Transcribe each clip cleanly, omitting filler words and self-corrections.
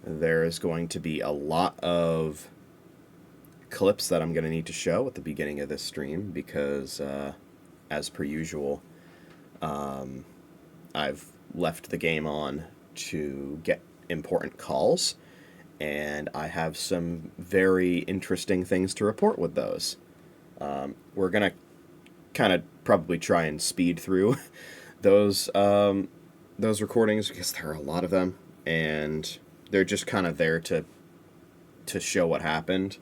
there is going to be a lot of clips that I'm going to need to show at the beginning of this stream because, as per usual, I've left the game on to get important calls, and I have some very interesting things to report with those. We're going to kind of probably try and speed through those recordings because there are a lot of them, and they're just kind of there to show what happened,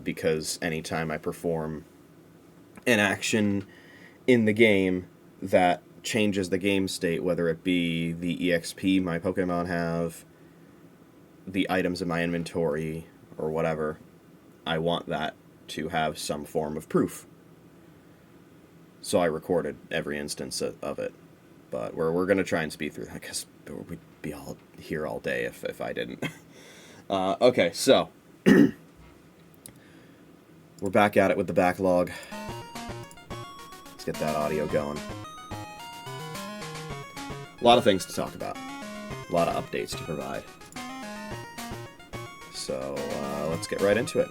because anytime I perform an action in the game that changes the game state, whether it be the EXP my Pokemon have, the items in my inventory, or whatever, I want that to have some form of proof. So I recorded every instance of it. But we're going to try and speed through that, because we'd be all here all day if I didn't. Okay, so we're back at it with the backlog. Let's get that audio going. A lot of things to talk about. A lot of updates to provide. So let's get right into it.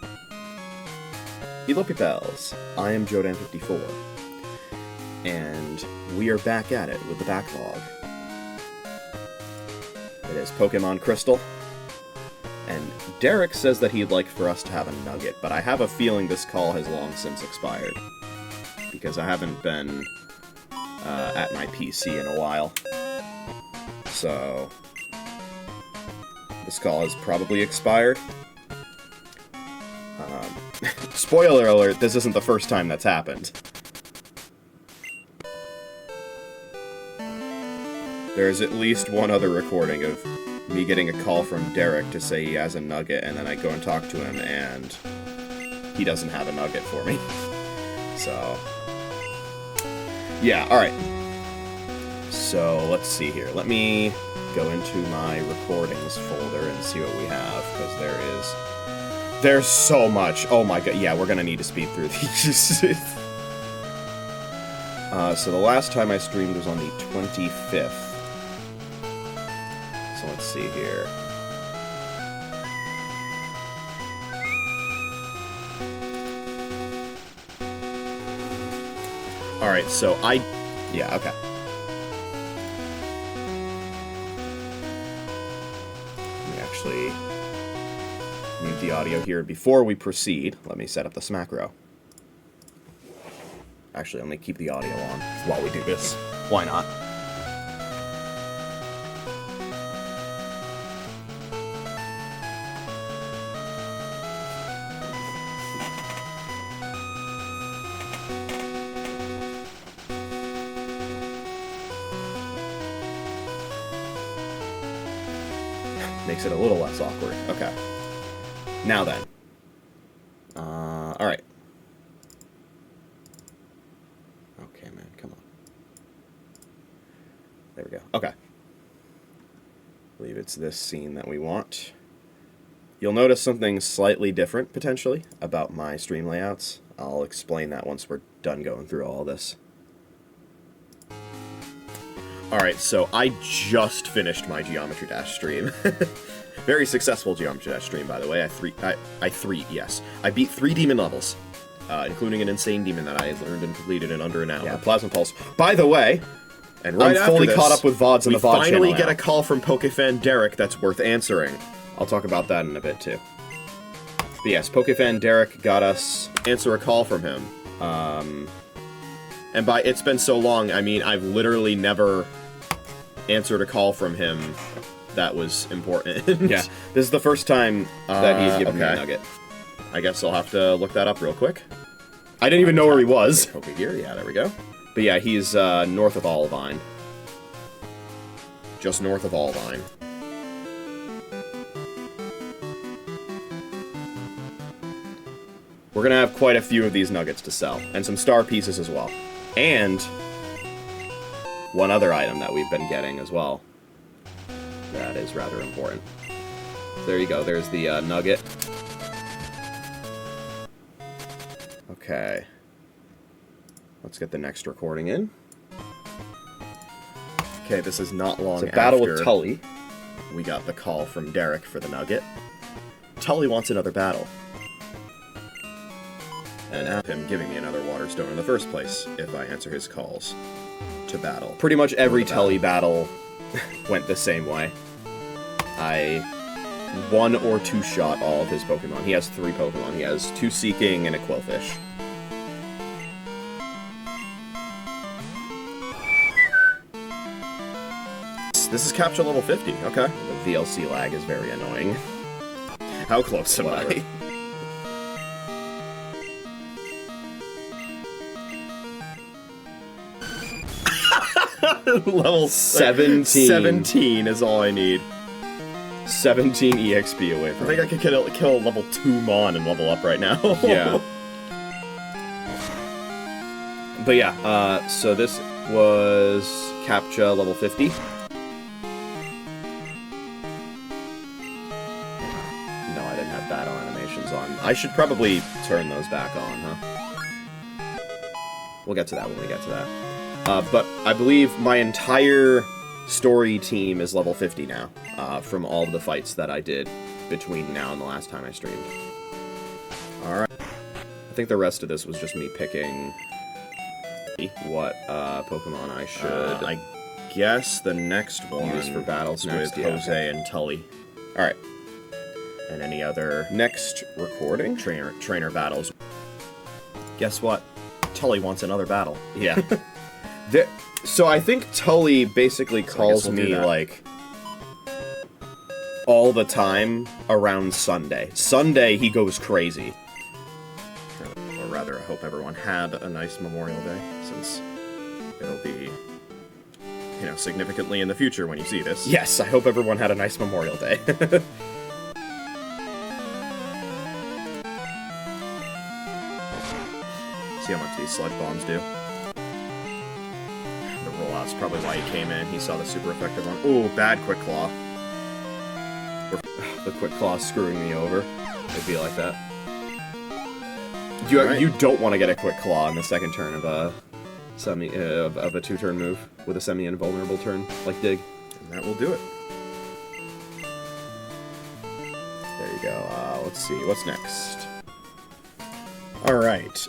Hello, pals. I am JoeDan54. And we are back at it with the backlog. It is Pokemon Crystal. And Derek says that he'd like for us to have a nugget, but I have a feeling this call has long since expired. Because I haven't been at my PC in a while. So this call has probably expired. Spoiler alert, this isn't the first time that's happened. There's at least one other recording of me getting a call from Derek to say he has a nugget, and then I go and talk to him, and he doesn't have a nugget for me. So, yeah, alright. So, let's see here. Let me go into my recordings folder and see what we have, because there's so much. Oh my god, yeah, we're gonna need to speed through these. So the last time I streamed was on the 25th. So let's see here. Alright, so yeah, okay. Let me actually mute the audio here. Before we proceed, let me set up this macro. Actually, let me keep the audio on while we do this. Why not? Makes it a little less awkward. Okay. Now then. Alright. Okay, man, come on. There we go. Okay. I believe it's this scene that we want. You'll notice something slightly different, potentially, about my stream layouts. I'll explain that once we're done going through all this. Alright, so I just finished my Geometry Dash stream. Very successful Geometry Dash stream, by the way. I beat 3 demon levels, including an insane demon that I learned and completed in under an hour. Yeah. Plasma Pulse. By the way, and right I'm fully caught up with VODs on the VOD channel. We finally get a call from Pokefan Derek that's worth answering. I'll talk about that in a bit, too. But yes, Pokefan Derek got us answer a call from him. And by it's been so long, I mean, I've literally never answered a call from him that was important. Yeah. This is the first time that he's given me a nugget. I guess I'll have to look that up real quick. I didn't even know where he was. Okay, here, yeah, there we go. But yeah, he's north of Olivine. Just north of Olivine. We're gonna have quite a few of these nuggets to sell, and some star pieces as well. And one other item that we've been getting as well. That is rather important. There you go, there's the nugget. Okay. Let's get the next recording in. Okay, this is not long after... It's a battle with Tully. we got the call from Derek for the nugget. Tully wants another battle. And after him giving me another water stone in the first place, if I answer his calls to battle. Pretty much every Tully battle went the same way. I one or two shot all of his Pokemon. He has 3 Pokemon. He has 2 Seeking and a Quillfish. This is capture level 50, okay. The VLC lag is very annoying. How close am I? Level 17. 17 is all I need. 17 EXP away from I think I could kill level 2 Mon and level up right now. Yeah. But yeah, so this was Captcha level 50. Battle animations on. I should probably turn those back on, huh? We'll get to that when we get to that. But I believe my entire story team is level 50 now, from all of the fights that I did between now and the last time I streamed. Alright. I think the rest of this was just me picking what Pokemon I should... I guess the next one use for battles next, with Jose and Tully. Alright. And any other next recording? Trainer battles. Guess what? Tully wants another battle. Yeah. So I think Tully basically calls me, like, all the time around Sunday. Sunday, he goes crazy. Or rather, I hope everyone had a nice Memorial Day, since it'll be, you know, significantly in the future when you see this. Yes, I hope everyone had a nice Memorial Day. See how much these sludge bombs do. The rollout's probably why he came in. He saw the super effective one. Ooh, bad Quick Claw. The Quick Claw's screwing me over. It'd be like that. You don't want to get a Quick Claw in the second turn of a of a 2-turn move with a semi-invulnerable turn like Dig. And that will do it. There you go. Let's see. What's next? Alright.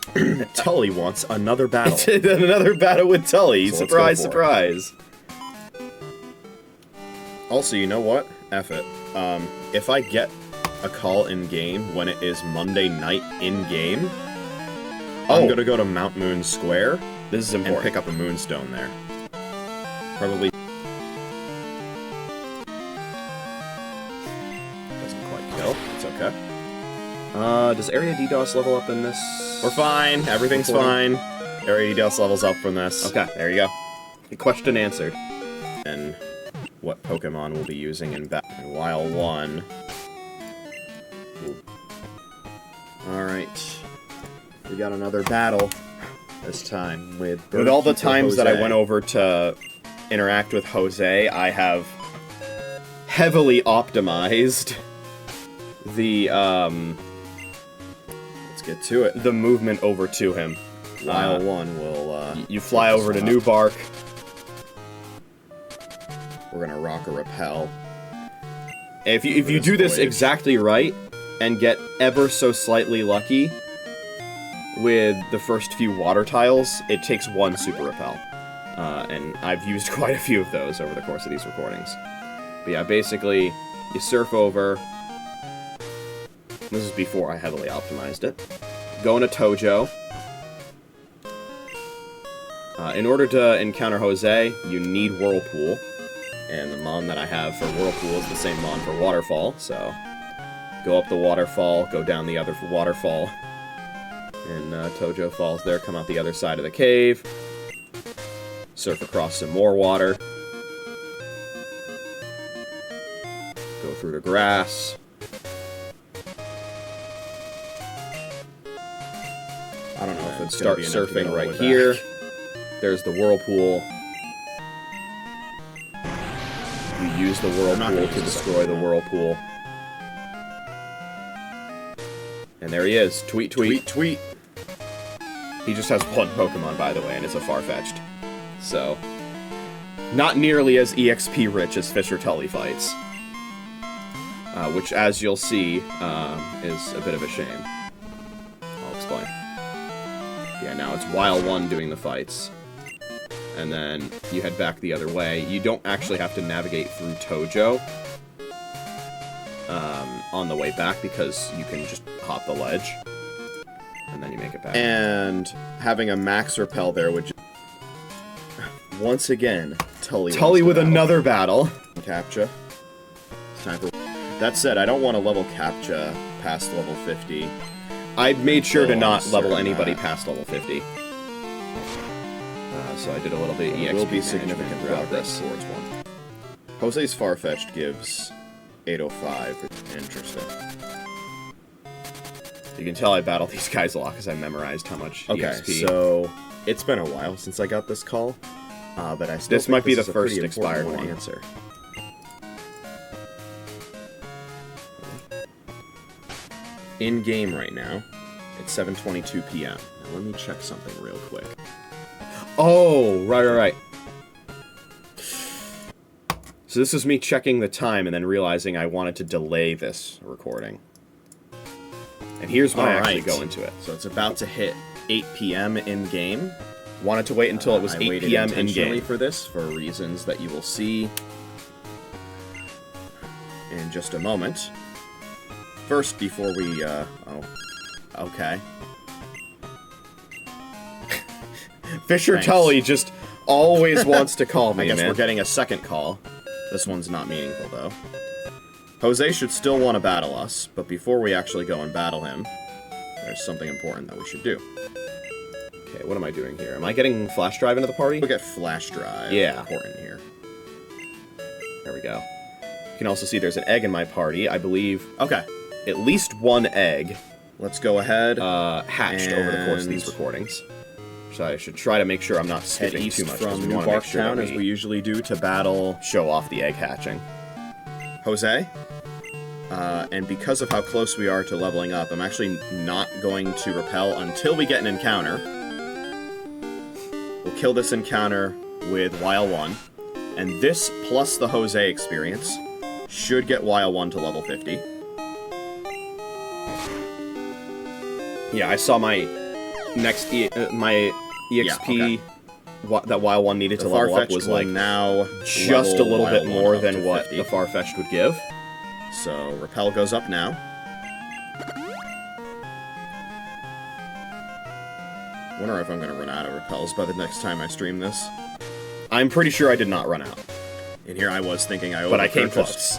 Tully wants another battle. Another battle with Tully. So surprise, surprise. Also, you know what? F it. If I get a call in-game when it is Monday night in-game, I'm gonna go to Mount Moon Square. This is important. And pick up a Moonstone there. Probably... Doesn't quite kill. It's okay. Does Area DDoS level up in this? We're fine. Everything's fine. Area DDoS levels up from this. Okay, there you go. The question answered. And what Pokemon we'll be using in battle. While 1. Alright. We got another battle. This time with all the times that I went over to interact with Jose, I have heavily optimized the, get to it. The movement over to him. While 1 will, you fly over to New Bark. We're gonna rock a repel. If you do this exactly right, and get ever so slightly lucky with the first few water tiles, it takes 1 super repel. And I've used quite a few of those over the course of these recordings. But yeah, basically, you surf over. This is before I heavily optimized it. Go into Tojo. In order to encounter Jose, you need Whirlpool. And the Mon that I have for Whirlpool is the same Mon for Waterfall, so... Go up the waterfall, go down the other waterfall. And Tojo falls there, come out the other side of the cave. Surf across some more water. Go through the grass. I don't know if it's start surfing right here. There's the Whirlpool. You use the Whirlpool to destroy the Whirlpool. And there he is. Tweet, tweet. Tweet, tweet. He just has 1 Pokemon, by the way, and it's a Farfetch'd. So, not nearly as EXP rich as Fisher Tully fights. which, as you'll see, is a bit of a shame. I'll explain. Yeah, now it's Wile 1 doing the fights. And then you head back the other way. You don't actually have to navigate through Tojo on the way back, because you can just hop the ledge. And then you make it back. And having a max repel there would just... Once again, Tully with another battle. Captcha. It's time for... That said, I don't want to level Captcha past level 50. I made sure to not level anybody past level 50. So I did a little bit of EXP. There will be significant progress towards one. Jose's Farfetch'd gives 805. Interesting. You can tell I battle these guys a lot because I memorized how much EXP. Okay, so it's been a while since I got this call, but I still this might be the first expired one. Answer. In game right now, it's 7:22 p.m. Now let me check something real quick. Oh, right. So this is me checking the time and then realizing I wanted to delay this recording. And here's when I actually go into it. So it's about to hit 8 p.m. in-game. Wanted to wait until it was 8 p.m. in-game for this, for reasons that you will see in just a moment. First, before we, okay. Fisher Tully just always wants to call me, I guess we're getting a second call. This one's not meaningful, though. Jose should still want to battle us, but before we actually go and battle him, there's something important that we should do. Okay, what am I doing here? Am I getting flash drive into the party? We'll get flash drive. Yeah. Important here. There we go. You can also see there's an egg in my party, I believe. Okay. At least one egg. Let's go ahead. Hatched over the course of these recordings. So I should try to make sure I'm not skipping too much from New Barktown, as we usually do, to battle, show off the egg hatching. Jose, and because of how close we are to leveling up, I'm actually not going to repel until we get an encounter. We'll kill this encounter with Wile 1, and this plus the Jose experience should get Wile 1 to level 50. Yeah, I saw my next my EXP that Wile 1 needed to level up was like now just a little bit more than what the Farfetch'd would give. So repel goes up now. Wonder if I'm gonna run out of repels by the next time I stream this. I'm pretty sure I did not run out. And here I was thinking I but I came close.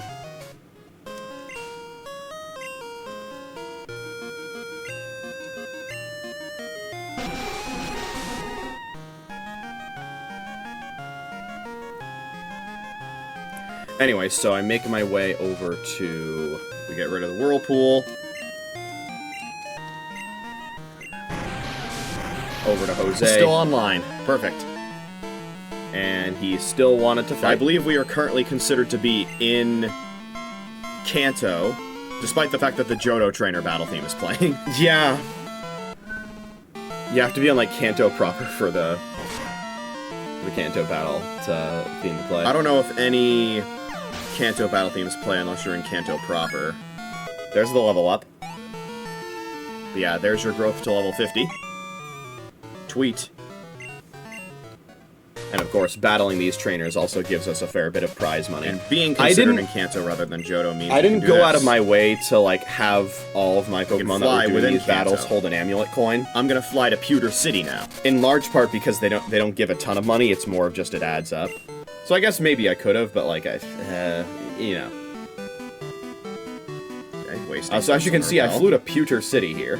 Anyway, so I'm making my way over to... We get rid of the Whirlpool. Over to Jose. He's still online. Perfect. And he still wanted to fight. I believe we are currently considered to be in Kanto, despite the fact that the Johto Trainer battle theme is playing. Yeah. You have to be on, like, Kanto proper for the Kanto battle to theme to play. I don't know if any Kanto battle themes play unless you're in Kanto proper. There's the level up. But yeah, there's your growth to level 50. Tweet. And of course, battling these trainers also gives us a fair bit of prize money. And being considered in Kanto rather than Johto means I didn't go out of my way to, like, have all of my Pokemon that were doing these battles hold an amulet coin. I'm gonna fly to Pewter City now. In large part because they don't give a ton of money, it's more of just it adds up. So I guess maybe I could have, but, like, you know. Okay, so as you can see, I flew to Pewter City here.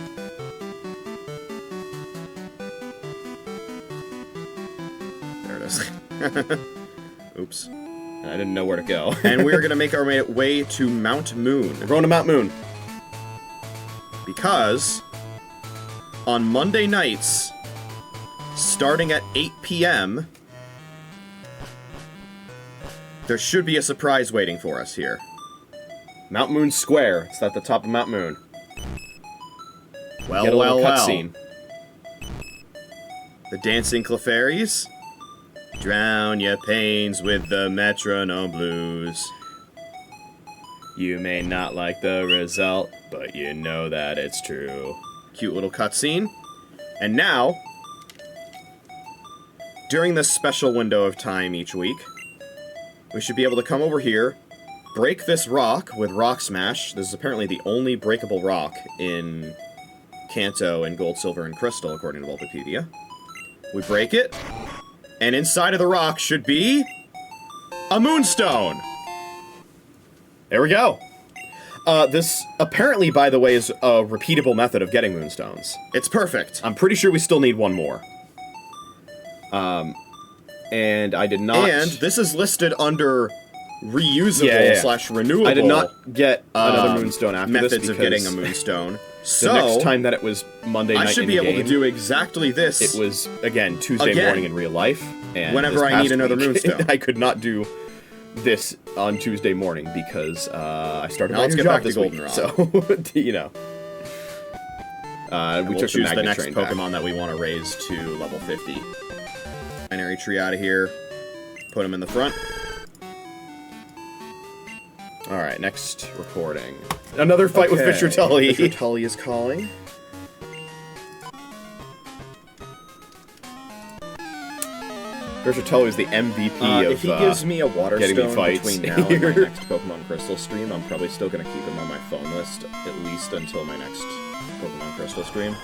Oops. And I didn't know where to go. And we're gonna make our way to Mount Moon. We're going to Mount Moon. Because on Monday nights, starting at 8 p.m., there should be a surprise waiting for us here. Mount Moon Square. It's at the top of Mount Moon. Well, get a little cutscene. The Dancing Clefairies. Drown your pains with the metronome blues. You may not like the result, but you know that it's true. Cute little cutscene. And now, during this special window of time each week, we should be able to come over here, break this rock with Rock Smash. This is apparently the only breakable rock in Kanto and Gold, Silver, and Crystal, according to Wikipedia. We break it, and inside of the rock should be a moonstone. There we go. This apparently, by the way, is a repeatable method of getting moonstones. It's perfect. I'm pretty sure we still need one more. And I did not... And this is listed under reusable slash renewable. I did not get another moonstone after this methods of getting a moonstone. So the next time that it was Monday night, I should be able to do exactly this. It was again Tuesday morning in real life, and whenever I need another moonstone, I could not do this on Tuesday morning because I started my new job this week. So you know, we took choose the next Pokemon that we want to raise to level 50. Binary tree out of here. Put him in the front. Alright, next recording. Another fight with Fisher Tully. Fisher Tully is calling. Fisher Tully is the MVP of if he gives me a water stone between now and my next Pokemon Crystal stream, I'm probably still going to keep him on my phone list, at least until my next Pokemon Crystal stream.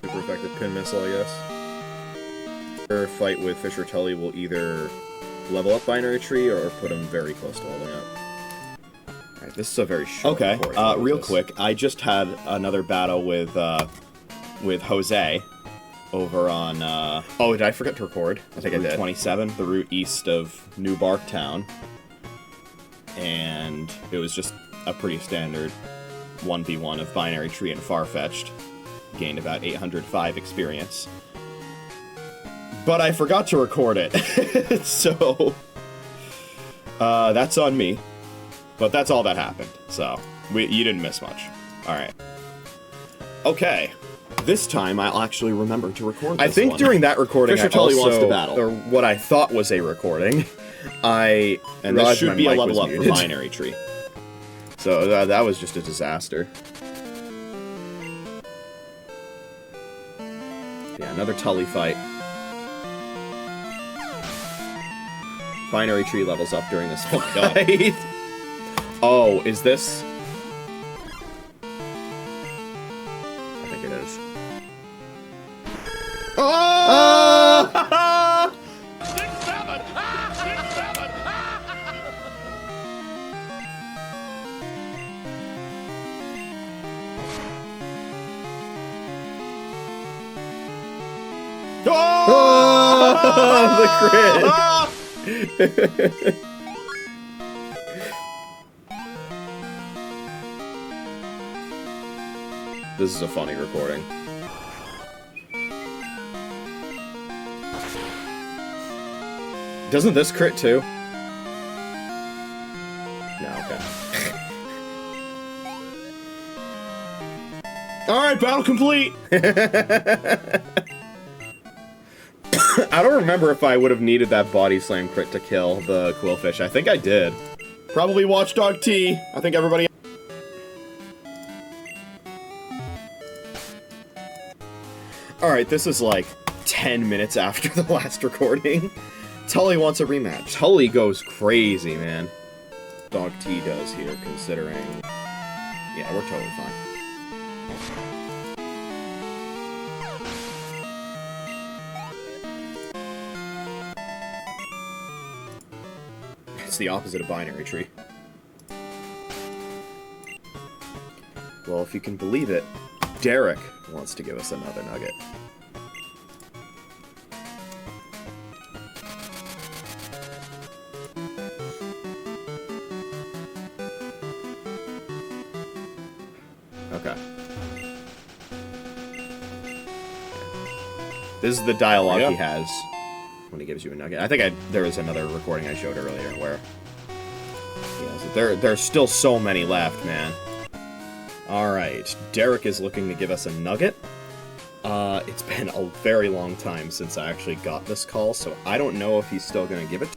Super effective pin missile, I guess. Our fight with Fisher Tully will either level up Binary Tree or put him very close to leveling up. Alright, this is a very short real quick, I just had another battle with Jose over on, oh, did I forget to record? I think I did. Route 27, the route east of New Barktown. And it was just a pretty standard 1v1 of Binary Tree and Farfetch'd. Gained about 805 experience. But I forgot to record it, so that's on me. But that's all that happened, so you didn't miss much. Alright. Okay. This time, I'll actually remember to record this I think one. During that recording, Fisher Tully wants to battle. Or what I thought was a recording, and this should be a level up for Binary Tree. So that was just a disaster. Yeah, another Tully fight. Binary Tree levels up during this fight. Oh, is this? I think it is. Oh! 6-7! 6-7! Oh! The crit! This is a funny recording. Doesn't this crit too? No, okay. Alright, battle complete! I don't remember if I would have needed that body slam crit to kill the Quillfish. I think I did. Probably Watchdog T. I think everybody... Alright, this is like 10 minutes after the last recording. Tully wants a rematch. Tully goes crazy, man. Dog T does here, considering... Yeah, we're totally fine. It's the opposite of Binary Tree. Well, if you can believe it, Derek wants to give us another nugget. Okay. This is the dialogue he has when he gives you a nugget. I think there was another recording I showed earlier where there's still so many left, man. Alright, Derek is looking to give us a nugget. It's been a very long time since I actually got this call, so I don't know if he's still gonna give it.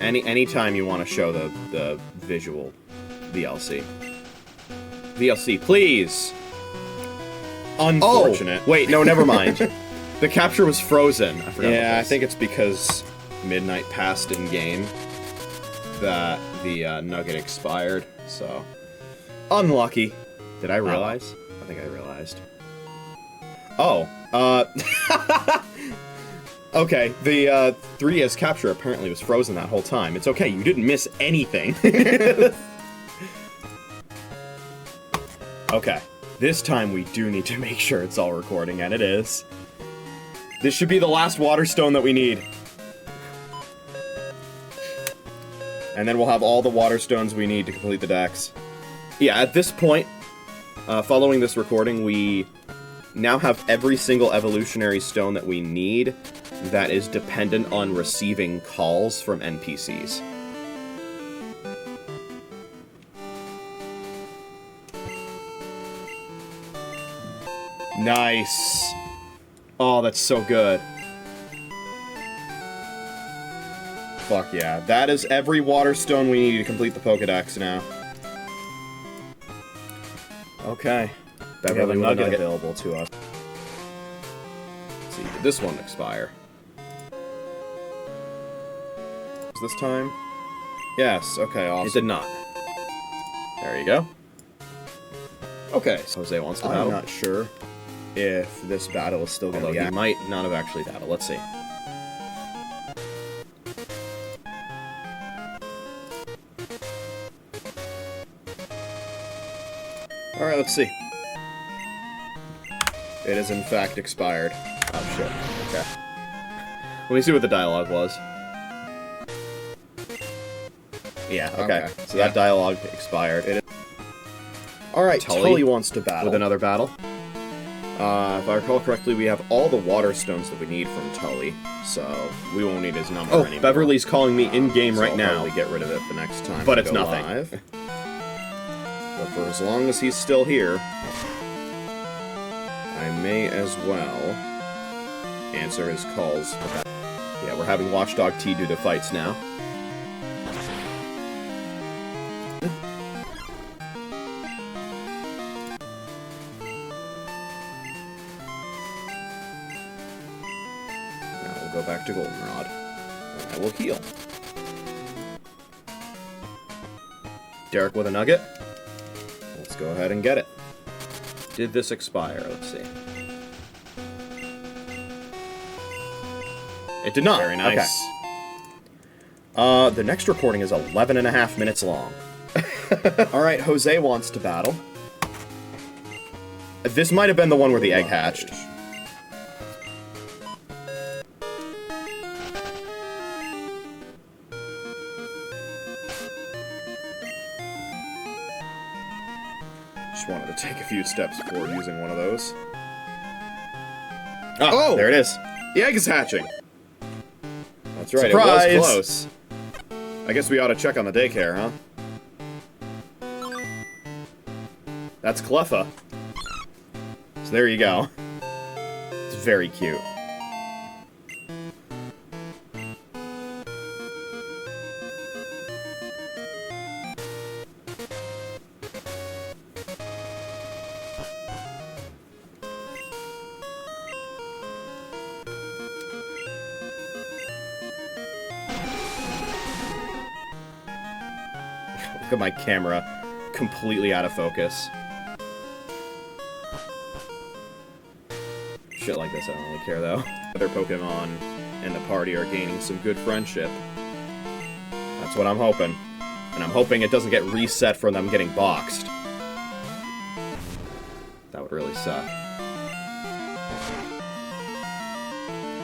Anytime you want to show the visual VLC. VLC, please! Unfortunate. Oh, wait, no, never mind. The capture was frozen. I forgot. Yeah, I think it's because midnight passed in game that the nugget expired. So unlucky. Did I realize? I think I realized. Oh, okay, the 3DS capture apparently was frozen that whole time. It's okay, you didn't miss anything. Okay, this time we do need to make sure it's all recording, and it is. This should be the last water stone that we need. And then we'll have all the water stones we need to complete the decks. Yeah, at this point, following this recording, we now have every single evolutionary stone that we need that is dependent on receiving calls from NPCs. Nice. Oh, that's so good. Fuck yeah. That is every water stone we need to complete the Pokédex now. Okay. We have a nugget available to us. Let's see, did this one expire? Is this time? Yes, okay, awesome. It did not. There you go. Okay, so Jose wants to battle. I'm not sure if this battle is still going to be... he might not have actually battled. Let's see. Alright, let's see. It is in fact expired. Oh shit. Okay. Let me see what the dialogue was. Yeah, okay. So that dialogue expired. Alright, Tully wants to battle. With another battle. If I recall correctly, we have all the water stones that we need from Tully, so we won't need his number anymore. Beverly's calling me in-game right now. I'll get rid of it the next time. But it's nothing. Live. But for as long as he's still here, I may as well answer his calls. Yeah, we're having Watchdog T do the fights now. Now we'll go back to Goldenrod. And I will heal. Derek with a nugget. Let's go ahead and get it. Did this expire? Let's see. It did not. Very nice. Okay. The next recording is 11.5 minutes long. Alright, Jose wants to battle. This might have been the one where the egg hatched. Just wanted to take a few steps before using one of those. Oh! There it is. The egg is hatching. That's right, surprise! It was close. I guess we ought to check on the daycare, huh? That's Cleffa. So there you go. It's very cute. Look at my camera, completely out of focus. Shit like this, I don't really care though. Other Pokemon in the party are gaining some good friendship. That's what I'm hoping. And I'm hoping it doesn't get reset for them getting boxed. That would really suck.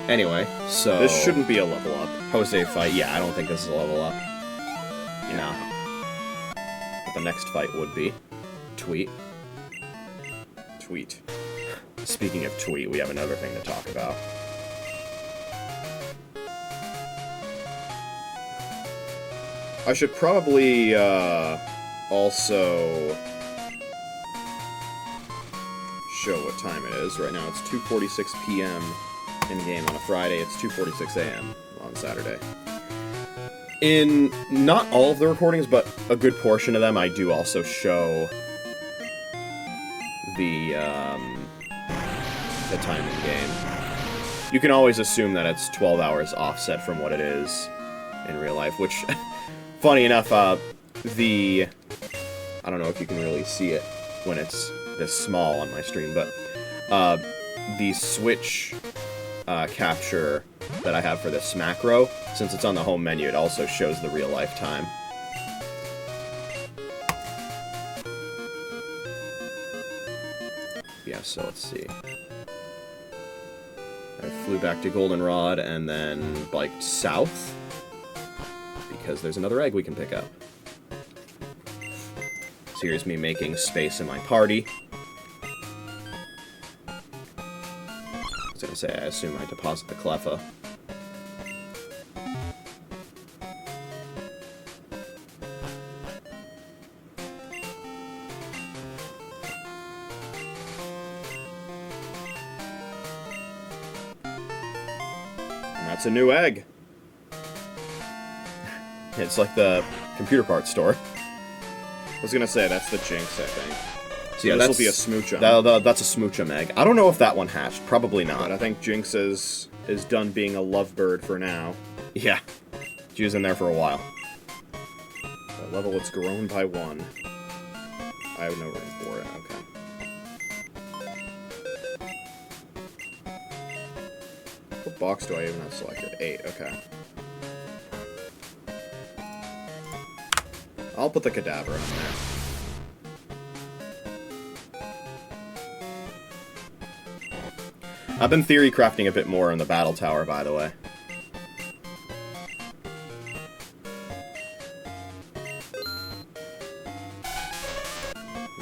Anyway, so... this shouldn't be a level up. Jose fight, yeah, I don't think this is a level up. No. But the next fight would be... Tweet. Tweet. Speaking of Tweet, we have another thing to talk about. I should probably, also show what time it is. Right now it's 2:46 p.m. in-game on a Friday. It's 2:46 a.m. on Saturday. In not all of the recordings, but a good portion of them, I do also show the time in game. You can always assume that it's 12 hours offset from what it is in real life, which, funny enough, I don't know if you can really see it when it's this small on my stream, but the Switch capture that I have for this macro, since it's on the home menu, it also shows the real life time. Yeah, so let's see. I flew back to Goldenrod and then biked south, because there's another egg we can pick up. So here's me making space in my party. I was gonna say, I assume I deposit the Cleffa. It's a new egg. It's like the computer parts store. I was gonna say, that's the Jinx, I think. So yeah, this will be a Smoochum. That's a Smoochum egg. I don't know if that one hatched. Probably not. But I think Jinx is done being a lovebird for now. Yeah. She was in there for a while. That level, it's grown by 1. I have no room for it. Okay. What box do I even have selected? 8, okay. I'll put the Cadaver in there. I've been theory crafting a bit more in the battle tower, by the way.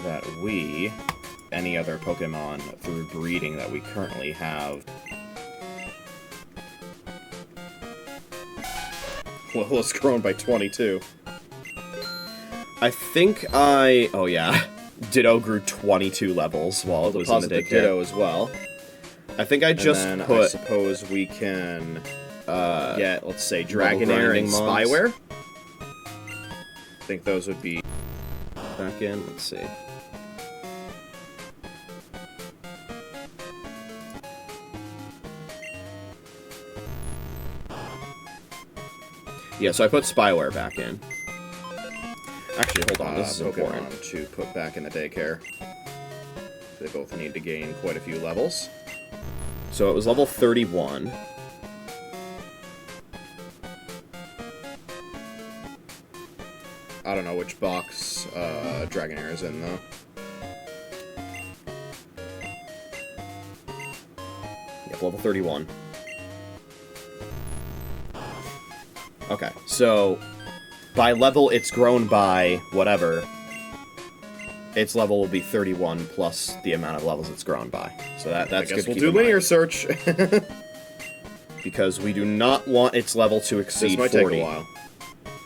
That we, any other Pokemon through breeding that we currently have. Well, it's grown by 22. I think oh yeah, Ditto grew 22 levels while it was in the daycare. Ditto as well. I think I just and then put... I suppose we can get, let's say, Dragonair and mobs. Spyware. I think those would be... Back in, let's see. Yeah, so I put Spyware back in. Actually, hold on, this is important. Pokemon to put back in the daycare. They both need to gain quite a few levels. So it was level 31. I don't know which box Dragonair is in, though. Yep, level 31. Okay, so by level it's grown by whatever. Its level will be 31 plus the amount of levels it's grown by. So that's good to keep in mind. We'll do linear search. Because we do not want its level to exceed 40. This might take a while.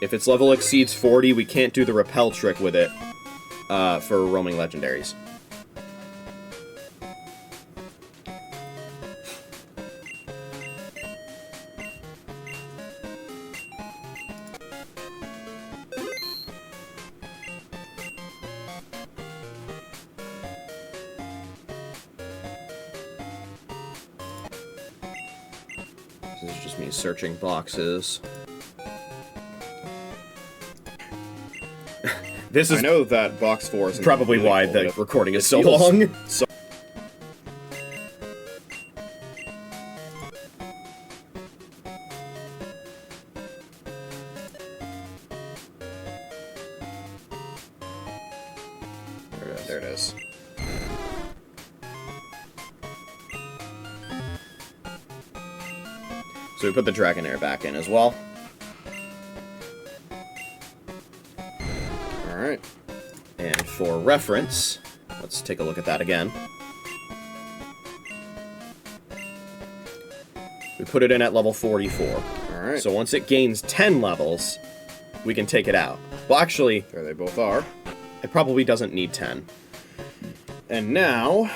If its level exceeds 40, we can't do the repel trick with it for roaming legendaries. This is just me searching boxes. This is I know that box 4 is probably really why cool. the recording is so long. So there it is. So we put the Dragonair back in as well. Alright. And for reference, let's take a look at that again. We put it in at level 44. Alright. So once it gains 10 levels, we can take it out. Well, actually, There they both are. it probably doesn't need 10. And now,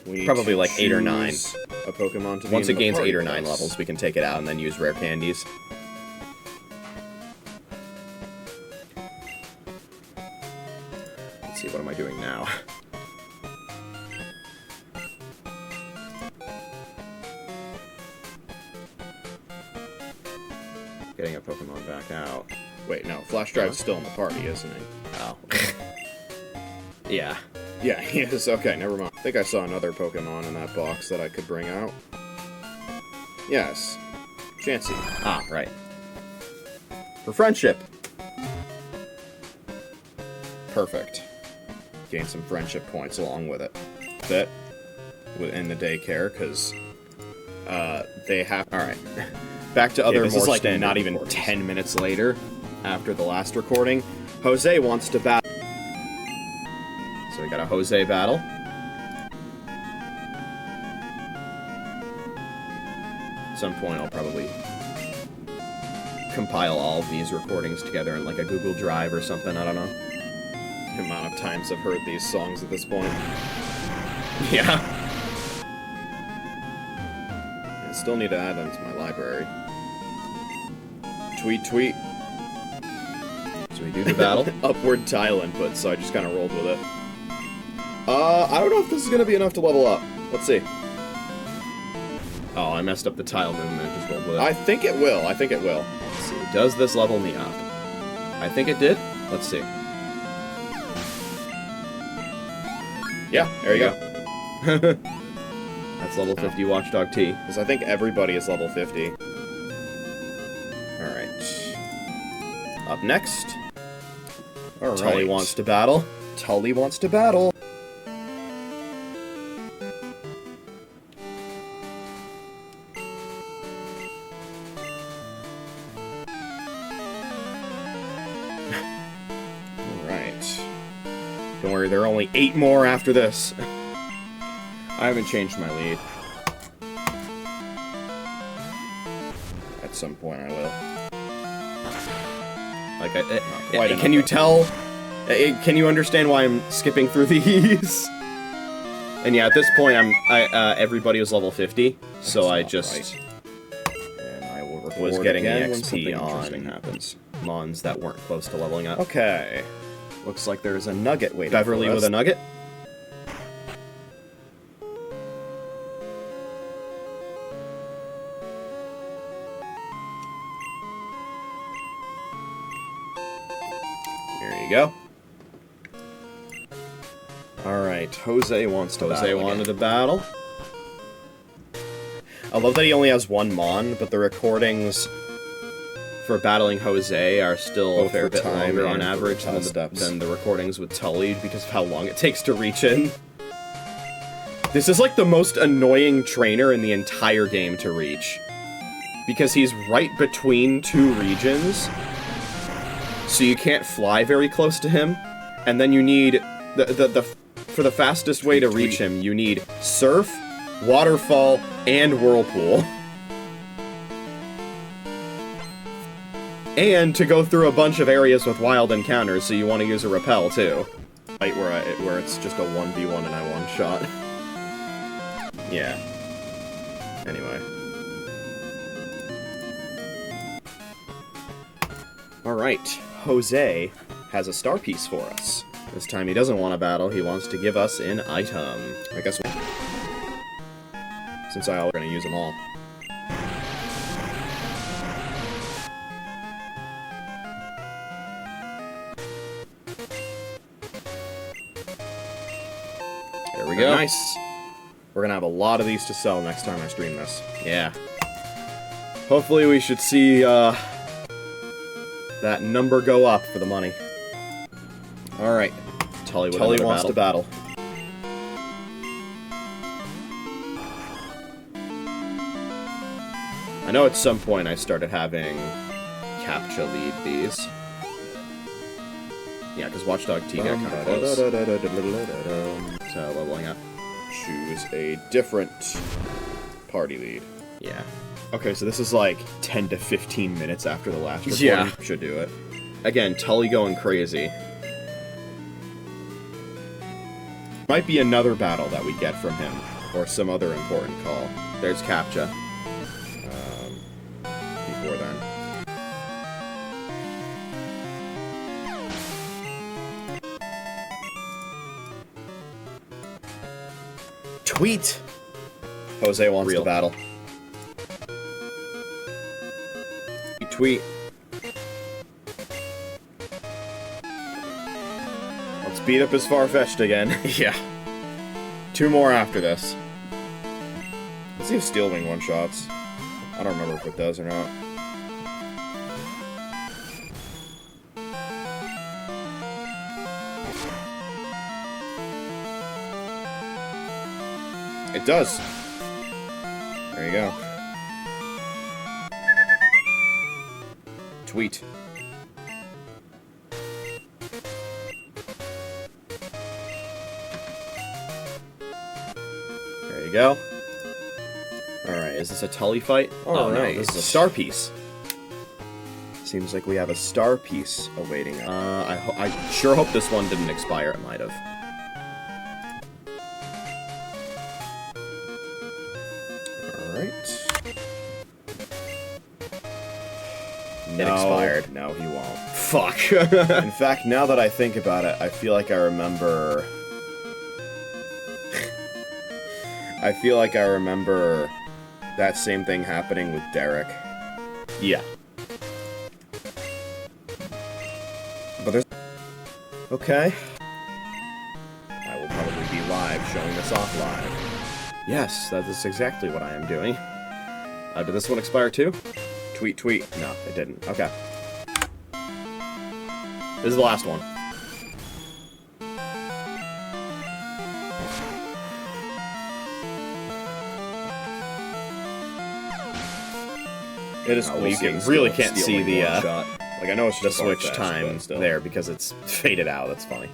we need Probably to like 8 or 9. choose a Pokemon to be Once in it the gains party 8 or with 9 us. levels, we can take it out and then use rare candies. what am I doing now? Getting a Pokemon back out. Wait, no, Flash Drive's still in the party, isn't he? Oh. Yeah. Yeah, he is. Okay, never mind. I think I saw another Pokemon in that box that I could bring out. Yes. Chansey. Ah, right. For friendship. Perfect. Gain some friendship points along with it. Fit within the daycare, because they have... Alright. Back to other this more is like standard not even recordings. 10 minutes later, after the last recording. Jose wants to battle. So we got a Jose battle. At some point I'll probably compile all of these recordings together in like a Google Drive or something, I don't know. The amount of times I've heard these songs at this point. Yeah. I still need to add them to my library. Tweet, tweet. So we do the battle. Upward tile input, so I just kind of rolled with it. I don't know if this is going to be enough to level up. Let's see. Oh, I messed up the tile movement and just rolled with it. I think it will. I think it will. Let's see. Does this level me up? I think it did. Let's see. Yeah, there you go. That's level 50 Watchdog T. Because I think everybody is level 50. Alright. Up next, All Tully wants to battle. Tully wants to battle. Alright. Don't worry, there are only 8 more after this. I haven't changed my lead. At some point I will. Like, can you tell? Can you understand why I'm skipping through these? And yeah, at this point, everybody was level 50, so I just And I will record was getting the again when something XP interesting on happens. mons that weren't close to leveling up. Okay. Looks like there's a nugget waiting Beverly for us. with a nugget. There you go. Alright, Jose wants to Jose battle wanted again. to battle. I love that he only has one mon, but the recordings for battling Jose are still Both a fair for bit time longer on and for average tile steps. than the recordings with Tully because of how long it takes to reach in. This is like the most annoying trainer in the entire game to reach. Because he's right between 2 regions, so you can't fly very close to him, and then you need for the fastest way to reach him, you need Surf, Waterfall, and Whirlpool. And to go through a bunch of areas with wild encounters, so you want to use a Repel, too. Fight where it's just a 1v1 and I one-shot. Yeah. Anyway. Alright, Jose has a star piece for us. This time he doesn't want to battle, he wants to give us an item. I guess since I'm gonna use them all. There we go. Nice. We're gonna have a lot of these to sell next time I stream this. Yeah. Hopefully we should see, that number go up for the money. Alright. Tully wants to battle. I know at some point I started having Captcha lead these. Yeah, because Watchdog T got kind of close. So leveling up. Choose a different party lead. Yeah. Okay, so this is like 10 to 15 minutes after the last recording. Yeah. Should do it. Again, Tully going crazy. Might be another battle that we get from him, or some other important call. There's Captcha. Before then. Tweet! Jose wants to battle. Tweet. Let's beat up his Farfetch'd again. Yeah. 2 more after this. Let's see if Steel Wing one-shots. I don't remember if it does or not. It does. There you go. Tweet. There you go. Alright, is this a Tully fight? Oh, no, this is a star piece. Seems like we have a star piece awaiting us. I sure hope this one didn't expire. It might have. Alright. It expired. No, he won't. Fuck. In fact, now that I think about it, I feel like I remember... I feel like I remember that same thing happening with Derek. Yeah. But there's... Okay. I will probably be live, showing this off live. Yes, that is exactly what I am doing. Did this one expire too? Tweet, tweet. No, it didn't. Okay. This is the last one. It is cool. You really can't see the like I know it's just switch time there because it's faded out. That's funny.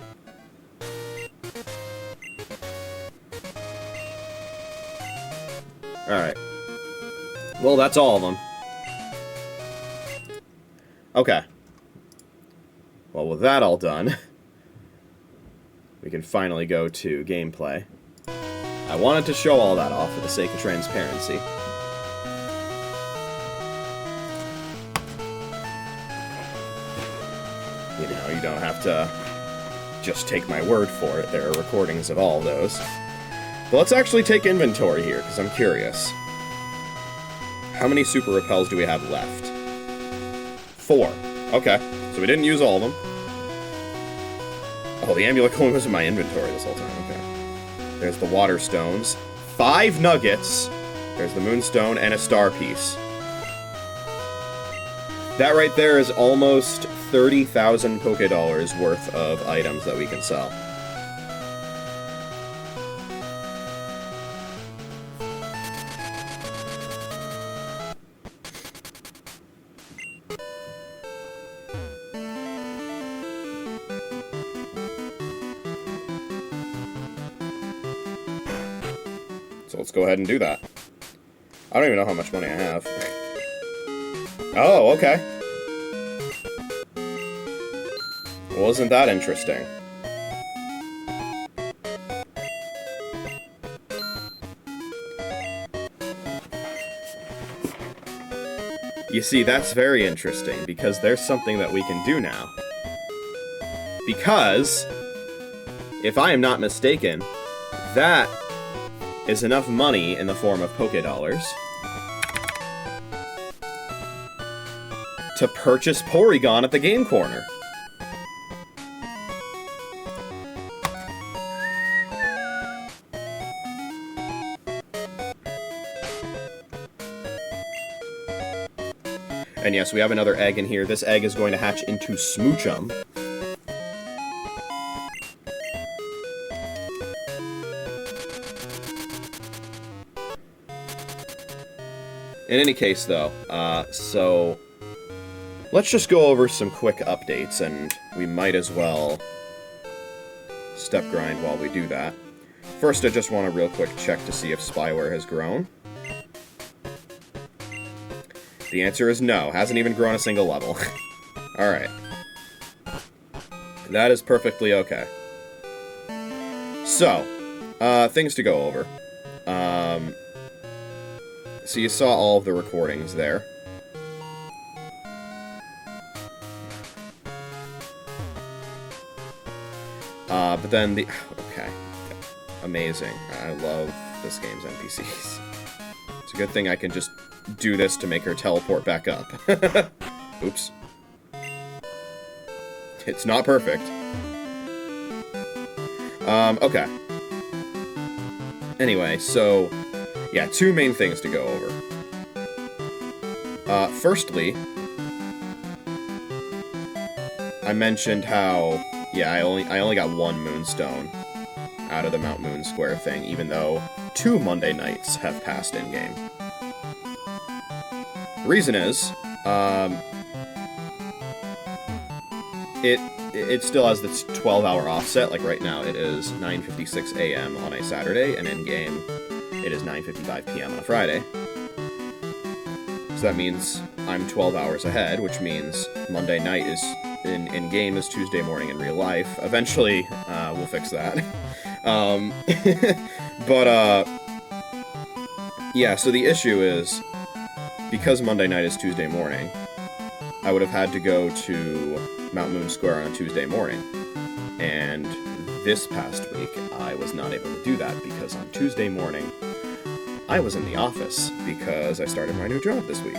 Alright. Well, that's all of them. Okay. Well, with that all done, we can finally go to gameplay. I wanted to show all that off for the sake of transparency. You know, you don't have to just take my word for it. There are recordings of all those. But let's actually take inventory here, because I'm curious. How many super repels do we have left? 4. Okay, so we didn't use all of them. Oh, the amulet coin was in my inventory this whole time, okay. There's the water stones. 5 nuggets. There's the moonstone and a star piece. That right there is almost 30,000 Pokédollars worth of items that we can sell. So let's go ahead and do that. I don't even know how much money I have. Oh, okay. Well, isn't that interesting? You see, that's very interesting, because there's something that we can do now. Because, if I am not mistaken, that is enough money in the form of Pokédollars to purchase Porygon at the game corner. And yes, we have another egg in here. This egg is going to hatch into Smoochum. In any case, though, so let's just go over some quick updates, and we might as well step grind while we do that. First, I just want to real quick check to see if Spyware has grown. The answer is no. Hasn't even grown a single level. Alright. That is perfectly okay. So, things to go over. So you saw all of the recordings there. But then the... Okay. Amazing. I love this game's NPCs. It's a good thing I can just do this to make her teleport back up. Oops. It's not perfect. Okay. Anyway, so, yeah, two main things to go over. Firstly, I mentioned how, yeah, I only got one Moonstone out of the Mount Moon Square thing, even though 2 Monday nights have passed in-game. The reason is, it still has this 12-hour offset. Like right now, it is 9:56 a.m. on a Saturday, and in-game, it is 9:55 p.m. on a Friday. So that means I'm 12 hours ahead, which means Monday night is in-game is Tuesday morning in real life. Eventually, we'll fix that. Yeah, so the issue is, because Monday night is Tuesday morning, I would have had to go to Mount Moon Square on a Tuesday morning. And this past week, I was not able to do that because on Tuesday morning, I was in the office because I started my new job this week.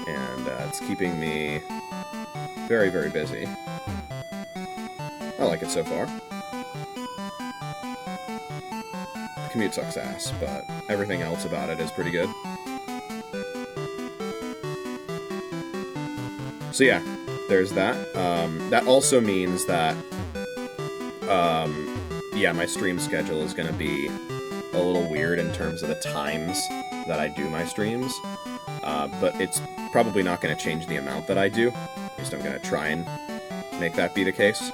And it's keeping me very, very busy. I like it so far. The commute sucks ass, but everything else about it is pretty good. So yeah, there's that. That also means that, yeah, my stream schedule is going to be a little weird in terms of the times that I do my streams, but it's probably not going to change the amount that I do. At least I'm going to try and make that be the case.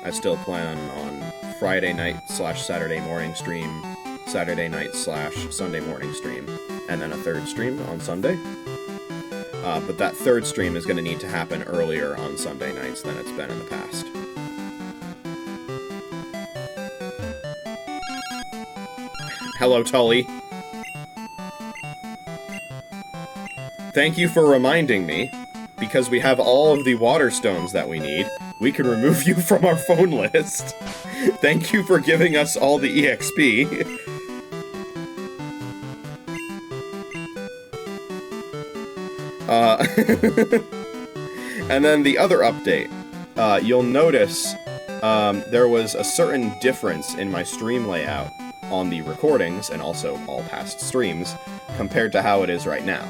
I still plan on Friday night / Saturday morning stream, Saturday night / Sunday morning stream, and then a third stream on Sunday. But that third stream is going to need to happen earlier on Sunday nights than it's been in the past. Hello, Tully. Thank you for reminding me. Because we have all of the water stones that we need, we can remove you from our phone list. Thank you for giving us all the EXP. And then the other update. You'll notice there was a certain difference in my stream layout on the recordings, and also all past streams, compared to how it is right now.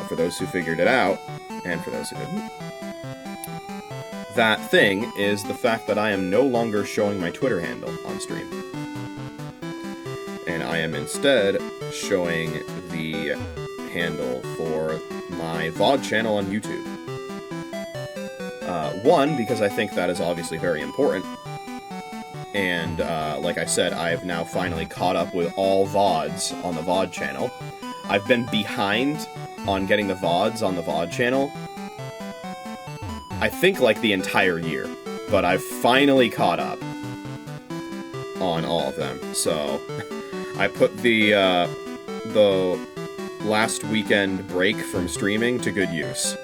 For those who figured it out, and for those who didn't. That thing is the fact that I am no longer showing my Twitter handle on stream. And I am instead showing the handle for my VOD channel on YouTube. One, because I think that is obviously very important. And, like I said, I have now finally caught up with all VODs on the VOD channel. I've been behind on getting the VODs on the VOD channel, I think like the entire year, but I've finally caught up on all of them. So I put the last weekend break from streaming to good use.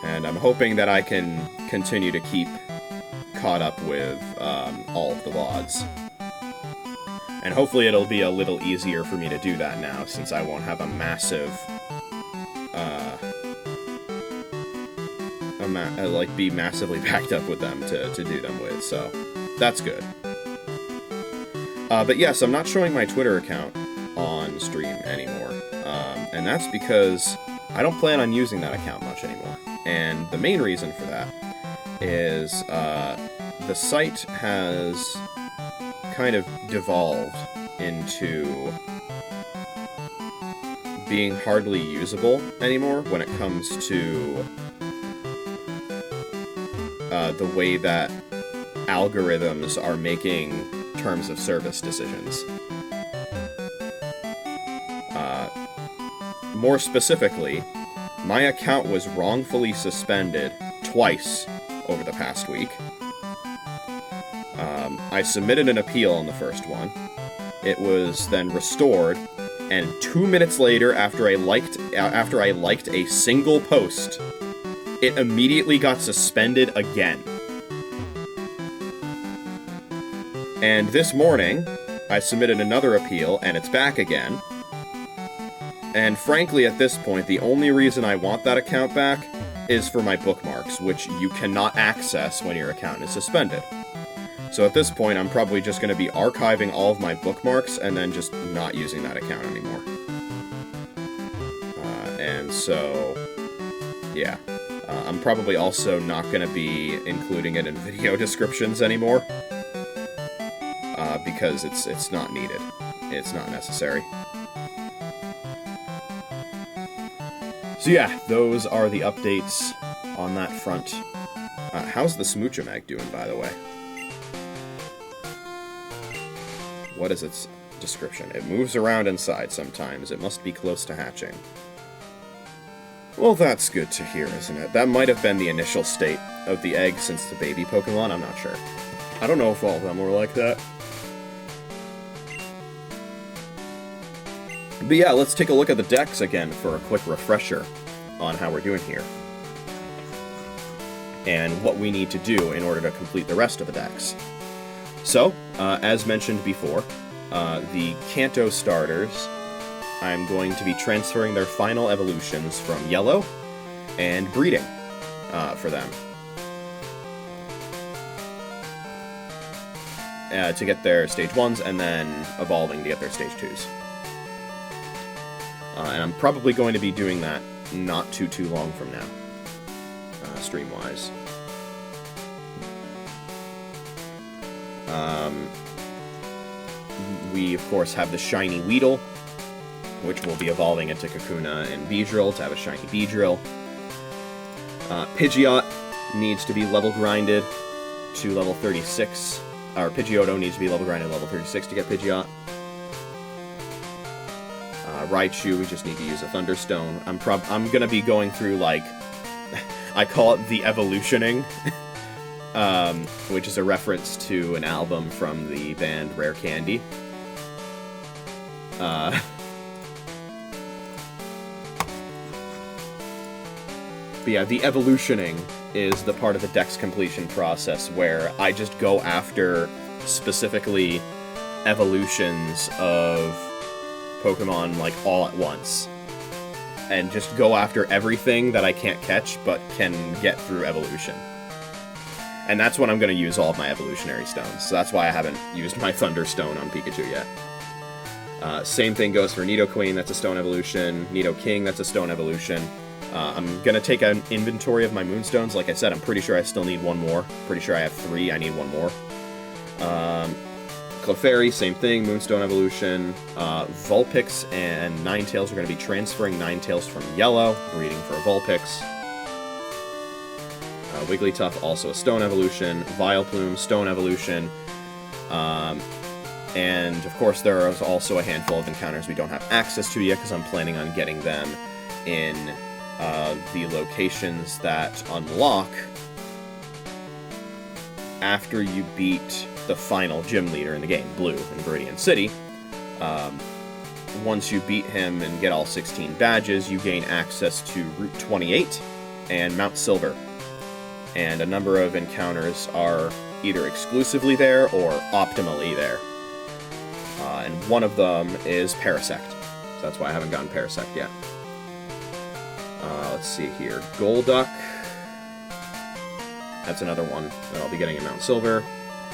And I'm hoping that I can continue to keep caught up with all of the VODs. And hopefully it'll be a little easier for me to do that now, since I won't have a massive, be massively backed up with them to do them with, so that's good. But yes, I'm not showing my Twitter account on stream anymore, and that's because I don't plan on using that account much anymore. And the main reason for that is the site has kind of devolved into being hardly usable anymore when it comes to the way that algorithms are making terms of service decisions. More specifically, my account was wrongfully suspended twice over the past week. I submitted an appeal on the first one. It was then restored, and 2 minutes later, after I liked a single post it immediately got suspended again. And this morning, I submitted another appeal, and it's back again. And frankly, at this point, the only reason I want that account back is for my bookmarks, which you cannot access when your account is suspended. So at this point, I'm probably just going to be archiving all of my bookmarks and then just not using that account anymore. And so, yeah. I'm probably also not going to be including it in video descriptions anymore. Because it's not needed. It's not necessary. So yeah, those are the updates on that front. How's the Smoochum doing, by the way? What is its description? It moves around inside sometimes. It must be close to hatching. Well, that's good to hear, isn't it? That might have been the initial state of the egg since the baby Pokemon. I'm not sure. I don't know if all of them were like that. But yeah, let's take a look at the decks again for a quick refresher on how we're doing here. And what we need to do in order to complete the rest of the decks. So, as mentioned before, the Kanto starters, I'm going to be transferring their final evolutions from Yellow and breeding for them. To get their Stage 1s and then evolving to get their Stage 2s. And I'm probably going to be doing that not too long from now, stream-wise. We, of course, have the shiny Weedle, which will be evolving into Kakuna and Beedrill to have a shiny Beedrill. Pidgeot needs to be level grinded to level 36, or Pidgeotto needs to be level grinded to level 36 to get Pidgeot. Raichu, we just need to use a Thunderstone. I'm gonna be going through, like, I call it the evolutioning, which is a reference to an album from the band Rare Candy. But yeah, the evolutioning is the part of the dex completion process where I just go after specifically evolutions of Pokemon, like, all at once. And just go after everything that I can't catch, but can get through evolution. And that's when I'm going to use all of my evolutionary stones. So that's why I haven't used my Thunderstone on Pikachu yet. Same thing goes for Nidoqueen, that's a stone evolution. Nidoking, that's a stone evolution. I'm going to take an inventory of my Moonstones. Like I said, I'm pretty sure I still need one more. Pretty sure I have 3, I need one more. Clefairy, same thing, Moonstone evolution. Vulpix and Ninetales are going to be transferring Ninetales from Yellow, breeding for Vulpix. Wigglytuff, also a stone evolution. Vileplume, stone evolution. And, of course, there is also a handful of encounters we don't have access to yet, because I'm planning on getting them in the locations that unlock after you beat the final gym leader in the game, Blue, in Viridian City. Once you beat him and get all 16 badges, you gain access to Route 28 and Mount Silver. And a number of encounters are either exclusively there or optimally there. And one of them is Parasect. So that's why I haven't gotten Parasect yet. Let's see here. Golduck. That's another one that I'll be getting in Mount Silver.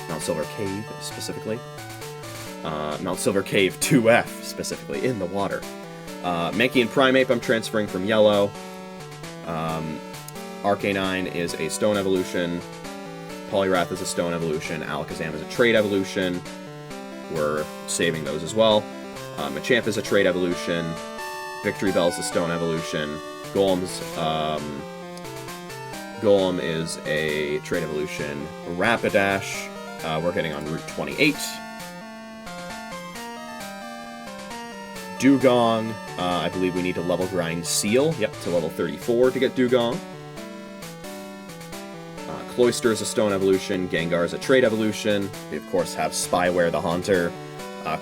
Mount Silver Cave, specifically. Mount Silver Cave 2F, specifically, in the water. Mankey and Primeape I'm transferring from Yellow. Arcanine is a stone evolution. Poliwrath is a stone evolution. Alakazam is a trait evolution. We're saving those as well. Machamp is a trait evolution. Victory Bell is a stone evolution. Golem is a trait evolution. Rapidash, we're getting on Route 28. Dugong, I believe we need to level grind Seal, yep, to level 34 to get Dugong. Cloyster is a stone evolution. Gengar is a trait evolution. We, of course, have Spyware the Haunter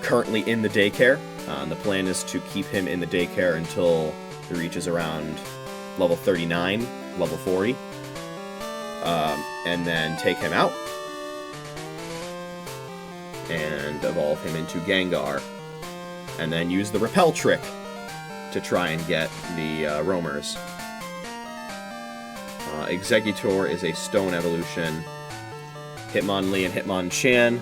currently in the daycare. The plan is to keep him in the daycare until he reaches around level 39, level 40. And then take him out. And evolve him into Gengar. And then use the Repel trick to try and get the roamers. Exeggutor is a stone evolution. Hitmonlee and Hitmonchan,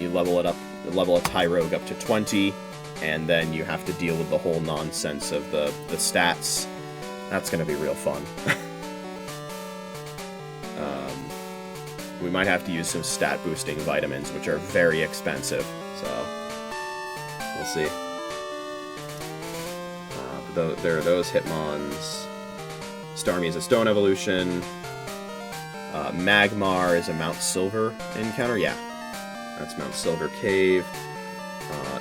you level it up, level a Tyrogue up to 20, and then you have to deal with the whole nonsense of the stats. That's going to be real fun. We might have to use some stat boosting vitamins, which are very expensive, so we'll see. There are those Hitmons. Starmie is a stone evolution. Magmar is a Mount Silver encounter. Yeah, that's Mount Silver Cave.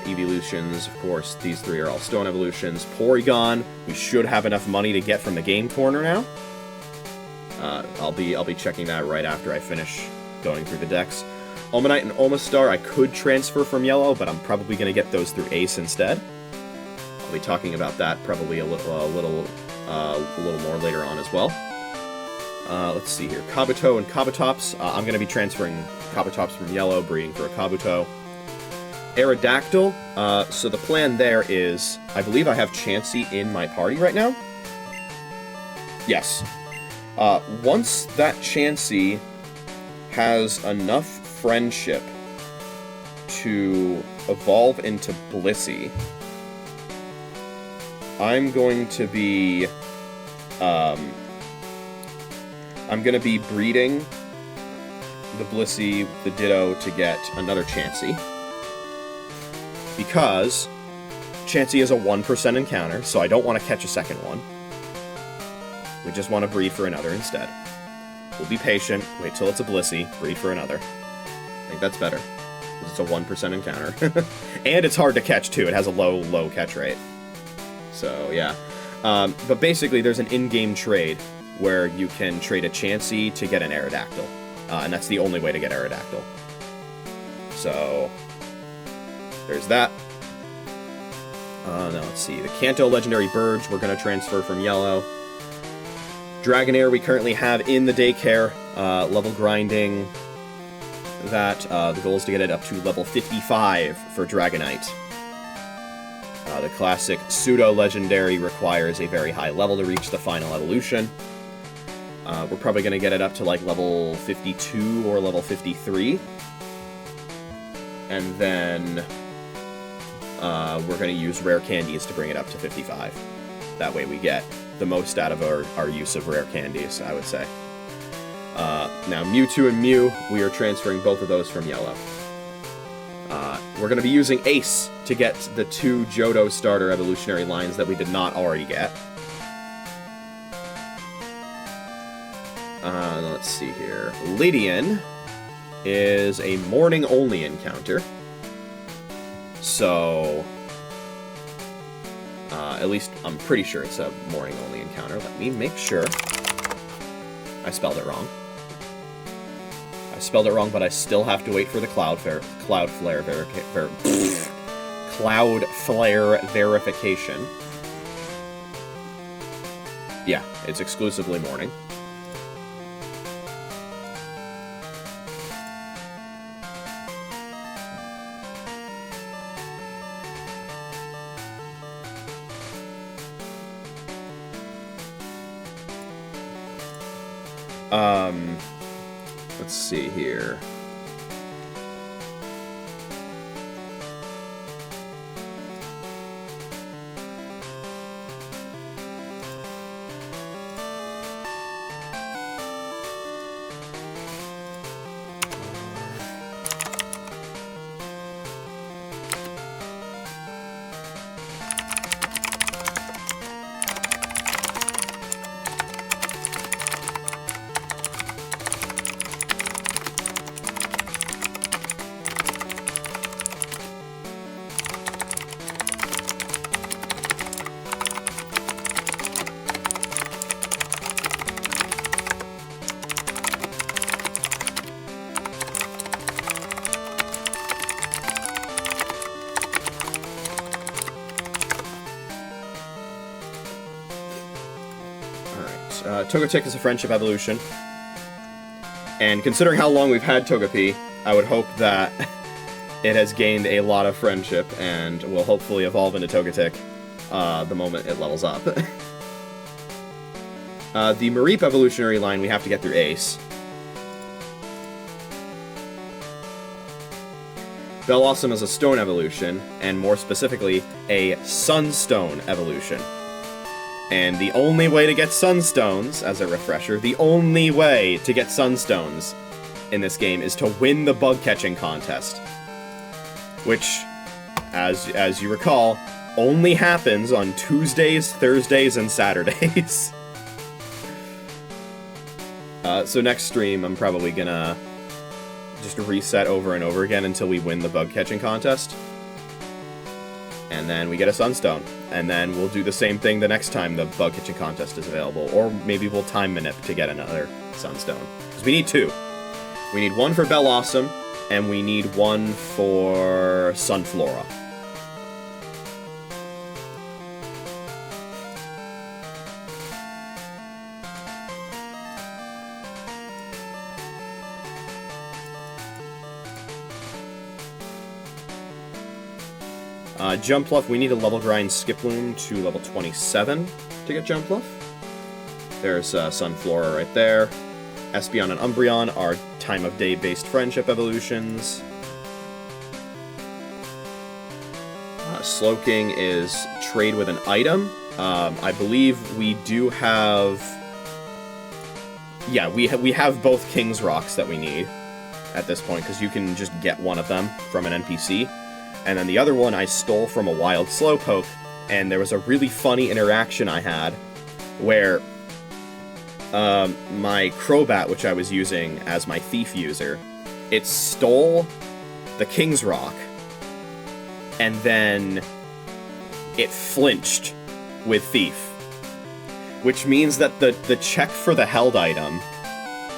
Evolutions, of course, these three are all stone evolutions. Porygon, we should have enough money to get from the game corner now. I'll be checking that right after I finish going through the decks. Omanite and Omastar I could transfer from Yellow, but I'm probably going to get those through Ace instead. I'll be talking about that probably a little more later on as well. Let's see here. Kabuto and Kabutops. I'm going to be transferring Kabutops from Yellow, breeding for a Kabuto. Aerodactyl. So the plan there is, I believe I have Chansey in my party right now. Yes. Once that Chansey has enough friendship to evolve into Blissey, I'm going to be breeding the Blissey, the Ditto, to get another Chansey. Because Chansey is a 1% encounter, so I don't want to catch a second one. We just want to breed for another instead. We'll be patient, wait till it's a Blissey, breed for another. I think that's better, because it's a 1% encounter. And it's hard to catch, too. It has a low catch rate. So, yeah. But basically, there's an in-game trade where you can trade a Chansey to get an Aerodactyl. And that's the only way to get Aerodactyl. So, there's that. Now, let's see. The Kanto Legendary Birds we're going to transfer from Yellow. Dragonair we currently have in the daycare, level grinding that. The goal is to get it up to level 55 for Dragonite. The classic pseudo-legendary requires a very high level to reach the final evolution. We're probably going to get it up to like level 52 or level 53. And then we're going to use rare candies to bring it up to 55. That way we get the most out of our use of rare candies, I would say. Now, Mewtwo and Mew, we are transferring both of those from Yellow. We're going to be using Ace to get the 2 Johto starter evolutionary lines that we did not already get. Let's see here. Lydian is a morning-only encounter. So, at least I'm pretty sure it's a morning-only encounter. Let me make sure. I spelled it wrong, but I still have to wait for the Cloudflare verification. Yeah, it's exclusively morning. Let's see here. Togetic is a friendship evolution. And considering how long we've had Togepi, I would hope that it has gained a lot of friendship and will hopefully evolve into Togetic the moment it levels up. The Mareep evolutionary line we have to get through Ace. Bellossom is a stone evolution, and more specifically, a Sunstone evolution. And the only way to get Sunstones, as a refresher, the only way to get Sunstones in this game is to win the bug-catching contest. Which, as you recall, only happens on Tuesdays, Thursdays, and Saturdays. So next stream, I'm probably gonna just reset over and over again until we win the bug-catching contest. And then we get a Sunstone. And then we'll do the same thing the next time the bug-catching contest is available. Or maybe we'll time manip to get another Sunstone. Because we need 2. We need 1 for Bellossom, and we need 1 for Sunflora. Jumpluff, we need to level grind Skiploom to level 27 to get Jumpluff. There's Sunflora right there. Espeon and Umbreon are time of day based friendship evolutions. Slowking is trade with an item. I believe we do have... Yeah, we have both King's Rocks that we need at this point, because you can just get one of them from an NPC. And then the other one I stole from a wild Slowpoke, and there was a really funny interaction I had where my Crobat, which I was using as my Thief user, it stole the King's Rock, and then it flinched with Thief. Which means that the check for the held item,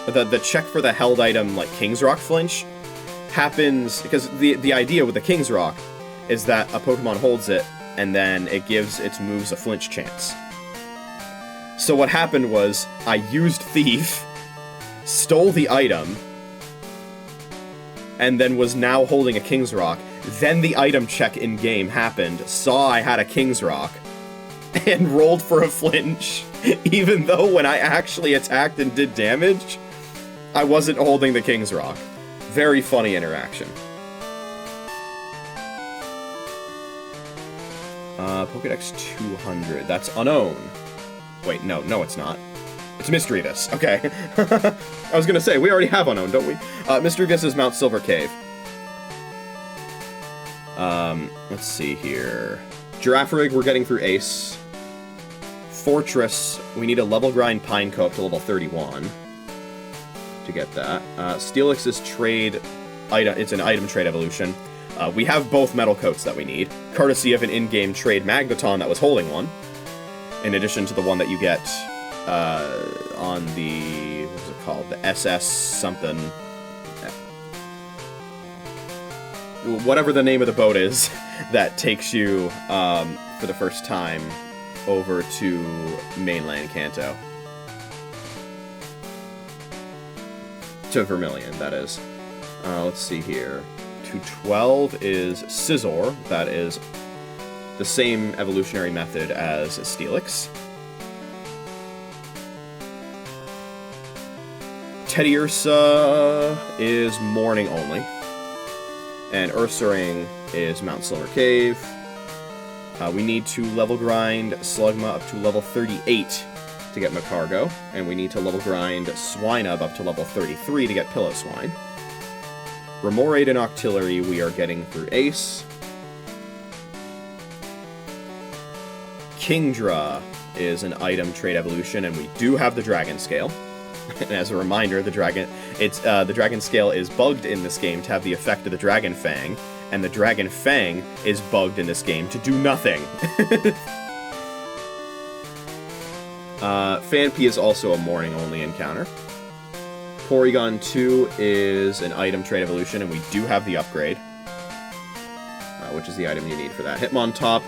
the check for the held item, like King's Rock flinch, happens, because the idea with the King's Rock is that a Pokemon holds it, and then it gives its moves a flinch chance. So what happened was, I used Thief, stole the item, and then was now holding a King's Rock. Then the item check in-game happened, saw I had a King's Rock, and rolled for a flinch, even though when I actually attacked and did damage, I wasn't holding the King's Rock. Very funny interaction. Pokedex 200. That's Unown. Wait, no, it's not. It's Misdreavus. Okay. I was gonna say, we already have Unown, don't we? Misdreavus is Mount Silver Cave. Let's see here. Girafarig, we're getting through Ace. Fortress, we need a level grind Pineco up to level 31 to get that. Steelix is trade item. It's an item trade evolution. We have both metal coats that we need, courtesy of an in-game trade Magneton that was holding one, in addition to the one that you get on the, what was it called? The SS something. Whatever the name of the boat is that takes you, for the first time, over to mainland Kanto. To Vermilion, that is. Let's see here. 212 is Scizor. That is the same evolutionary method as Steelix. Teddiursa is morning only. And Ursaring is Mount Silver Cave. We need to level grind Slugma up to level 38 to get Macargo, and we need to level grind Swinub up to level 33 to get Pillow-Swine. Remoraid and Octillery we are getting through Ace. Kingdra is an item trade evolution, and we do have the Dragon Scale. And as a reminder, the Dragon Scale is bugged in this game to have the effect of the Dragon Fang, and the Dragon Fang is bugged in this game to do nothing. Phanpy is also a morning-only encounter. Porygon 2 is an item trade evolution, and we do have the upgrade, which is the item you need for that. Hitmontop,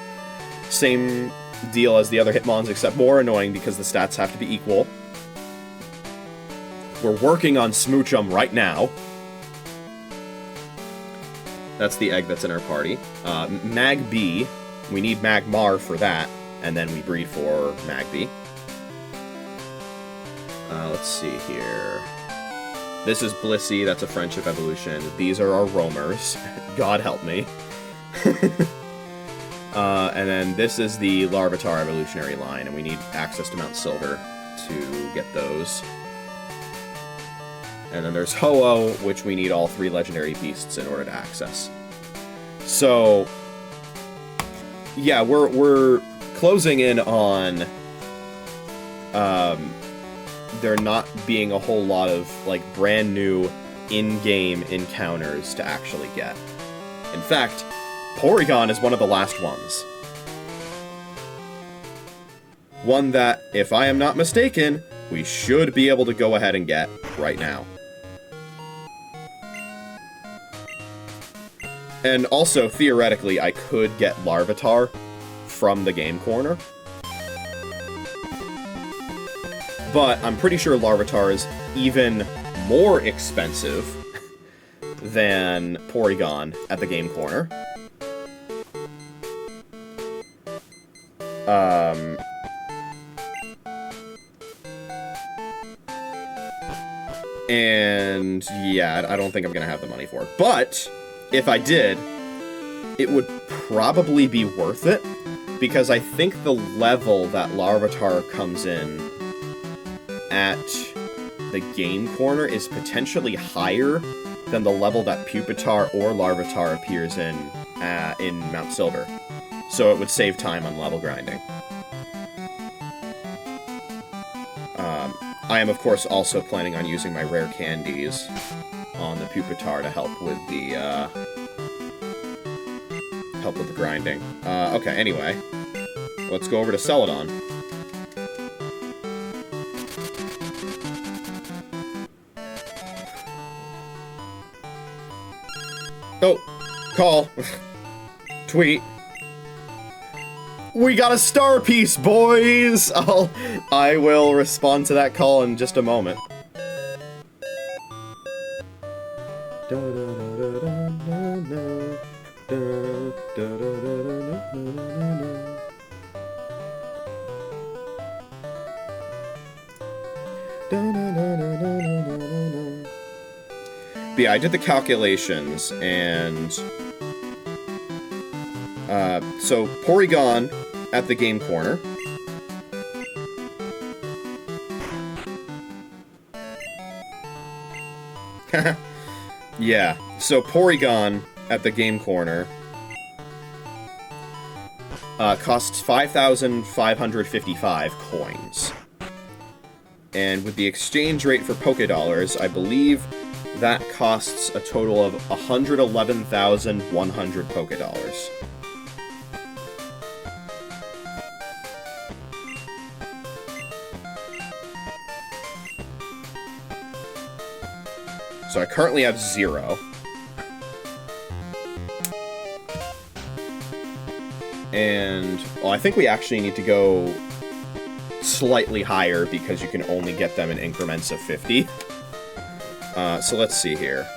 same deal as the other Hitmons, except more annoying because the stats have to be equal. We're working on Smoochum right now. That's the egg that's in our party. Mag B, we need Magmar for that, and then we breed for Mag B. Let's see here. This is Blissey, that's a friendship evolution. These are our roamers. God help me. And then this is the Larvitar evolutionary line, and we need access to Mount Silver to get those. And then there's Ho-Oh, which we need all 3 legendary beasts in order to access. So, yeah, we're closing in on there not being a whole lot of, like, brand new in-game encounters to actually get. In fact, Porygon is one of the last ones. One that, if I am not mistaken, we should be able to go ahead and get right now. And also, theoretically, I could get Larvitar from the game corner. But I'm pretty sure Larvitar is even more expensive than Porygon at the game corner. And yeah, I don't think I'm gonna have the money for it. But if I did, it would probably be worth it, because I think the level that Larvitar comes in at the game corner is potentially higher than the level that Pupitar or Larvitar appears in Mount Silver. So it would save time on level grinding. I am, of course, also planning on using my rare candies on the Pupitar to help with the grinding. Okay, anyway. Let's go over to Celadon. Oh! Call! Tweet! We got a star piece, boys! I will respond to that call in just a moment. But yeah, I did the calculations, and so Porygon at the game corner. Yeah, so Porygon at the game corner costs 5,555 coins. And with the exchange rate for Pokédollars, I believe that costs a total of 111,100 Pokédollars. So I currently have 0. And, well, I think we actually need to go slightly higher because you can only get them in increments of 50. So let's see here.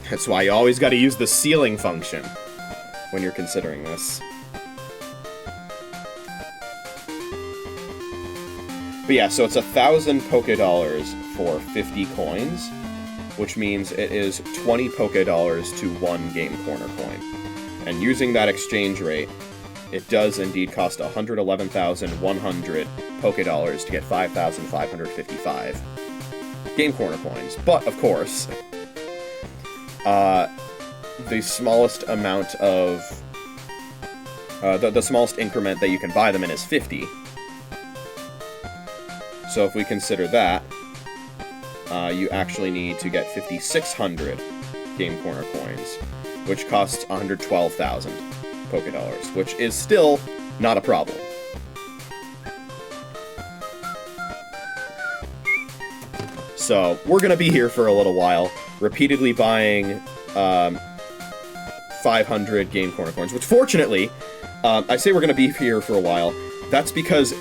That's why you always gotta use the ceiling function when you're considering this. But yeah, so it's 1,000 Pokédollars for 50 coins, which means it is 20 Pokédollars to 1 Game Corner coin. And using that exchange rate, it does indeed cost 111,100 Pokédollars to get 5,555 Game Corner coins. But, of course, the smallest amount of... the smallest increment that you can buy them in is 50. So if we consider that, you actually need to get 5,600 Game Corner coins, which costs 112,000 Pokédollars, which is still not a problem. So, we're gonna be here for a little while, repeatedly buying 500 Game Corner coins, which fortunately, I say we're gonna be here for a while, that's because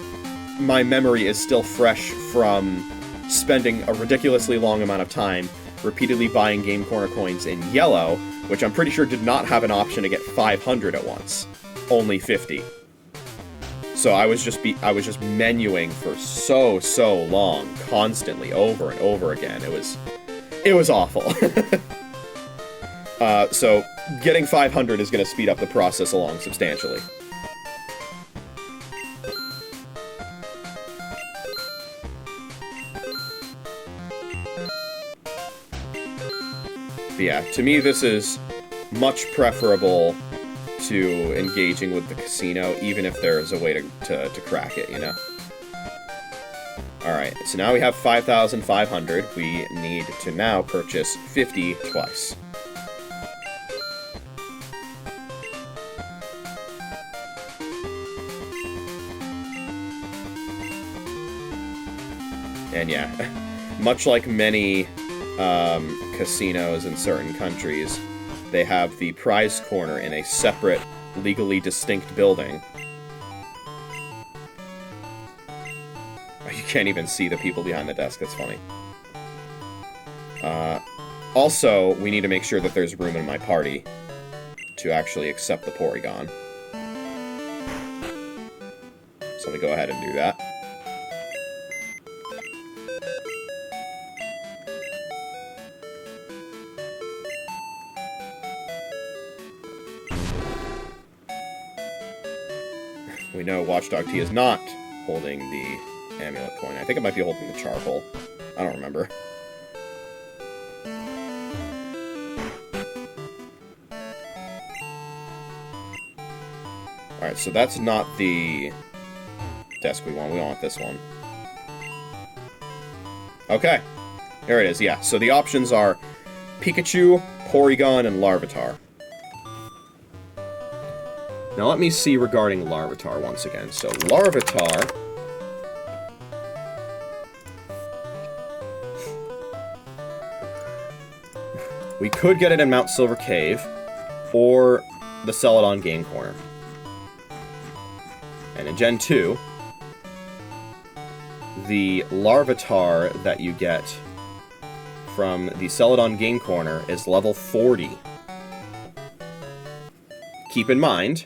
my memory is still fresh from spending a ridiculously long amount of time repeatedly buying Game Corner coins in yellow, which I'm pretty sure did not have an option to get 500 at once. Only 50. So I was just menuing for so long, constantly, over and over again. It was awful. So getting 500 is going to speed up the process along substantially. But yeah, to me this is much preferable to engaging with the casino, even if there's a way to crack it, you know? Alright, so now we have 5,500. We need to now purchase 50 twice. And yeah, much like many casinos in certain countries, they have the prize corner in a separate, legally distinct building. You can't even see the people behind the desk, that's funny. Also, we need to make sure that there's room in my party to actually accept the Porygon. So let me go ahead and do that. We know Watchdog T is not holding the amulet coin. I think it might be holding the charcoal. I don't remember. Alright, so that's not the desk we want. We want this one. Okay. There it is, yeah. So the options are Pikachu, Porygon, and Larvitar. Now let me see regarding Larvitar once again. So Larvitar... we could get it in Mount Silver Cave, or the Celadon Game Corner. And in Gen 2, the Larvitar that you get from the Celadon Game Corner is level 40. Keep in mind...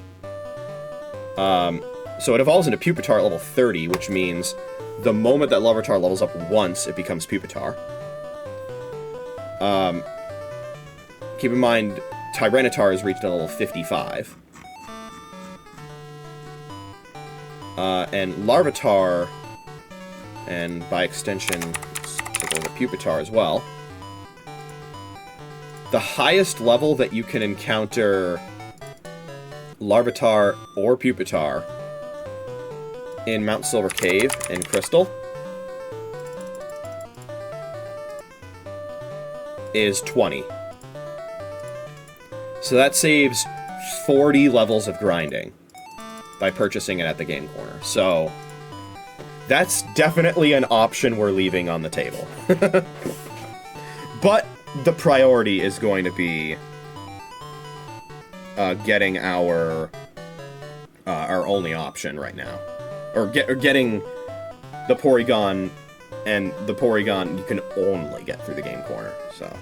so it evolves into Pupitar at level 30, which means the moment that Larvitar levels up once, it becomes Pupitar. Keep in mind, Tyranitar is reached at level 55. And Larvitar, and by extension, take a look at Pupitar as well. The highest level that you can encounter Larvitar or Pupitar in Mount Silver Cave in Crystal is 20. So that saves 40 levels of grinding by purchasing it at the Game Corner. So that's definitely an option we're leaving on the table. But the priority is going to be getting our only option right now, or getting the Porygon, and the Porygon you can only get through the Game Corner. So,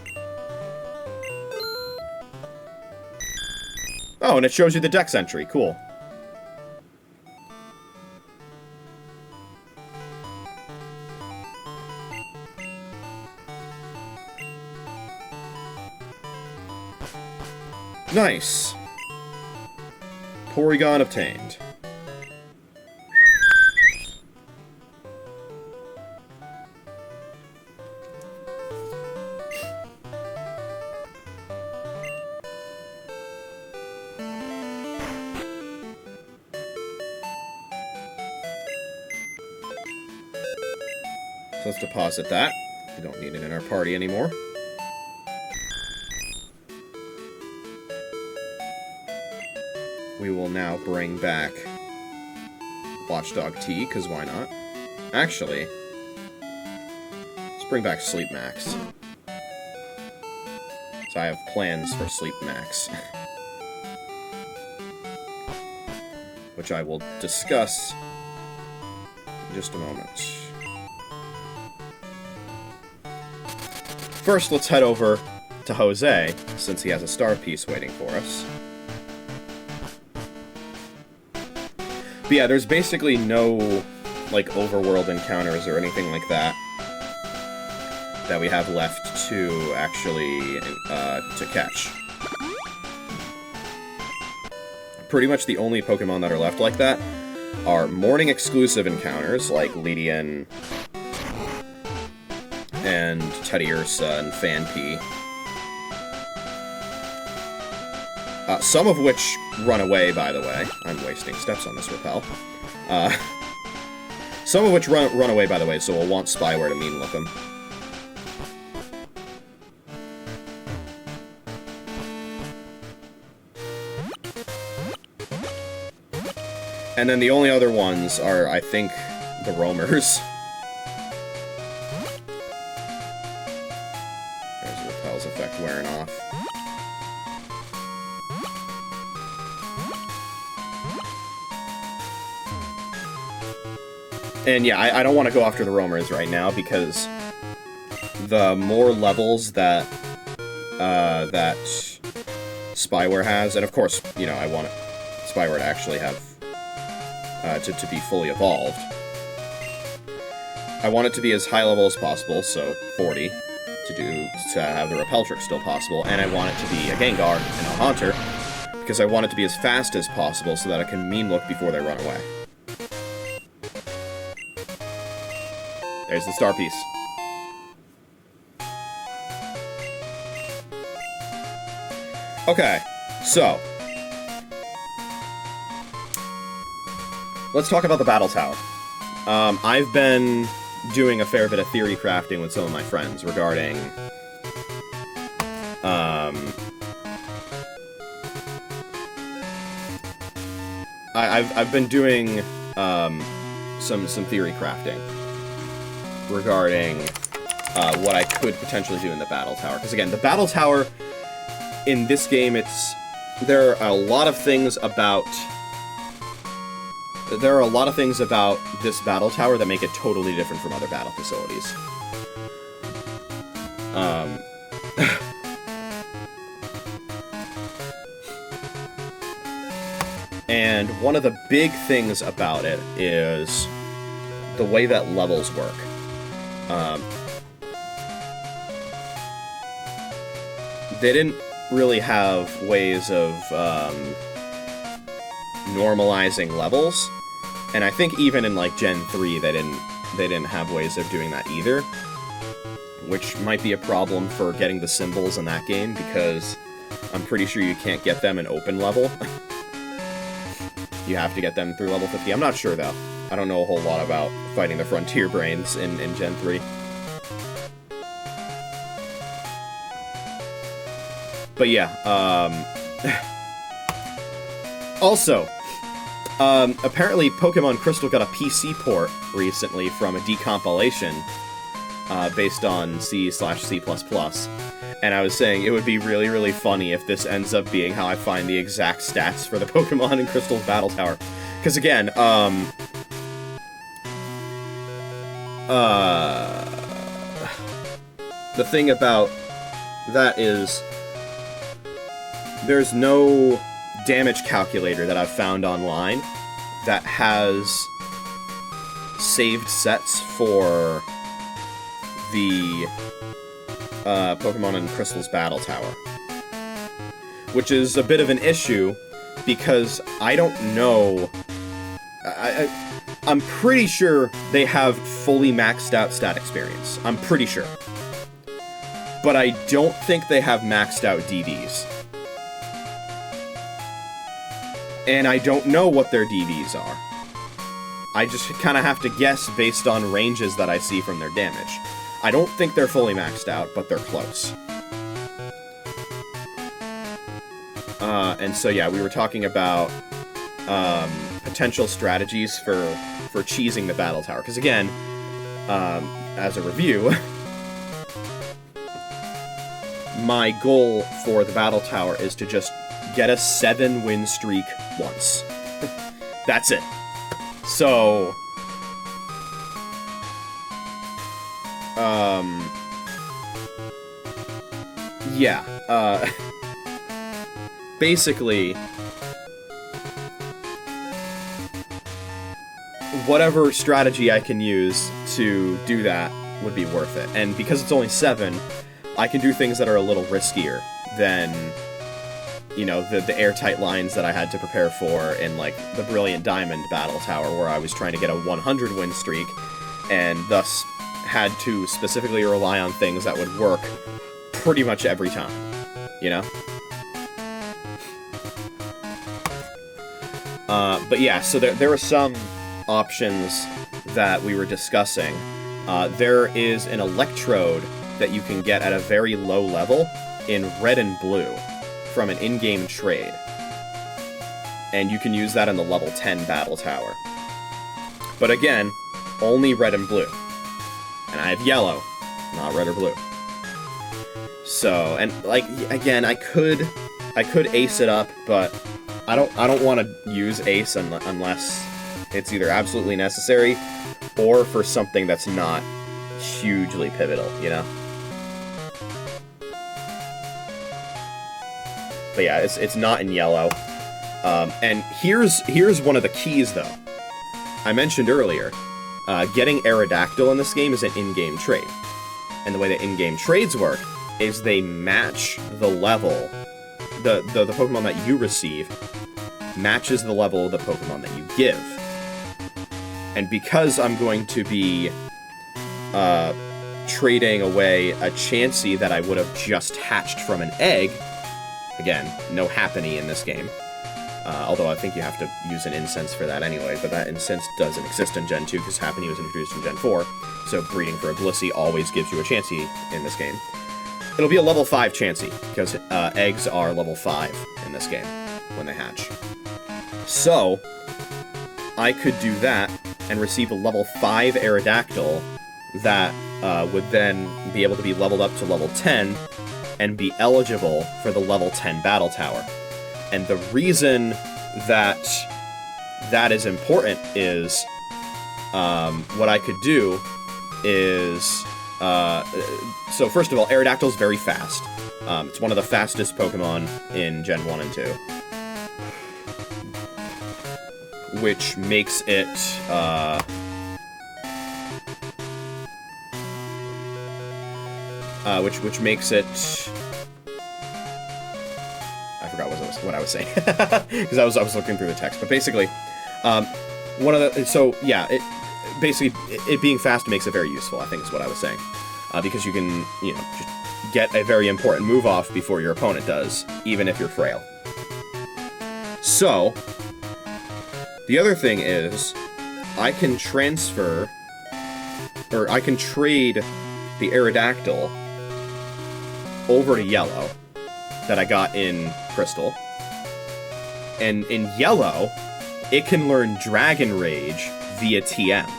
oh, and it shows you the Dex entry. Cool. Nice. Porygon obtained. So let's deposit that. We don't need it in our party anymore. We will now bring back Watchdog T, because why not? Actually, let's bring back Sleep Max. So I have plans for Sleep Max. Which I will discuss just a moment. First, let's head over to Jose, since he has a star piece waiting for us. But yeah, there's basically no, like, overworld encounters or anything like that we have left to actually, to catch. Pretty much the only Pokemon that are left like that are morning exclusive encounters, like Lydian and Teddiursa and Phanpy. Some of which run away, by the way. I'm wasting steps on this rappel. Some of which run away, by the way, so we'll want Spyware to mean look them. And then the only other ones are, I think, the roamers. There's Repel's effect wearing off. And yeah, I don't want to go after the roamers right now, because the more levels that, that Spyware has, and of course, you know, I want Spyware to actually have to be fully evolved. I want it to be as high level as possible, so 40, to have the Repel trick still possible, and I want it to be a Gengar and a Haunter, because I want it to be as fast as possible so that it can mean look before they run away. There's the star piece. Okay, so let's talk about the Battle Tower. I've been doing a fair bit of theory crafting with some of my friends regarding I've been doing some theory crafting regarding what I could potentially do in the Battle Tower. Because again, the Battle Tower in this game, there are a lot of things about this Battle Tower that make it totally different from other battle facilities. And one of the big things about it is the way that levels work. They didn't really have ways of normalizing levels, and I think even in like Gen 3 they didn't have ways of doing that either, which might be a problem for getting the symbols in that game, because I'm pretty sure you can't get them in open level. You have to get them through level 50. I'm not sure though. I don't know a whole lot about fighting the Frontier Brains in Gen 3. But yeah, also, apparently Pokemon Crystal got a PC port recently from a decompilation based on C/C++. And I was saying it would be really, really funny if this ends up being how I find the exact stats for the Pokemon in Crystal's Battle Tower. Because again, the thing about that is there's no damage calculator that I've found online that has saved sets for the Pokemon in Crystal's Battle Tower. Which is a bit of an issue, because I don't know... I'm pretty sure they have fully maxed out stat experience. I'm pretty sure. But I don't think they have maxed out DVs. And I don't know what their DVs are. I just kind of have to guess based on ranges that I see from their damage. I don't think they're fully maxed out, but they're close. And so yeah, we were talking about potential strategies for cheesing the Battle Tower. Because again, as a review, my goal for the Battle Tower is to just get a 7-win streak once. That's it. So, Yeah, basically, whatever strategy I can use to do that would be worth it. And because it's only 7, I can do things that are a little riskier than, you know, the airtight lines that I had to prepare for in, like, the Brilliant Diamond Battle Tower, where I was trying to get a 100 win streak, and thus had to specifically rely on things that would work pretty much every time, you know? But yeah, so there are some options that we were discussing. There is an electrode that you can get at a very low level in red and blue from an in-game trade. And you can use that in the level 10 battle tower. But again, only red and blue. And I have yellow, not red or blue. So, and like, again, I could ace it up, but I don't want to use ace unless it's either absolutely necessary or for something that's not hugely pivotal, you know? But yeah, it's not in yellow. And here's one of the keys, though. I mentioned earlier, getting Aerodactyl in this game is an in-game trade. And the way that in-game trades work is they match the level, the Pokemon that you receive matches the level of the Pokemon that you give. And because I'm going to be trading away a Chansey that I would have just hatched from an egg, again, no Happiny in this game, although I think you have to use an incense for that anyway, but that incense doesn't exist in Gen 2 because Happiny was introduced in Gen 4, so breeding for a Blissey always gives you a Chansey in this game. It'll be a level 5 Chansey, because eggs are level 5 in this game when they hatch. So, I could do that and receive a level 5 Aerodactyl that would then be able to be leveled up to level 10 and be eligible for the level 10 Battle Tower. And the reason that that is important is what I could do is... so first of all, Aerodactyl is very fast. It's one of the fastest Pokemon in Gen 1 and 2. Which makes it... which makes it... I forgot what I was saying. Because I was looking through the text. But basically, one of the... So, yeah, basically, it being fast makes it very useful, I think is what I was saying. Because you can, you know, just get a very important move off before your opponent does, even if you're frail. So, the other thing is, I can transfer, or I can trade the Aerodactyl over to yellow that I got in Crystal. And in yellow, it can learn Dragon Rage via TM.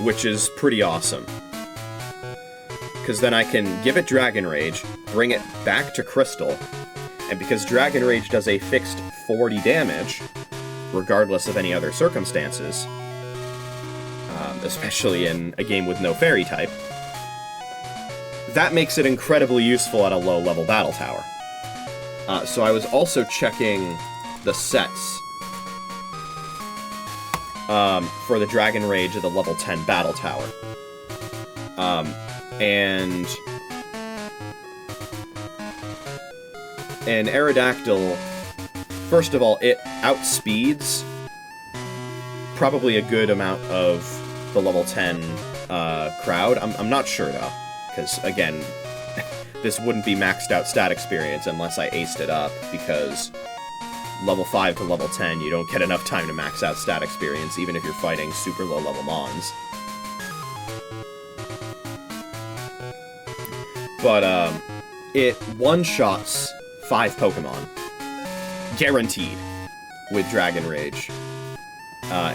Which is pretty awesome. Because then I can give it Dragon Rage, bring it back to Crystal, and because Dragon Rage does a fixed 40 damage, regardless of any other circumstances, especially in a game with no Fairy type, that makes it incredibly useful at a low-level Battle Tower. So I was also checking the sets for the Dragon Rage of the level 10 Battle Tower. And Aerodactyl, first of all, it outspeeds probably a good amount of the level 10 crowd. I'm not sure, though, because, again, this wouldn't be maxed out stat experience unless I aced it up, because level 5 to level 10, you don't get enough time to max out stat experience, even if you're fighting super low-level Mons. But, it one-shots 5 Pokemon. Guaranteed. With Dragon Rage.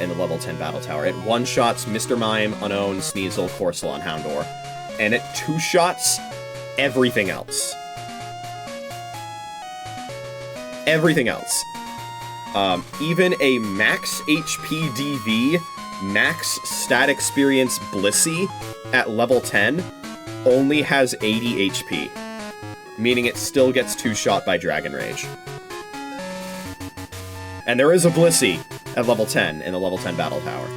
In the level 10 Battle Tower. It one-shots Mr. Mime, Unown, Sneasel, Corsola, and Houndour. And it two-shots everything else. Everything else. Even a max HP DV, max stat experience Blissey at level 10 only has 80 HP, meaning it still gets two-shot by Dragon Rage. And there is a Blissey at level 10 in the level 10 Battle Tower.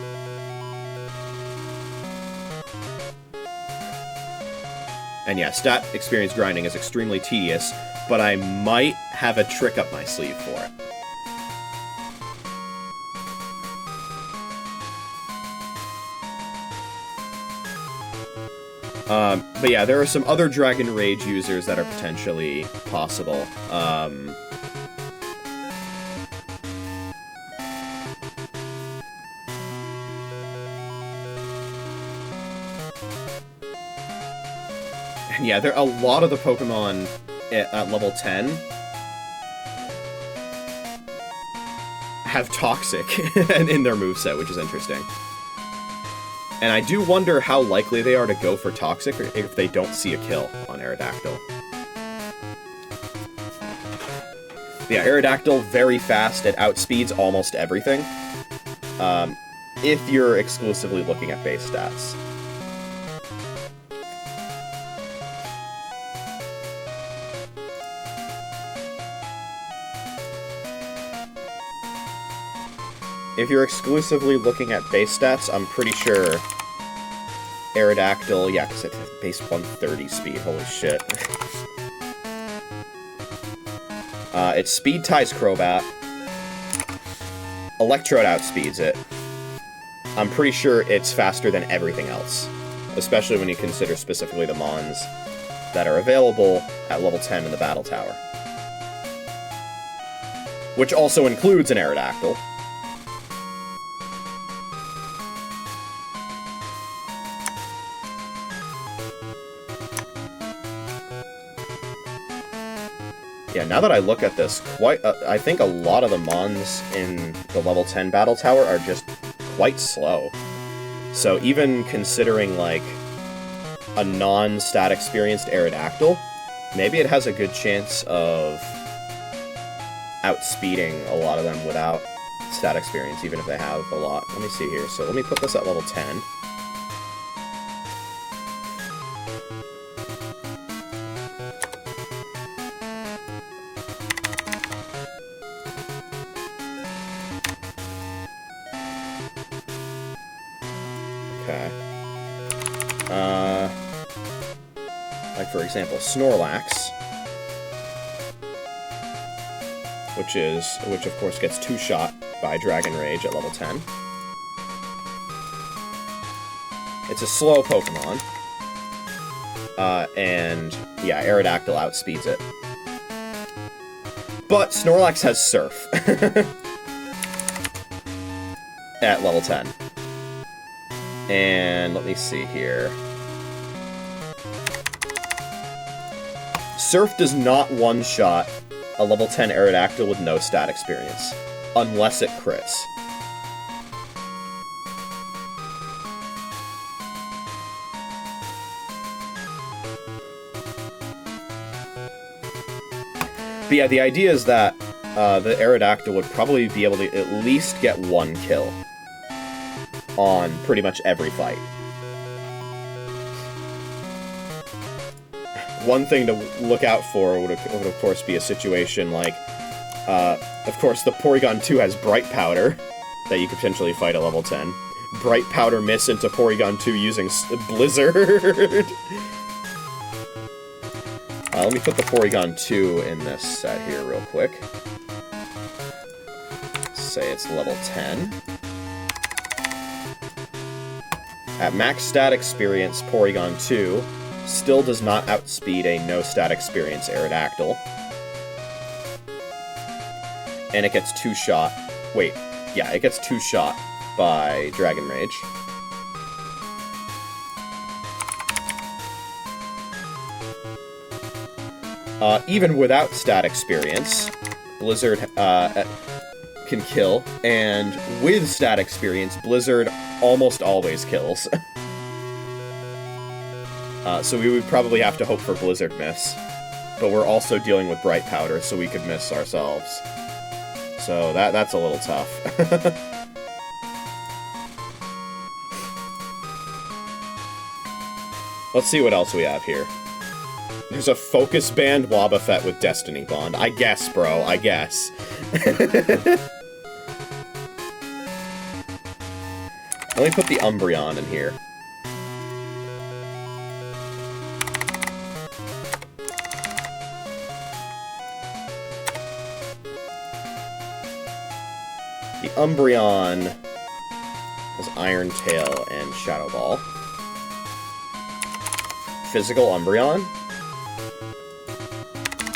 And yeah, stat experience grinding is extremely tedious, but I might have a trick up my sleeve for it. But yeah, there are some other Dragon Rage users that are potentially possible. And yeah, a lot of the Pokemon at level 10 have Toxic in their moveset, which is interesting. And I do wonder how likely they are to go for Toxic if they don't see a kill on Aerodactyl. Yeah, Aerodactyl, very fast, it outspeeds almost everything. If you're exclusively looking at base stats. If you're exclusively looking at base stats, I'm pretty sure Aerodactyl, yeah, because it has base 130 speed, holy shit. It speed ties Crobat. Electrode outspeeds it. I'm pretty sure it's faster than everything else, especially when you consider specifically the Mons that are available at level 10 in the Battle Tower. Which also includes an Aerodactyl. Yeah, now that I look at this, I think a lot of the Mons in the level 10 Battle Tower are just quite slow. So even considering, like, a non-stat experienced Aerodactyl, maybe it has a good chance of outspeeding a lot of them without stat experience, even if they have a lot. Let me see here. So let me put this at level 10. Like, for example, Snorlax, which of course gets two-shot by Dragon Rage at level 10. It's a slow Pokemon, and yeah, Aerodactyl outspeeds it. But Snorlax has Surf at level 10. And let me see here. Surf does not one-shot a level 10 Aerodactyl with no stat experience, unless it crits. But yeah, the idea is that the Aerodactyl would probably be able to at least get one kill on pretty much every fight. One thing to look out for would of course be a situation like, of course, the Porygon 2 has Bright Powder that you could potentially fight at level 10. Bright Powder miss into Porygon 2 using Blizzard. Let me put the Porygon 2 in this set here real quick. Say it's level 10. At max stat experience, Porygon 2 still does not outspeed a no stat experience Aerodactyl. And it gets two-shot. Wait, yeah, it gets two-shot by Dragon Rage. Even without stat experience, Blizzard can kill, and with stat experience, Blizzard almost always kills. So we would probably have to hope for Blizzard miss. But we're also dealing with Bright Powder, so we could miss ourselves. So So that's a little tough. Let's see what else we have here. There's a Focus Band Wobbuffet with Destiny Bond. I guess, bro. I guess. Let me put the Umbreon in here. The Umbreon has Iron Tail and Shadow Ball. Physical Umbreon?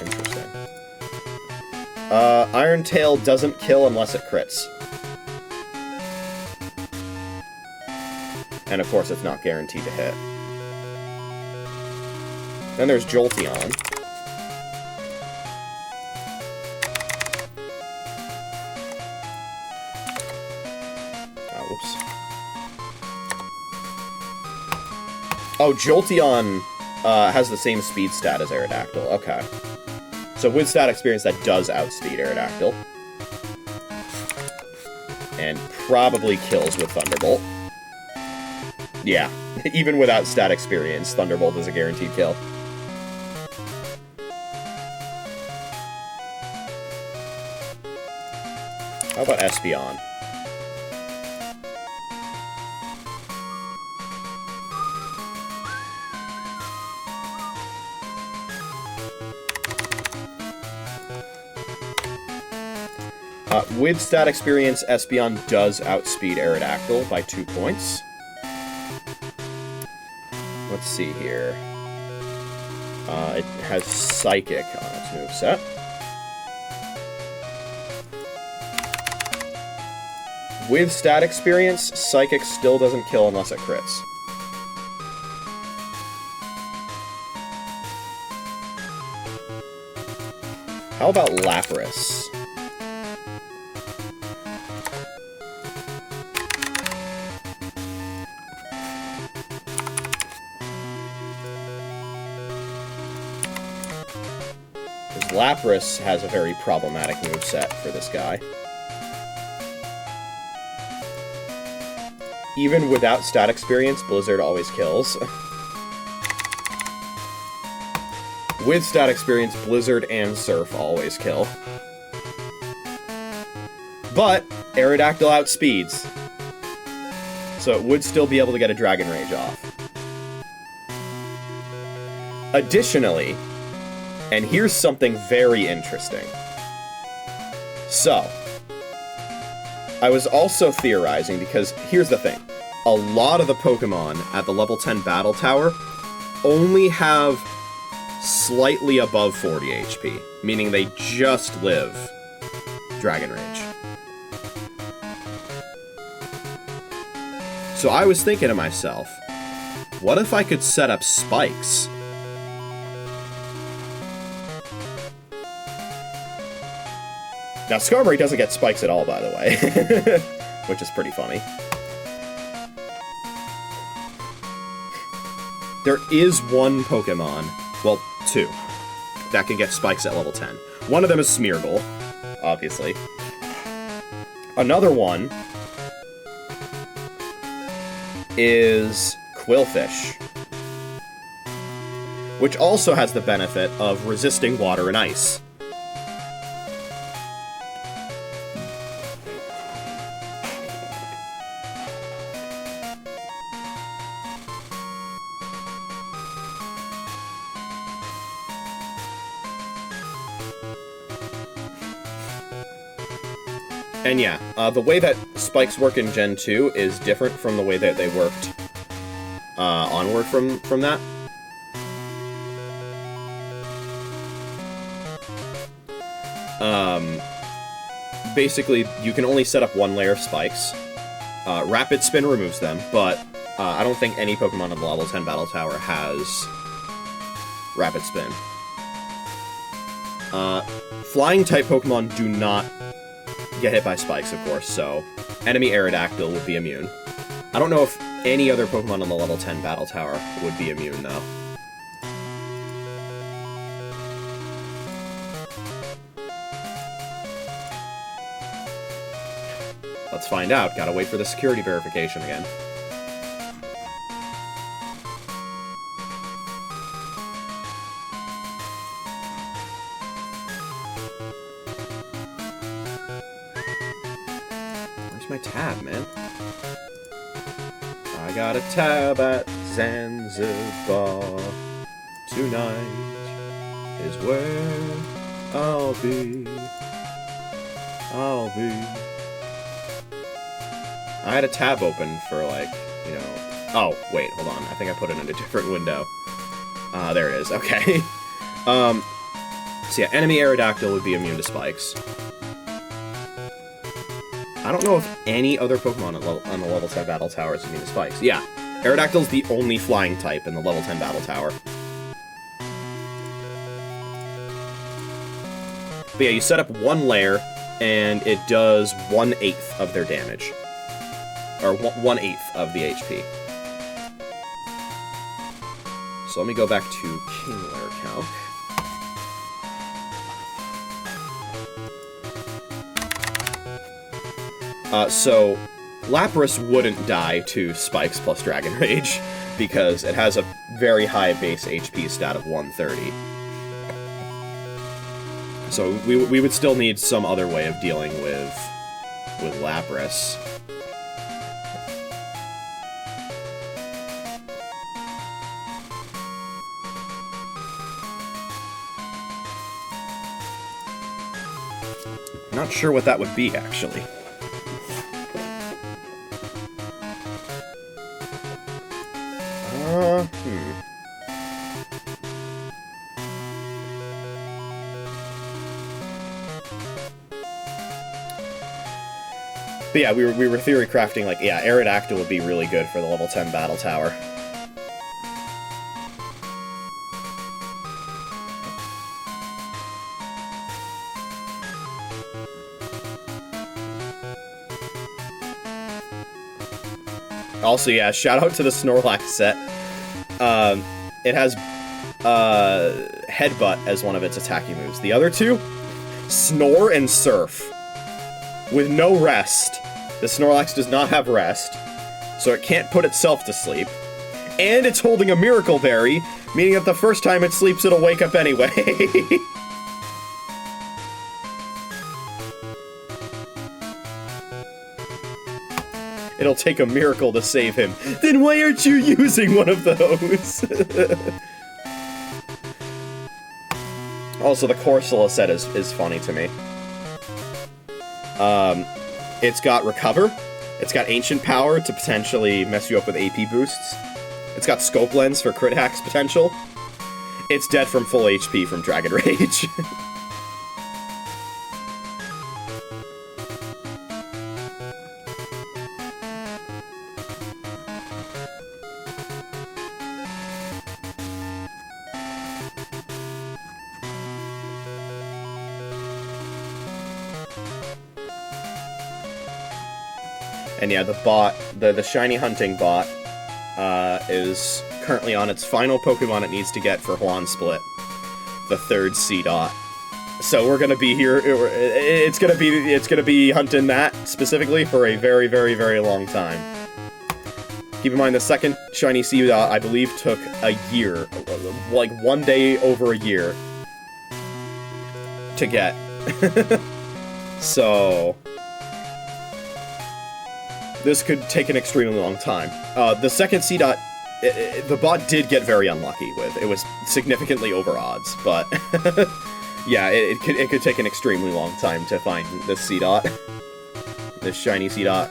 Interesting. Iron Tail doesn't kill unless it crits. And of course, it's not guaranteed to hit. Then there's Jolteon. Oh, whoops. Oh, Jolteon has the same speed stat as Aerodactyl. Okay. So with stat experience, that does outspeed Aerodactyl. And probably kills with Thunderbolt. Yeah, even without stat experience, Thunderbolt is a guaranteed kill. How about Espeon? With stat experience, Espeon does outspeed Aerodactyl by 2 points. Let's see here. It has Psychic on its moveset. With stat experience, Psychic still doesn't kill unless it crits. How about Lapras? Lapras has a very problematic moveset for this guy. Even without stat experience, Blizzard always kills. With stat experience, Blizzard and Surf always kill. But Aerodactyl outspeeds. So it would still be able to get a Dragon Rage off. Additionally, and here's something very interesting. So, I was also theorizing, because here's the thing. A lot of the Pokemon at the level 10 Battle Tower only have slightly above 40 HP, meaning they just live Dragon Rage. So I was thinking to myself, what if I could set up spikes? Now, Skarmory doesn't get spikes at all, by the way, which is pretty funny. There is one Pokemon, well, two, that can get spikes at level 10. One of them is Smeargle, obviously. Another one is Quillfish, which also has the benefit of resisting water and ice. And yeah, the way that spikes work in Gen 2 is different from the way that they worked onward from that. Basically, you can only set up one layer of spikes. Rapid Spin removes them, but I don't think any Pokemon on the level 10 Battle Tower has Rapid Spin. Flying-type Pokemon do not get hit by spikes, of course, so enemy Aerodactyl would be immune. I don't know if any other Pokemon on the level 10 Battle Tower would be immune, though. let's find out. Gotta wait for the security verification again. Where's my tab, man? I got a tab at Zanzibar. Tonight is where I'll be. I had a tab open for, like, you know... Oh, wait, hold on. I think I put it in a different window. There it is. Okay. So yeah, enemy Aerodactyl would be immune to spikes. I don't know if any other Pokemon on the level 10 Battle Tower is immune to spikes. Yeah, Aerodactyl's the only flying type in the level 10 Battle Tower. But yeah, you set up one layer, and it does 1/8 of their damage. Or 1/8 of the HP. So let me go back to King Lair Calc. So Lapras wouldn't die to Spikes plus Dragon Rage, because it has a very high base HP stat of 130. So we would still need some other way of dealing with Lapras. Not sure what that would be, actually. But yeah, we were theory crafting, like, yeah, Aerodactyl would be really good for the level 10 Battle Tower. Also, yeah, shout out to the Snorlax set. It has Headbutt as one of its attacking moves. The other two, Snore and Surf. With no rest. The Snorlax does not have rest, so it can't put itself to sleep. And it's holding a Miracle Berry, meaning that the first time it sleeps, it'll wake up anyway. It'll take a miracle to save him. Then why aren't you using one of those? Also, the Corsola set is funny to me. It's got Recover. It's got Ancient Power to potentially mess you up with AP boosts. It's got Scope Lens for crit hacks potential. It's dead from full HP from Dragon Rage. And yeah, the bot, the shiny hunting bot, is currently on its final Pokemon it needs to get for Huan Split, the 3rd C-Dot. So we're gonna be here, it's gonna be hunting that specifically for a very, very, very long time. Keep in mind, the 2nd shiny C-Dot, I believe, took a year, like 1 day over a year, to get. So this could take an extremely long time. The 2nd C-Dot, the bot did get very unlucky with. It was significantly over odds, but yeah, it could take an extremely long time to find this C-Dot. This shiny C-Dot.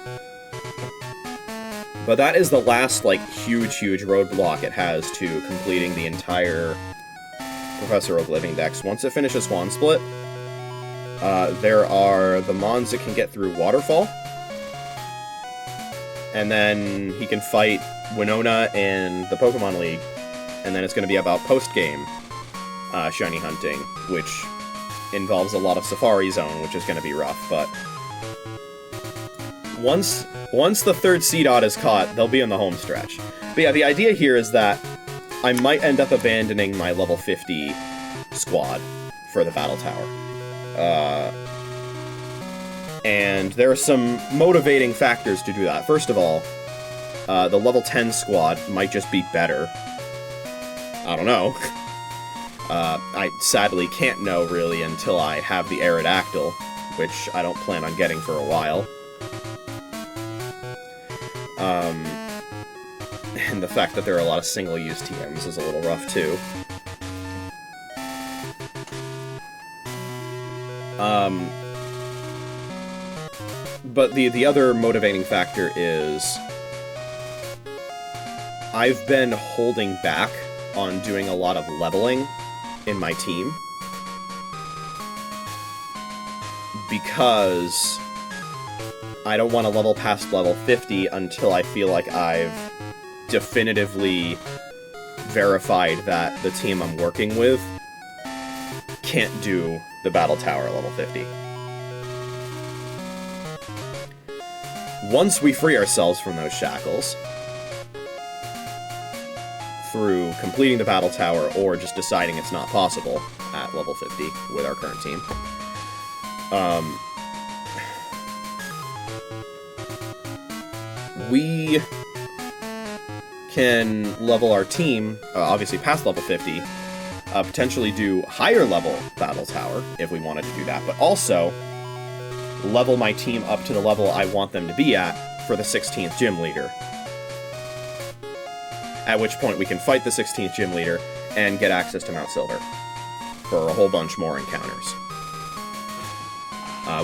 But that is the last, like, huge roadblock it has to completing the entire Professor Oak Living Dex. Once it finishes Swan Split, there are the Mons that can get through Waterfall. And then he can fight Winona in the Pokemon League. And then it's going to be about post-game shiny hunting, which involves a lot of Safari Zone, which is going to be rough, but once the 3rd C-Dot is caught, they'll be in the home stretch. But yeah, the idea here is that I might end up abandoning my level 50 squad for the Battle Tower. And there are some motivating factors to do that. First of all, the level 10 squad might just be better. I don't know. I sadly can't know, really, until I have the Aerodactyl, which I don't plan on getting for a while. And the fact that there are a lot of single-use TMs is a little rough, too. But the other motivating factor is I've been holding back on doing a lot of leveling in my team because I don't want to level past level 50 until I feel like I've definitively verified that the team I'm working with can't do the Battle Tower level 50. Once we free ourselves from those shackles, through completing the Battle Tower or just deciding it's not possible at level 50 with our current team, we can level our team, obviously past level 50, potentially do higher level Battle Tower if we wanted to do that, but also level my team up to the level I want them to be at for the 16th gym leader. At which point we can fight the 16th gym leader and get access to Mount Silver for a whole bunch more encounters.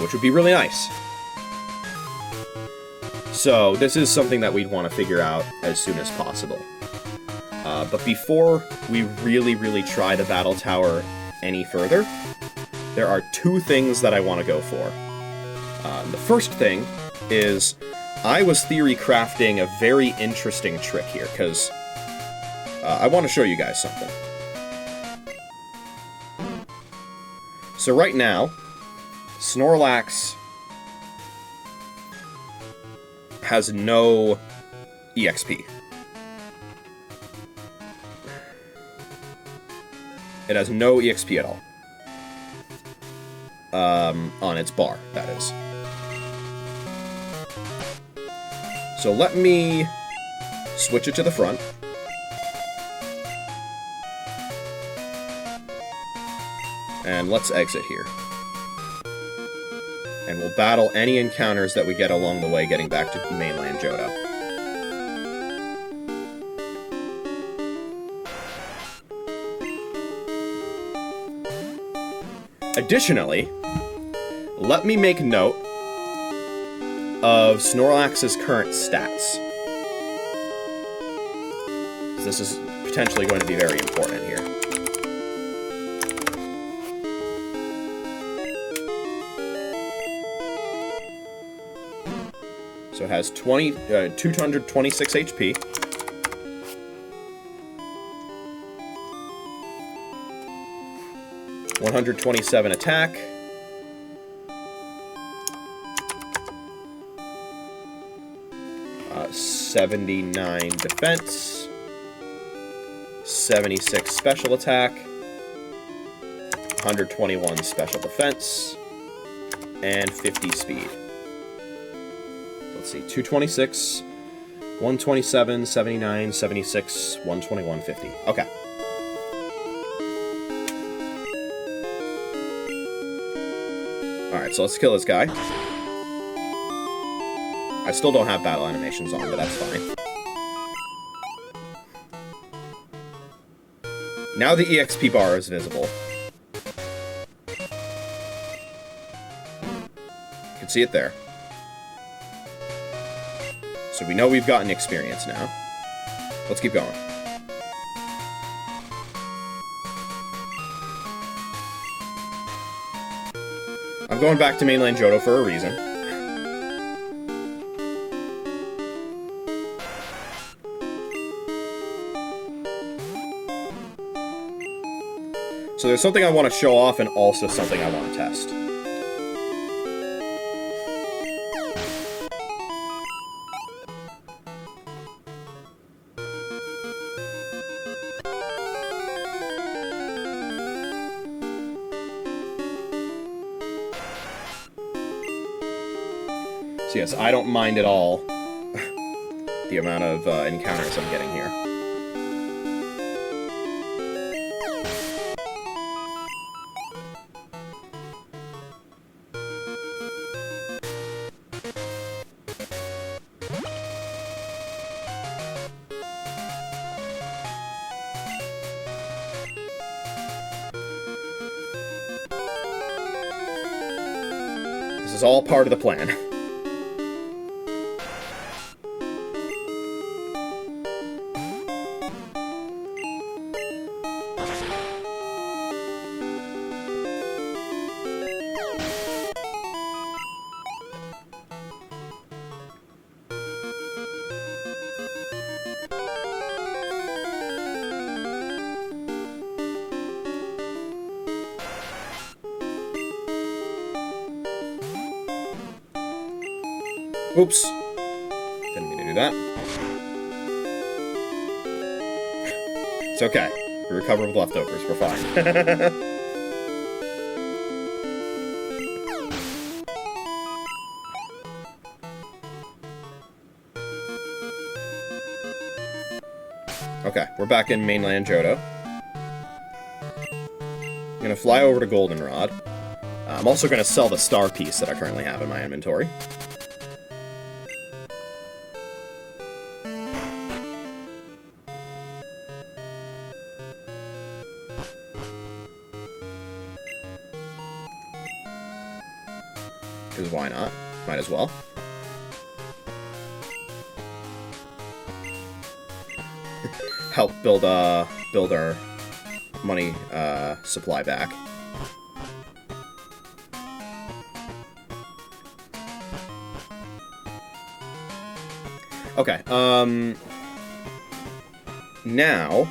Which would be really nice. So this is something that we'd want to figure out as soon as possible. But before we really try the Battle Tower any further, there are two things that I want to go for. The first thing is I was theory crafting a very interesting trick here, because I want to show you guys something. So right now, Snorlax has no EXP. It has no EXP at all. On its bar, that is. So let me switch it to the front. And let's exit here. And we'll battle any encounters that we get along the way getting back to mainland Johto. Additionally, let me make note of Snorlax's current stats. This is potentially going to be very important here. So it has 226 HP. $127 attack. $79 defense. 76 special attack. 121 special defense. And 50 speed. Let's see, 226, 127, 79, 76, 121, 50. Okay. Alright, so let's kill this guy. I still don't have battle animations on, but that's fine. Now the EXP bar is visible. You can see it there. So we know we've gotten experience now. Let's keep going. I'm going back to mainland Johto for a reason. So there's something I want to show off and also something I want to test. So yes, I don't mind at all the amount of encounters I'm getting here. This is all part of the plan. Oops. Didn't mean to do that. It's okay. We recover with leftovers. We're fine. Okay, we're back in mainland Johto. I'm gonna fly over to Goldenrod. I'm also gonna sell the star piece that I currently have in my inventory. Because why not? Might as well. Help build our money supply back. Okay, now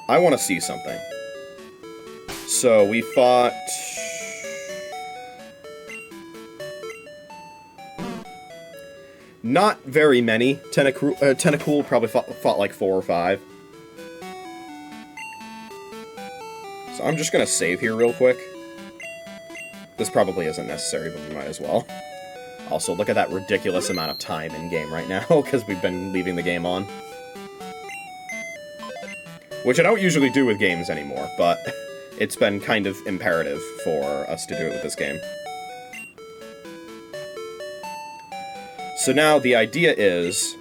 I want to see something. So we fought not very many. Tentacool probably fought like 4 or 5. So I'm just gonna save here real quick. This probably isn't necessary, but we might as well. Also, look at that ridiculous amount of time in game right now, because we've been leaving the game on. Which I don't usually do with games anymore, but it's been kind of imperative for us to do it with this game. So now the idea is,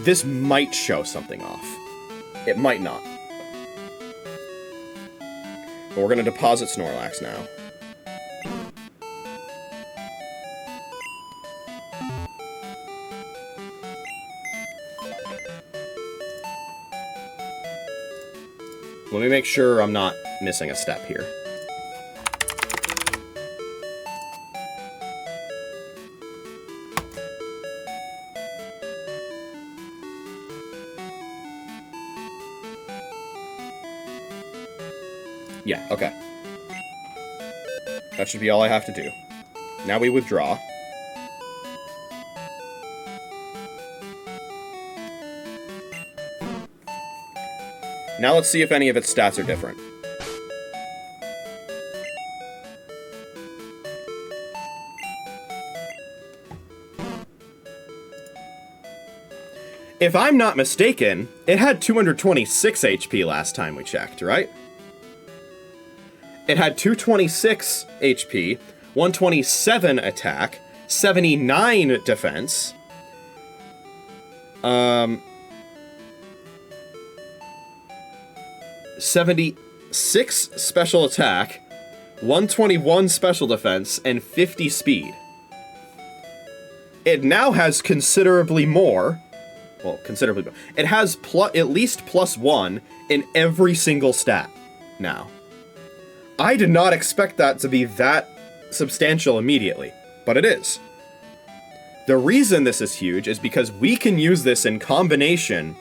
this might show something off. It might not. But we're gonna deposit Snorlax now. Let me make sure I'm not missing a step here. Yeah, okay. That should be all I have to do. Now we withdraw. Now let's see if any of its stats are different. If I'm not mistaken, it had 226 HP last time we checked, right? It had 226 HP, 127 attack, 79 defense, 76 special attack, 121 special defense, and 50 speed. It now has considerably more. Well, considerably more. It has at least +1 in every single stat now. I did not expect that to be that substantial immediately, but it is. The reason this is huge is because we can use this in combination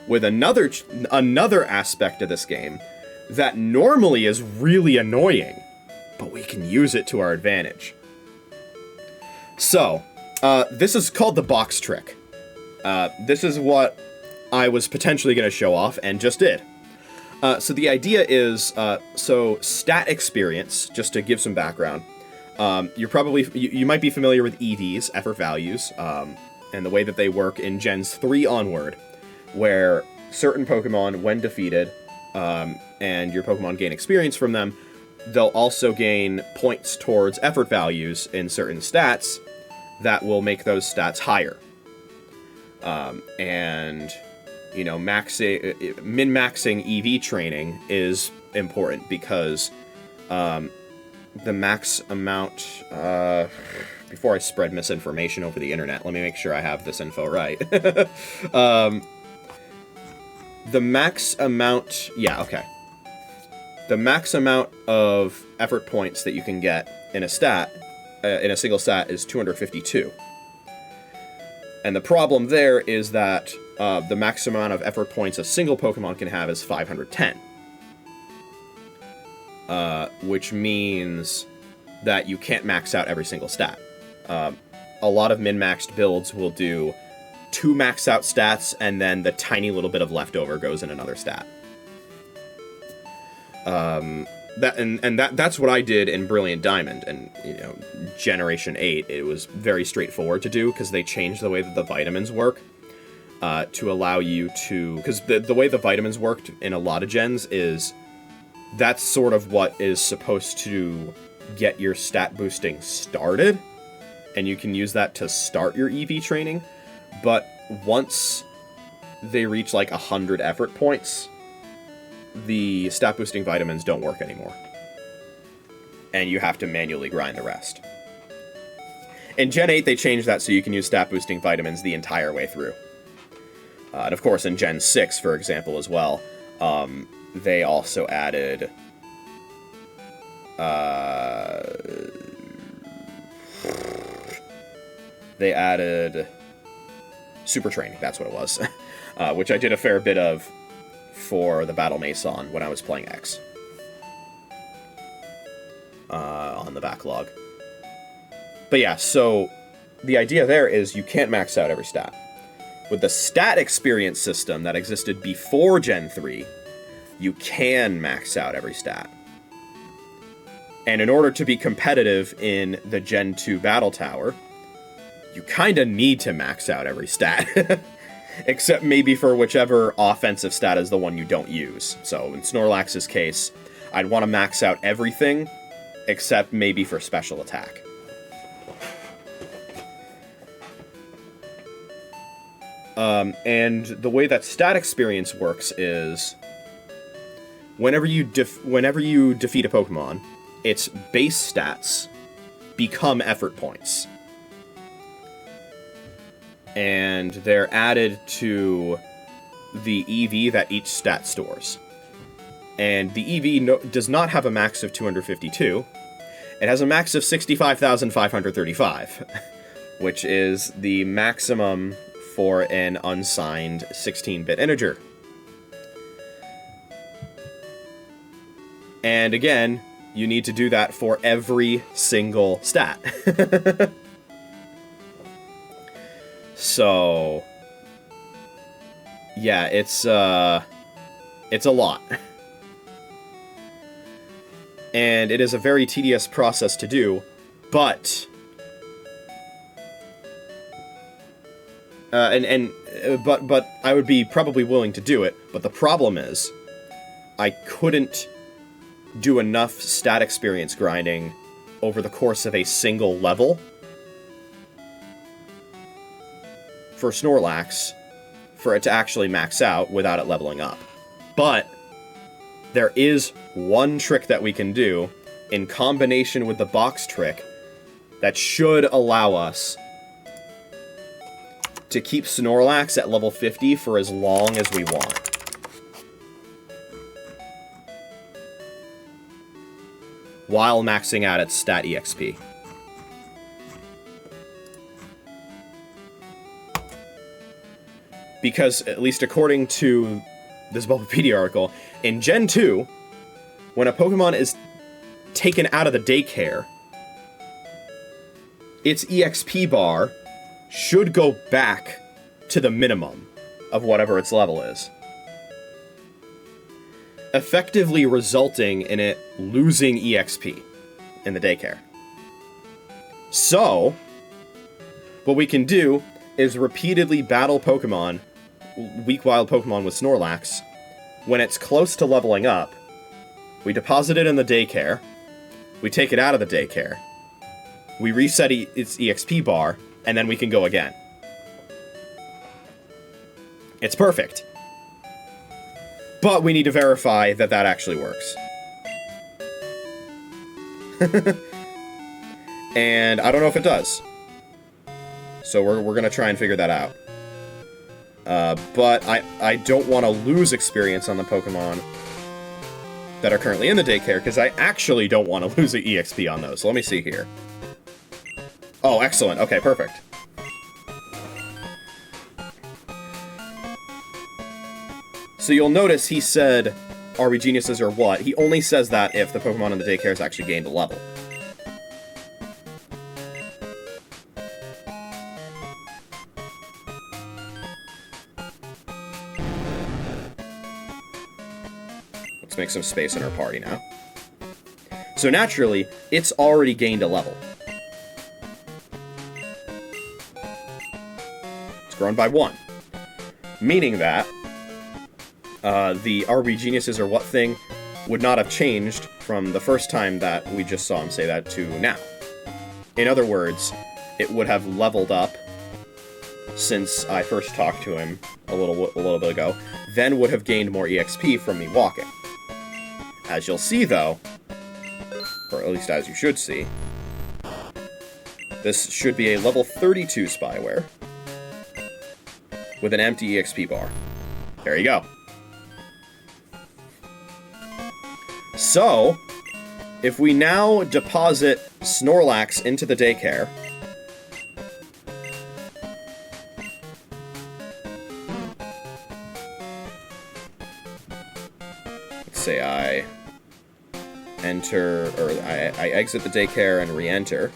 with another aspect of this game that normally is really annoying, but we can use it to our advantage. So, this is called the box trick. This is what I was potentially going to show off, and just did. So the idea is, so stat experience, just to give some background, you might be familiar with EVs, effort values, and the way that they work in Gens 3 onward, where certain Pokemon, when defeated, and your Pokemon gain experience from them, they'll also gain points towards effort values in certain stats that will make those stats higher. And, you know, min-maxing EV training is important because the max amount... before I spread misinformation over the internet, let me make sure I have this info right. The max amount... Yeah, okay. The max amount of effort points that you can get in a stat, in a single stat, is 252. And the problem there is that the maximum amount of effort points a single Pokemon can have is 510. Which means that you can't max out every single stat. A lot of min-maxed builds will do 2 maxed out stats, and then the tiny little bit of leftover goes in another stat. That's what I did in Brilliant Diamond, and, you know, Generation 8, it was very straightforward to do, because they changed the way that the vitamins work, to allow you to... Because the way the vitamins worked in a lot of gens is, that's sort of what is supposed to get your stat boosting started, and you can use that to start your EV training, but once they reach like 100 effort points, the stat boosting vitamins don't work anymore. And you have to manually grind the rest. In Gen 8, they changed that so you can use stat boosting vitamins the entire way through. And of course, in Gen 6, for example, as well, they also added... they added super training, that's what it was. Which I did a fair bit of for the Battle Mason when I was playing X. On the backlog. But yeah, so the idea there is you can't max out every stat. With the stat experience system that existed before Gen 3, you can max out every stat. And in order to be competitive in the Gen 2 Battle Tower, you kinda need to max out every stat. Except maybe for whichever offensive stat is the one you don't use. So in Snorlax's case, I'd want to max out everything, except maybe for special attack. And the way that stat experience works is, whenever you defeat a Pokemon, its base stats become effort points. And they're added to the EV that each stat stores. And the EV does not have a max of 252. It has a max of 65,535, which is the maximum for an unsigned 16-bit integer. And again, you need to do that for every single stat. So, yeah, it's a lot. And it is a very tedious process to do, but but I would be probably willing to do it, but the problem is I couldn't do enough stat experience grinding over the course of a single level for Snorlax for it to actually max out without it leveling up. But there is one trick that we can do in combination with the box trick that should allow us to keep Snorlax at level 50 for as long as we want. While maxing out its stat EXP. Because, at least according to this Bulbapedia article, in Gen 2, when a Pokemon is taken out of the daycare, its EXP bar should go back to the minimum of whatever its level is. effectively resulting in it losing EXP in the daycare. So, what we can do is repeatedly battle Pokemon, weak wild Pokemon with Snorlax. When it's close to leveling up, we deposit it in the daycare, we take it out of the daycare, we reset its EXP bar, and then we can go again. It's perfect. But we need to verify that that actually works. And I don't know if it does. So we're gonna try and figure that out. But I don't want to lose experience on the Pokemon that are currently in the daycare, because I actually don't want to lose the EXP on those. So let me see here. Oh, excellent. Okay, perfect. So you'll notice he said, "Are we geniuses or what?" He only says that if the Pokemon in the daycare has actually gained a level. Let's make some space in our party now. So naturally, it's already gained a level. It's grown by 1. Meaning that the "Are we geniuses or what" thing would not have changed from the first time that we just saw him say that to now. In other words, it would have leveled up since I first talked to him a little bit ago, then would have gained more EXP from me walking. As you'll see, though, or at least as you should see, this should be a level 32 Spyware with an empty EXP bar. There you go. So, if we now deposit Snorlax into the daycare, let's say I enter, or I exit the daycare and re-enter.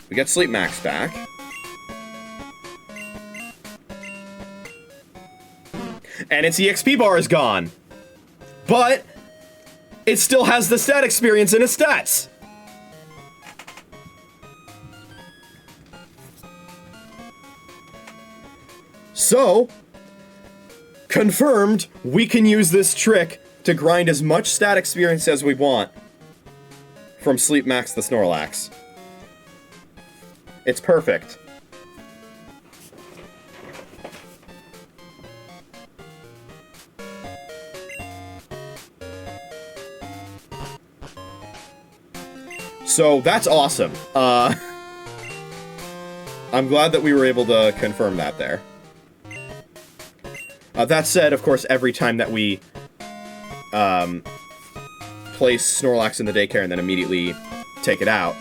We get Sleep Max back. And its EXP bar is gone. But it still has the stat experience in its stats. So, confirmed, we can use this trick to grind as much stat experience as we want from Sleep Max the Snorlax. It's perfect. So that's awesome. I'm glad that we were able to confirm that there. That said, of course, every time that we place Snorlax in the daycare and then immediately take it out,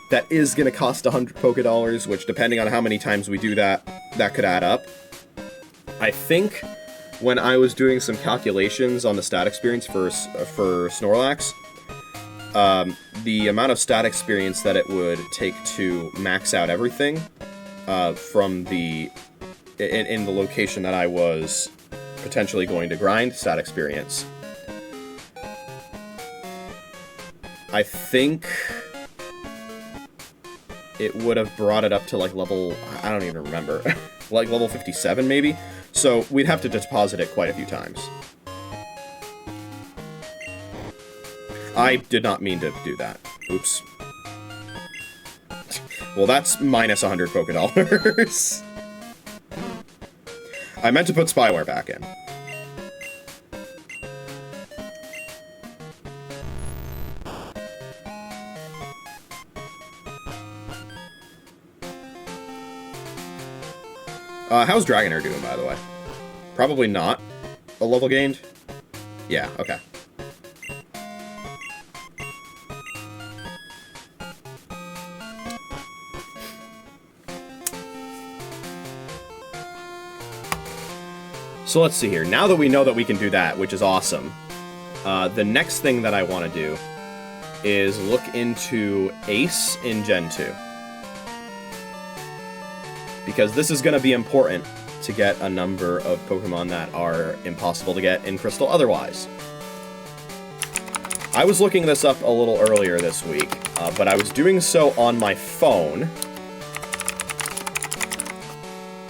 that is going to cost 100 Pokédollars, which, depending on how many times we do that, that could add up. I think when I was doing some calculations on the stat experience for Snorlax, the amount of stat experience that it would take to max out everything from in the location that I was potentially going to grind stat experience, I think it would have brought it up to like level, I don't even remember, like level 57 maybe? So we'd have to deposit it quite a few times. I did not mean to do that. Oops. Well, that's minus 100 Pokédollars. I meant to put Spyware back in. How's Dragonair doing, by the way? Probably not a level gained? Yeah, okay. So let's see here. Now that we know that we can do that, which is awesome, the next thing that I want to do is look into Ace in Gen 2. because this is going to be important to get a number of Pokemon that are impossible to get in Crystal otherwise. I was looking this up a little earlier this week, but I was doing so on my phone,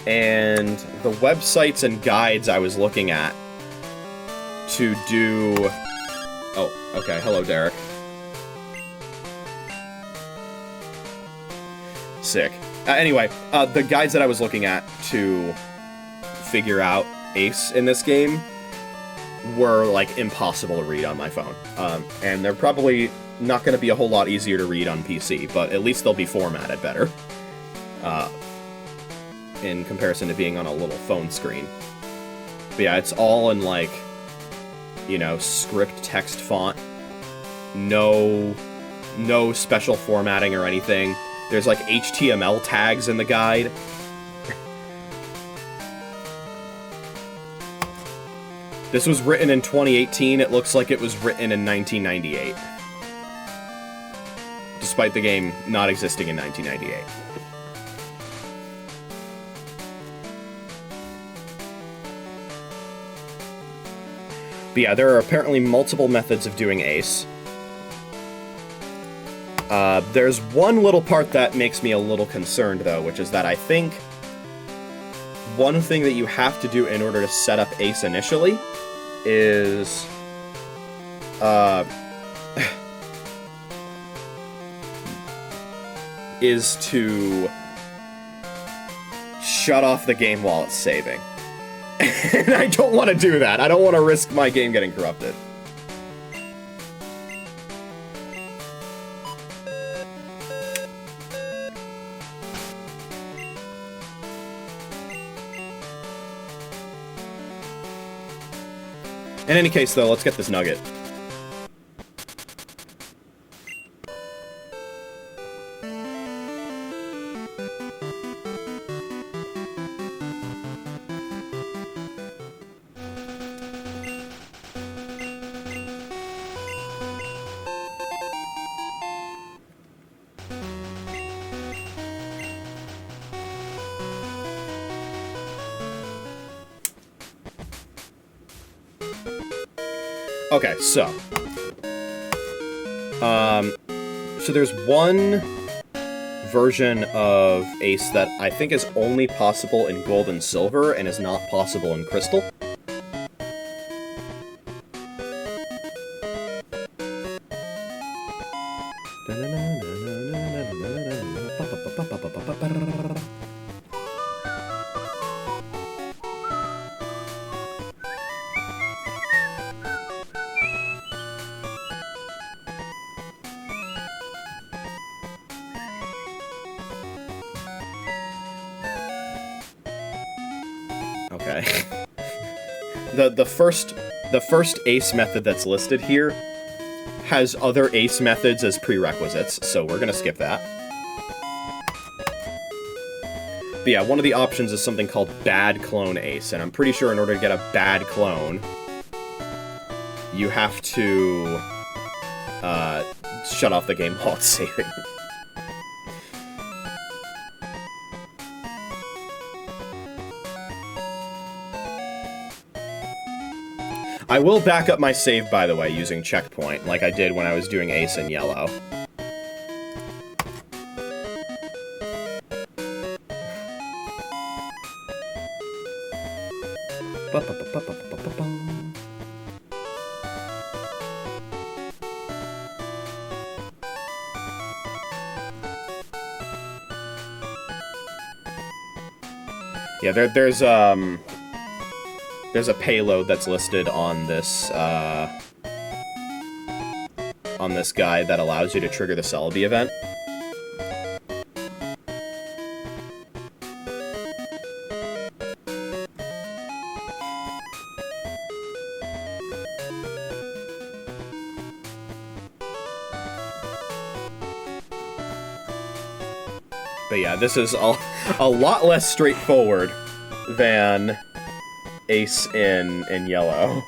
and the websites and guides I was looking at to do... Oh, okay, hello, Derek. Sick. Anyway, the guides that I was looking at to figure out Ace in this game were, like, impossible to read on my phone. And they're probably not going to be a whole lot easier to read on PC, but at least they'll be formatted better. In comparison to being on a little phone screen. But yeah, it's all in, like, you know, script text font. No special formatting or anything. There's, like, HTML tags in the guide. This was written in 2018. It looks like it was written in 1998. Despite the game not existing in 1998. But yeah, there are apparently multiple methods of doing Ace. There's one little part that makes me a little concerned, though, which is that I think one thing that you have to do in order to set up Ace initially is... is to shut off the game while it's saving. And I don't want to do that. I don't want to risk my game getting corrupted. In any case, though, let's get this nugget. Okay, so there's one version of Ace that I think is only possible in Gold and Silver and is not possible in Crystal. Okay. The first Ace method that's listed here has other Ace methods as prerequisites, so we're gonna skip that. But yeah, one of the options is something called Bad Clone Ace, and I'm pretty sure in order to get a bad clone, you have to shut off the game while it's saving. I will back up my save, by the way, using checkpoint, like I did when I was doing Ace in Yellow. Yeah, there's a payload that's listed on this guide that allows you to trigger the Celebi event. But yeah, this is a lot less straightforward than Ace in Yellow.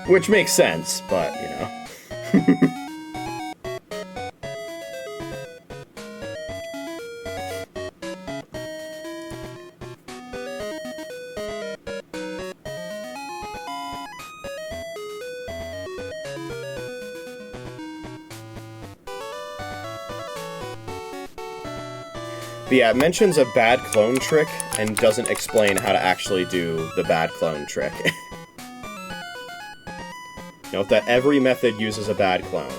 Which makes sense, but, you know. But yeah, it mentions a bad clone trick and doesn't explain how to actually do the bad clone trick. Note that every method uses a bad clone.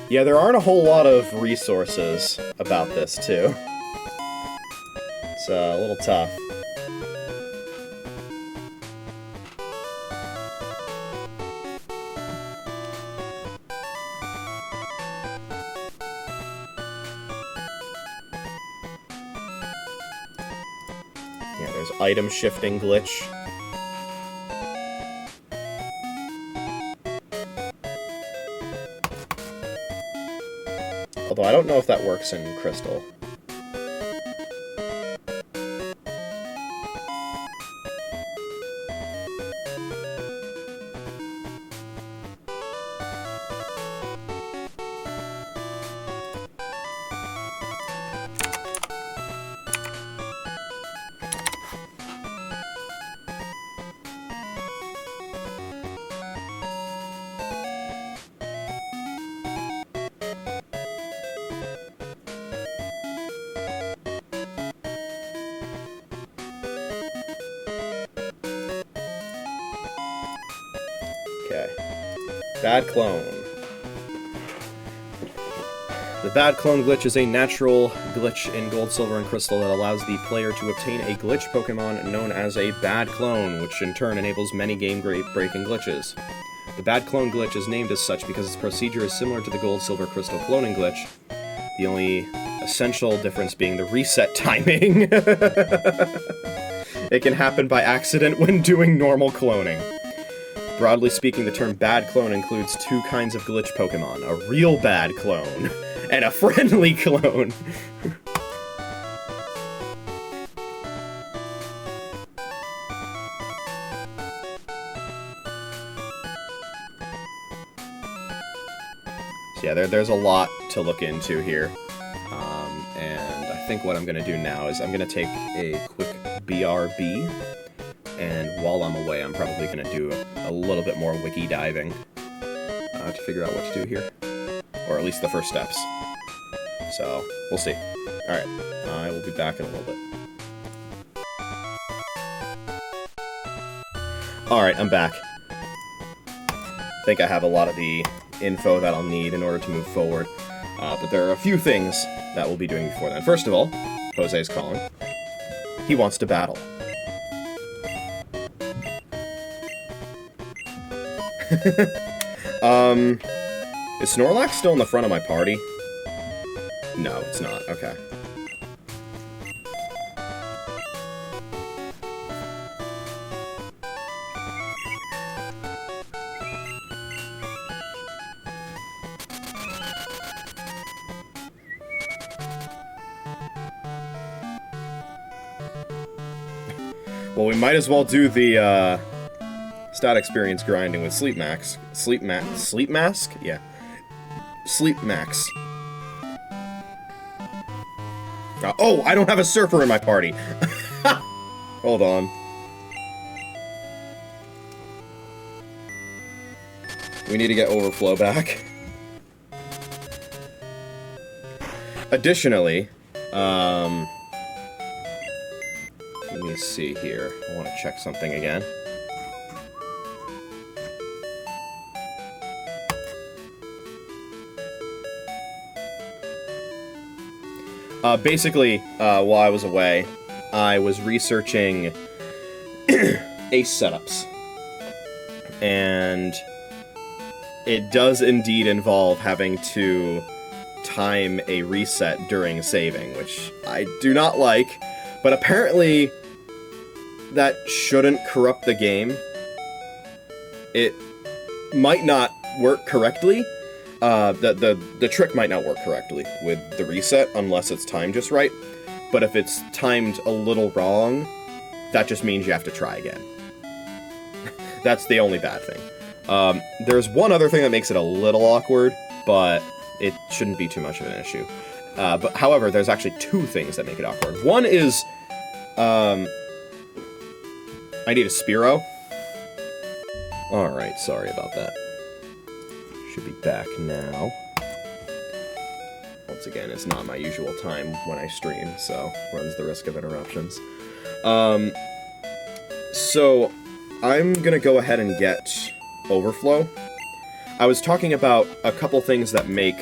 Yeah, there aren't a whole lot of resources about this, too. It's a little tough. Yeah, there's item shifting glitch. Although I don't know if that works in Crystal. Okay. Bad clone. The bad clone glitch is a natural glitch in Gold, Silver, and Crystal that allows the player to obtain a glitch Pokémon known as a bad clone, which in turn enables many game-breaking glitches. The bad clone glitch is named as such because its procedure is similar to the Gold, Silver, Crystal cloning glitch, the only essential difference being the reset timing. It can happen by accident when doing normal cloning. Broadly speaking, the term bad clone includes two kinds of glitch Pokémon, a real bad clone and a friendly clone. So yeah, there's a lot to look into here. And I think what I'm going to do now is I'm going to take a quick BRB, and while I'm away, I'm probably going to do a little bit more wiki diving to figure out what to do here. Or at least the first steps. So, we'll see. Alright, I will be back in a little bit. Alright, I'm back. I think I have a lot of the info that I'll need in order to move forward. But there are a few things that we'll be doing before then. First of all, Jose's calling. He wants to battle. Is Snorlax still in the front of my party? No, it's not. Okay. Well, we might as well do the, stat experience grinding with Sleep Mask. Sleep Mask? Yeah. Sleep Max. Oh, I don't have a surfer in my party. Hold on. We need to get Overflow back. Additionally, let me see here. I want to check something again. Basically, while I was away, I was researching ace setups. And it does indeed involve having to time a reset during saving, which I do not like, but apparently that shouldn't corrupt the game. It might not work correctly. The trick might not work correctly with the reset unless it's timed just right. But if it's timed a little wrong, that just means you have to try again. That's the only bad thing. There's one other thing that makes it a little awkward, but it shouldn't be too much of an issue. But however, there's actually two things that make it awkward. One is, I need a Spearow. Alright, sorry about that. Should be back now. Once again, it's not my usual time when I stream, so runs the risk of interruptions. So, I'm gonna go ahead and get Overflow. I was talking about a couple things that make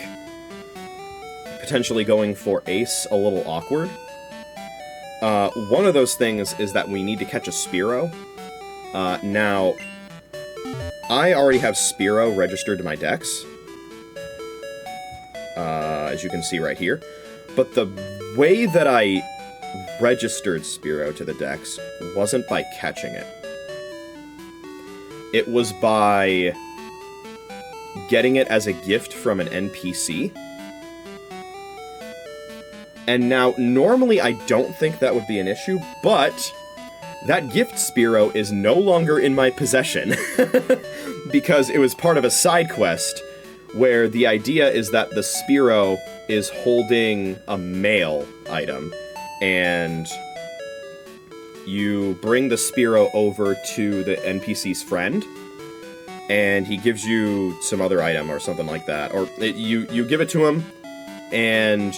potentially going for Ace a little awkward. One of those things is that we need to catch a Spearow. Now, I already have Spearow registered to my Dex, as you can see right here. But the way that I registered Spearow to the Dex wasn't by catching it. It was by getting it as a gift from an NPC. And now, normally I don't think that would be an issue, but that gift Spearow is no longer in my possession. Because it was part of a side quest where the idea is that the Spearow is holding a mail item, and you bring the Spearow over to the NPC's friend, and he gives you some other item or something like that. Or you give it to him, and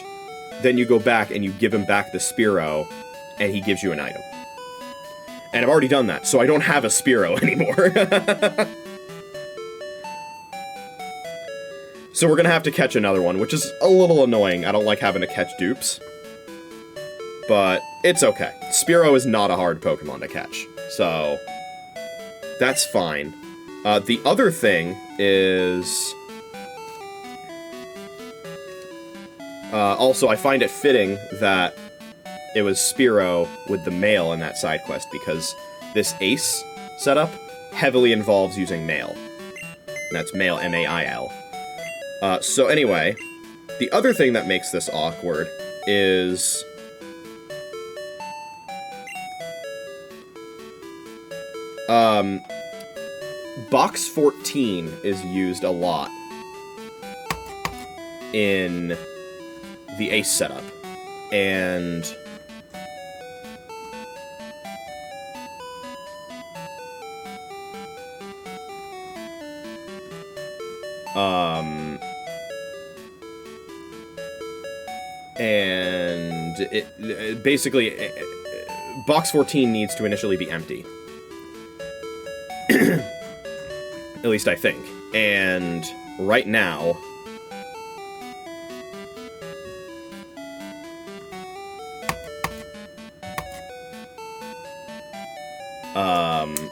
then you go back and you give him back the Spearow, and he gives you an item. And I've already done that, so I don't have a Spearow anymore. So we're gonna have to catch another one, which is a little annoying. I don't like having to catch dupes. But it's okay. Spearow is not a hard Pokemon to catch, so that's fine. The other thing is... also, I find it fitting that it was Spearow with the mail in that side quest, because this Ace setup heavily involves using mail. And that's mail, M-A-I-L. So anyway, the other thing that makes this awkward is... Box 14 is used a lot in the Ace setup, and... and it basically, box 14 needs to initially be empty. At least I think. And right now...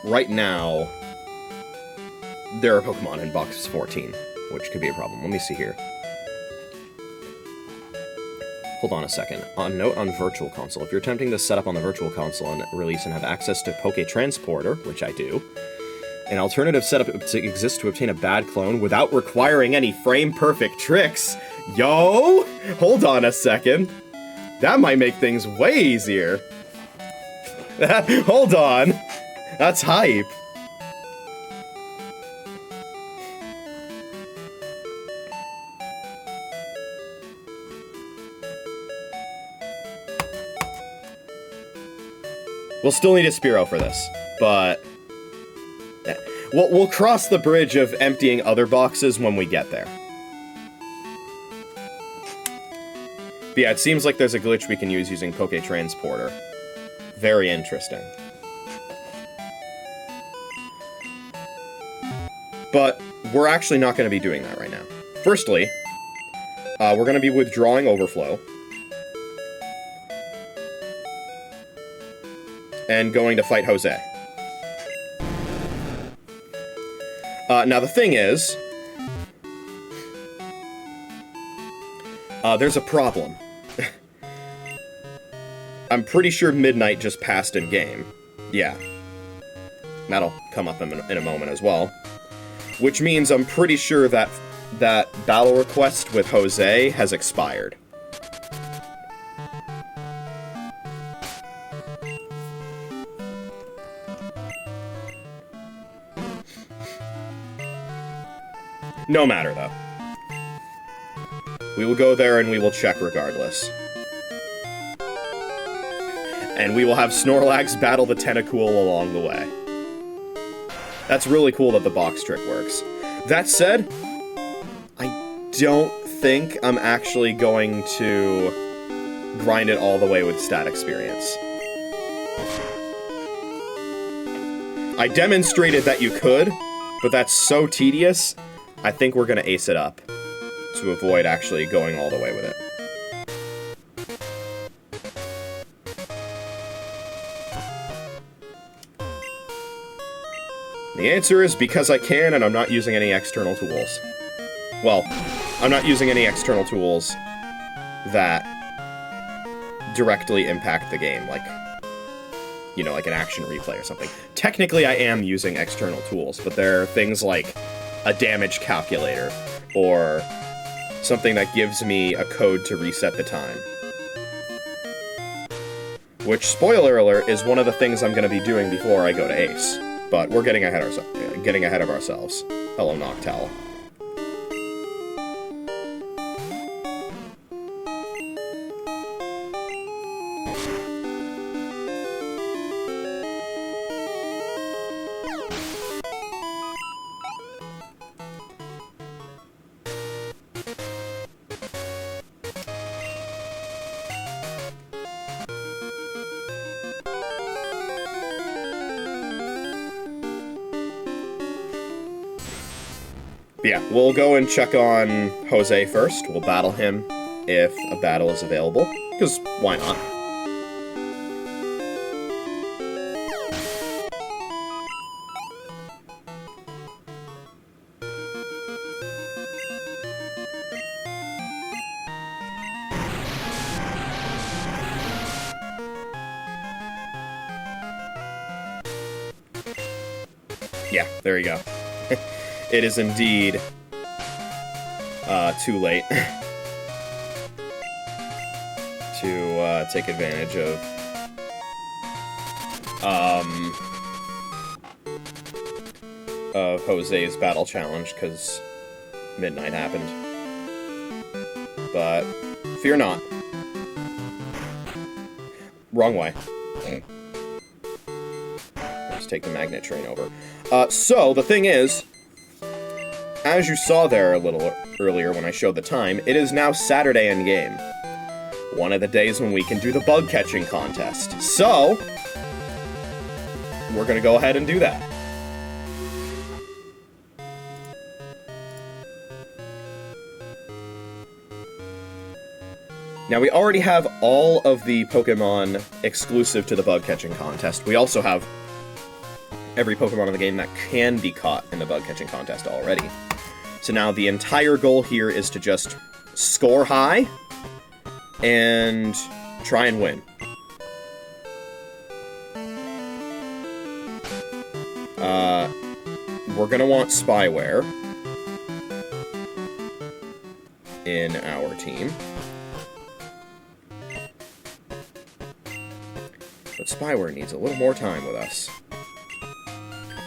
right now, there are Pokemon in box 14, which could be a problem. Let me see here. Hold on a second. On note on Virtual Console, if you're attempting to set up on the Virtual Console and release and have access to Poké Transporter, which I do, an alternative setup exists to obtain a bad clone without requiring any frame-perfect tricks. Yo! Hold on a second. That might make things way easier. Hold on. That's hype. We'll still need a Spearow for this, but... We'll cross the bridge of emptying other boxes when we get there. But yeah, it seems like there's a glitch we can use using Poké Transporter. Very interesting. But we're actually not going to be doing that right now. Firstly, we're going to be withdrawing Overflow. And going to fight Jose. Now the thing is... there's a problem. I'm pretty sure midnight just passed in-game. Yeah. That'll come up in a moment as well. Which means I'm pretty sure that that battle request with Jose has expired. No matter, though. We will go there and we will check regardless. And we will have Snorlax battle the Tentacool along the way. That's really cool that the box trick works. That said, I don't think I'm actually going to grind it all the way with stat experience. I demonstrated that you could, but that's so tedious, I think we're gonna ace it up to avoid actually going all the way with it. The answer is because I can, and I'm not using any external tools. Well, I'm not using any external tools that directly impact the game, like, you know, like an action replay or something. Technically, I am using external tools, but there are things like a damage calculator, or something that gives me a code to reset the time. Which, spoiler alert, is one of the things I'm going to be doing before I go to Ace. But we're getting ahead of ourselves. Hello, Noctowl. Yeah, we'll go and check on Jose first. We'll battle him if a battle is available, because why not? Yeah, there you go. It is indeed too late to take advantage of Jose's battle challenge, because midnight happened. But fear not. Wrong way. Let's take the magnet train over. So the thing is, as you saw there a little earlier when I showed the time, it is now Saturday in game. One of the days when we can do the bug catching contest. So, we're gonna go ahead and do that. Now, we already have all of the Pokémon exclusive to the bug catching contest. We also have every Pokemon in the game that can be caught in the bug catching contest already. So now the entire goal here is to just score high and try and win. We're gonna want Spyware in our team. But Spyware needs a little more time with us.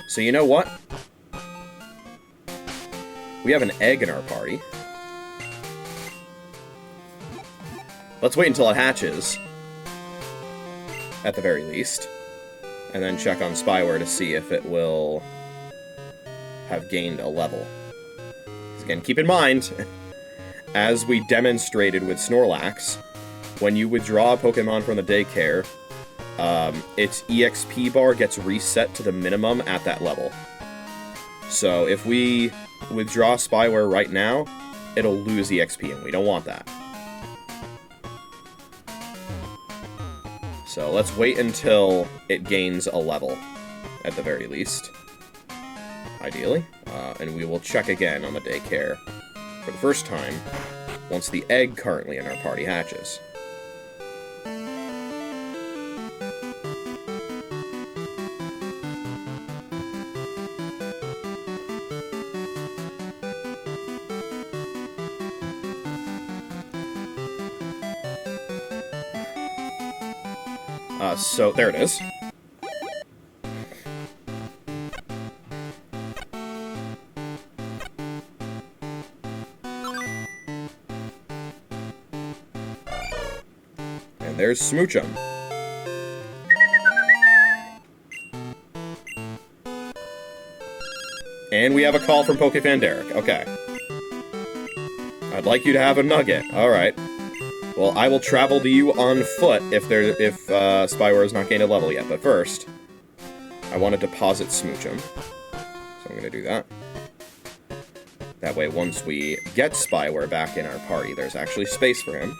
So you know what? We have an egg in our party. Let's wait until it hatches, at the very least, and then check on Spyware to see if it will have gained a level. Again, keep in mind, as we demonstrated with Snorlax, when you withdraw a Pokemon from the daycare, its EXP bar gets reset to the minimum at that level. So if we withdraw Spyware right now, it'll lose EXP, and we don't want that. So let's wait until it gains a level, at the very least, ideally, and we will check again on the daycare for the first time once the egg currently in our party hatches. So, there it is. And there's Smoochum. And we have a call from Pokefan Derek. Okay. I'd like you to have a nugget. Alright. Well, I will travel to you on foot if Spyware has not gained a level yet. But first, I want to deposit Smoochum. So I'm going to do that. That way, once we get Spyware back in our party, there's actually space for him.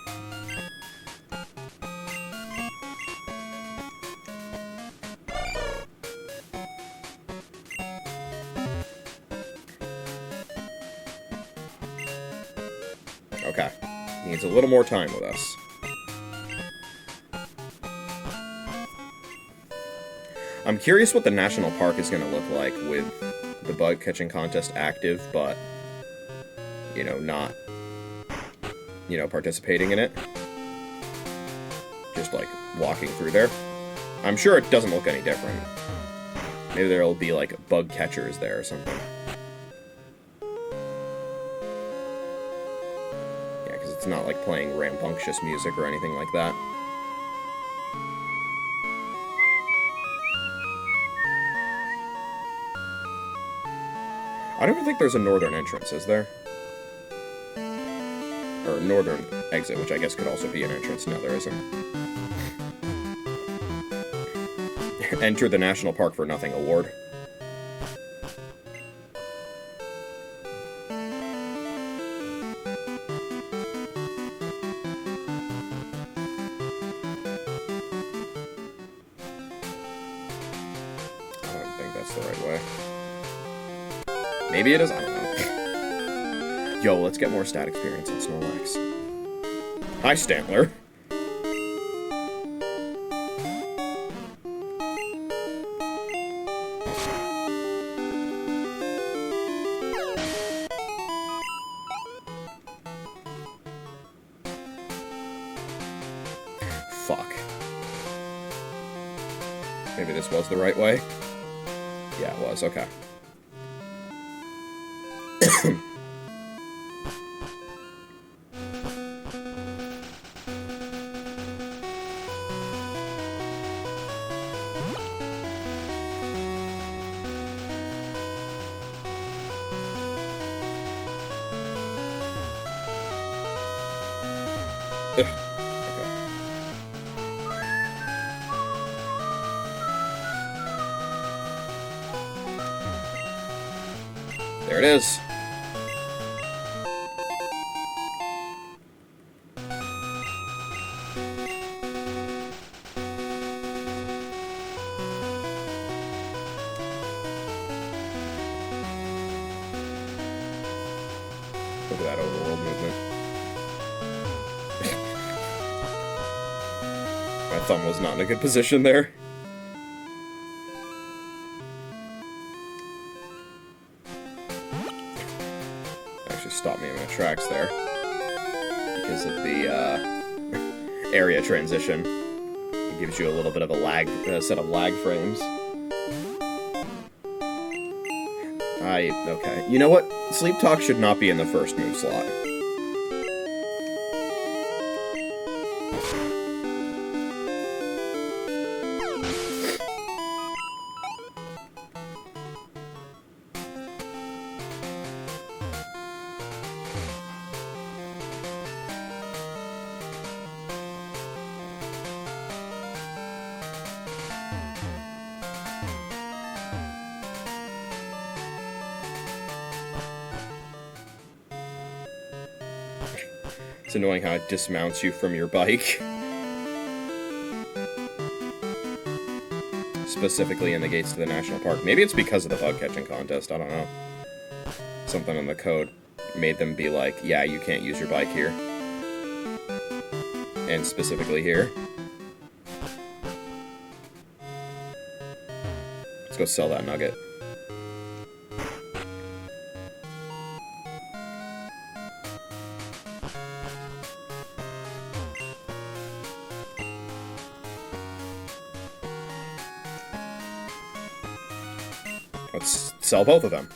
Okay. Needs a little more time with us. I'm curious what the national park is going to look like with the bug catching contest active, but, you know, not, you know, participating in it. Just, like, walking through there. I'm sure it doesn't look any different. Maybe there'll be, like, bug catchers there or something. It's not like playing rambunctious music or anything like that. I don't even think there's a northern entrance, is there? Or northern exit, which I guess could also be an entrance. No, there isn't. Enter the National Park for Nothing award. Maybe it is, I don't know. Yo, let's get more stat experience in Snorlax. Hi, Stantler. Fuck. Maybe this was the right way? Yeah, it was, okay. There it is. Look at that overworld movement. My thumb was not in a good position there. Actually stopped me in my tracks there. Because of the area transition. It gives you a little bit of a lag, set of lag frames. Okay. You know what? Sleep Talk should not be in the first move slot. It's annoying how it dismounts you from your bike. Specifically in the gates to the national park. Maybe it's because of the bug catching contest, I don't know. Something in the code made them be like, yeah, you can't use your bike here. And specifically here. Let's go sell that nugget. Let's sell both of them.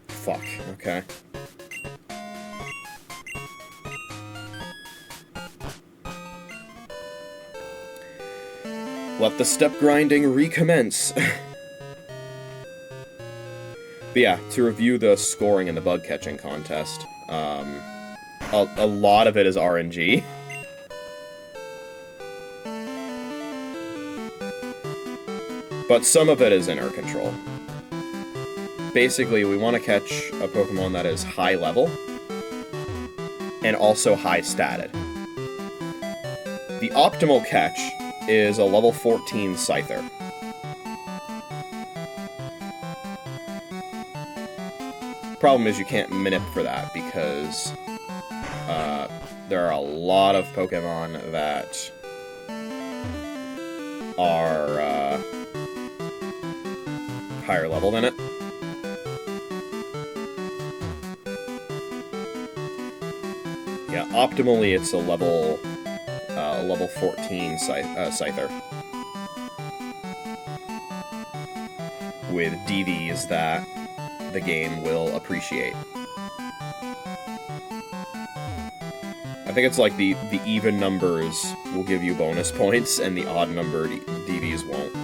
Fuck, okay. Let the step grinding recommence. But yeah, to review the scoring in the bug catching contest, a lot of it is RNG. But some of it is in our control. Basically, we want to catch a Pokemon that is high level and also high statted. The optimal catch is a level 14 Scyther. Problem is you can't manip for that because there are a lot of Pokemon that are higher level than it. Yeah, optimally it's a level 14 Scyther. With DVs that the game will appreciate. I think it's like the even numbers will give you bonus points, and the odd number DVs won't.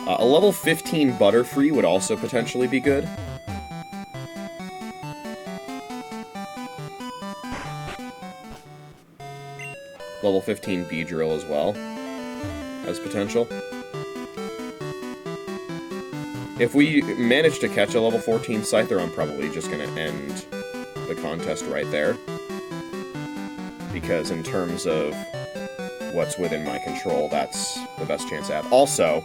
A level 15 Butterfree would also potentially be good. Level 15 Beedrill as well has potential. If we manage to catch a level 14 Scyther, I'm probably just going to end the contest right there. Because in terms of what's within my control, that's the best chance I have. Also,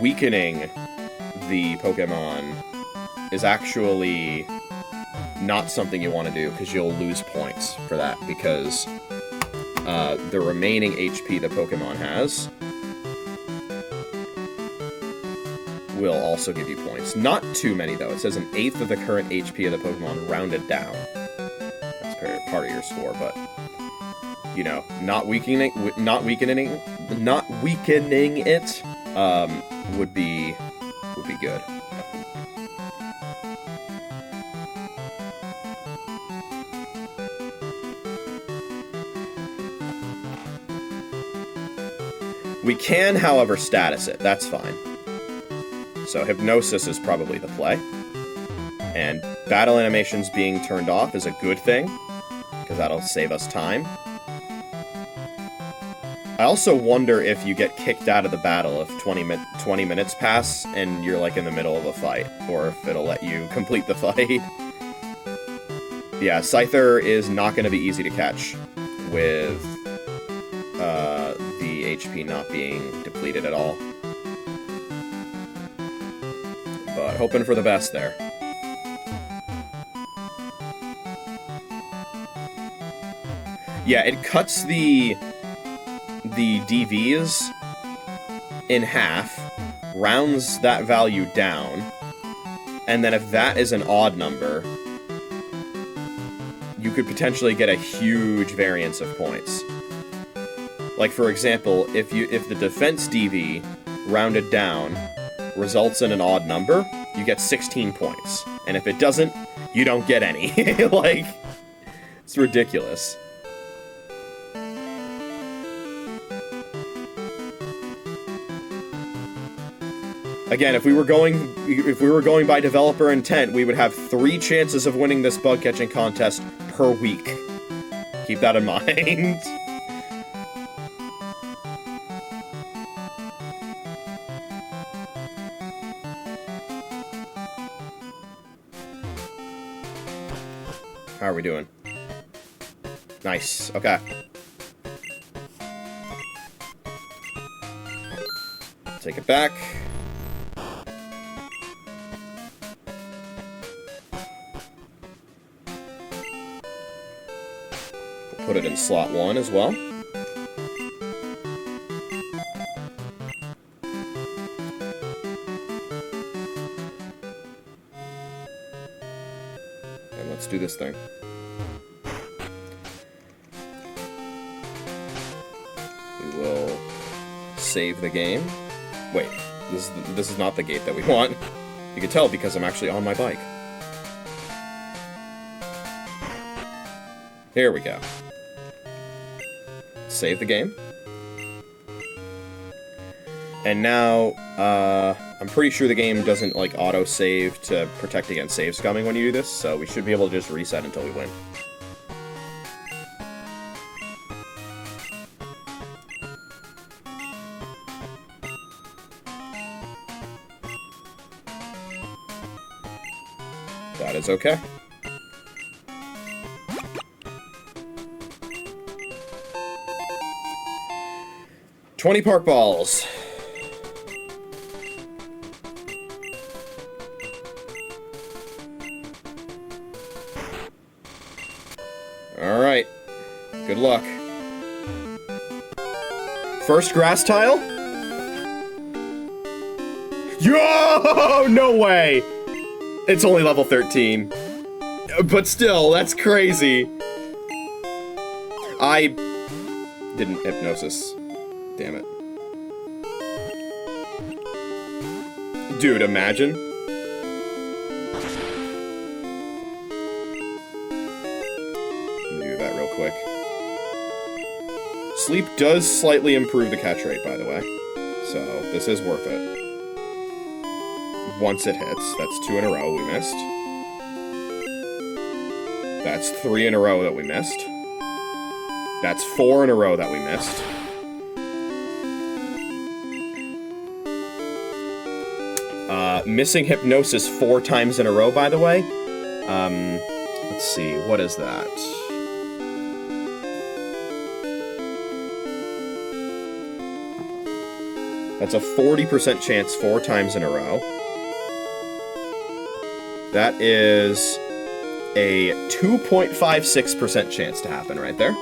weakening the Pokemon is actually not something you want to do, because you'll lose points for that, because the remaining HP the Pokemon has will also give you points. Not too many, though. It says an eighth of the current HP of the Pokemon rounded down. That's part of your score, but, you know, not weakening it would be good. We can, however, status it. That's fine. So Hypnosis is probably the play. And battle animations being turned off is a good thing, because that'll save us time. I also wonder if you get kicked out of the battle if 20 minutes pass and you're like in the middle of a fight, or if it'll let you complete the fight. Yeah, Scyther is not going to be easy to catch with the HP not being depleted at all. But hoping for the best there. Yeah, it cuts the DVs in half, rounds that value down, and then if that is an odd number, you could potentially get a huge variance of points. Like, for example, if the defense DV rounded down results in an odd number, you get 16 points. And if it doesn't, you don't get any. Like, it's ridiculous. Again, if we were going by developer intent, we would have 3 chances of winning this bug catching contest per week. Keep that in mind. How are we doing? Nice. Okay. take it back. We'll put it in slot 1 as well. And let's do this thing. We will save the game. Wait, this is not the gate that we want. You can tell because I'm actually on my bike. Here we go. Save the game. And now, I'm pretty sure the game doesn't, like, auto-save to protect against save scumming when you do this, so we should be able to just reset until we win. That is okay. $20 park balls. Alright. Good luck. First grass tile? Yo! No way! It's only level 13. But still, that's crazy. I didn't hypnosis. Damn it. Dude, imagine. Let me do that real quick. Sleep does slightly improve the catch rate, by the way. So, this is worth it. Once it hits, that's 2 in a row we missed. That's 3 in a row that we missed. That's 4 in a row that we missed. Missing hypnosis 4 times in a row, by the way. Let's see, what is that? That's a 40% chance 4 times in a row. That is a 2.56% chance to happen right there.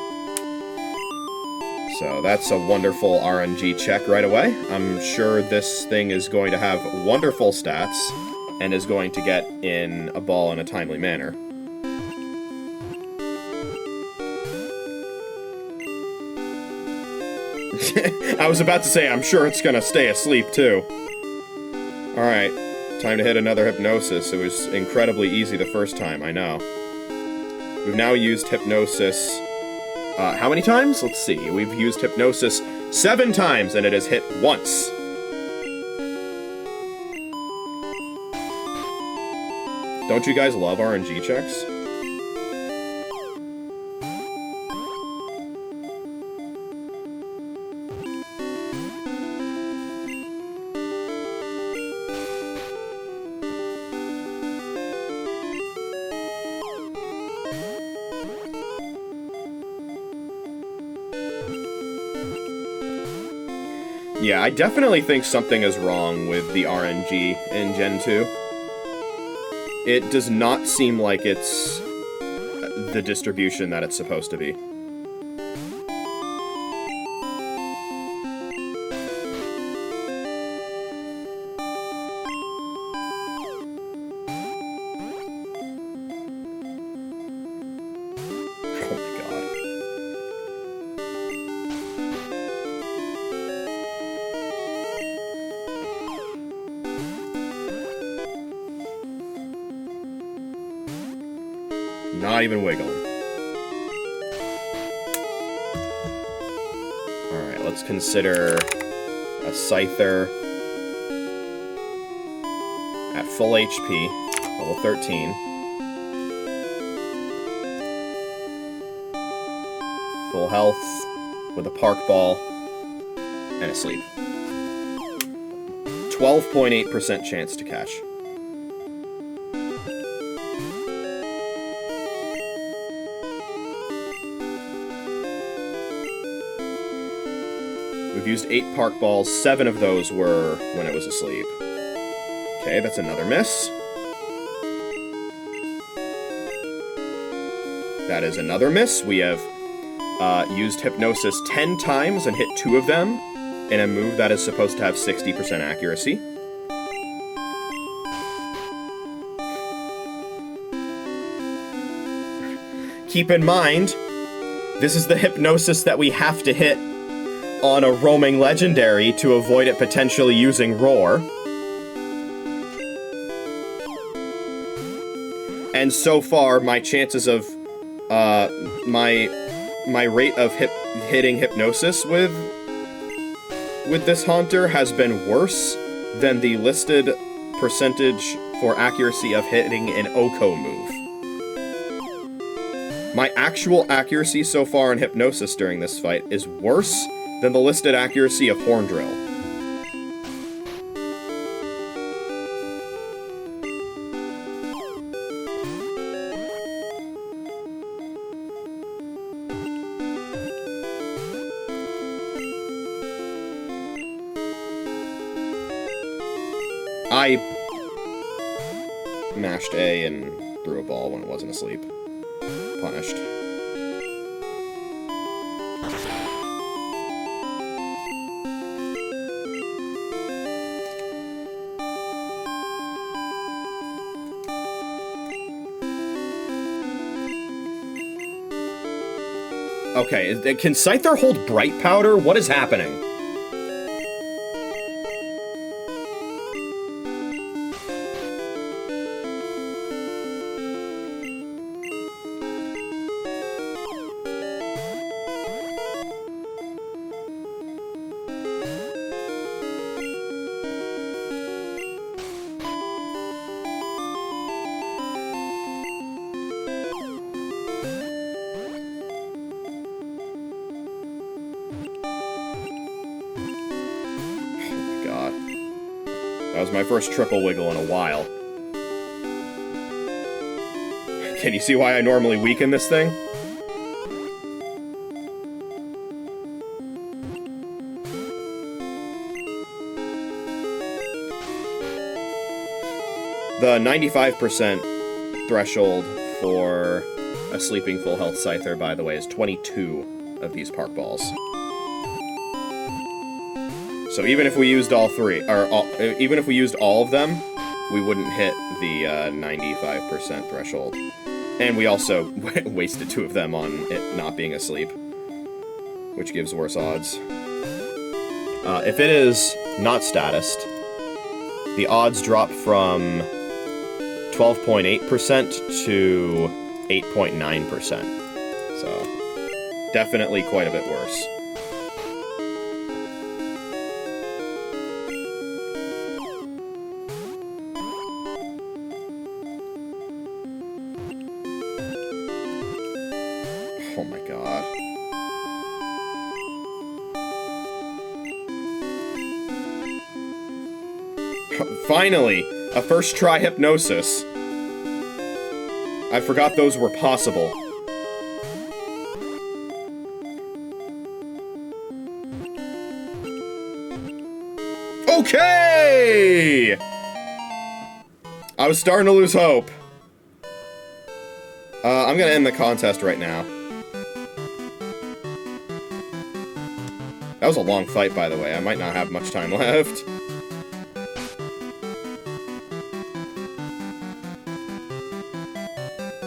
So that's a wonderful RNG check right away. I'm sure this thing is going to have wonderful stats and is going to get in a ball in a timely manner. I was about to say, I'm sure it's gonna stay asleep too. Alright, time to hit another hypnosis. It was incredibly easy the first time, I know. We've now used hypnosis... how many times? Let's see. We've used hypnosis 7 times, and it has hit once. Don't you guys love RNG checks? Yeah, I definitely think something is wrong with the RNG in Gen 2. It does not seem like it's the distribution that it's supposed to be. Not even wiggling. Alright, let's consider a Scyther at full HP, level 13. Full health, with a Park Ball, and a Sleep. 12.8% chance to catch. We've used 8 Park Balls. 7 of those were when it was asleep. Okay, that's another miss. That is another miss. We have used Hypnosis 10 times and hit 2 of them in a move that is supposed to have 60% accuracy. Keep in mind, this is the Hypnosis that we have to hit on a roaming legendary to avoid it potentially using Roar. And so far, my chances of my rate of hitting Hypnosis with this Haunter has been worse than the listed percentage for accuracy of hitting an Oko move. My actual accuracy so far in Hypnosis during this fight is worse than the listed accuracy of Horn Drill. I mashed A and threw a ball when it wasn't asleep. Punished. Okay, can Scyther hold Bright Powder? What is happening? That was my first triple wiggle in a while. Can you see why I normally weaken this thing? The 95% threshold for a sleeping full health Scyther, by the way, is 22 of these Park Balls. So even if we used all three, or even if we used all of them, we wouldn't hit the 95% threshold. And we also wasted 2 of them on it not being asleep, which gives worse odds. If it is not statused, the odds drop from 12.8% to 8.9%. So, definitely quite a bit worse. Oh my god. Finally! A first try Hypnosis. I forgot those were possible. Okay! I was starting to lose hope. I'm gonna end the contest right now. That was a long fight, by the way. I might not have much time left.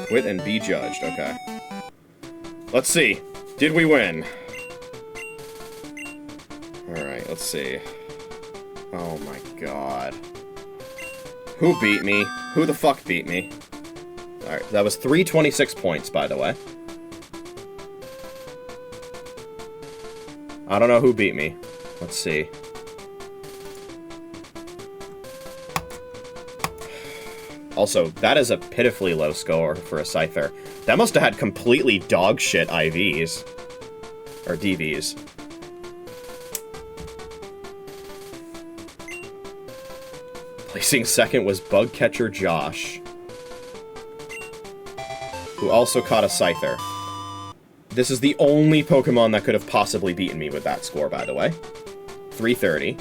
Quit and be judged, okay. Let's see. Did we win? Alright, let's see. Oh my god. Who beat me? Who the fuck beat me? Alright, that was 326 points, by the way. I don't know who beat me. Let's see. Also, that is a pitifully low score for a Scyther. That must have had completely dog shit IVs. Or DVs. Placing second was Bug Catcher Josh, who also caught a Scyther. This is the only Pokemon that could have possibly beaten me with that score, by the way. 330.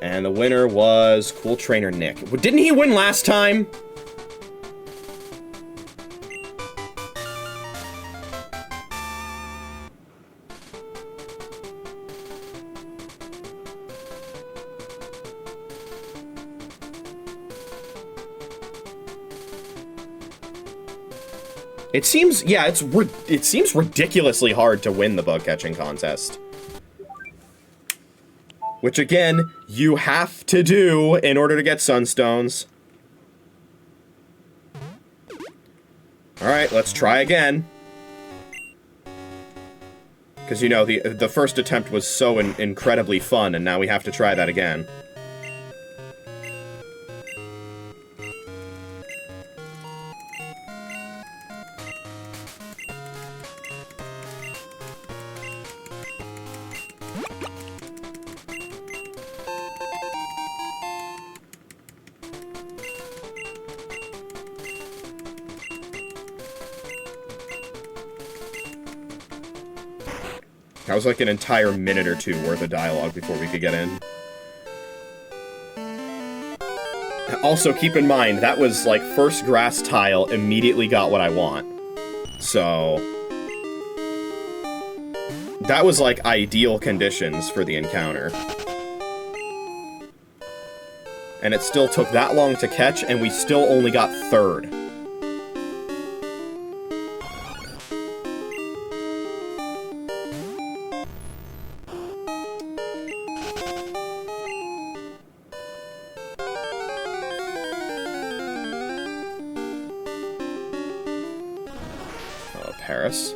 And the winner was Cool Trainer Nick. Didn't he win last time? It seems, yeah, it seems ridiculously hard to win the bug catching contest. Which, again, you have to do in order to get Sunstones. Alright, let's try again. Because, you know, the first attempt was so incredibly fun, and now we have to try that again. That was like an entire minute or two worth of dialogue before we could get in. Also, keep in mind, that was like first grass tile, immediately got what I want. So... that was like ideal conditions for the encounter. And it still took that long to catch, and we still only got third. Paris.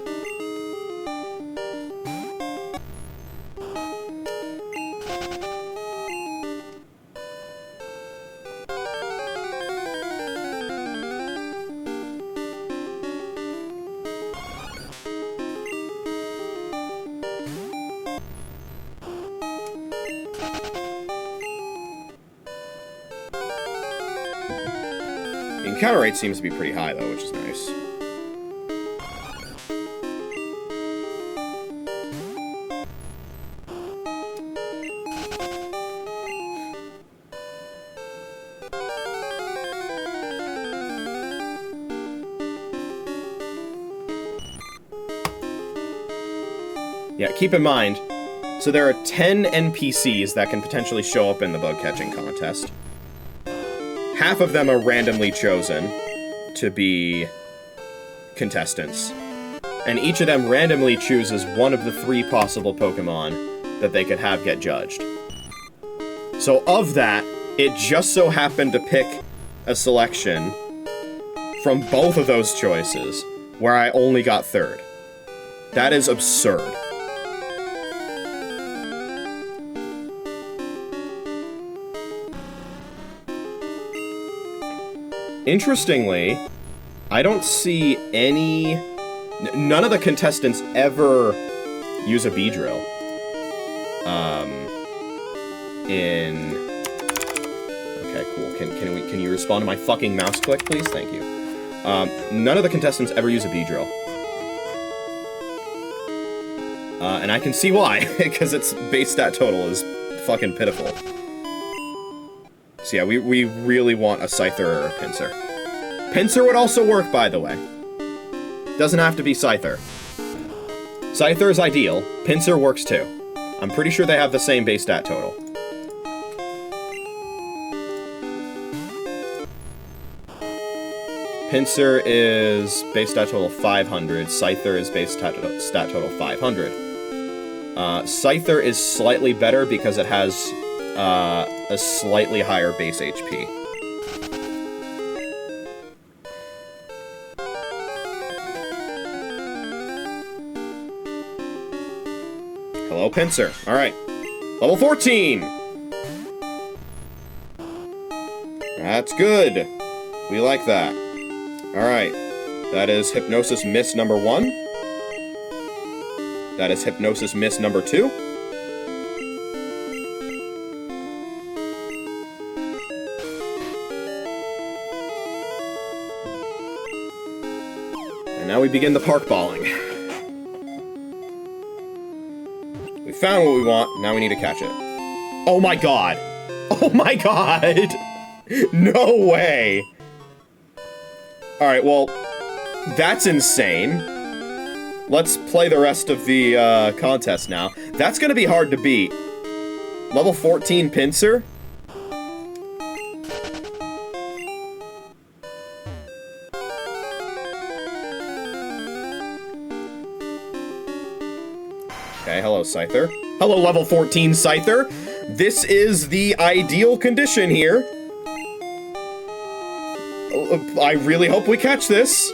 The encounter rate seems to be pretty high, though, which is nice. Yeah, keep in mind, so there are 10 NPCs that can potentially show up in the bug catching contest. Half of them are randomly chosen to be contestants. And each of them randomly chooses one of the 3 possible Pokemon that they could have get judged. So of that, it just so happened to pick a selection from both of those choices, where I only got third. That is absurd. Interestingly, I don't see any... none of the contestants ever use a Beedrill. Okay, cool. Can you respond to my fucking mouse click, please? Thank you. None of the contestants ever use a Beedrill. And I can see why, because its base stat total is fucking pitiful. So yeah, we really want a Scyther or a Pinsir. Pinsir would also work, by the way. Doesn't have to be Scyther. Scyther is ideal. Pinsir works too. I'm pretty sure they have the same base stat total. Pinsir is base stat total 500. Scyther is base stat total 500. Scyther is slightly better because it has a slightly higher base HP. Hello, Pinsir. Alright. Level 14! That's good. We like that. Alright. That is Hypnosis Miss number 1. That is Hypnosis Miss number 2. And now we begin the park balling. We found what we want. Now we need to catch it. Oh my god! Oh my god! No way! Alright, well, that's insane. Let's play the rest of the contest now. That's gonna be hard to beat. Level 14 Pinsir? Okay, hello, Scyther. Hello, level 14 Scyther. This is the ideal condition here. I really hope we catch this.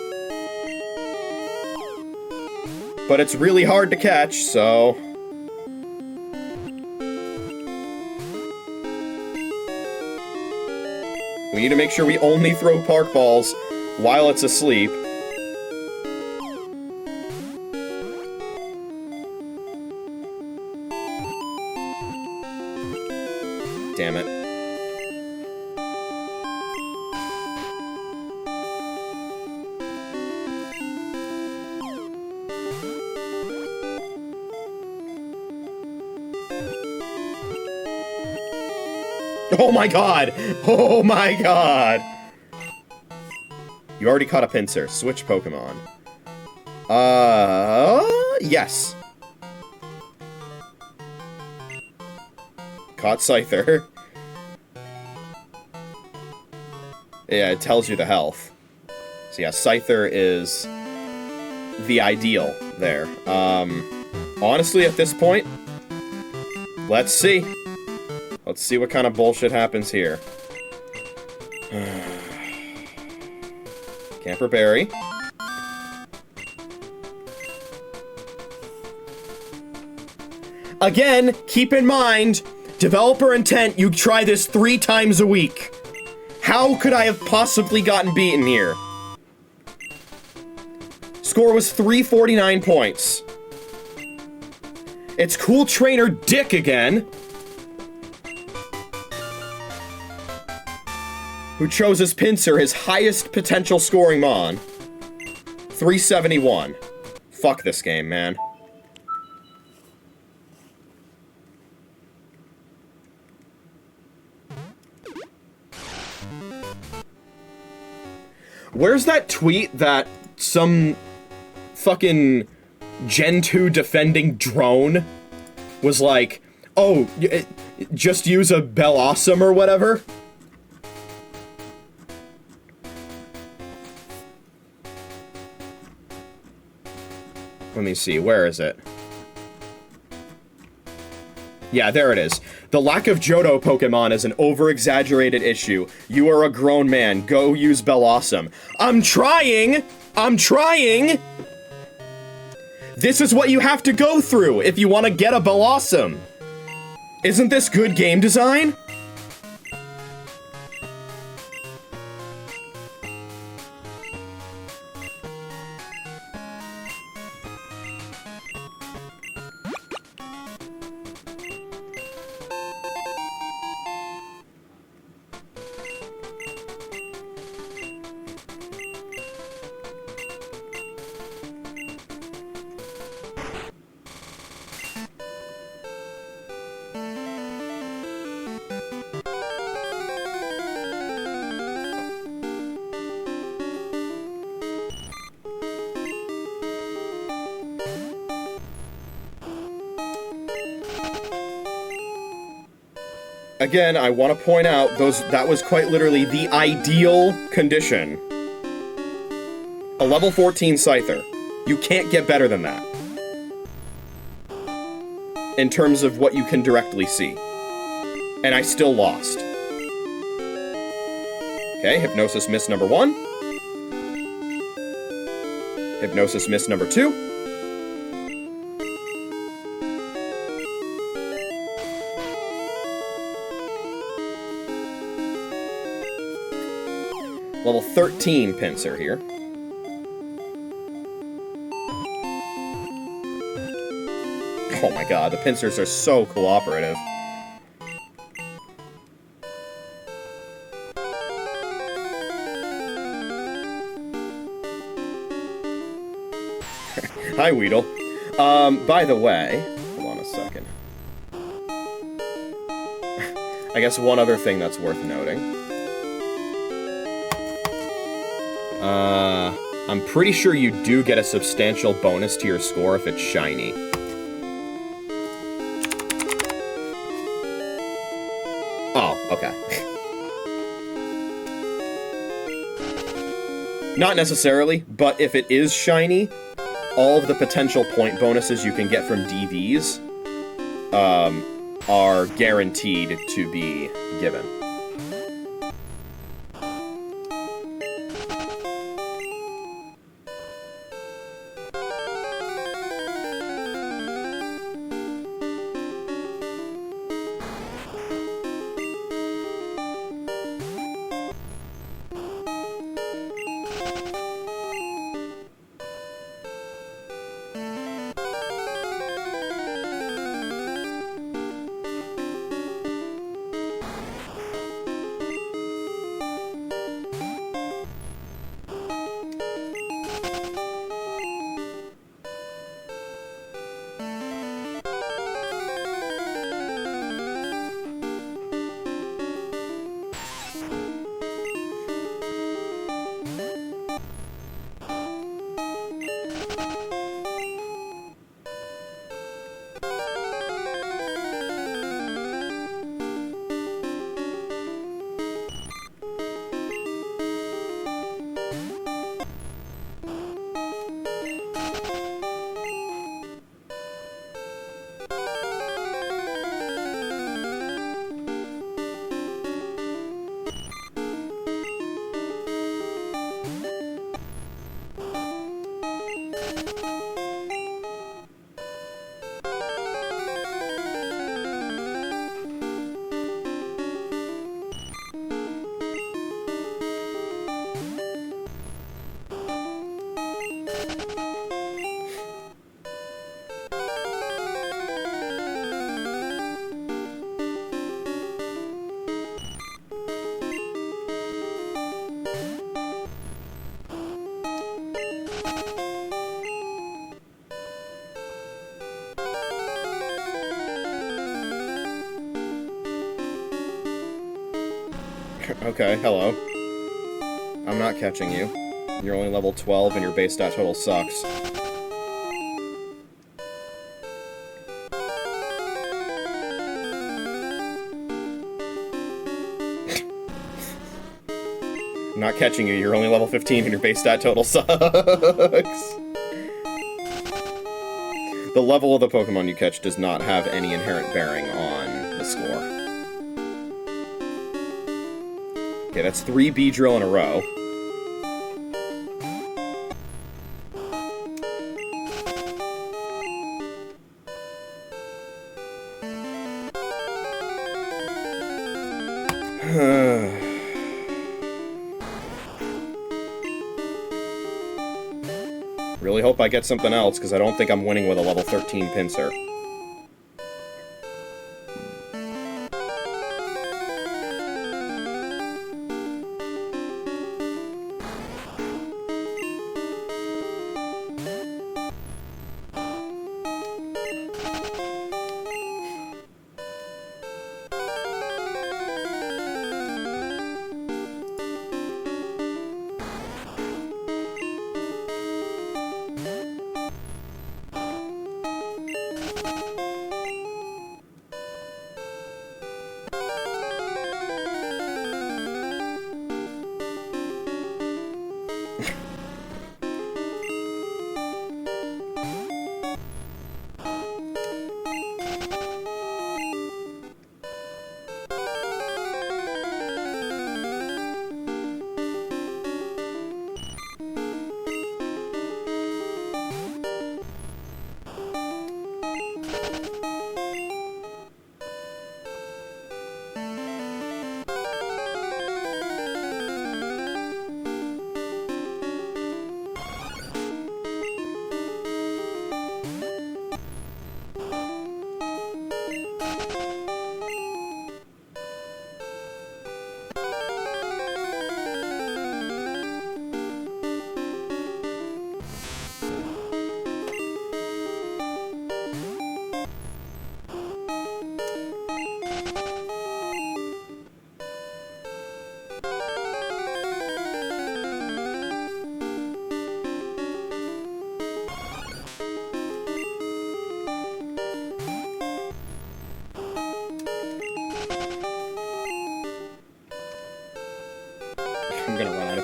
But it's really hard to catch, so... we need to make sure we only throw park balls while it's asleep. Damn it. Oh my god! Oh my god! You already caught a Pinsir. Switch Pokemon. Yes. Caught Scyther. Yeah, it tells you the health. So yeah, Scyther is the ideal there. Honestly, at this point, let's see. Let's see what kind of bullshit happens here. Camper Berry. Again, keep in mind, developer intent, you try this 3 times a week. How could I have possibly gotten beaten here? Score was 349 points. It's Cool Trainer Dick again. Who chose as Pinsir his highest potential scoring Mon. 371. Fuck this game, man. Where's that tweet that some fucking Gen 2 defending drone was like, oh, just use a Bellossom or whatever? Let me see, where is it? Yeah, there it is. The lack of Johto Pokemon is an over-exaggerated issue. You are a grown man. Go use Bellossom. I'm trying! I'm trying! This is what you have to go through if you want to get a Bellossom. Isn't this good game design? Again, I want to point out, that was quite literally the ideal condition. A level 14 Scyther. You can't get better than that. In terms of what you can directly see. And I still lost. Okay, Hypnosis Miss number 1. Hypnosis Miss number 2. Level 13 Pinsir here. Oh my god, the Pinsirs are so cooperative. Hi, Weedle. By the way, hold on a second. I guess one other thing that's worth noting. I'm pretty sure you do get a substantial bonus to your score if it's shiny. Oh, okay. Not necessarily, but if it is shiny, all of the potential point bonuses you can get from DVs are guaranteed to be given. Okay, hello. I'm not catching you. You're only level 12 and your base stat total sucks. I'm not catching you, you're only level 15 and your base stat total sucks. The level of the Pokemon you catch does not have any inherent bearing on the score. Okay, that's 3 Beedrill in a row. Really hope I get something else, because I don't think I'm winning with a level 13 Pinsir.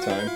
time.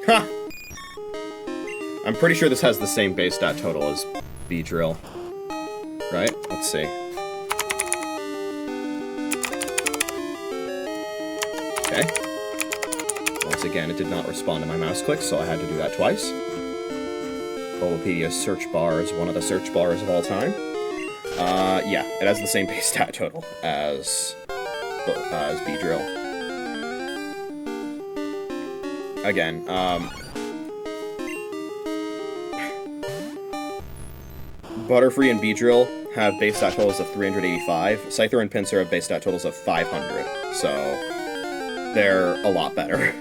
Ha! I'm pretty sure this has the same base stat total as B-Drill. Right? Let's see. Okay. Once again, it did not respond to my mouse click, so I had to do that twice. Bulbapedia's search bar is one of the search bars of all time. Yeah, it has the same base stat total as B-Drill. Again, Butterfree and B-Drill have base stat totals of 385. Scyther and Pinsir have base stat totals of 500, so they're a lot better.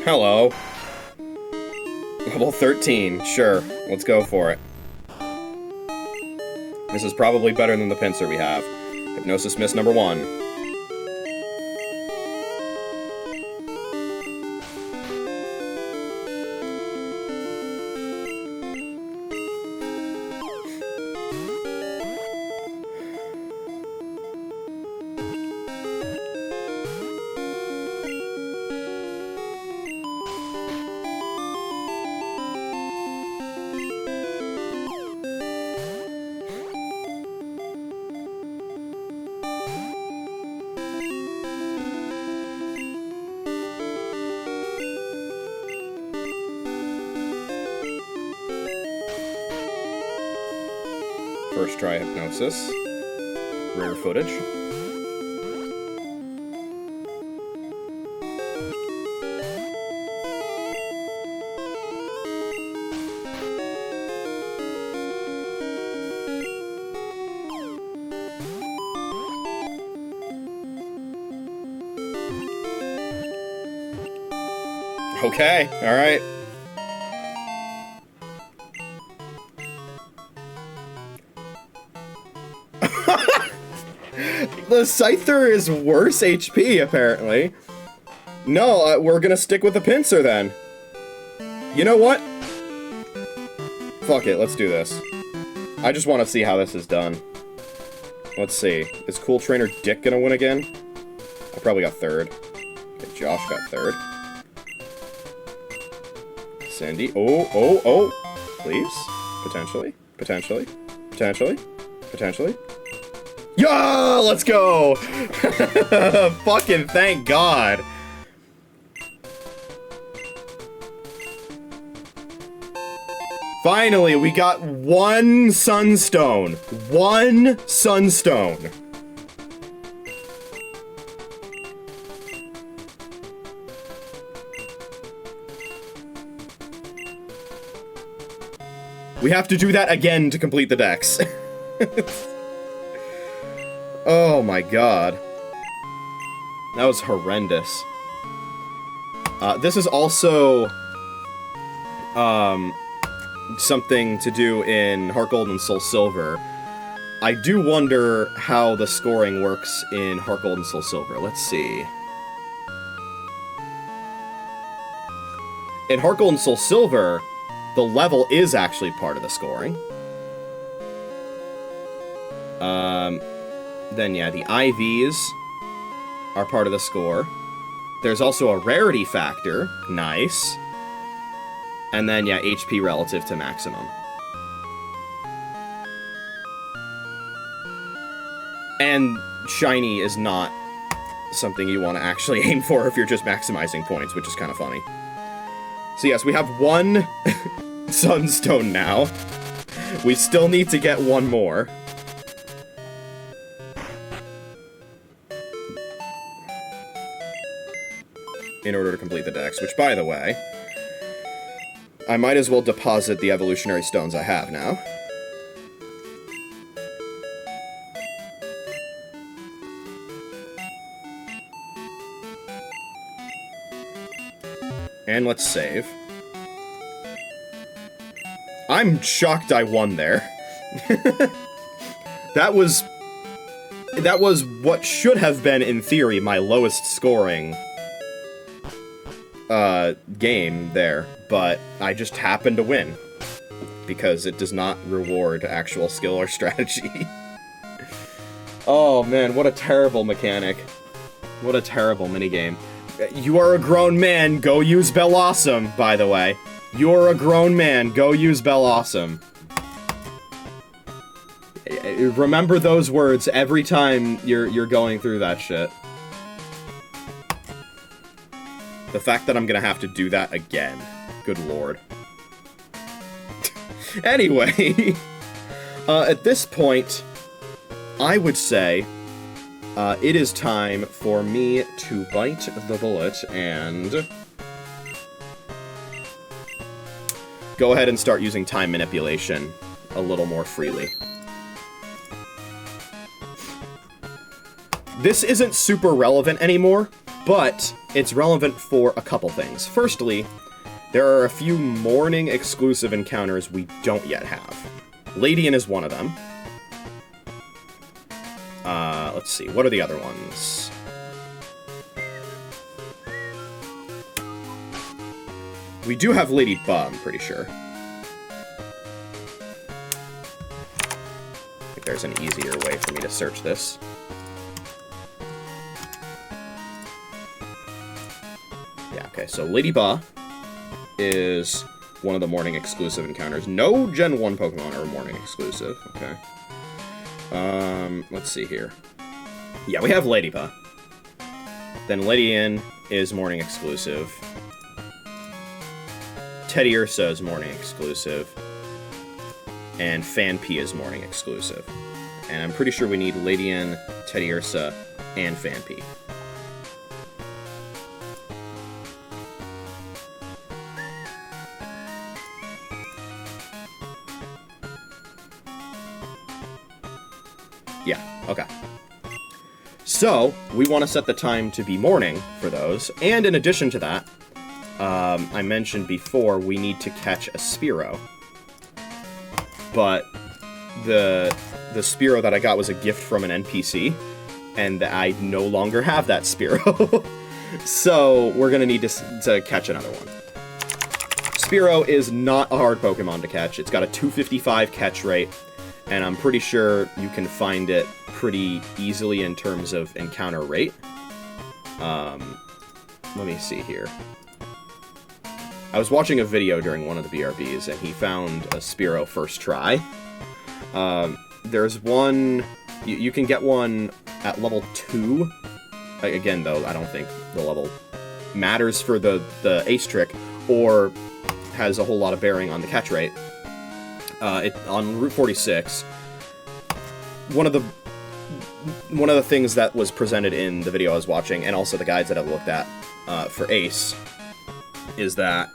Hello. Level 13, sure. Let's go for it. This is probably better than the Pinsir we have. Hypnosis Miss number 1. First try Hypnosis. Rare footage. Okay, alright. The Scyther is worse HP, apparently. No, we're gonna stick with the Pinsir, then. You know what? Fuck it, let's do this. I just want to see how this is done. Let's see. Is Cool Trainer Dick gonna win again? I probably got 3rd. Okay, Josh got 3rd. Sandy. Oh. Please? Potentially. Potentially. Potentially. Potentially. Yeah, let's go! Fucking thank God. Finally, we got one Sunstone. One Sunstone. We have to do that again to complete the dex. Oh my God. That was horrendous. This is also something to do in Heart Gold and Soul Silver. I do wonder how the scoring works in Heart Gold and Soul Silver. Let's see. In Heart Gold and Soul Silver, the level is actually part of the scoring. Then, yeah, the IVs are part of the score. There's also a rarity factor. Nice. And then, yeah, HP relative to maximum. And shiny is not something you want to actually aim for if you're just maximizing points, which is kind of funny. So yes, we have one Sunstone now. We still need to get one more. In order to complete the dex, which, by the way, I might as well deposit the evolutionary stones I have now. And let's save. I'm shocked I won there. That was what should have been, in theory, my lowest scoring game there, but I just happened to win. Because it does not reward actual skill or strategy. Oh man, what a terrible mechanic. What a terrible minigame. You are a grown man, go use Bellawesome, by the way. You're a grown man, go use Bellawesome. Remember those words every time you're going through that shit. The fact that I'm gonna have to do that again. Good lord. Anyway, at this point, I would say it is time for me to bite the bullet and go ahead and start using time manipulation a little more freely. This isn't super relevant anymore, but it's relevant for a couple things. Firstly, there are a few morning exclusive encounters we don't yet have. Ladian is one of them. Let's see, what are the other ones? We do have Lady Ba, I'm pretty sure. I think there's an easier way for me to search this. Yeah, okay, so Lady Ba is one of the morning exclusive encounters. No Gen 1 Pokemon are morning exclusive, okay. Let's see here. Yeah, we have Lady Ba. Then Ledian is morning exclusive. Teddiursa is morning exclusive. And Phanpy is morning exclusive. And I'm pretty sure we need Ledian, Teddiursa, and Phanpy. Yeah, okay. So, we want to set the time to be morning for those, and in addition to that, I mentioned before we need to catch a Spearow. But the Spearow that I got was a gift from an NPC, and I no longer have that Spearow. So, we're gonna need to catch another one. Spearow is not a hard Pokemon to catch. It's got a 255 catch rate, and I'm pretty sure you can find it pretty easily in terms of encounter rate. Let me see here. I was watching a video during one of the BRBs, and he found a Spearow first try. There's one... You can get one at level 2. Again, though, I don't think the level matters for the Ace Trick, or has a whole lot of bearing on the catch rate. On Route 46, one of the things that was presented in the video I was watching, and also the guides that I looked at for Ace, is that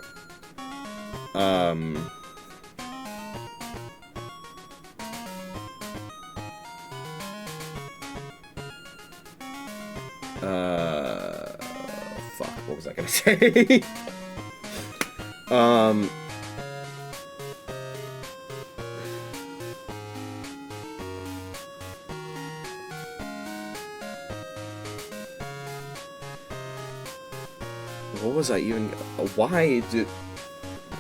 fuck, what was I gonna say? What was I even... Why did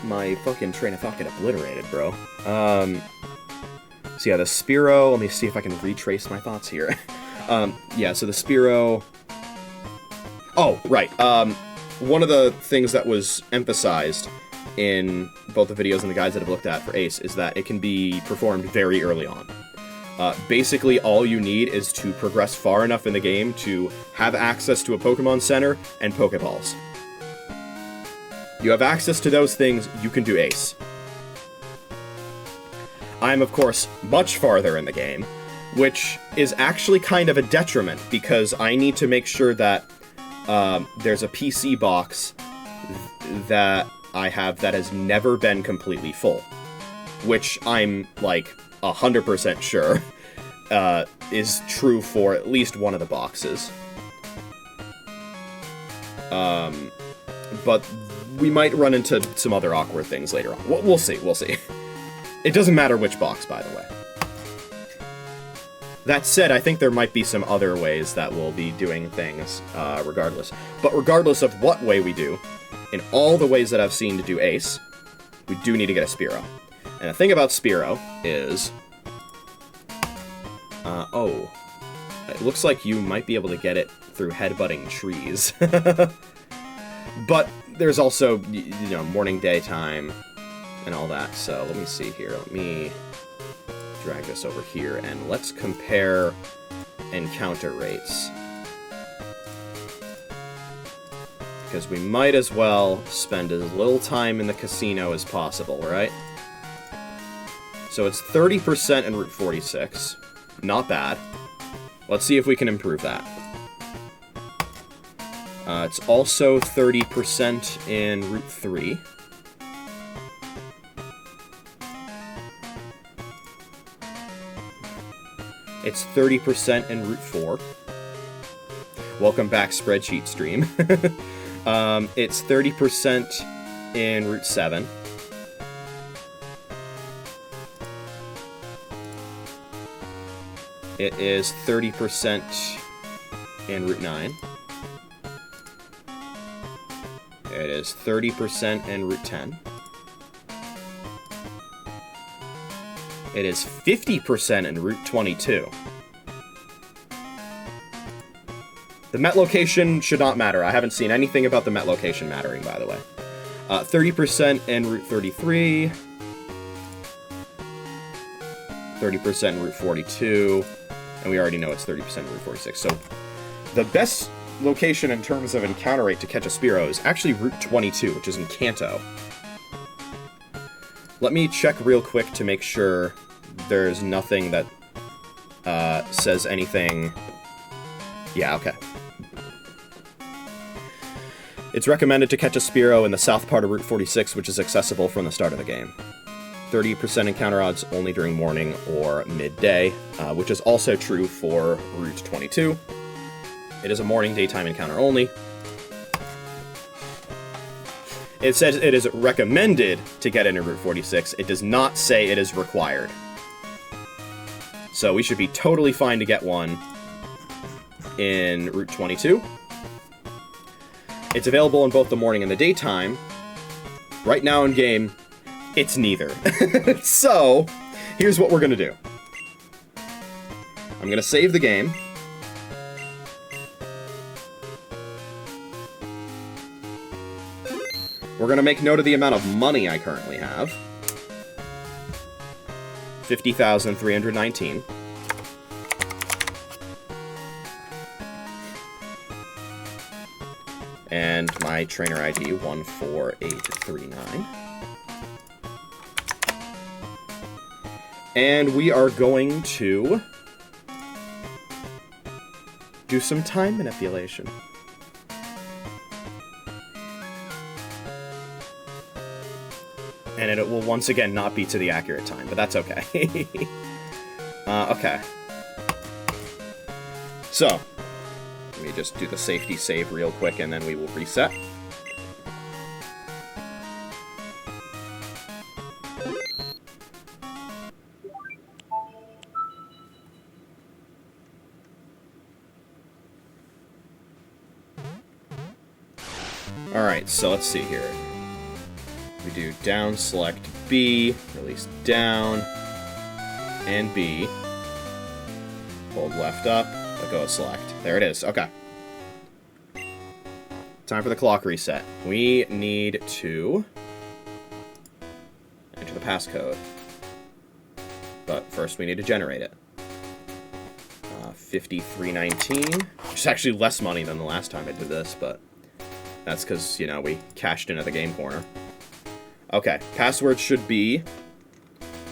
my fucking train of thought get obliterated, bro? So yeah, the Spearow... Let me see if I can retrace my thoughts here. Yeah, so the Spearow... Oh, right. One of the things that was emphasized in both the videos and the guides that I've looked at for Ace is that it can be performed very early on. Basically, all you need is to progress far enough in the game to have access to a Pokemon Center and Pokeballs. You have access to those things, you can do Ace. I'm, of course, much farther in the game, which is actually kind of a detriment, because I need to make sure that there's a PC box that I have that has never been completely full, which I'm, like, 100% sure is true for at least one of the boxes. But we might run into some other awkward things later on. We'll see, we'll see. It doesn't matter which box, by the way. That said, I think there might be some other ways that we'll be doing things, regardless. But regardless of what way we do, in all the ways that I've seen to do Ace, we do need to get a Spearow. And the thing about Spearow is... oh. It looks like you might be able to get it through headbutting trees. But there's also, you know, morning, daytime, and all that. So let me see here. Let me drag this over here, and let's compare encounter rates. Because we might as well spend as little time in the casino as possible, right? So it's 30% in Route 46. Not bad. Let's see if we can improve that. It's also 30% in Route 3. It's 30% in Route 4. Welcome back, spreadsheet stream. It's 30% in Route 7. It is 30% in Route 9. It is 30% in Route 10. It is 50% in Route 22. The Met location should not matter. I haven't seen anything about the Met location mattering, by the way. 30% in Route 33. 30% in Route 42. And we already know it's 30% in Route 46. So the best location in terms of encounter rate to catch a Spearow is actually Route 22, which is in Kanto. Let me check real quick to make sure there's nothing that says anything. Yeah, okay. It's recommended to catch a Spearow in the south part of Route 46, which is accessible from the start of the game. 30% encounter odds only during morning or midday, which is also true for Route 22. It is a morning, daytime encounter only. It says it is recommended to get into Route 46. It does not say it is required. So we should be totally fine to get one in Route 22. It's available in both the morning and the daytime. Right now in game, it's neither. So, here's what we're gonna do. I'm gonna save the game. We're gonna make note of the amount of money I currently have. 50,319. And my trainer ID, 14839. And we are going to do some time manipulation. And it will once again not be to the accurate time, but that's okay. Okay. So, let me just do the safety save real quick, and then we will reset. Alright, so let's see here. We do down, select B, release down, and B. Hold left up, Let go of select. There it is. Okay. Time for the clock reset. We need to enter the passcode. But first we need to generate it. 5319. Which is actually less money than the last time I did this, but that's because, you know, we cashed in at the game corner. Okay, password should be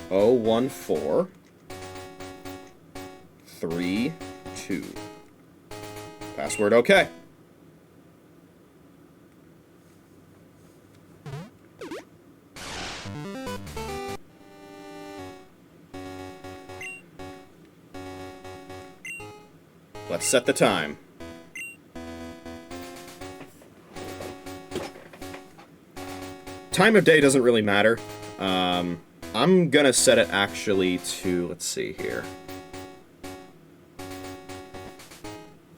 01432. Password okay. Let's set the time. Time of day doesn't really matter. I'm gonna set it actually to, let's see here.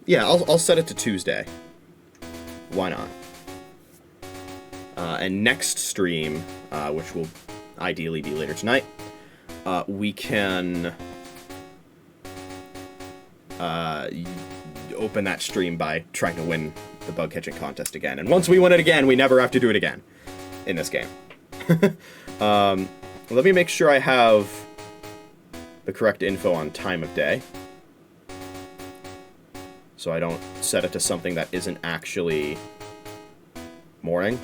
Yeah, I'll set it to Tuesday. Why not? And next stream, which will ideally be later tonight, we can open that stream by trying to win the bug catching contest again. And once we win it again, we never have to do it again in this game. Let me make sure I have the correct info on time of day, so I don't set it to something that isn't actually morning.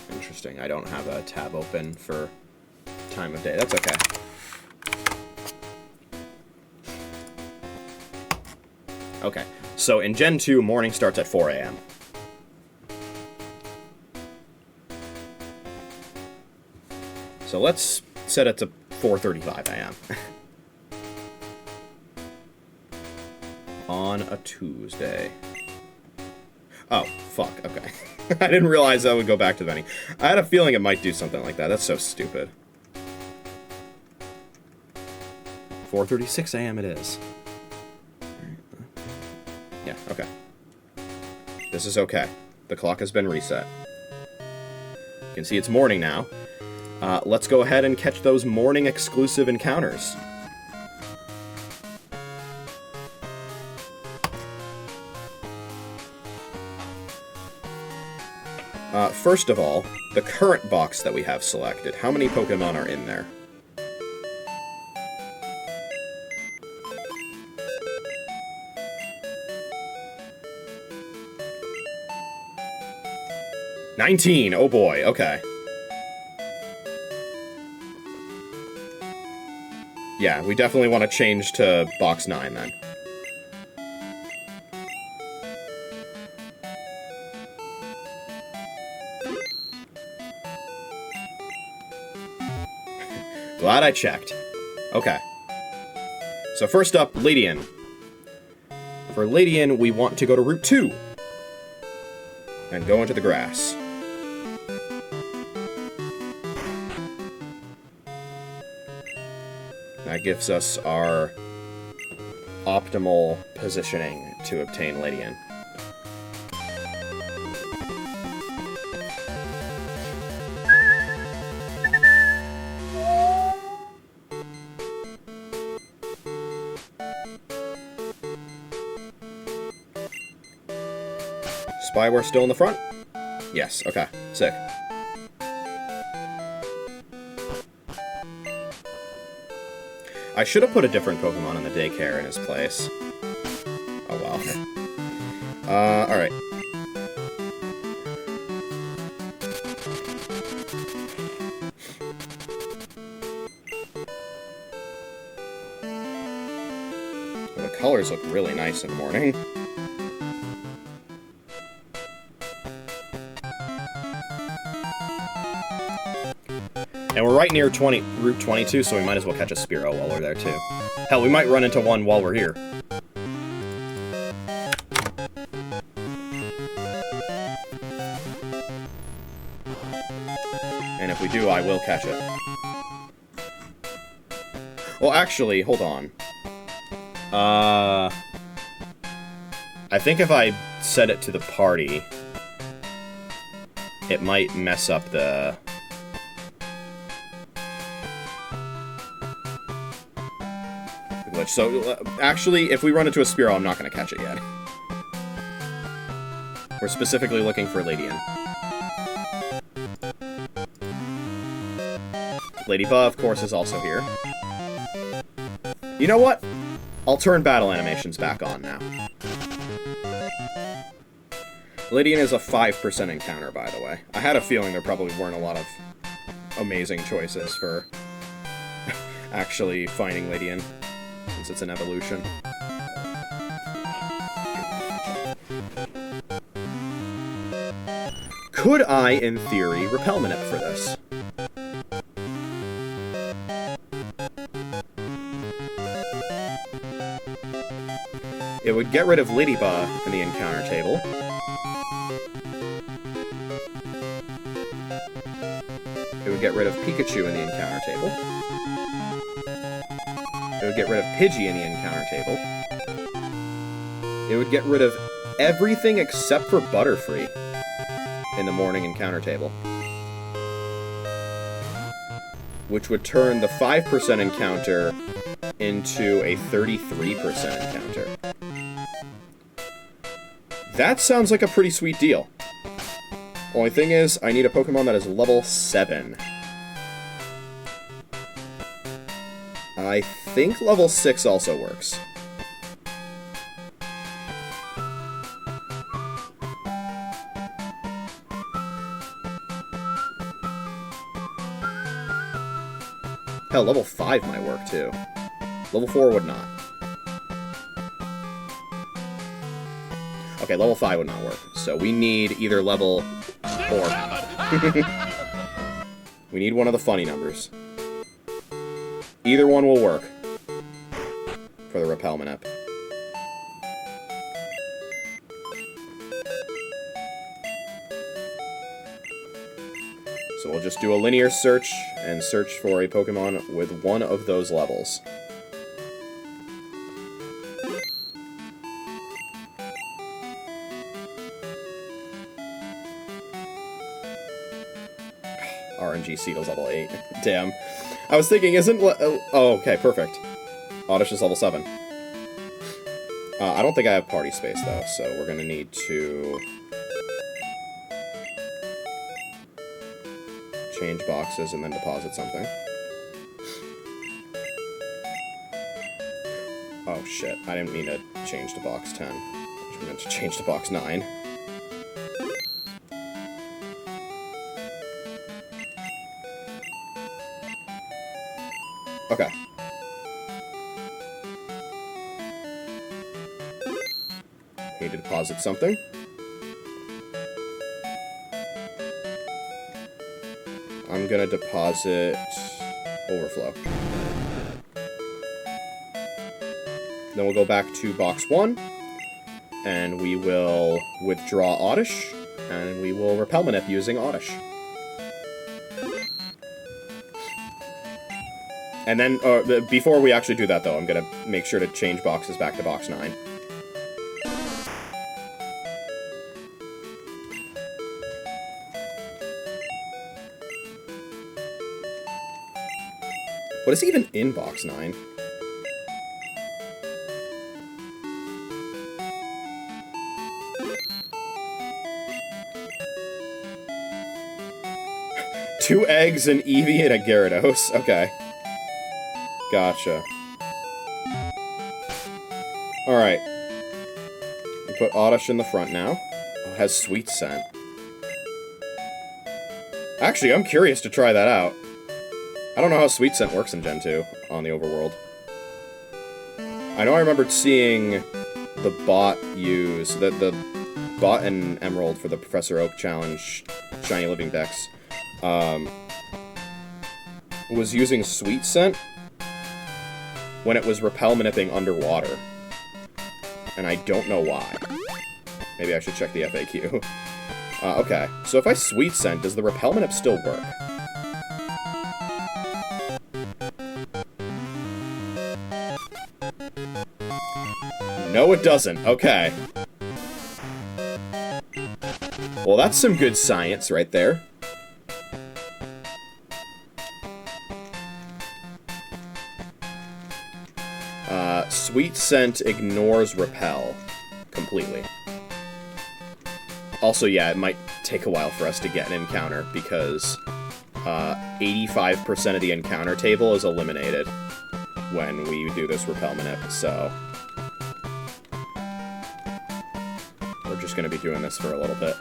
Interesting, I don't have a tab open for time of day. That's okay. Okay, so in Gen 2, morning starts at 4 a.m. So let's set it to 4:35 a.m. on a Tuesday. Oh, fuck, okay. I didn't realize I would go back to the menu. I had a feeling it might do something like that. That's so stupid. 4:36 a.m. it is. Yeah, okay. This is okay. The clock has been reset. You can see it's morning now. Let's go ahead and catch those morning exclusive encounters. First of all, the current box that we have selected, how many Pokemon are in there? $19! Oh boy, okay. Yeah, we definitely want to change to box 9 then. Glad I checked. Okay. So first up, Ladian. For Ladian, we want to go to Route 2. And go into the grass. That gives us our optimal positioning to obtain Ladian. Spyware still in the front? Yes, okay, sick. I should have put a different Pokemon in the daycare in his place. Oh well. Alright. Well, the colors look really nice in the morning. And we're right near Route 22, so we might as well catch a Spearow while we're there, too. Hell, we might run into one while we're here. will catch it. Well, actually, hold on. I think if I set it to the party, it might mess up the... glitch. So, actually, if we run into a Spearow, I'm not going to catch it yet. We're specifically looking for Ladian. Ladybug, of course, is also here. You know what? I'll turn battle animations back on now. Ladian is a 5% encounter, by the way. I had a feeling there probably weren't a lot of amazing choices for actually finding Ladian, since it's an evolution. Could I, in theory, repel Manip for this? It would get rid of Ladybug in the encounter table. It would get rid of Pikachu in the encounter table. It would get rid of Pidgey in the encounter table. It would get rid of everything except for Butterfree in the morning encounter table. Which would turn the 5% encounter into a 33% encounter. That sounds like a pretty sweet deal. Only thing is, I need a Pokemon that is level 7. I think level 6 also works. Hell, level 5 might work too. Level 4 would not. Okay, level 5 would not work. So we need either level 4. We need one of the funny numbers. Either one will work for the Repel Manip. So we'll just do a linear search and search for a Pokemon with one of those levels. RNG Seedle's level 8. Damn. I was thinking, isn't... oh, okay, perfect. Oddish is level 7. I don't think I have party space, though, so we're gonna need to... change boxes and then deposit something. Oh, shit. I didn't mean to change to box 10. I meant to change to box 9. Okay. Need to deposit something. I'm gonna deposit Overflow. Then we'll go back to box 1, and we will withdraw Oddish, and we will Repel Manip using Oddish. And then, before we actually do that, though, I'm gonna make sure to change boxes back to box 9. What is even in box 9? Two eggs, an Eevee, and a Gyarados. Okay. Gotcha. Alright. We put Oddish in the front now. Oh, it has Sweet Scent. Actually, I'm curious to try that out. I don't know how Sweet Scent works in Gen 2 on the Overworld. I know I remembered seeing the bot use... The bot in Emerald for the Professor Oak Challenge Shiny Living Dex was using Sweet Scent when it was Repel Manipping underwater. And I don't know why. Maybe I should check the FAQ. Okay, so if I Sweet Scent, does the Repel Manip still work? No, it doesn't. Okay. Well, that's some good science right there. Sweet Scent ignores Repel completely. Also, yeah, it might take a while for us to get an encounter, because 85% of the encounter table is eliminated when we do this Repel Manip, so... we're just gonna be doing this for a little bit.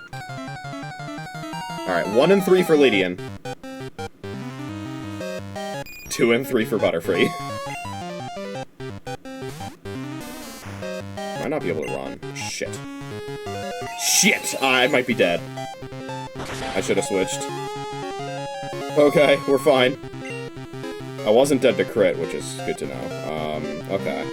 Alright, 1 and 3 for Lydian. 2 and 3 for Butterfree. Might not be able to run. Shit. Shit! I might be dead. I should have switched. Okay, we're fine. I wasn't dead to crit, which is good to know. Okay.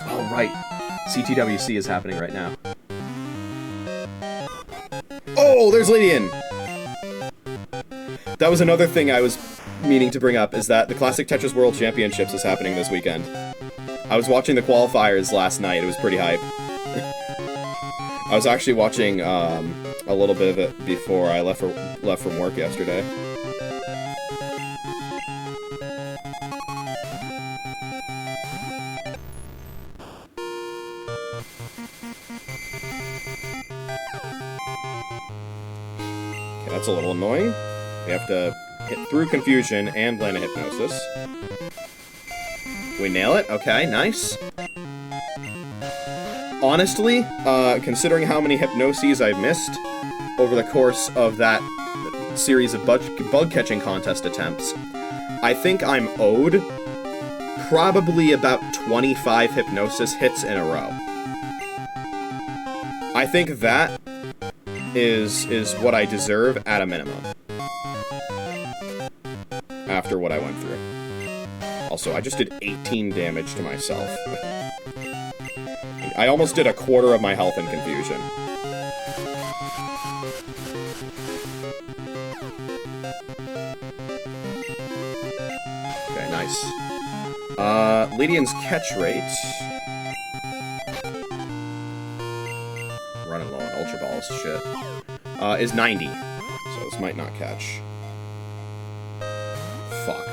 Oh, right. CTWC is happening right now. Oh, there's Lydian! That was another thing I was meaning to bring up, is that the Classic Tetris World Championships is happening this weekend. I was watching the qualifiers last night. It was pretty hype. I was actually watching a little bit of it before I left from work yesterday. That's a little annoying. We have to hit through Confusion and land a Hypnosis. We nail it? Okay, nice. Honestly, considering how many Hypnoses I've missed over the course of that series of bug-catching contest attempts, I think I'm owed probably about 25 Hypnosis hits in a row. I think that is what I deserve at a minimum. After what I went through. Also, I just did 18 damage to myself. I almost did a quarter of my health in Confusion. Okay, nice. Lydian's catch rate... running low on Ultra Balls, shit. Is 90. So this might not catch. Fuck.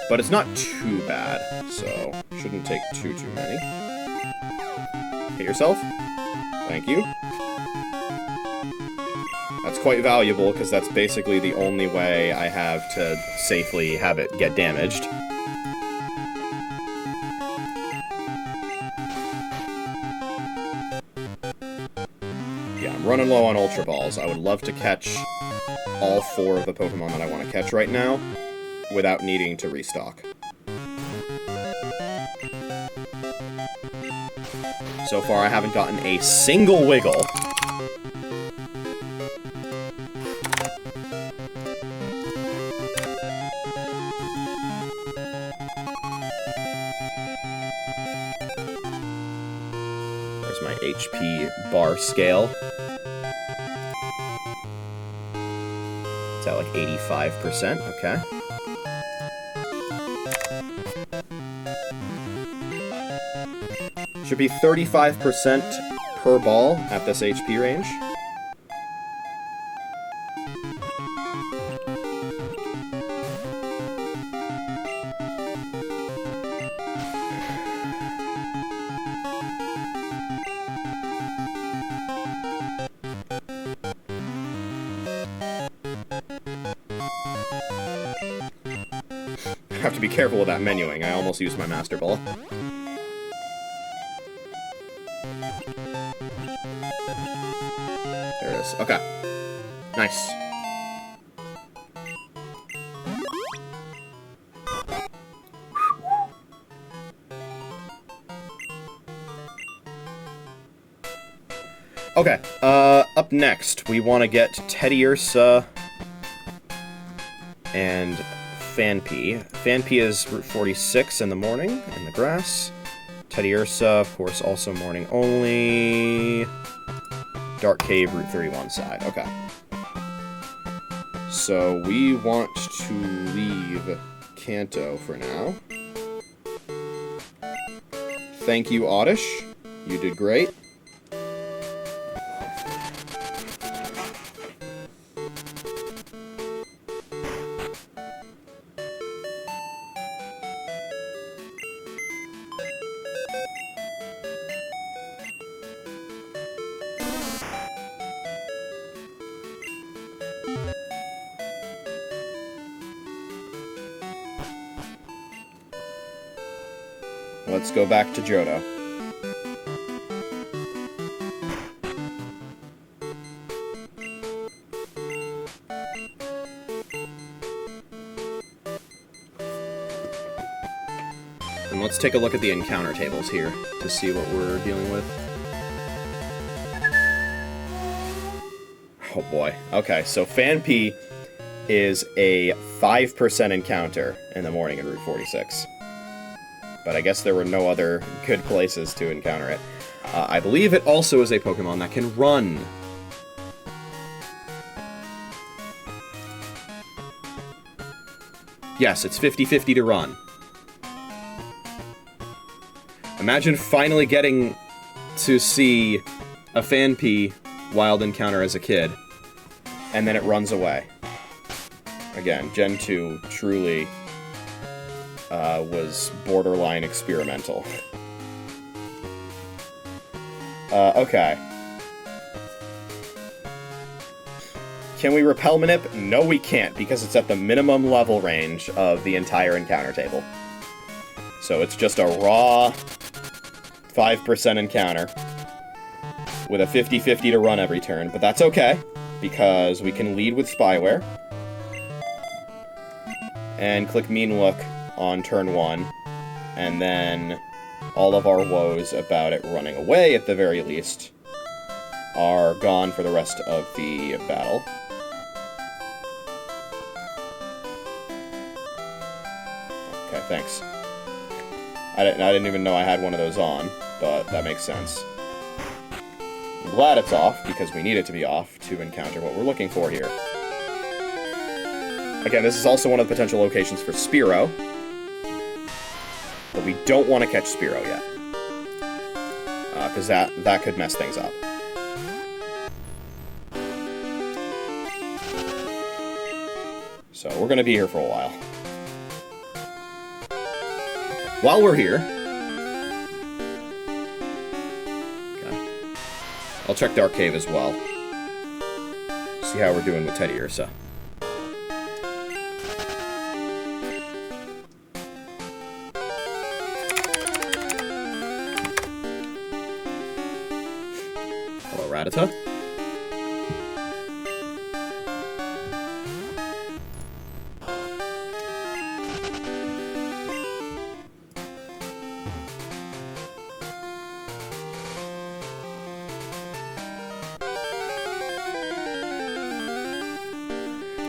But it's not too bad, so shouldn't take too many. Hit yourself. Thank you. That's quite valuable, because that's basically the only way I have to safely have it get damaged. Yeah, I'm running low on Ultra Balls. I would love to catch all 4 of the Pokemon that I want to catch right now without needing to restock. So far, I haven't gotten a single Wiggle. There's my HP bar scale. It's at like 85%, okay. Should be 35% per ball at this HP range. I have to be careful with that menuing. I almost used my Master Ball. Okay. Nice. Okay, up next, we want to get Teddiursa and Phanpy. Phanpy is Route 46 in the morning, in the grass. Teddiursa, of course, also morning only. Dark Cave, Route 31 side. Okay. So, we want to leave Kanto for now. Thank you, Oddish. You did great. Let's go back to Johto. And let's take a look at the encounter tables here to see what we're dealing with. Oh boy. Okay, so Phanpy is a 5% encounter in the morning in Route 46. But I guess there were no other good places to encounter it. I believe it also is a Pokemon that can run. Yes, it's 50-50 to run. Imagine finally getting to see a Phanpy wild encounter as a kid, and then it runs away. Again, Gen 2 truly was borderline experimental. Okay. Can we repel Manip? No, we can't, because it's at the minimum level range of the entire encounter table. So it's just a raw 5% encounter with a 50-50 to run every turn, but that's okay, because we can lead with Spyware and click Mean Look on turn 1, and then all of our woes about it running away, at the very least, are gone for the rest of the battle. Okay, thanks. I didn't even know I had one of those on, but that makes sense. I'm glad it's off, because we need it to be off to encounter what we're looking for here. Again, this is also one of the potential locations for Spearow, but we don't want to catch Spearow yet, because that could mess things up. So we're going to be here for a while. While we're here, okay, I'll check Dark Cave as well. See how we're doing with Teddiursa. Hello, Rattata.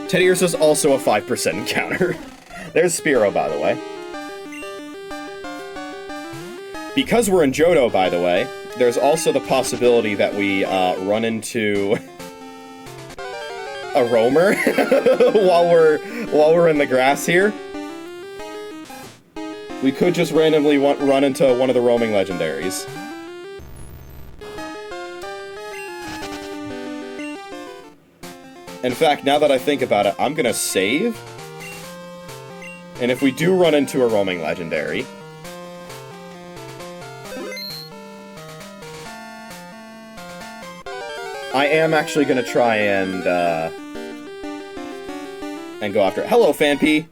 Teddiursa is also a 5% encounter. There's Spearow, by the way. Because we're in Johto, by the way, there's also the possibility that we run into a roamer while we're in the grass here. We could just randomly run into one of the roaming legendaries. In fact, now that I think about it, I'm gonna save. And if we do run into a roaming legendary, I am actually gonna try and go after it. Hello, Phanpy!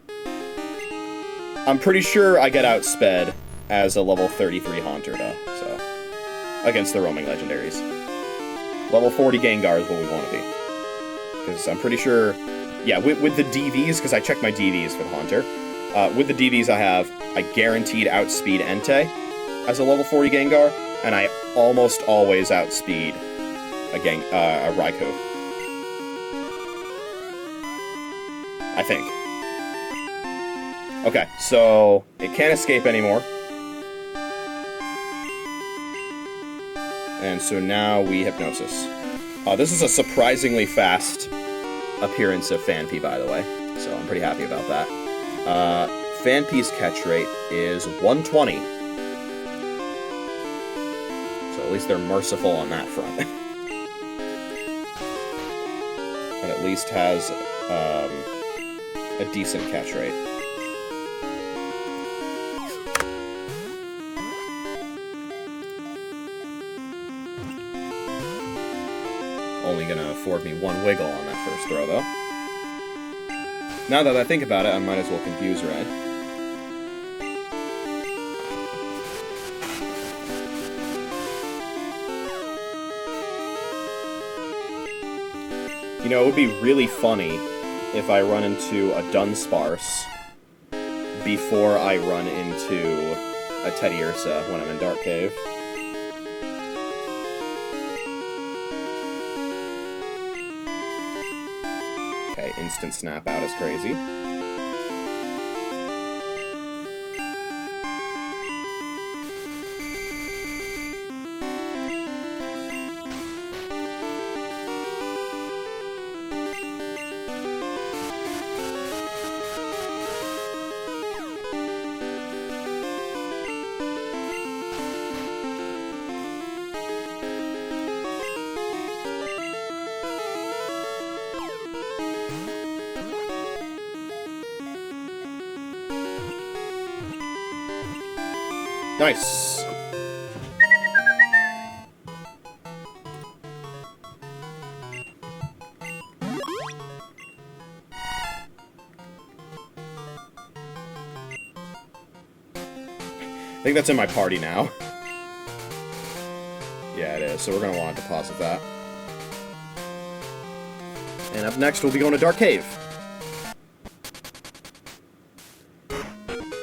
I'm pretty sure I get outsped as a level 33 Haunter, though, so... against the roaming legendaries. Level 40 Gengar is what we want to be. Because I'm pretty sure... Yeah, with the DVs, because I checked my DVs for the Haunter. With the DVs I have, I guaranteed outspeed Entei as a level 40 Gengar, and I almost always outspeed a Raikou. I think. Okay, so it can't escape anymore. And so now we Hypnosis. This is a surprisingly fast appearance of Phanpy, by the way, so I'm pretty happy about that. Phanpy's catch rate is 120. So at least they're merciful on that front. And at least has a decent catch rate. Only gonna afford me one wiggle on that first throw, though. Now that I think about it, I might as well confuse Red. You know, it would be really funny if I run into a Dunsparce before I run into a Teddiursa when I'm in Dark Cave. Okay, instant snap out is crazy. Nice! I think that's in my party now. Yeah, it is, so we're gonna want to deposit that. And up next, we'll be going to Dark Cave,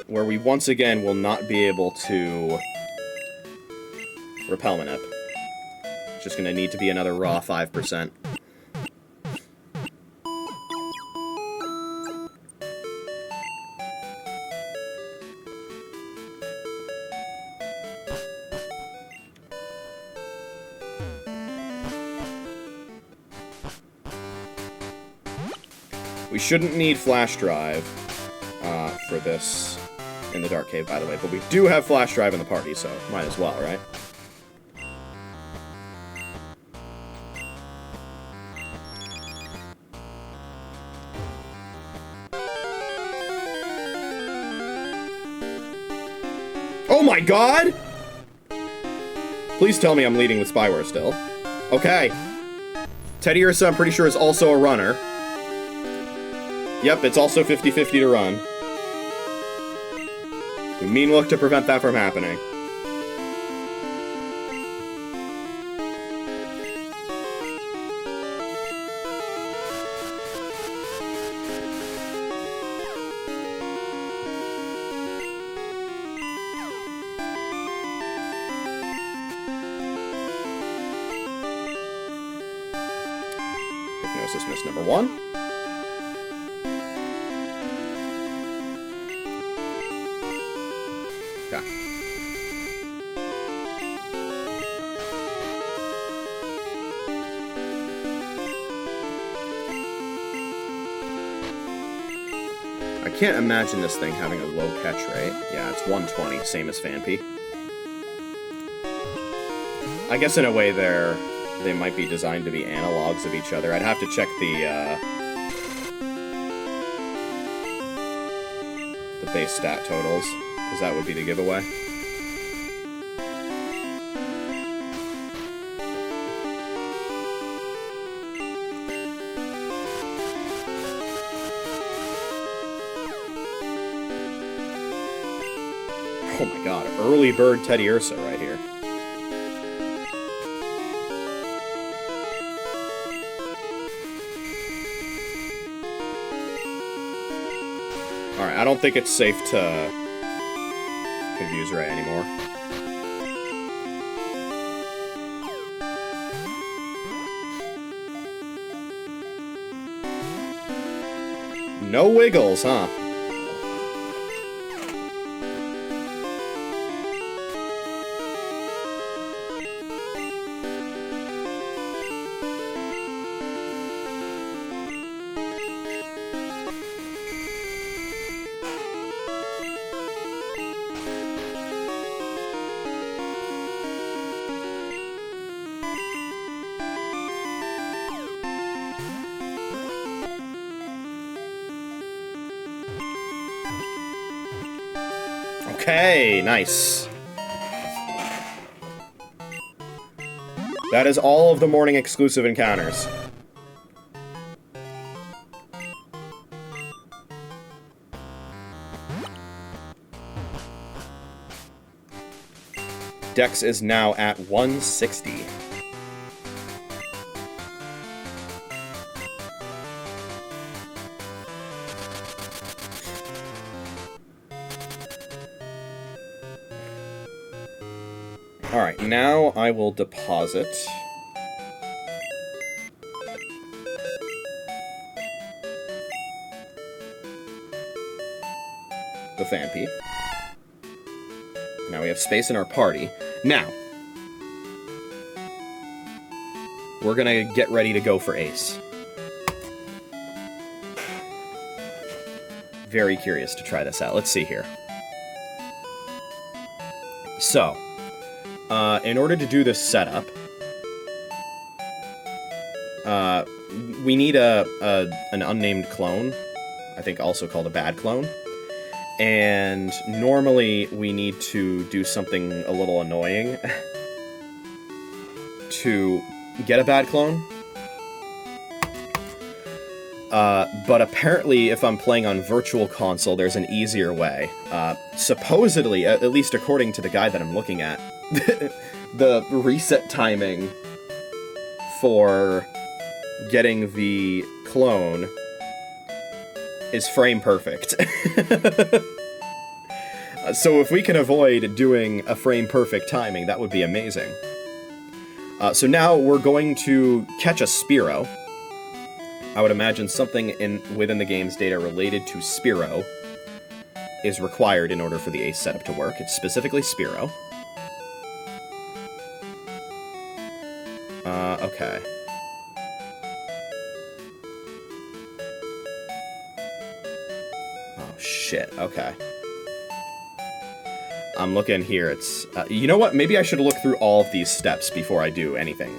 where we once again will not be able to repel Manip. It's just gonna need to be another raw 5%. We shouldn't need Flash Drive for this in the Dark Cave, by the way, but we do have Flash Drive in the party, so might as well, right? Oh my god! Please tell me I'm leading with Spyware still. Okay. Teddiursa, I'm pretty sure, is also a runner. Yep, it's also 50-50 to run. We mean look to prevent that from happening. Hypnosis miss number 1. I can't imagine this thing having a low catch rate. Yeah, it's 120, same as Phanpy. I guess in a way they might be designed to be analogs of each other. I'd have to check the base stat totals, because that would be the giveaway. Oh my god, early bird Teddiursa right here. I don't think it's safe to confuse Ray anymore. No wiggles, huh? Okay, nice. That is all of the morning exclusive encounters. Dex is now at 160. Alright, now I will deposit the Phanpy. Now we have space in our party. Now, we're gonna get ready to go for Ace. Very curious to try this out. Let's see here. So, in order to do this setup, we need an unnamed clone, I think also called a bad clone. And normally we need to do something a little annoying to get a bad clone. But apparently if I'm playing on Virtual Console, there's an easier way. Supposedly, at least according to the guide that I'm looking at, the reset timing for getting the clone is frame perfect. So if we can avoid doing a frame perfect timing, that would be amazing. So now we're going to catch a Spearow. I would imagine something within the game's data related to Spearow is required in order for the Ace setup to work. It's specifically Spearow. Okay. Oh, shit. Okay. I'm looking here. It's... you know what? Maybe I should look through all of these steps before I do anything.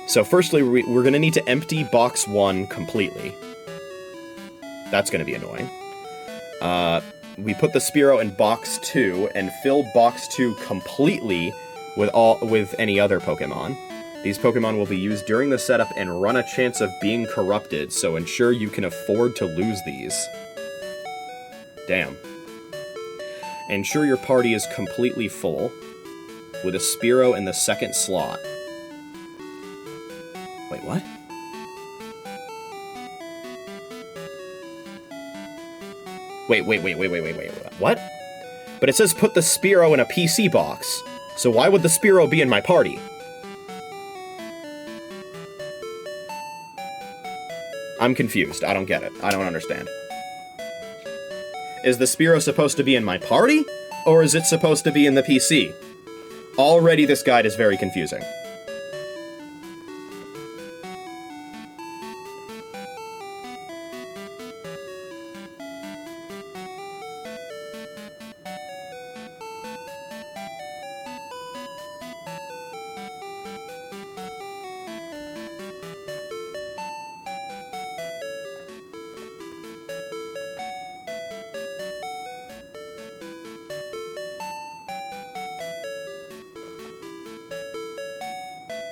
So firstly, we're going to need to empty box 1 completely. That's going to be annoying. We put the Spearow in box 2 and fill box 2 completely with any other Pokemon. These Pokemon will be used during the setup and run a chance of being corrupted, so ensure you can afford to lose these. Damn. Ensure your party is completely full, with a Spearow in the second slot. Wait, what? Wait, what? But it says put the Spearow in a PC box, so why would the Spearow be in my party? I'm confused. I don't get it. I don't understand. Is the Spearow supposed to be in my party, or is it supposed to be in the PC? Already this guide is very confusing.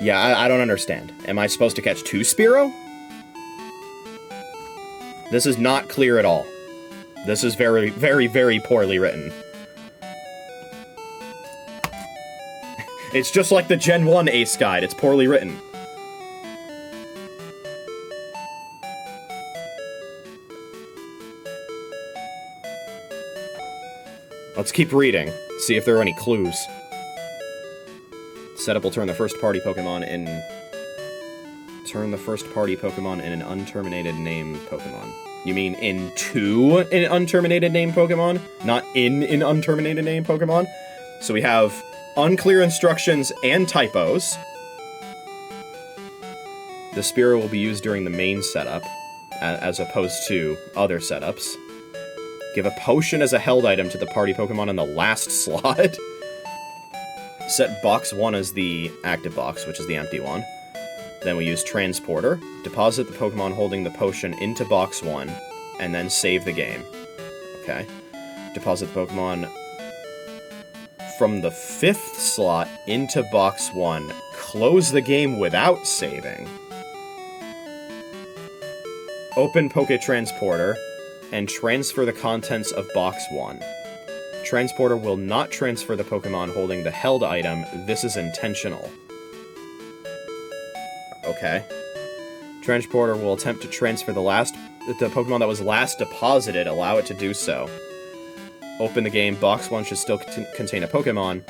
Yeah, I don't understand. Am I supposed to catch 2 Spearow? This is not clear at all. This is very, very, very poorly written. It's just like the Gen 1 Ace Guide. It's poorly written. Let's keep reading, see if there are any clues. Setup will turn the first party Pokemon in... Turn the first party Pokemon in an unterminated name Pokemon. You mean into an unterminated name Pokemon? Not in an unterminated name Pokemon? So we have unclear instructions and typos. The Spearow will be used during the main setup, as opposed to other setups. Give a potion as a held item to the party Pokemon in the last slot. Set box 1 as the active box, which is the empty one. Then we use Transporter. Deposit the Pokemon holding the potion into box 1, and then save the game. Okay. Deposit the Pokemon from the 5th slot into box 1. Close the game without saving. Open Poké Transporter, and transfer the contents of box 1. Transporter will not transfer the Pokemon holding the held item. This is intentional. Okay. Transporter will attempt to transfer the Pokemon that was last deposited. Allow it to do so. Open the game. Box 1 should still contain a Pokemon,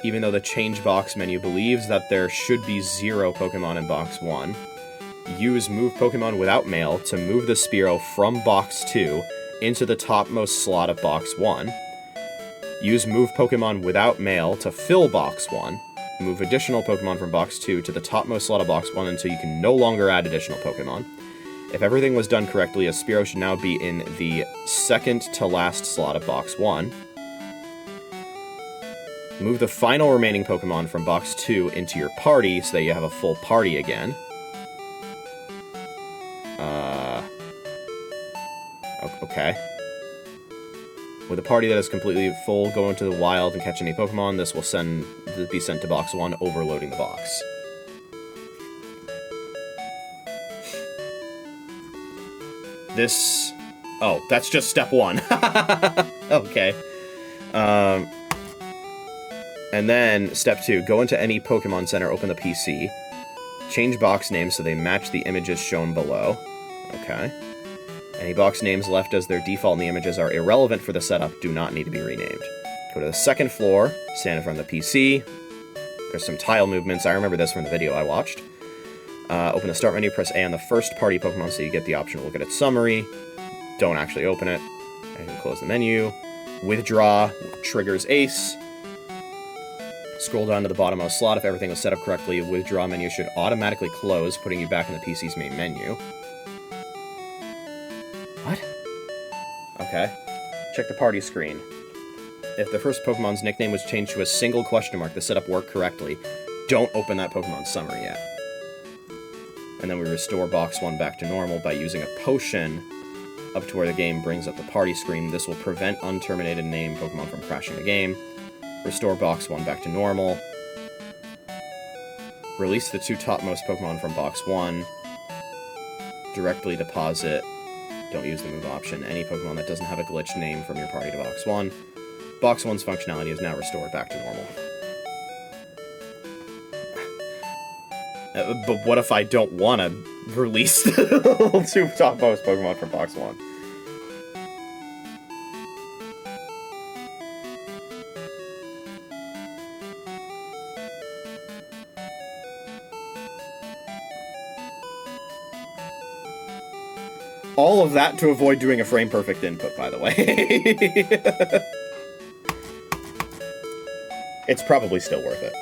even though the change box menu believes that there should be 0 Pokemon in box 1. Use Move Pokemon without mail to move the Spearow from box 2 into the topmost slot of box 1. Use Move Pokemon without mail to fill box 1. Move additional Pokemon from box 2 to the topmost slot of box 1 until you can no longer add additional Pokemon. If everything was done correctly, a Spearow should now be in the second to last slot of box 1. Move the final remaining Pokemon from box 2 into your party so that you have a full party again. Okay. With a party that is completely full, go into the wild and catch any Pokemon. This will be sent to box 1, overloading the box. This... Oh, that's just step 1. Okay. And then, step 2, go into any Pokemon Center, open the PC. Change box names so they match the images shown below. Okay. Any box names left as their default in the images are irrelevant for the setup, do not need to be renamed. Go to the second floor, stand in front of the PC. There's some tile movements, I remember this from the video I watched. Open the start menu, press A on the first party Pokemon so you get the option to look at its summary. Don't actually open it. And you can close the menu. Withdraw triggers Ace. Scroll down to the bottommost slot. If everything was set up correctly, withdraw menu should automatically close, putting you back in the PC's main menu. What? Okay. Check the party screen. If the first Pokemon's nickname was changed to a single question mark, the setup worked correctly. Don't open that Pokemon's summary yet. And then we restore box 1 back to normal by using a potion up to where the game brings up the party screen. This will prevent unterminated name Pokemon from crashing the game. Restore box 1 back to normal. Release the 2 topmost Pokemon from box 1. Directly deposit. Don't use the move option. Any Pokemon that doesn't have a glitched name from your party to box 1. Box 1's functionality is now restored back to normal. But what if I don't want to release the 2 topmost Pokemon from box 1? All of that to avoid doing a frame-perfect input, by the way. It's probably still worth it.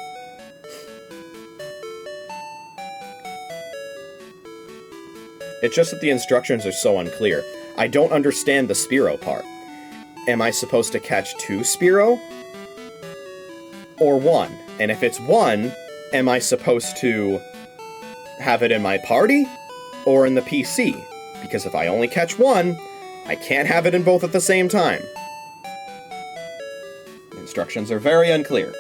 It's just that the instructions are so unclear. I don't understand the Spearow part. Am I supposed to catch 2 Spearow? Or 1? And if it's 1, am I supposed to have it in my party? Or in the PC? Because if I only catch 1, I can't have it in both at the same time. The instructions are very unclear.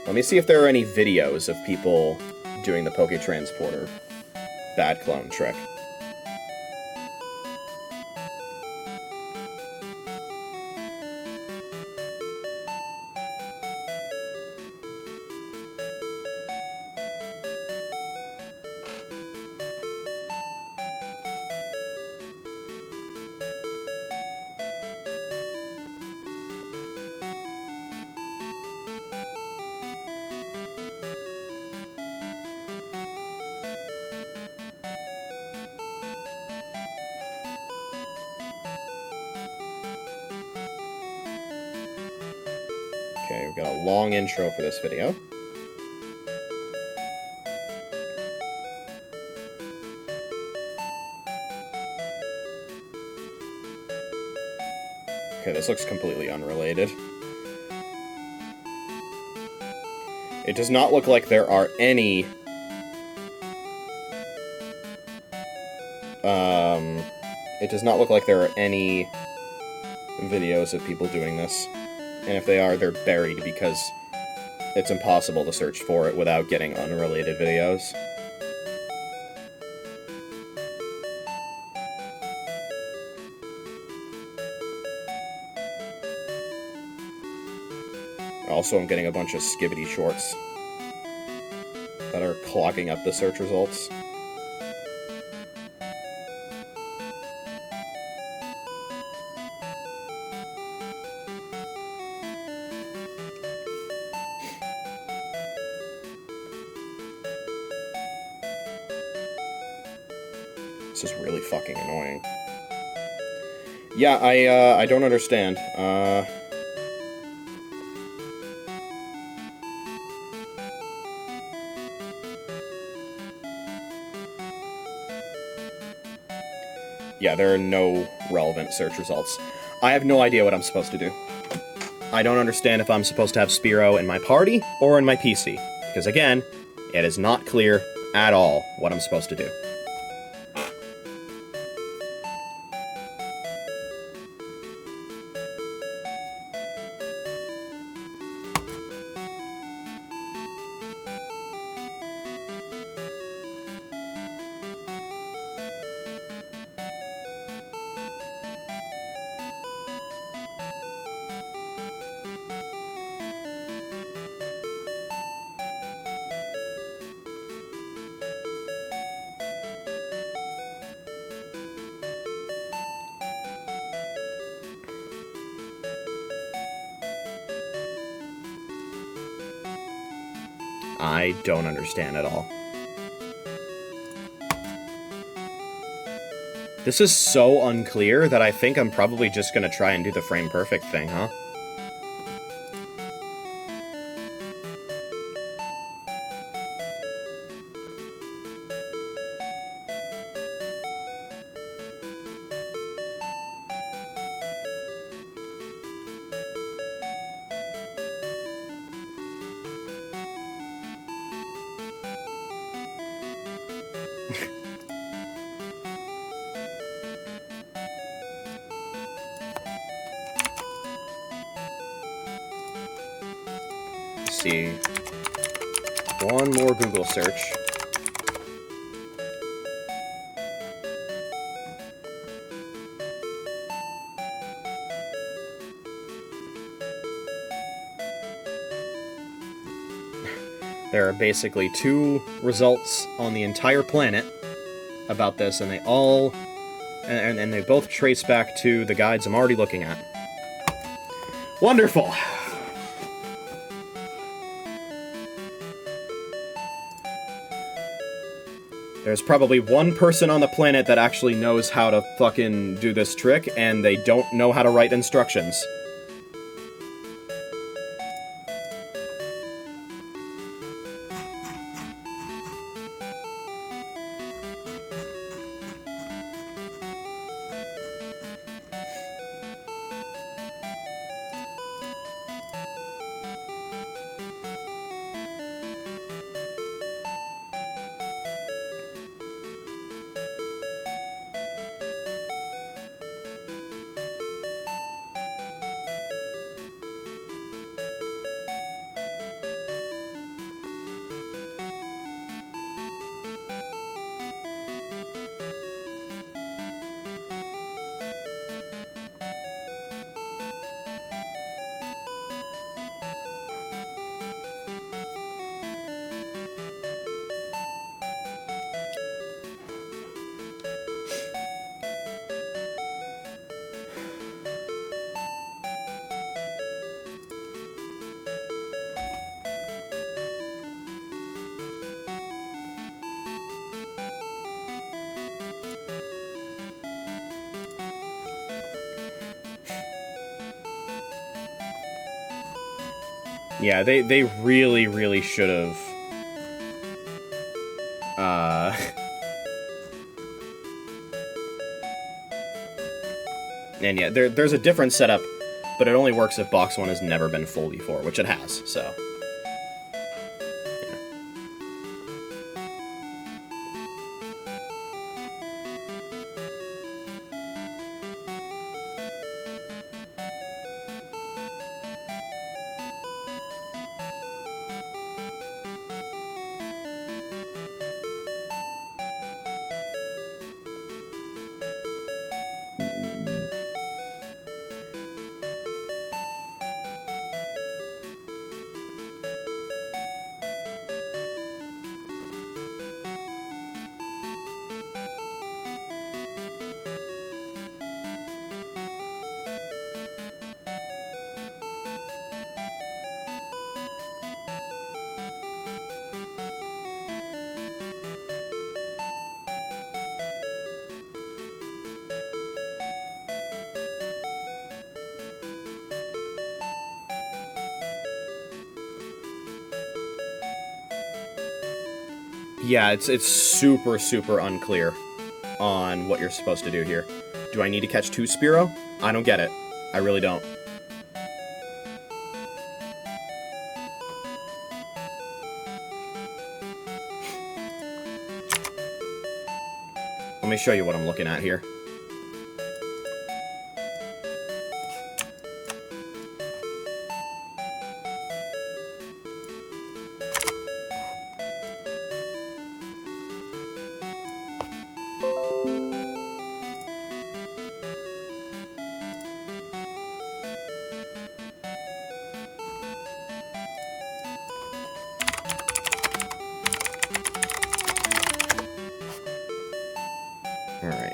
Let me see if there are any videos of people doing the Poké Transporter bad clone trick. Okay, we've got a long intro for this video. Okay, this looks completely unrelated. It does not look like there are any... It does not look like there are any videos of people doing this. And if they are, they're buried because it's impossible to search for it without getting unrelated videos. Also, I'm getting a bunch of skibbity shorts that are clogging up the search results. This is really fucking annoying. Yeah, I don't understand. Yeah, there are no relevant search results. I have no idea what I'm supposed to do. I don't understand if I'm supposed to have Spearow in my party or in my PC. Because again, it is not clear at all what I'm supposed to do. I don't understand at all. This is so unclear that I think I'm probably just gonna try and do the frame perfect thing, huh? See, one more Google search. There are basically 2 results on the entire planet about this, and they all, and they both trace back to the guides I'm already looking at. Wonderful! There's probably one person on the planet that actually knows how to fucking do this trick, and they don't know how to write instructions. Yeah, they really, really should have... And yeah, there's a different setup, but it only works if box 1 has never been full before, which it has, so... Yeah, it's super, super unclear on what you're supposed to do here. Do I need to catch 2 Spearow? I don't get it. I really don't. Let me show you what I'm looking at here. Alright.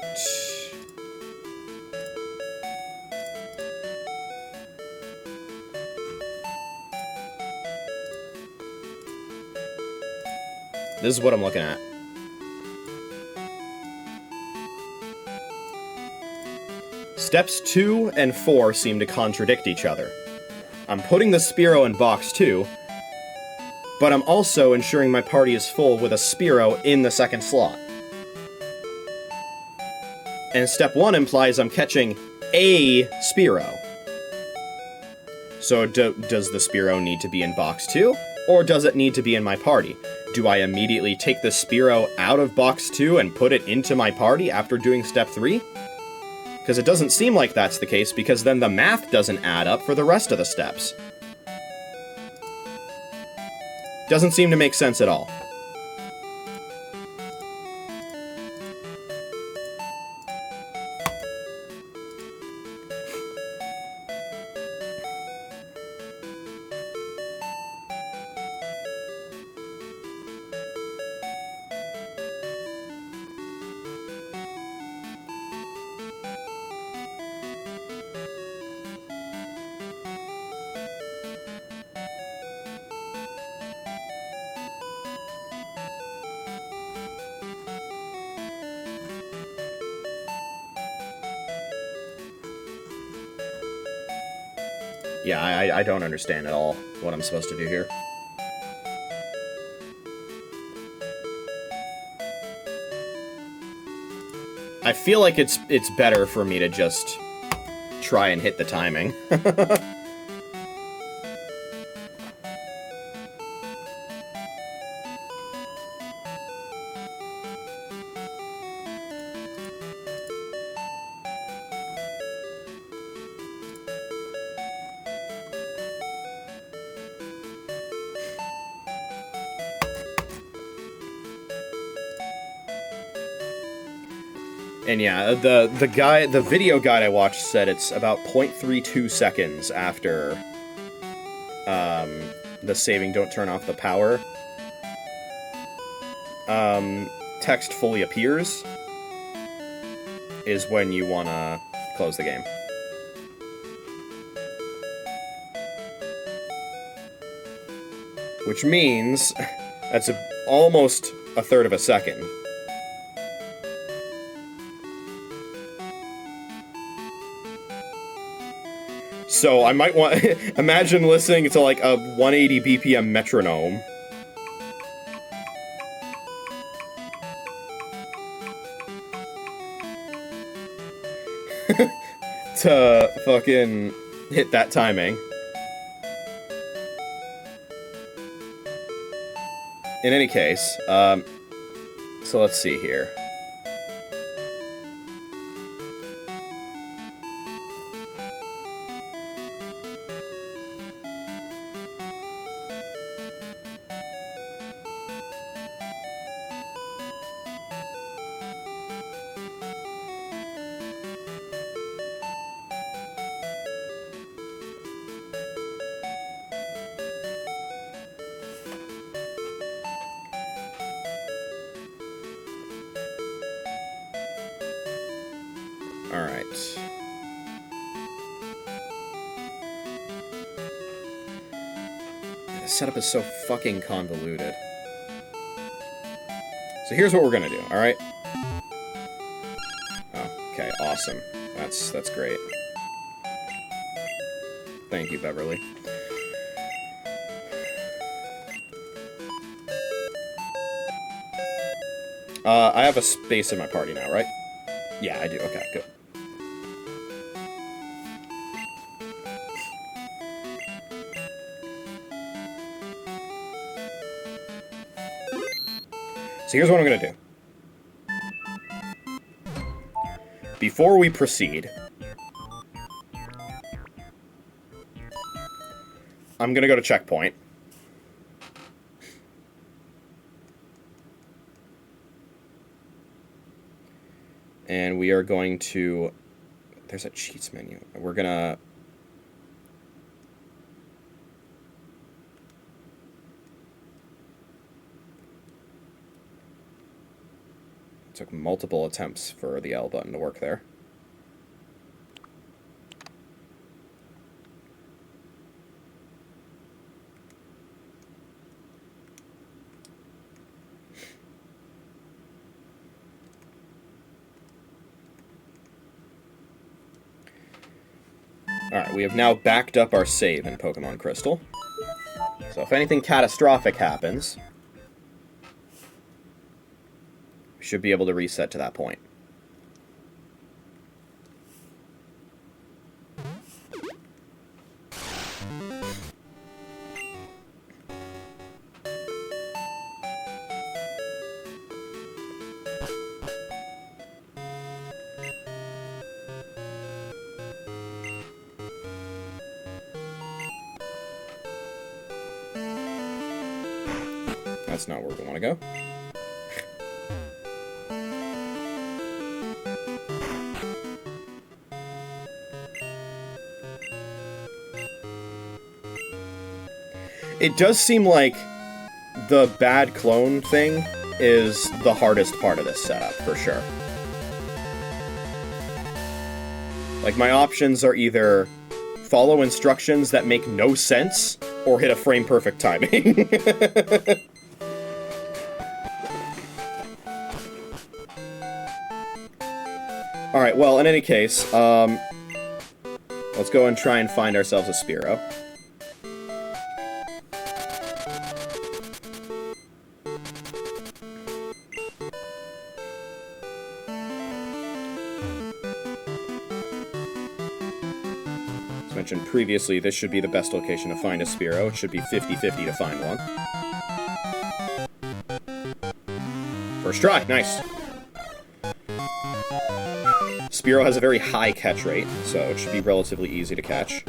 This is what I'm looking at. Steps 2 and 4 seem to contradict each other. I'm putting the Spearow in box 2, but I'm also ensuring my party is full with a Spearow in the second slot. And step 1 implies I'm catching a Spearow. So does the Spearow need to be in box 2, or does it need to be in my party? Do I immediately take the Spearow out of box 2 and put it into my party after doing step 3? Because it doesn't seem like that's the case, because then the math doesn't add up for the rest of the steps. Doesn't seem to make sense at all. Yeah, I don't understand at all what I'm supposed to do here. I feel like it's better for me to just try and hit the timing. And yeah, the video guide I watched said it's about 0.32 seconds after the saving don't turn off the power text fully appears is when you want to close the game. Which means that's almost a third of a second. So I might want... imagine listening to, like, a 180 BPM metronome. To fucking hit that timing. In any case, so let's see here. Alright. The setup is so fucking convoluted. So here's what we're gonna do, alright? Oh, okay, awesome. That's great. Thank you, Beverly. I have a space in my party now, right? Yeah, I do. Okay, good. So here's what I'm gonna do. Before we proceed, I'm gonna go to checkpoint. And we are going to... There's a cheats menu. We're gonna... It took multiple attempts for the L button to work there. Alright, we have now backed up our save in Pokemon Crystal. So if anything catastrophic happens, we should be able to reset to that point. That's not where we want to go. It does seem like the bad clone thing is the hardest part of this setup, for sure. Like, my options are either follow instructions that make no sense, or hit a frame-perfect timing. Alright, well, in any case, let's go and try and find ourselves a Spearow. As mentioned previously, this should be the best location to find a Spearow. It should be 50-50 to find one. First try, nice. Spearow has a very high catch rate, so it should be relatively easy to catch.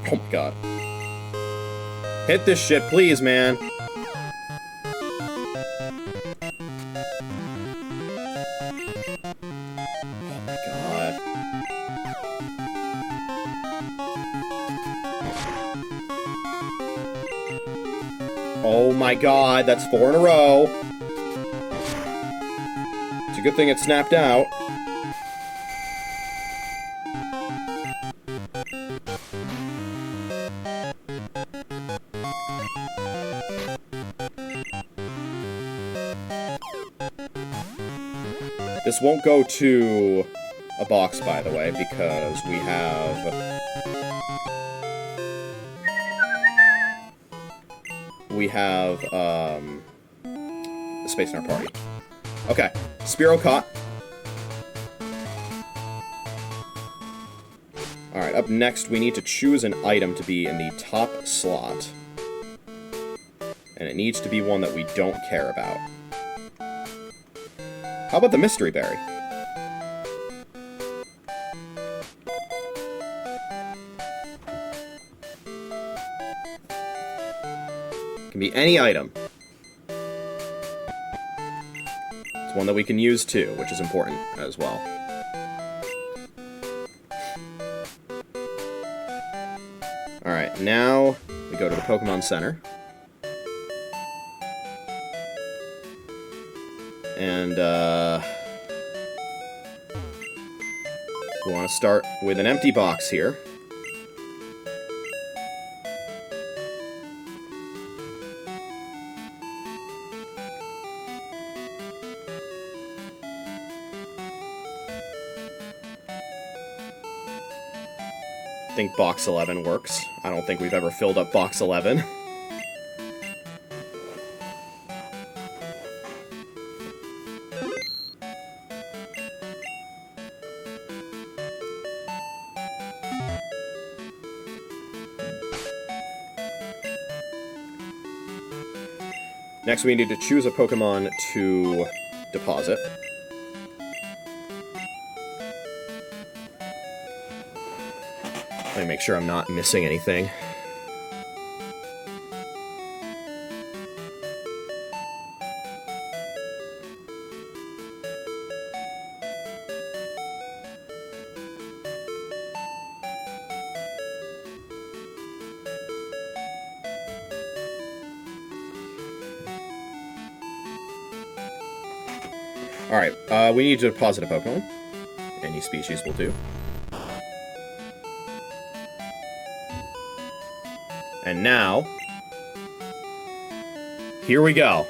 Oh my god. Hit this shit, please, man. Oh my god. Oh my god, that's 4 in a row. It's a good thing it snapped out. This won't go to a box, by the way, because we have... a space in our party. Okay, Spearow caught. Alright, up next we need to choose an item to be in the top slot. And it needs to be one that we don't care about. How about the mystery berry? Can be any item. It's one that we can use too, which is important as well. Alright, now we go to the Pokemon Center. And, we want to start with an empty box here. I think box 11 works. I don't think we've ever filled up box 11. Next, we need to choose a Pokemon to deposit. Let me make sure I'm not missing anything. Alright, we need to deposit a Pokemon. Any species will do. And now, here we go.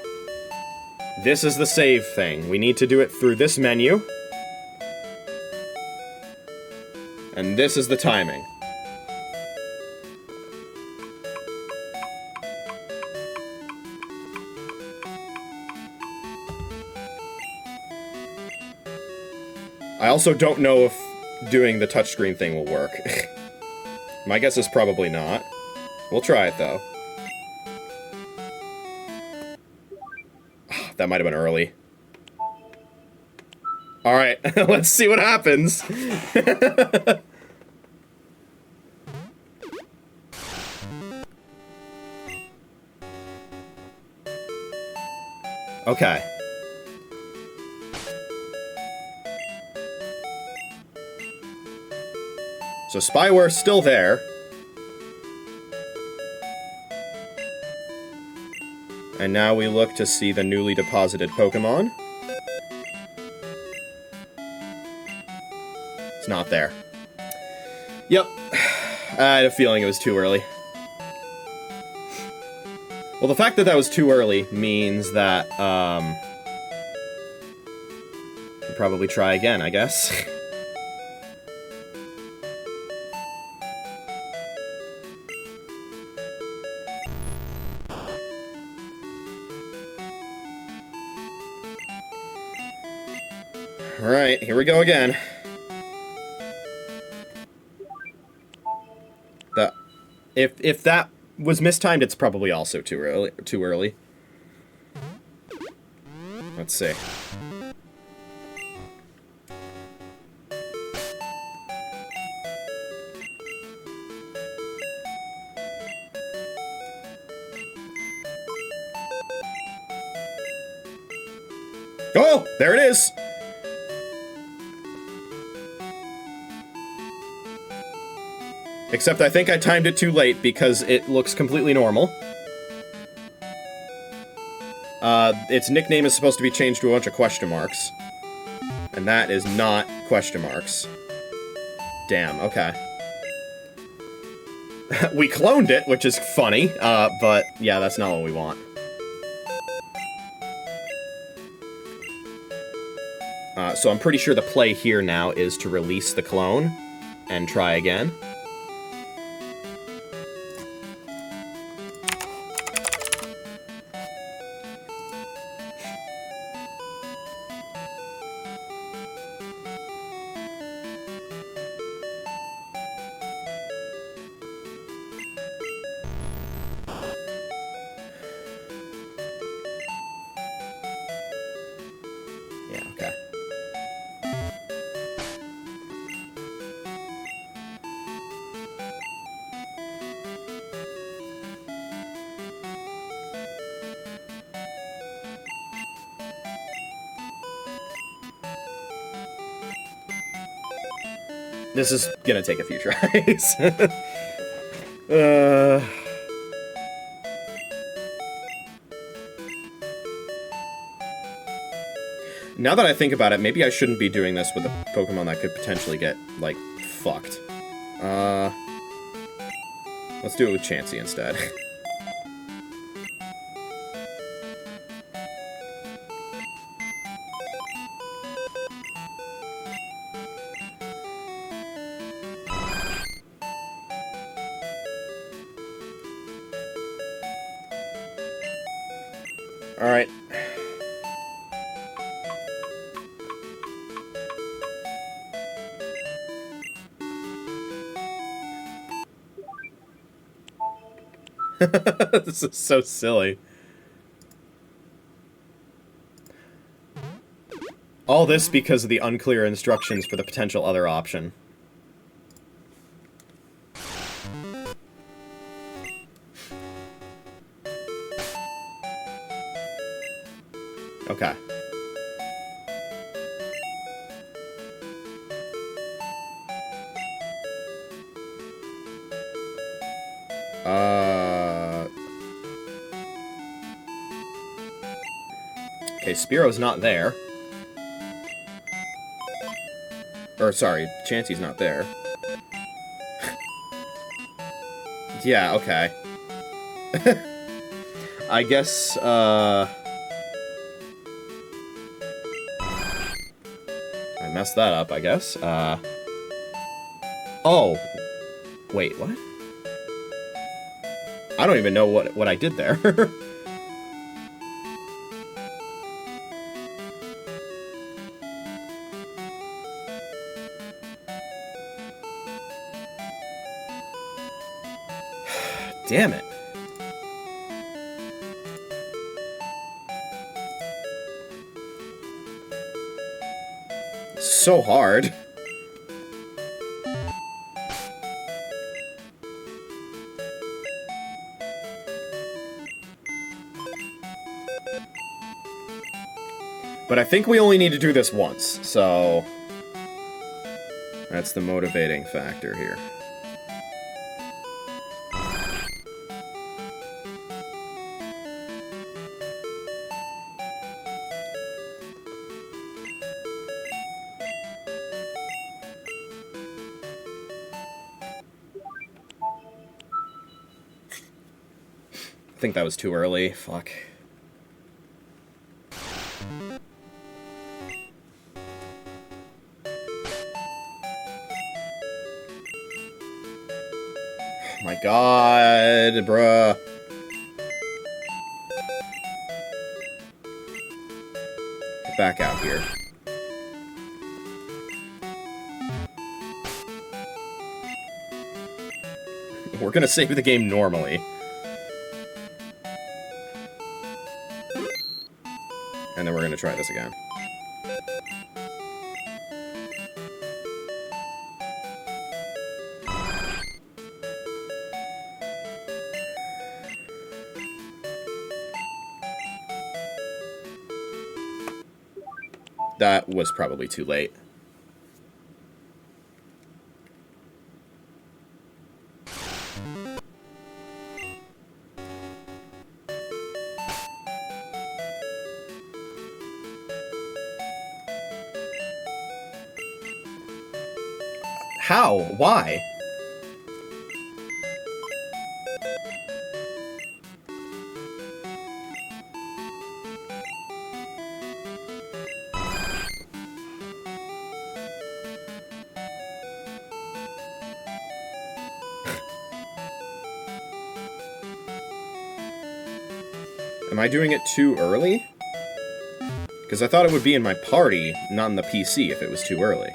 This is the save thing. We need to do it through this menu. And this is the timing. I also don't know if doing the touchscreen thing will work. My guess is probably not. We'll try it, though. That might have been early. Alright, let's see what happens. Okay. So Spyware's still there. And now we look to see the newly deposited Pokemon. It's not there. Yep. I had a feeling it was too early. Well, the fact that that was too early means that, we'll probably try again, I guess. Alright, here we go again. If that was mistimed, it's probably also too early. Let's see. Oh, there it is. Except I think I timed it too late because it looks completely normal. its nickname is supposed to be changed to a bunch of question marks. And that is not question marks. Damn, okay. We cloned it, which is funny, but yeah, that's not what we want. So I'm pretty sure the play here now is to release the clone and try again. Yeah, okay. This is gonna take a few tries. Now that I think about it, maybe I shouldn't be doing this with a Pokemon that could potentially get, like, fucked. Let's do it with Chansey instead. Alright. This is so silly. All this because of the unclear instructions for the potential other option. Okay. Okay, Spearo's not there. Or, sorry, Chansey's not there. Yeah, okay. I guess, I messed that up, I guess. Oh. Wait, what? I don't even know what I did there. Damn it. So hard. But I think we only need to do this once, so that's the motivating factor here. I think that was too early. Fuck. Oh my god, bruh. Get back out here. We're gonna save the game normally. And then we're gonna try this again. That was probably too late. How? Why? Am I doing it too early? Because I thought it would be in my party, not in the PC, if it was too early.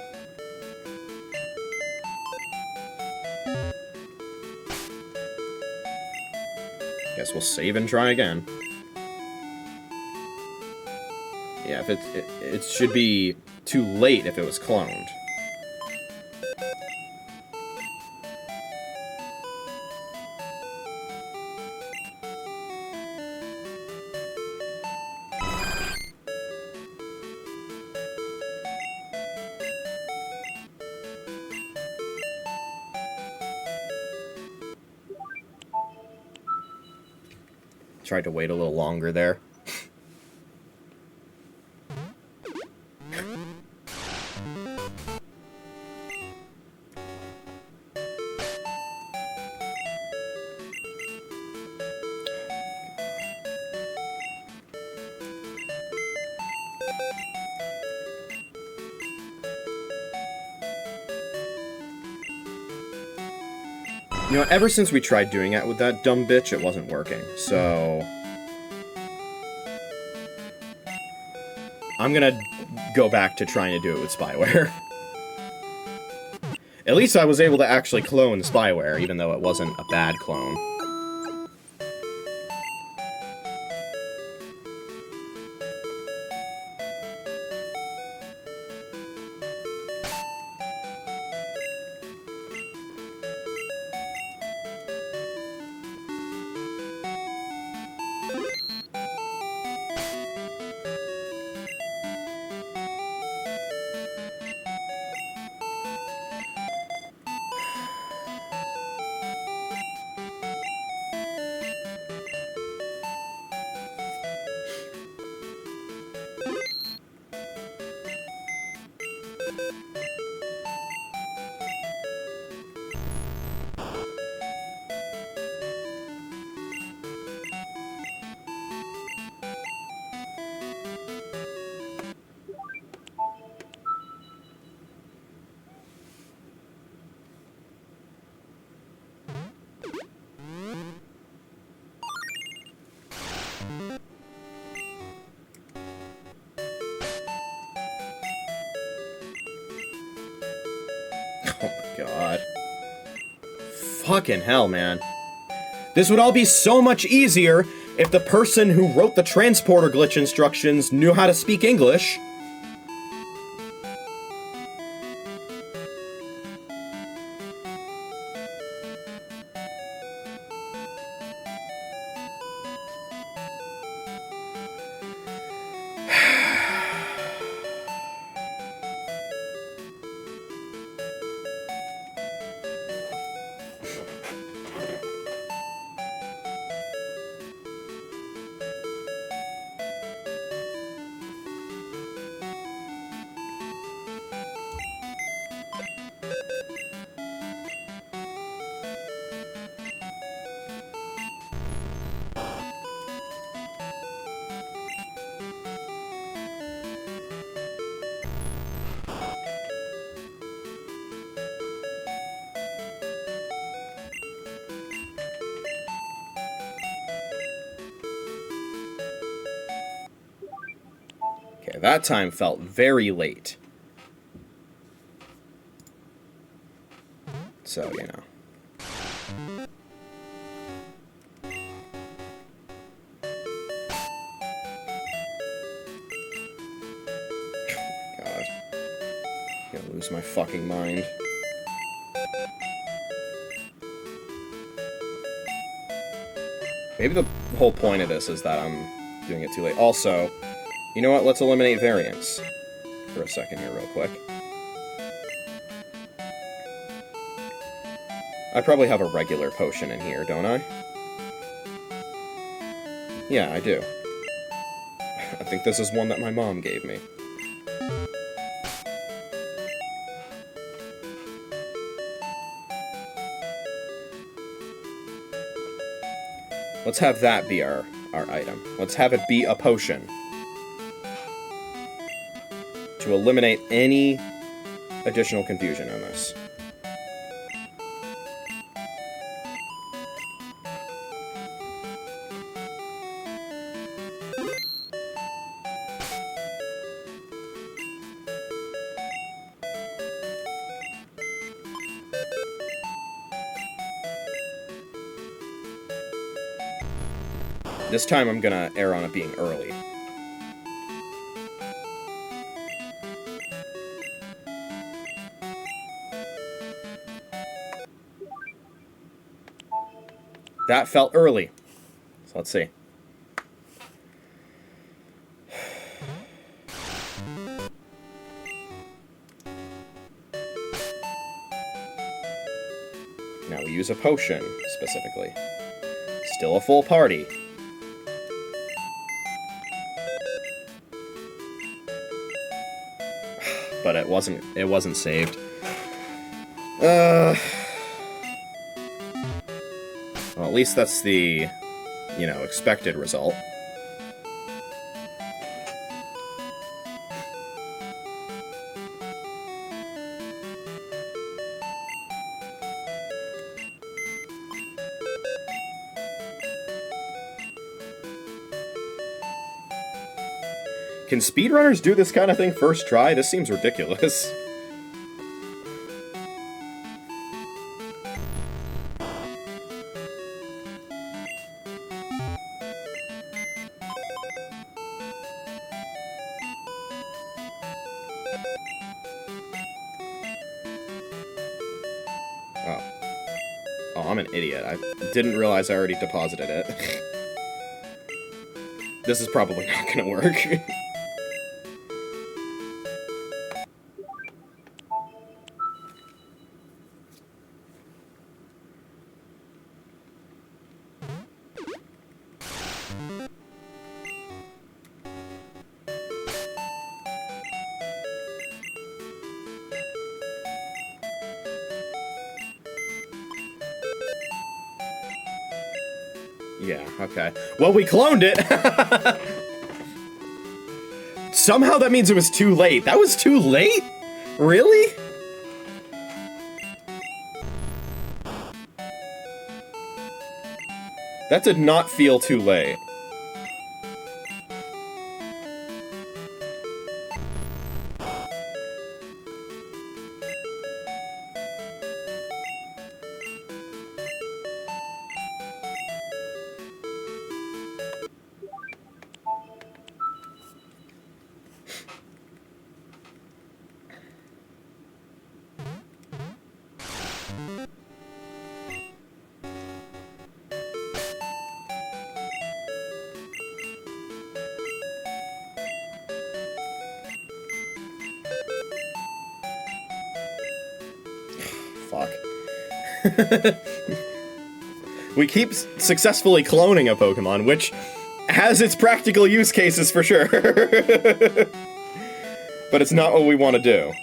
Guess we'll save and try again. Yeah, if it should be too late if it was cloned. Tried to wait a little longer there. You know, ever since we tried doing it with that dumb bitch, it wasn't working, so... I'm gonna go back to trying to do it with Spyware. At least I was able to actually clone Spyware, even though it wasn't a bad clone. Oh my god. Fucking hell, man. This would all be so much easier if the person who wrote the transporter glitch instructions knew how to speak English. Okay, that time felt very late. So, you know. God. I'm gonna lose my fucking mind. Maybe the whole point of this is that I'm doing it too late. Also, you know what? Let's eliminate variance for a second here real quick. I probably have a regular potion in here, don't I? Yeah, I do. I think this is one that my mom gave me. Let's have that be our item. Let's have it be a potion. To eliminate any additional confusion on this. This time I'm gonna err on it being early. That felt early. So let's see. Now we use a potion, specifically. Still a full party. But it wasn't saved. Well, at least that's the, expected result. Can speedrunners do this kind of thing first try? This seems ridiculous. Oh, I'm an idiot. I didn't realize I already deposited it. This is probably not gonna work. Yeah, okay. Well, we cloned it! Somehow that means it was too late. That was too late? Really? That did not feel too late. Fuck. We keep successfully cloning a Pokemon, which has its practical use cases for sure. But it's not what we want to do.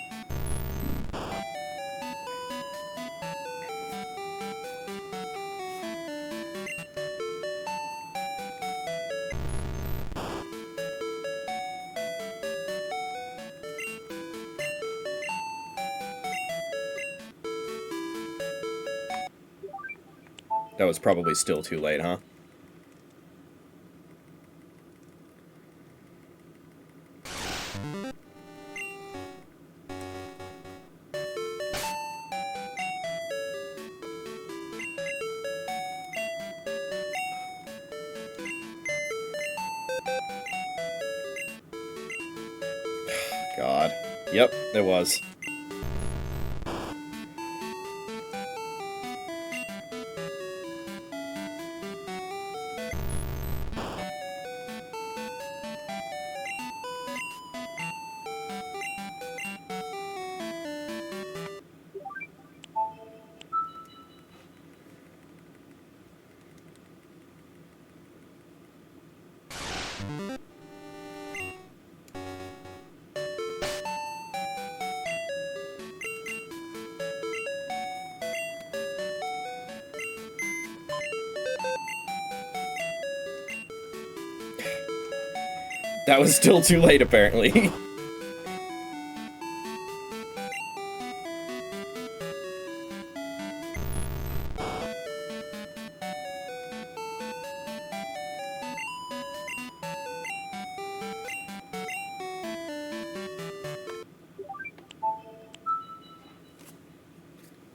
That was probably still too late, huh? God. Yep, it was. That was still too late, apparently.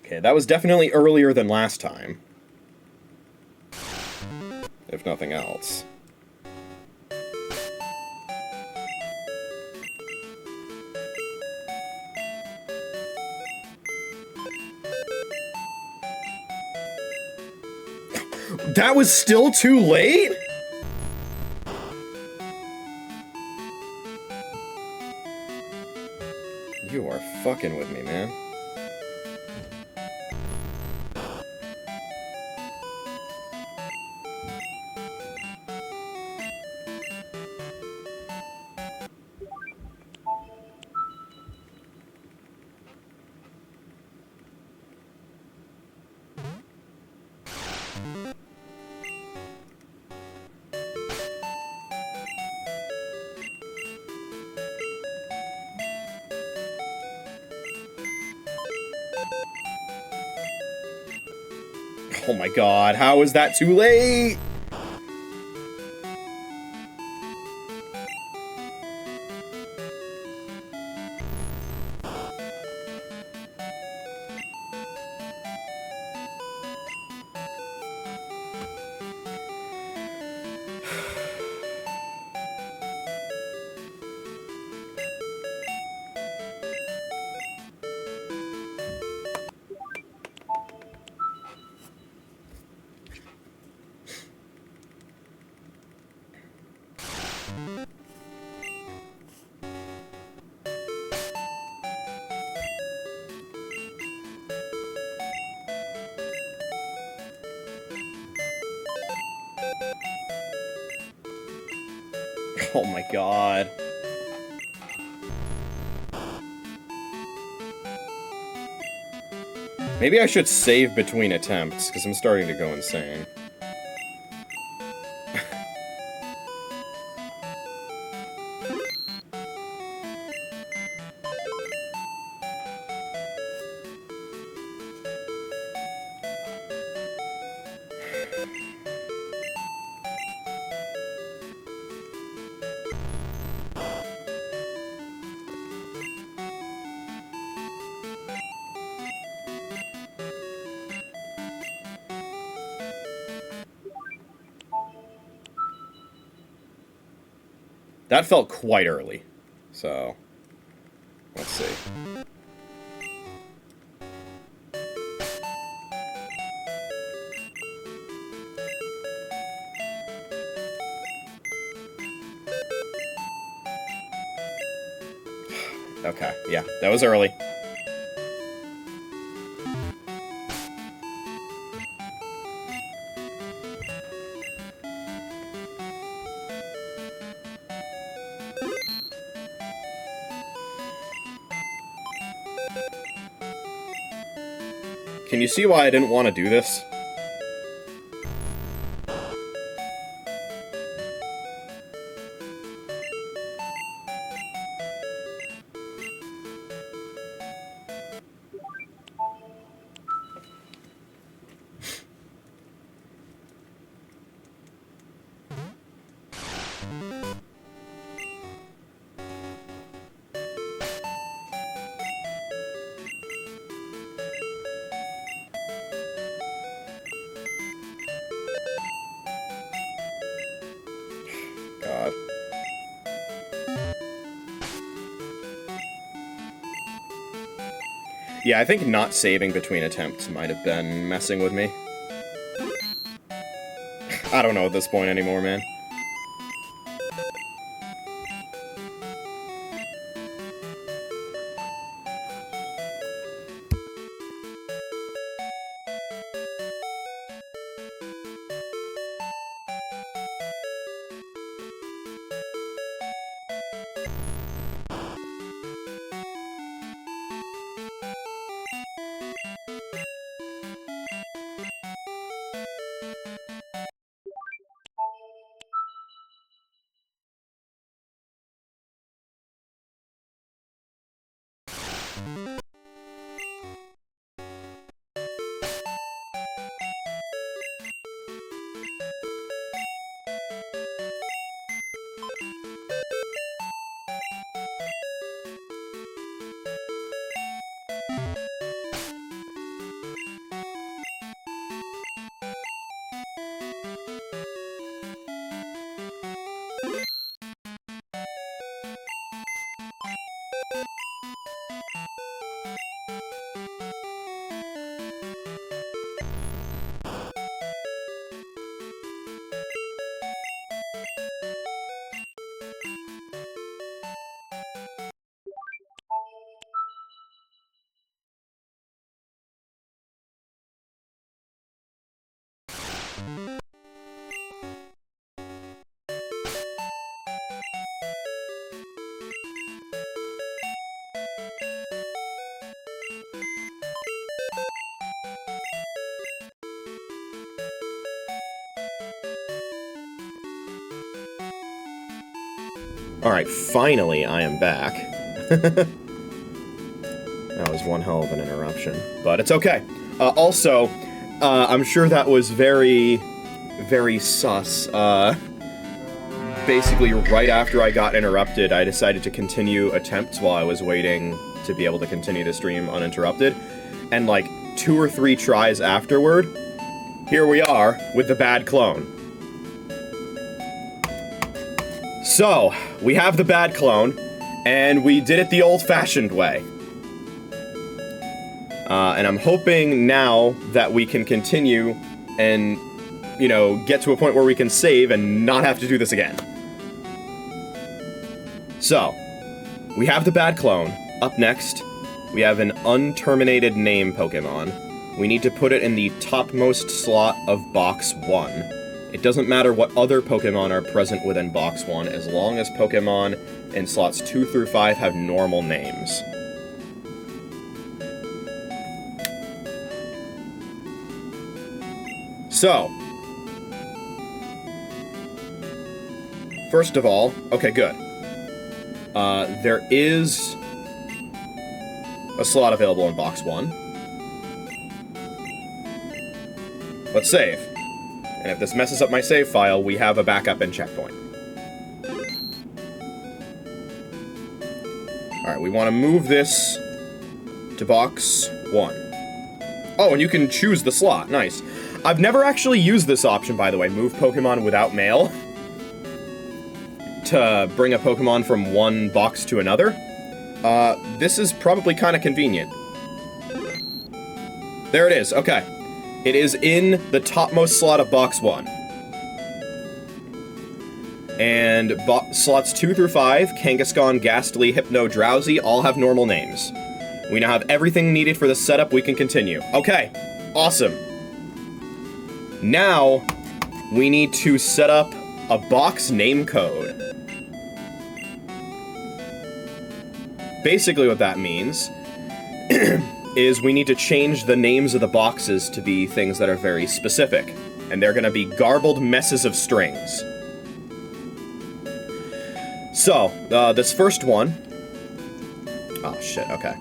Okay, that was definitely earlier than last time. If nothing else. That was still too late? You are fucking with me, man. Oh my god, how is that too late? Oh my god. Maybe I should save between attempts, because I'm starting to go insane. That felt quite early. So, let's see. Okay, yeah, that was early. Can you see why I didn't want to do this? God. Yeah, I think not saving between attempts might have been messing with me. I don't know at this point anymore, man. Alright, finally I am back. That was one hell of an interruption, but it's okay. Also, I'm sure that was very, very sus. Basically, right after I got interrupted, I decided to continue attempts while I was waiting to be able to continue the stream uninterrupted. And like 2 or 3 tries afterward, here we are with the bad clone. So, we have the bad clone, and we did it the old-fashioned way. And I'm hoping now that we can continue and, you know, get to a point where we can save and not have to do this again. So, we have the bad clone. Up next, we have an unterminated name Pokemon. We need to put it in the topmost slot of Box 1. It doesn't matter what other Pokemon are present within Box 1, as long as Pokemon in slots 2 through 5 have normal names. So, first of all, okay, good. There is a slot available in Box 1. Let's save. And if this messes up my save file, we have a backup and checkpoint. Alright, we want to move this to Box 1. Oh, and you can choose the slot. Nice. I've never actually used this option, by the way, move Pokemon without mail, to bring a Pokemon from one box to another. This is probably kind of convenient. There it is, okay. It is in the topmost slot of Box 1. And slots 2 through 5, Kangaskhan, Ghastly, Hypno, Drowsy, all have normal names. We now have everything needed for the setup, we can continue. Okay, awesome. Now, we need to set up a box name code. Basically what that means is we need to change the names of the boxes to be things that are very specific. And they're gonna be garbled messes of strings. So, this first one... Oh, shit, okay.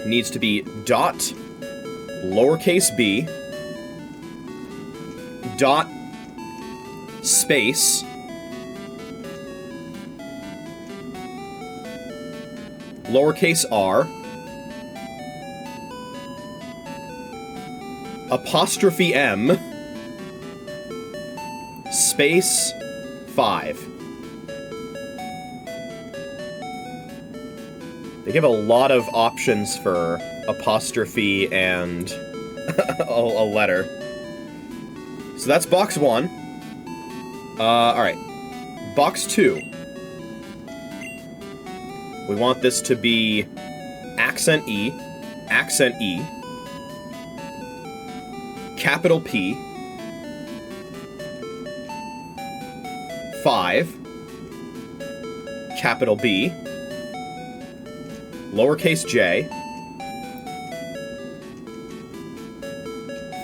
Needs to be dot, lowercase b, dot, space, lowercase r, apostrophe m, space, 5. They give a lot of options for apostrophe and a letter. So that's Box 1. Alright. Box 2. We want this to be accent E, capital P, 5, capital B, lowercase j,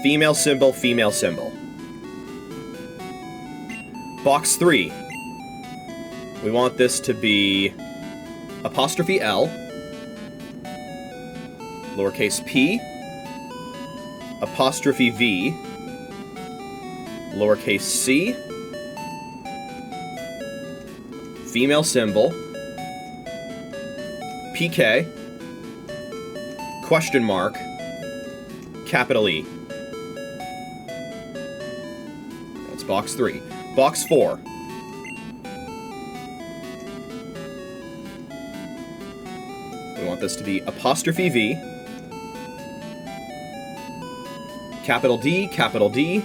female symbol, female symbol. Box 3. We want this to be apostrophe L, lowercase p, apostrophe V, lowercase c, female symbol, PK, question mark, capital E. That's box 3. Box 4. We want this to be apostrophe V, capital D,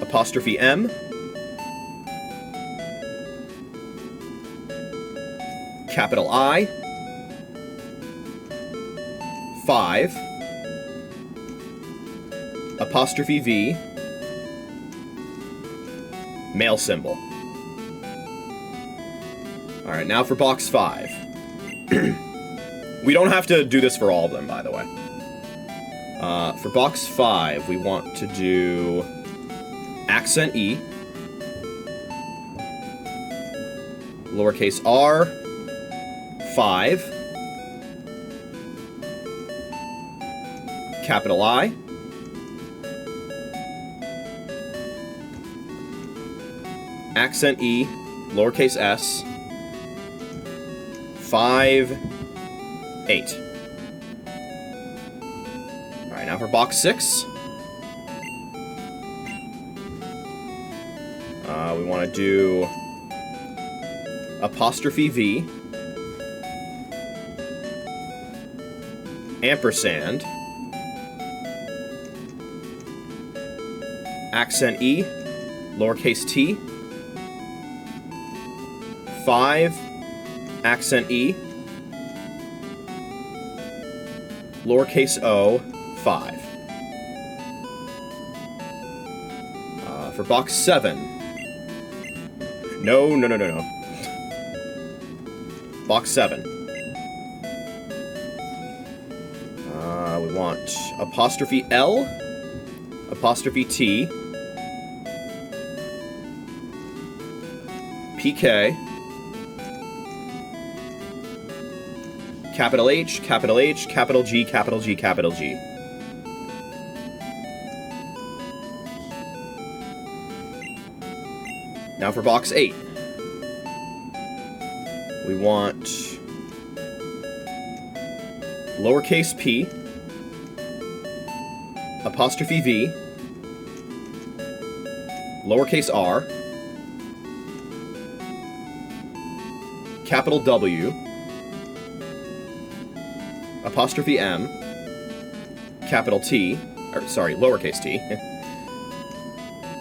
apostrophe M, capital I, 5, apostrophe V, male symbol. Alright, now for box 5. We don't have to do this for all of them, by the way. For box 5, we want to do accent E, lowercase r, 5, capital I, accent E, lowercase s, 5, 8. Alright, now for box 6. We want to do apostrophe V, ampersand, accent E, lowercase t, 5, accent E, lowercase o, 5. For box 7. No. Box 7. We want apostrophe L, apostrophe T, PK, capital H, capital H, capital G, capital G, capital G. Now for box 8. We want lowercase p, apostrophe V, lowercase r, capital W, apostrophe M, capital T, or sorry, lowercase t,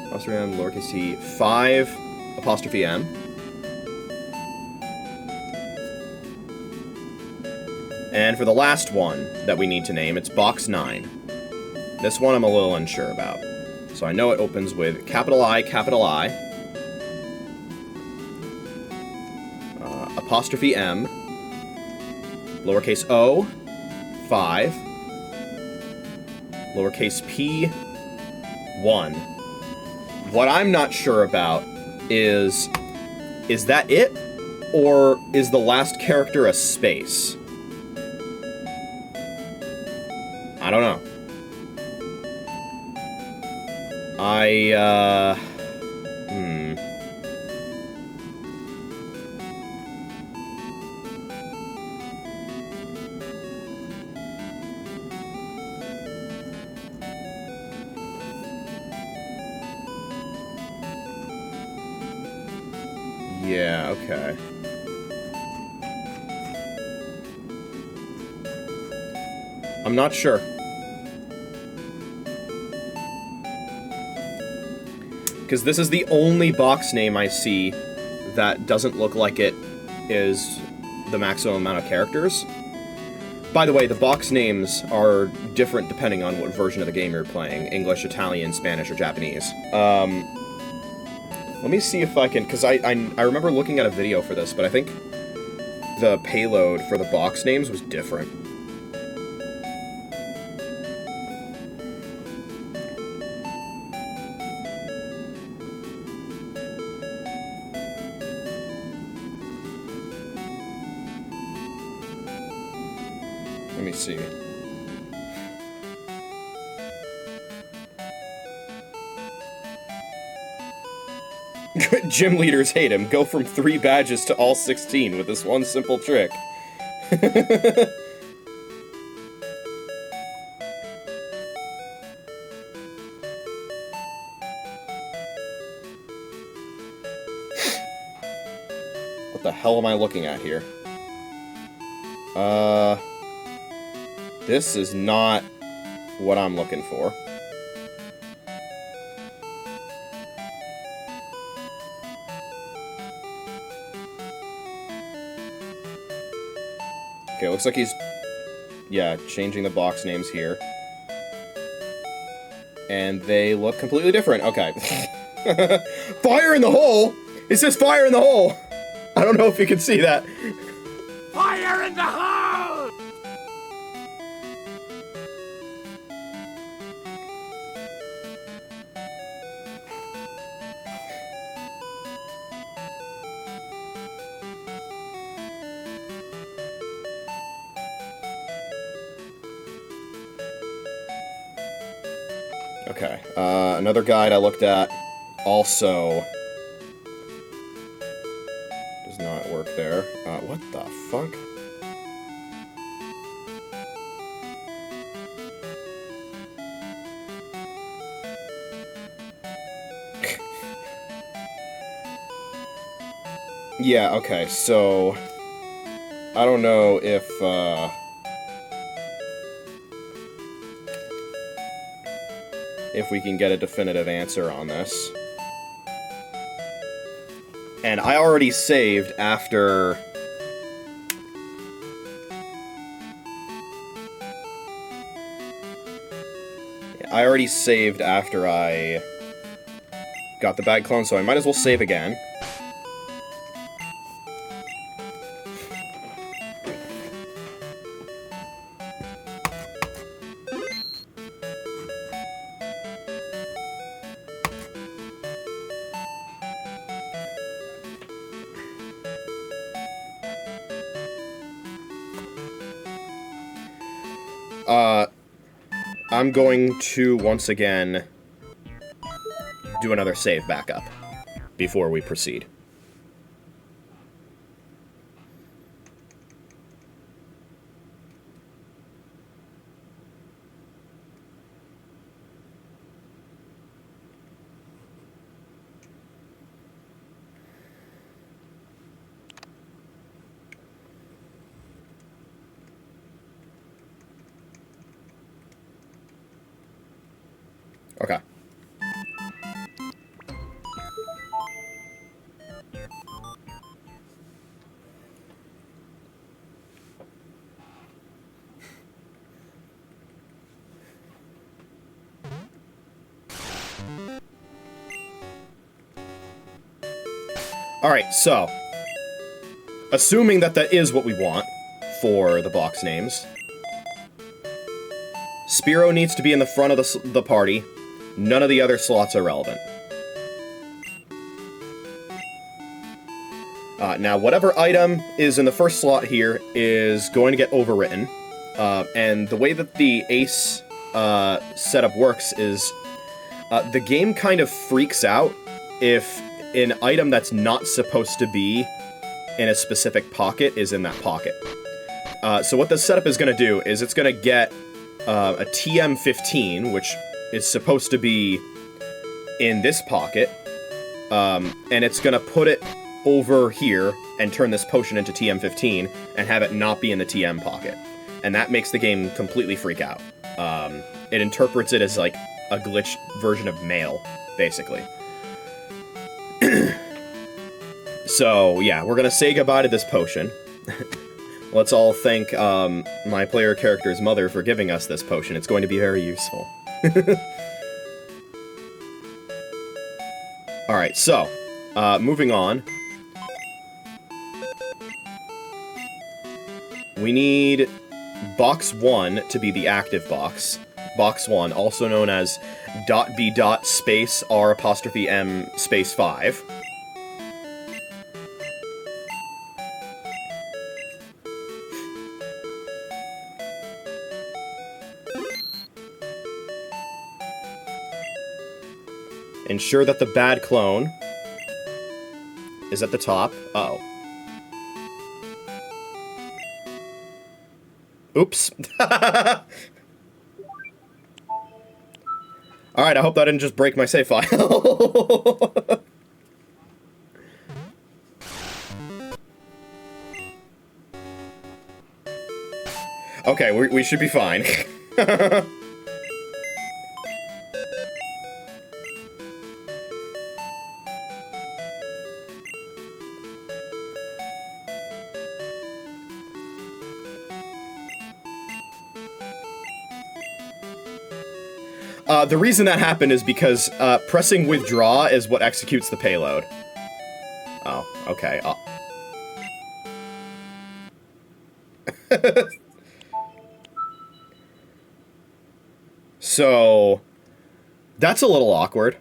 apostrophe M, lowercase t, 5, apostrophe M, and for the last one that we need to name, it's box 9. This one I'm a little unsure about. So I know it opens with capital I, apostrophe M, lowercase o, 5, lowercase p, 1. What I'm not sure about is that it? Or is the last character a space? I don't know. Yeah, okay. I'm not sure. Because this is the only box name I see that doesn't look like it is the maximum amount of characters. By the way, the box names are different depending on what version of the game you're playing. English, Italian, Spanish, or Japanese. Let me see if I can... Because I remember looking at a video for this, but I think the payload for the box names was different. Let me see. Gym leaders hate him. Go from 3 badges to all 16 with this one simple trick. What the hell am I looking at here? This is not what I'm looking for. Okay, looks like he's, yeah, changing the box names here. And they look completely different. Okay. Fire in the hole! It says fire in the hole! I don't know if you can see that. Fire in the hole! Okay, another guide I looked at also does not work there. What the fuck? Yeah, okay, so I don't know if we can get a definitive answer on this. And I already saved after... I already saved after I got the bad clone, so I might as well save again. I'm going to, once again, do another save backup before we proceed. Okay. Alright, so, assuming that that is what we want for the box names, Spearow needs to be in the front of the party. None of the other slots are relevant. Now, whatever item is in the first slot here is going to get overwritten. And the way that the ace setup works is the game kind of freaks out if an item that's not supposed to be in a specific pocket is in that pocket. So what this setup is going to do is it's going to get a TM15, which is supposed to be in this pocket, and it's going to put it over here and turn this potion into TM15 and have it not be in the TM pocket. And that makes the game completely freak out. It interprets it as like a glitched version of mail, basically. So, yeah, we're gonna say goodbye to this potion. Let's all thank my player character's mother for giving us this potion. It's going to be very useful. Alright, so, moving on. We need box 1 to be the active box. Box 1, also known as .b. space R''M space 5. Ensure that the bad clone is at the top. Uh-oh. Oops. Alright, I hope that didn't just break my save file. Okay, we should be fine. The reason that happened is because pressing withdraw is what executes the payload. Oh, okay. So, that's a little awkward.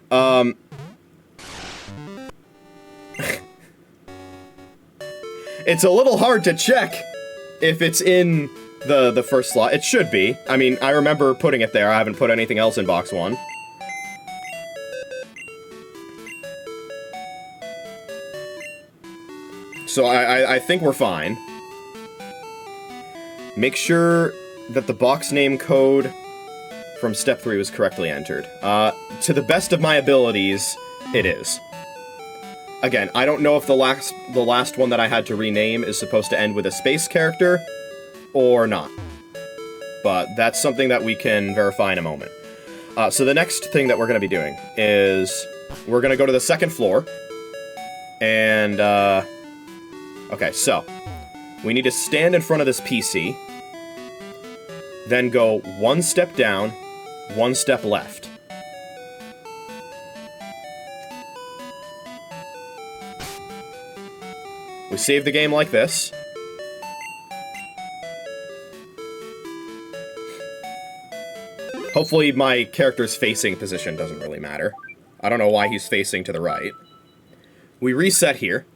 It's a little hard to check if it's in the first slot. It should be. I mean, I remember putting it there. I haven't put anything else in box 1. So I think we're fine. Make sure that the box name code from step 3 was correctly entered. To the best of my abilities, it is. Again, I don't know if the last one that I had to rename is supposed to end with a space character or not. But that's something that we can verify in a moment. So the next thing that we're going to be doing is we're going to go to the second floor. And, okay, so we need to stand in front of this PC. Then go 1 step down, 1 step left. We save the game like this. Hopefully my character's facing position doesn't really matter. I don't know why he's facing to the right. We reset here.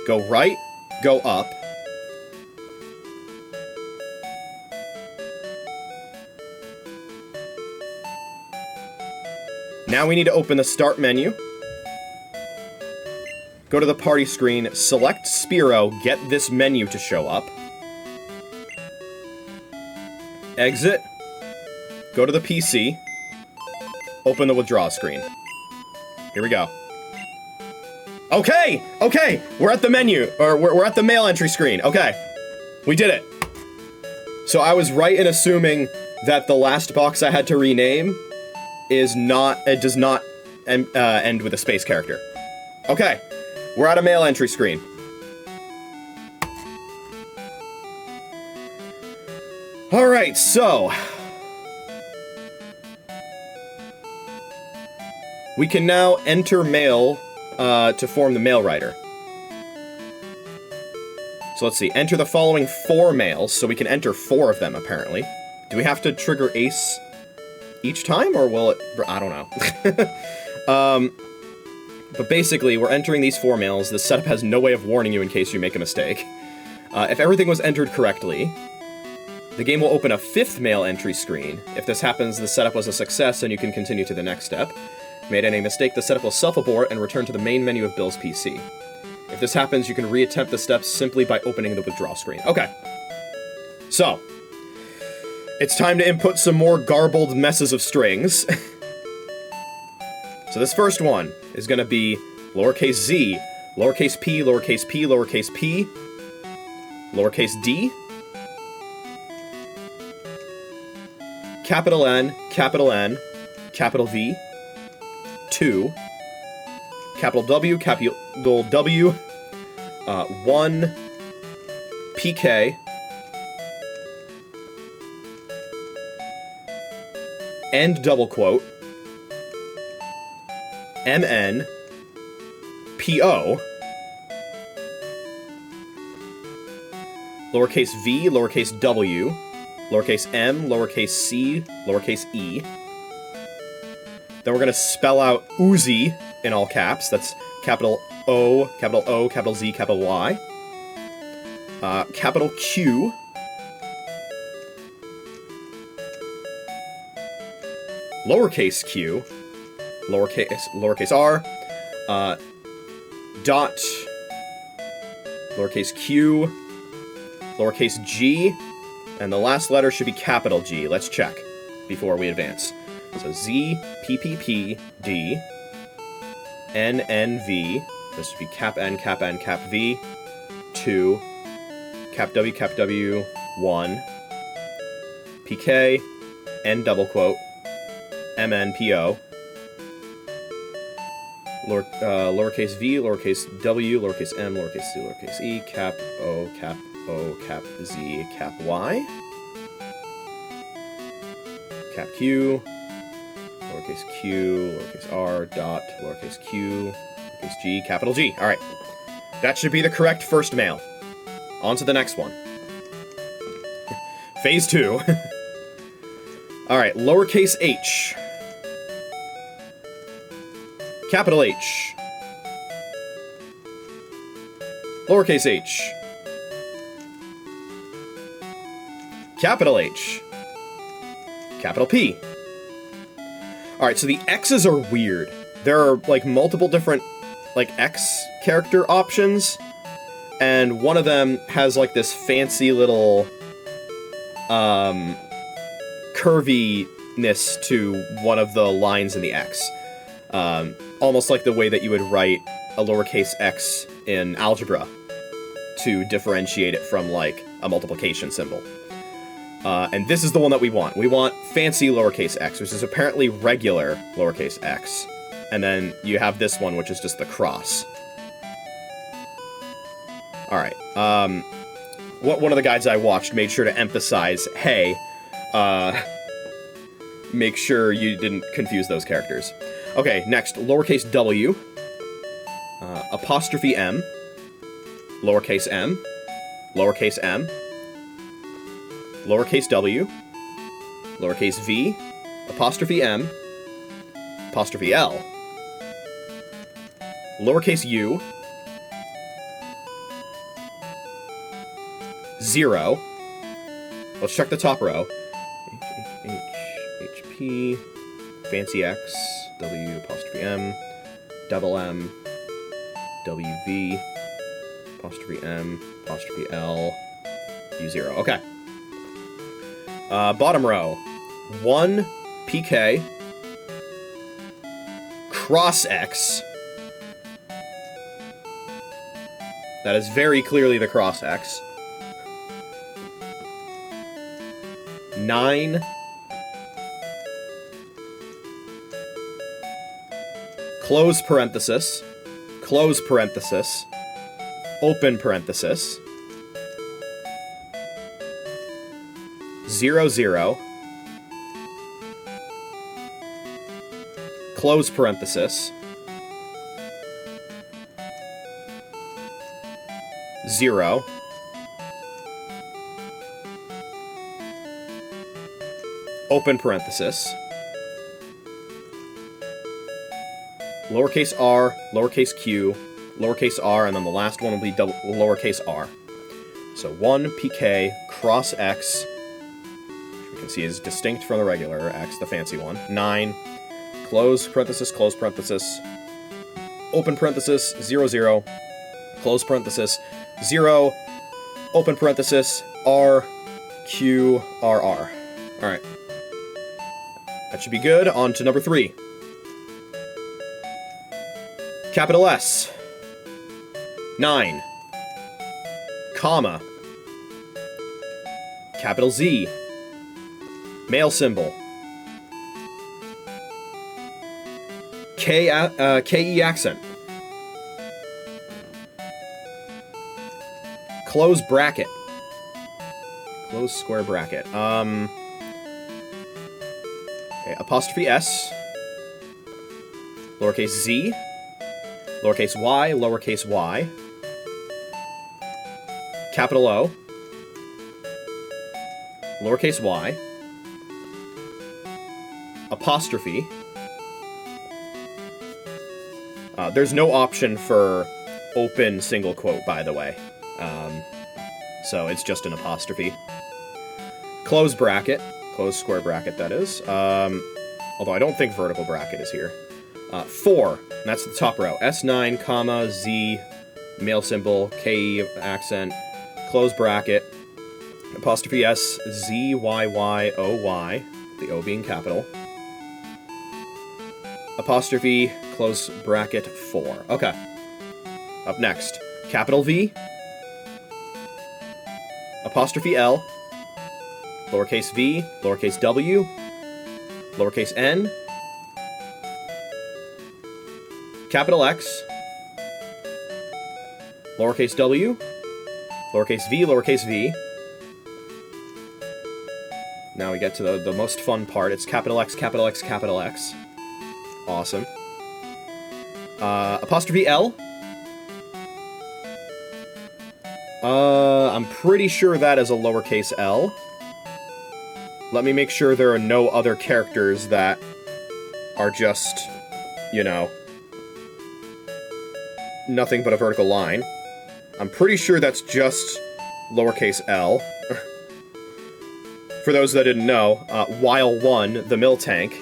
Go right, go up. Now we need to open the start menu. Go to the party screen, select Spiro, get this menu to show up. Exit. Go to the PC. Open the withdraw screen. Here we go. Okay! Okay! We're at the menu, or we're at the mail entry screen. Okay. We did it. So I was right in assuming that the last box I had to rename is not, it does not end with a space character. Okay. We're at a mail entry screen. Alright, so we can now enter mail to form the mail writer. So let's see, enter the following 4 mails, so we can enter 4 of them, apparently. Do we have to trigger ace each time, or will it... I don't know. But basically, we're entering these 4 mails. The setup has no way of warning you in case you make a mistake. If everything was entered correctly, the game will open a 5th mail entry screen. If this happens, the setup was a success and you can continue to the next step. Made any mistake, the setup will self-abort and return to the main menu of Bill's PC. If this happens, you can reattempt the steps simply by opening the withdrawal screen. Okay. So, it's time to input some more garbled messes of strings. So this first one is going to be lowercase z, lowercase p, lowercase p, lowercase p, lowercase d, capital N, capital V, 2, capital W, capital W, 1, PK, end double quote, MN, PO, lowercase v, lowercase w, lowercase m, lowercase c, lowercase e. Then we're going to spell out Uzi in all caps. That's capital O, capital Z, capital Y. Capital Q. Lowercase q. Lowercase r, dot, lowercase q, lowercase g, and the last letter should be capital G. Let's check before we advance. So Z, P, P, P, D, N, N, V, this should be cap N, cap V, 2, cap W, 1, PK, N double quote, MN, PO, lowercase v, lowercase w, lowercase m, lowercase c, lowercase e, cap O, cap Z, cap Y, cap Q, lowercase R, dot, lowercase q, lowercase g, capital G. Alright. That should be the correct first mail. On to the next one. Phase 2. Alright, lowercase h. Capital H. Lowercase h. Capital H. Capital P. Alright, so the X's are weird. There are, like, multiple different, like, X character options, and one of them has, like, this fancy little, curviness to one of the lines in the X. Almost like the way that you would write a lowercase x in algebra to differentiate it from, like, a multiplication symbol. And this is the one that we want. We want fancy lowercase x, which is apparently regular lowercase x. And then you have this one, which is just the cross. Alright, one of the guides I watched made sure to emphasize, hey, make sure you didn't confuse those characters. Okay, next, lowercase w, apostrophe m, lowercase m, lowercase m, lowercase w, lowercase v, apostrophe m, apostrophe l, lowercase u, 0. Let's check the top row. HP, fancy X, W, apostrophe M, double M, WV, apostrophe M, apostrophe L, U0. Okay. Bottom row. 1 PK, cross X. That is very clearly the cross X. 9 close parenthesis, open parenthesis, 0, 0, close parenthesis, 0, open parenthesis, lowercase r, lowercase q, lowercase r, and then the last one will be lowercase r. So 1 pk cross x, which we can see is distinct from the regular x, the fancy one. 9 close parenthesis, open parenthesis, 0, 0, close parenthesis, 0, open parenthesis, r, q, r, r. Alright. That should be good. On to number 3. Capital S. 9. Comma. Capital Z. Male symbol. KE accent. Close bracket. Close square bracket. Okay, apostrophe S. Lowercase z. Lowercase y. Capital O. Lowercase y. Apostrophe. There's no option for open single quote, by the way. So it's just an apostrophe. Close bracket. Close square bracket, that is. Although I don't think vertical bracket is here. 4. And that's the top row. S9, comma, Z, male symbol, K accent, close bracket, apostrophe S, Z, Y, Y, O, Y, the O being capital, apostrophe, close bracket, 4. Okay. Up next, capital V, apostrophe L, lowercase v, lowercase w, lowercase n, capital X, lowercase w, lowercase v. Now we get to the most fun part. It's capital X, capital X, capital X. Awesome. Apostrophe L. I'm pretty sure that is a lowercase L. Let me make sure there are no other characters that are just, you know, nothing but a vertical line. I'm pretty sure that's just lowercase L. For those that didn't know, while 1, the mill tank,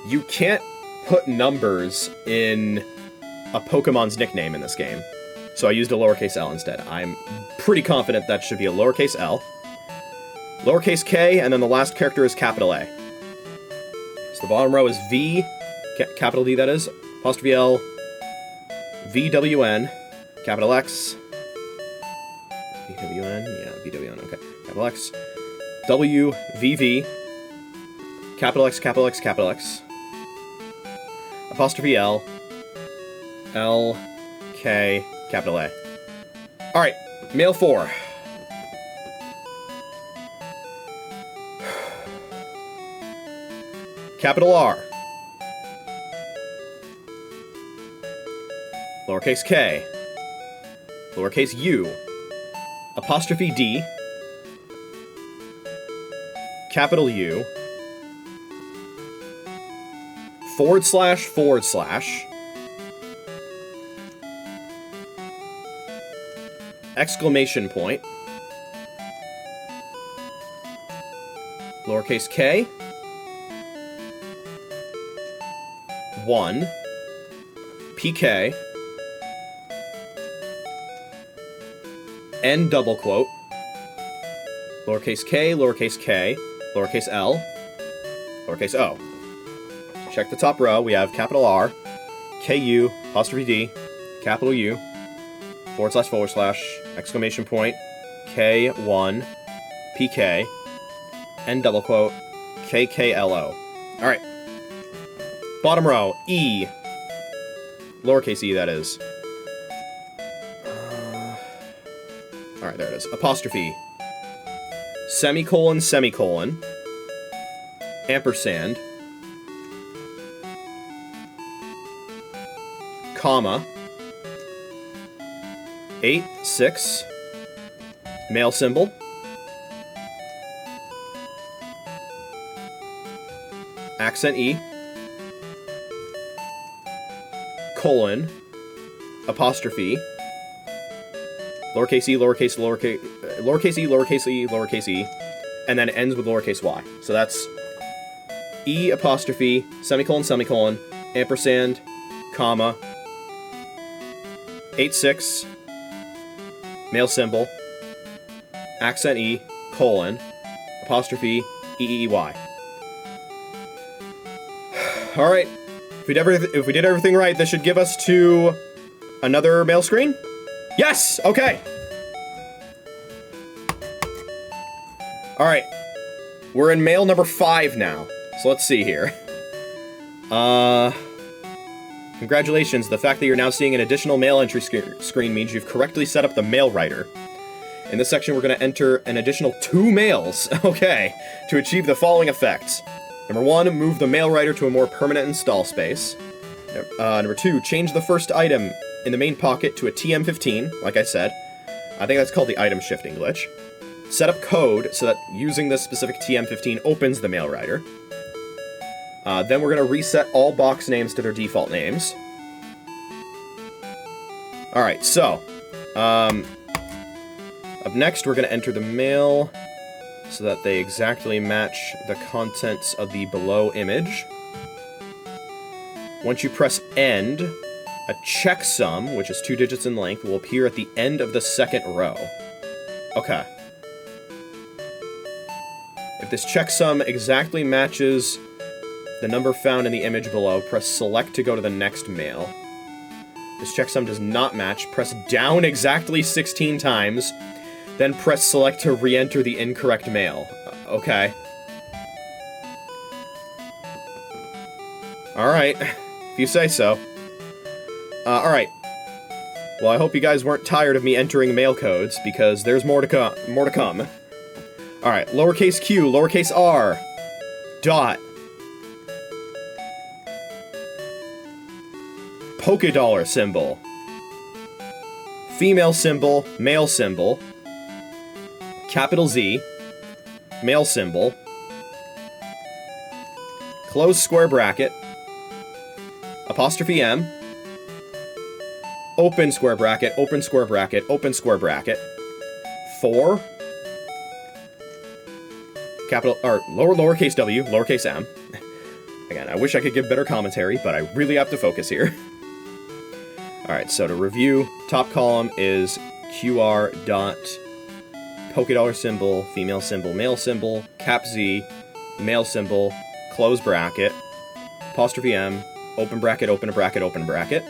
you can't put numbers in a Pokemon's nickname in this game. So I used a lowercase L instead. I'm pretty confident that should be a lowercase L, lowercase k, and then the last character is capital A. So the bottom row is V, capital D that is, apostrophe L, VWN, capital X, VWN, yeah, VWN, okay, capital X, WVV, capital X, capital X, capital X, apostrophe L, L, K, capital A. Alright, male 4. Capital R. Lowercase k. Lowercase u. Apostrophe D. Capital U. Forward slash, forward slash. Exclamation point. Lowercase k. 1. PK. N double quote. Lowercase k, lowercase k, lowercase l, lowercase o. Check the top row. We have capital R, KU, apostrophe D, capital U, forward slash, exclamation point, K1, PK, N double quote, KKLO. Alright. Bottom row, E. Lowercase e, that is. Alright, there it is. Apostrophe. Semicolon, semicolon. Ampersand. Comma. 8, 6. Male symbol. Accent E. Colon. Apostrophe. Lowercase e, lowercase e, lowercase e, and then it ends with lowercase y. So that's E apostrophe, semicolon, semicolon, ampersand, comma, 8-6, male symbol, accent E, colon, apostrophe, E-E-Y. Alright, if we did everything right, this should give us to another male screen? Yes! Okay! Alright. We're in mail number 5 now. So let's see here. Congratulations. The fact that you're now seeing an additional mail entry screen means you've correctly set up the mail writer. In this section, we're going to enter an additional 2 mails, okay, to achieve the following effects. Number 1, move the mail writer to a more permanent install space. Number 2, change the first item in the main pocket to a TM15, like I said. I think that's called the item shifting glitch. Set up code so that using this specific TM15 opens the mail writer. Then we're going to reset all box names to their default names. Alright, so, up next we're going to enter the mail so that they exactly match the contents of the below image. Once you press end, a checksum, which is 2 digits in length, will appear at the end of the second row. Okay. If this checksum exactly matches the number found in the image below, press select to go to the next mail. If this checksum does not match, press down exactly 16 times, then press select to re-enter the incorrect mail. Okay. Alright. If you say so. Alright. Well, I hope you guys weren't tired of me entering mail codes, because there's more to come. Alright, lowercase q, lowercase r, dot. Polka-dollar symbol. Female symbol, male symbol. Capital Z, male symbol. Close square bracket. Apostrophe M. Open square bracket, open square bracket, open square bracket. 4. Capital, or lowercase w, lowercase m. Again, I wish I could give better commentary, but I really have to focus here. Alright, so to review, top column is QR dot polka dollar symbol, female symbol, male symbol, cap Z, male symbol, close bracket, apostrophe M, open bracket, open bracket, open bracket.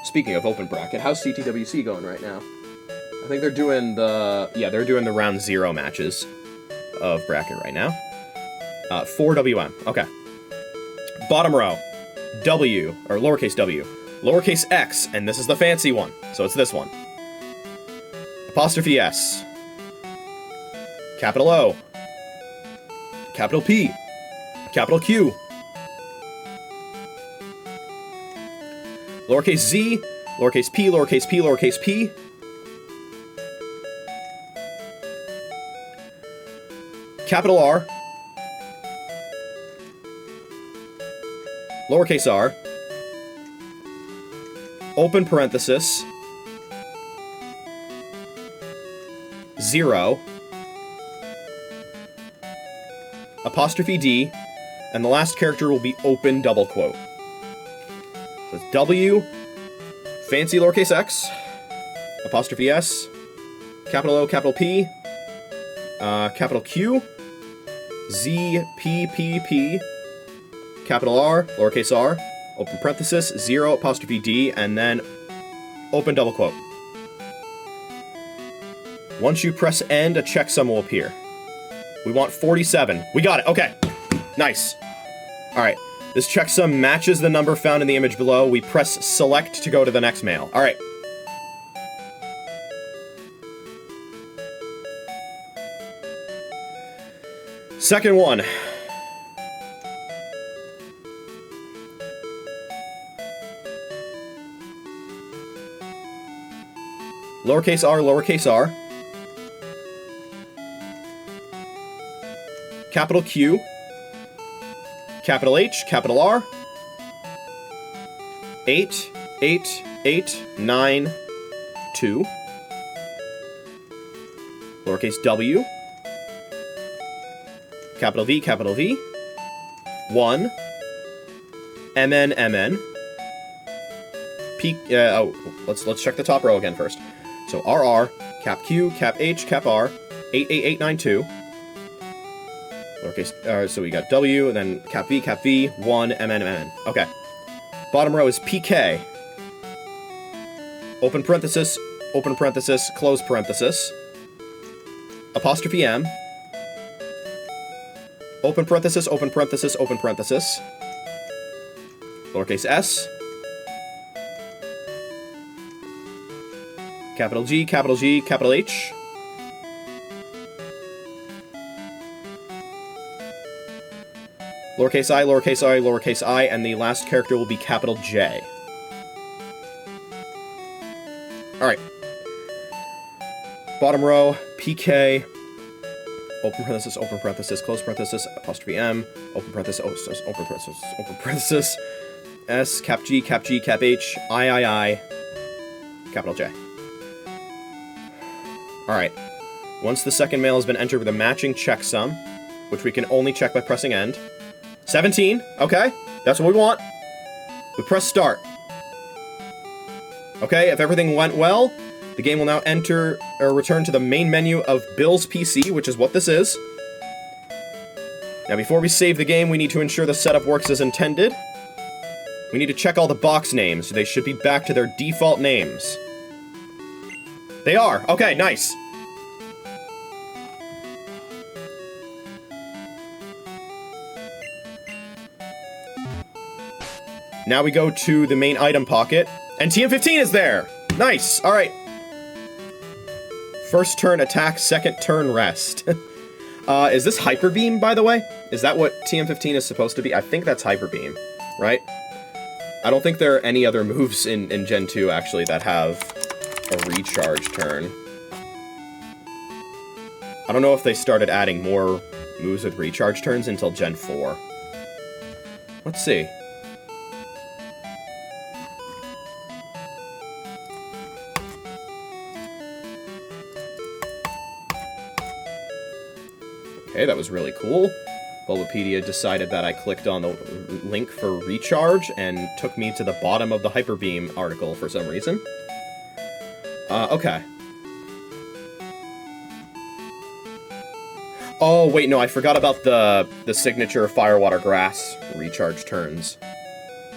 Speaking of open bracket, how's CTWC going right now? I think they're doing the round 0 matches of bracket right now. 4WM, okay. Bottom row, W, or lowercase w, lowercase x, and this is the fancy one, so it's this one. Apostrophe S. Capital O. Capital P. Capital Q. Lowercase z, lowercase p, lowercase p, lowercase p. Capital R. Lowercase r. Open parenthesis. 0. Apostrophe D. And the last character will be open double quote. So it's W, fancy lowercase x, apostrophe S, capital O, capital P, capital Q, Z, P, P, P, capital R, lowercase r, open parenthesis, 0, apostrophe D, and then open double quote. Once you press end, a checksum will appear. We want 47. We got it. Okay. Nice. Alright. This checksum matches the number found in the image below. We press select to go to the next mail. Alright. Second one. Lowercase r, lowercase r. Capital Q. Capital H, capital R. 8, 8, 8, 9, 2. Lowercase w. Capital V, 1. MN, MN. P, let's check the top row again first. So RR, cap Q, cap H, cap R, 88892. Lowercase, so we got W, and then cap V, 1, MN, MN. Okay. Bottom row is PK. Open parenthesis, close parenthesis. Apostrophe M. Open parenthesis, open parenthesis, open parenthesis. Lowercase s. Capital G, capital H. Lowercase I, lowercase I, and the last character will be capital J. Alright. Bottom row, PK, open parenthesis, close parenthesis, apostrophe M, open parenthesis, open parenthesis, S, cap G, cap H, I, capital J. Alright. Once the second mail has been entered with a matching checksum, which we can only check by pressing end. 17, okay, that's what we want. We press start. Okay, if everything went well, the game will now return to the main menu of Bill's PC, which is what this is. Now, before we save the game, we need to ensure the setup works as intended. We need to check all the box names. They should be back to their default names. They are! Okay, nice! Now we go to the main item pocket, and TM15 is there! Nice! Alright. First turn attack, second turn rest. Is this Hyper Beam, by the way? Is that what TM15 is supposed to be? I think that's Hyper Beam, right? I don't think there are any other moves in Gen 2, actually, that have a recharge turn. I don't know if they started adding more moves with recharge turns until Gen 4. Let's see. Okay, that was really cool. Bulbapedia decided that I clicked on the link for recharge and took me to the bottom of the Hyper Beam article for some reason. Okay. Oh, wait, no, I forgot about the signature Fire, Water, Grass recharge turns.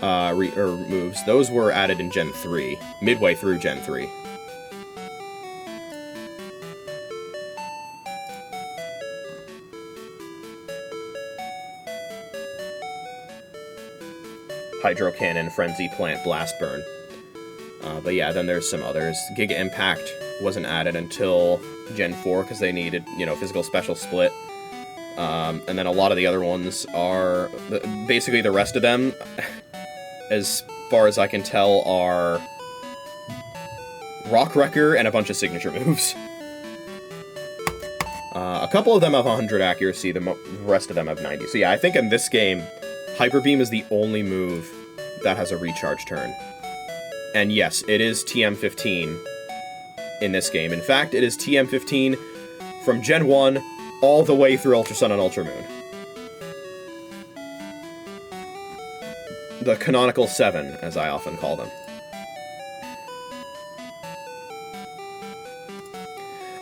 Moves. Those were added in Gen 3, midway through Gen 3. Hydro Cannon, Frenzy Plant, Blast Burn. But yeah, then there's some others. Giga Impact wasn't added until Gen 4 because they needed, you know, physical special split. And then a lot of the other ones are... Basically the rest of them, as far as I can tell, are Rock Wrecker and a bunch of signature moves. A couple of them have 100 accuracy, the rest of them have 90. So yeah, I think in this game, Hyper Beam is the only move that has a recharge turn. And yes, it is TM15 in this game. In fact, it is TM15 from Gen 1 all the way through Ultra Sun and Ultra Moon. The canonical 7, as I often call them.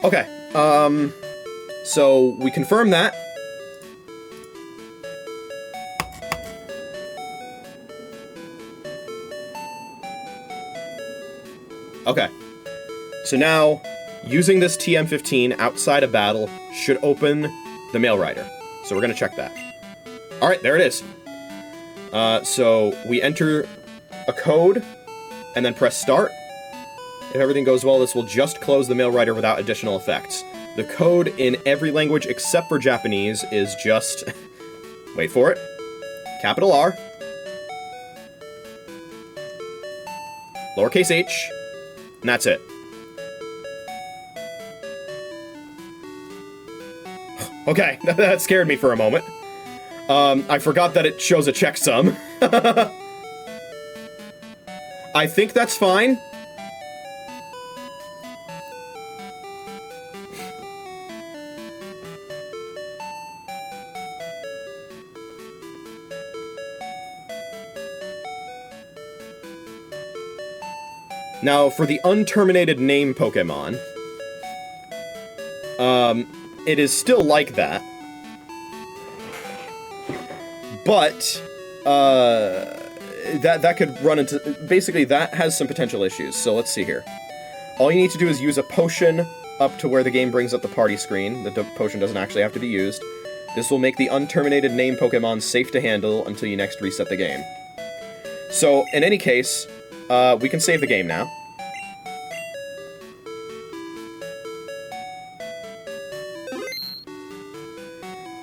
Okay, so we confirm that. Okay, so now, using this TM15 outside of battle should open the Mail Rider. So we're gonna check that. Alright, there it is. So we enter a code, and then press start. If everything goes well, this will just close the Mail Rider without additional effects. The code in every language except for Japanese is just... wait for it. Capital R. Lowercase h. And that's it. Okay, that scared me for a moment. I forgot that it shows a checksum. I think that's fine. Now, for the unterminated name Pokémon, it is still like that. But, that could run into... Basically, that has some potential issues, so let's see here. All you need to do is use a potion up to where the game brings up the party screen. The potion doesn't actually have to be used. This will make the unterminated name Pokémon safe to handle until you next reset the game. So, in any case... we can save the game now.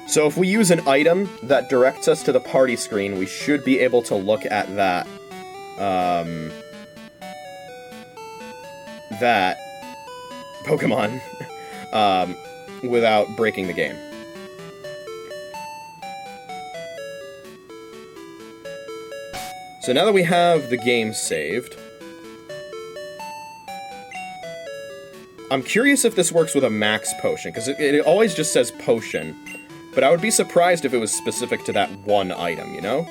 So if we use an item that directs us to the party screen, we should be able to look at that, that Pokemon, without breaking the game. So now that we have the game saved, I'm curious if this works with a max potion, because it always just says potion, but I would be surprised if it was specific to that one item, you know?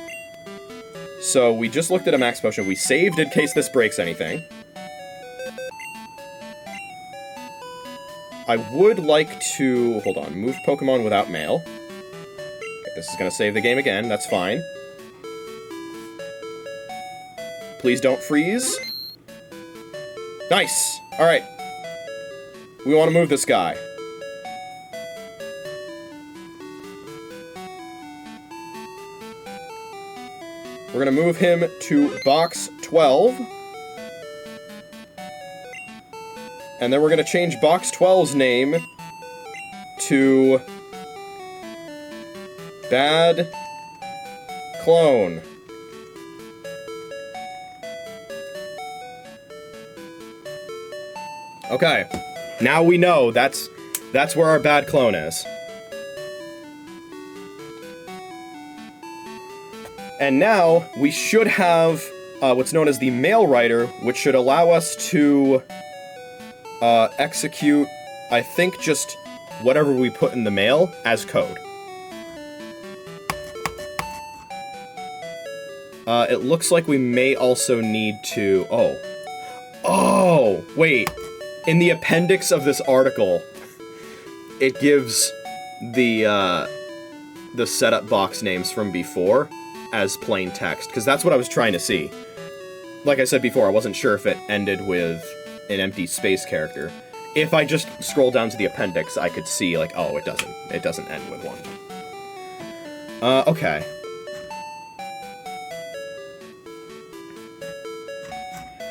So we just looked at a max potion, we saved in case this breaks anything. I would like to, hold on, move Pokemon without mail. Okay, this is gonna save the game again, that's fine. Please don't freeze. Nice! Alright. We want to move this guy. We're going to move him to box 12. And then we're going to change box 12's name to Bad Clone. Okay. Now we know that's where our bad clone is. And now we should have what's known as the mail writer, which should allow us to execute, I think, just whatever we put in the mail as code. It looks like we may also need to... Oh, wait. In the appendix of this article, it gives the setup box names from before as plain text, because that's what I was trying to see. Like I said before, I wasn't sure if it ended with an empty space character. If I just scroll down to the appendix, I could see, like, oh, it doesn't end with one. Okay.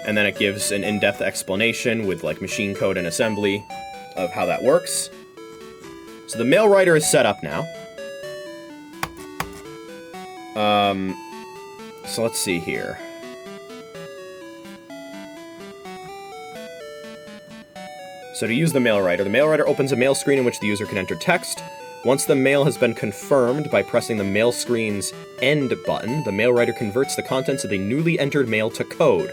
And then it gives an in-depth explanation with, like, machine code and assembly of how that works. So the mail writer is set up now. So let's see here. So to use the mail writer opens a mail screen in which the user can enter text. Once the mail has been confirmed by pressing the mail screen's end button, the mail writer converts the contents of the newly entered mail to code.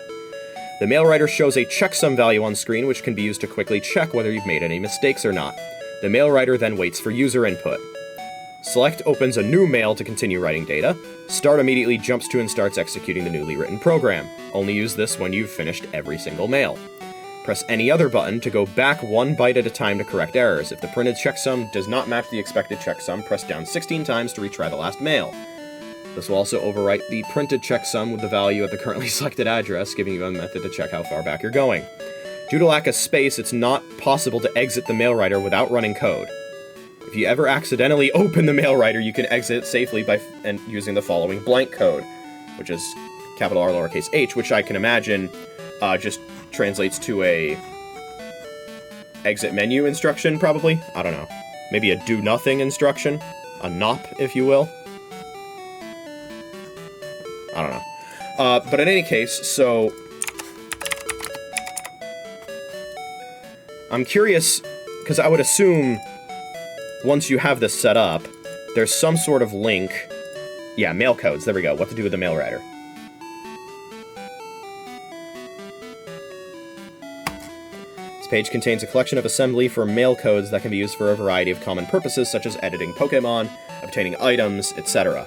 The mail writer shows a checksum value on screen, which can be used to quickly check whether you've made any mistakes or not. The mail writer then waits for user input. Select opens a new mail to continue writing data. Start immediately jumps to and starts executing the newly written program. Only use this when you've finished every single mail. Press any other button to go back one byte at a time to correct errors. If the printed checksum does not match the expected checksum, press down 16 times to retry the last mail. This will also overwrite the printed checksum with the value at the currently selected address, giving you a method to check how far back you're going. Due to lack of space, it's not possible to exit the mail writer without running code. If you ever accidentally open the mail writer, you can exit safely by using the following blank code, which is capital R, lowercase h, which I can imagine just translates to a exit menu instruction, probably? I don't know. Maybe a do-nothing instruction? A NOP, if you will? I don't know. But in any case, so... I'm curious, because I would assume once you have this set up, there's some sort of link... Yeah, mail codes, there we go. What to do with the mail writer. This page contains a collection of assembly for mail codes that can be used for a variety of common purposes, such as editing Pokémon, obtaining items, etc.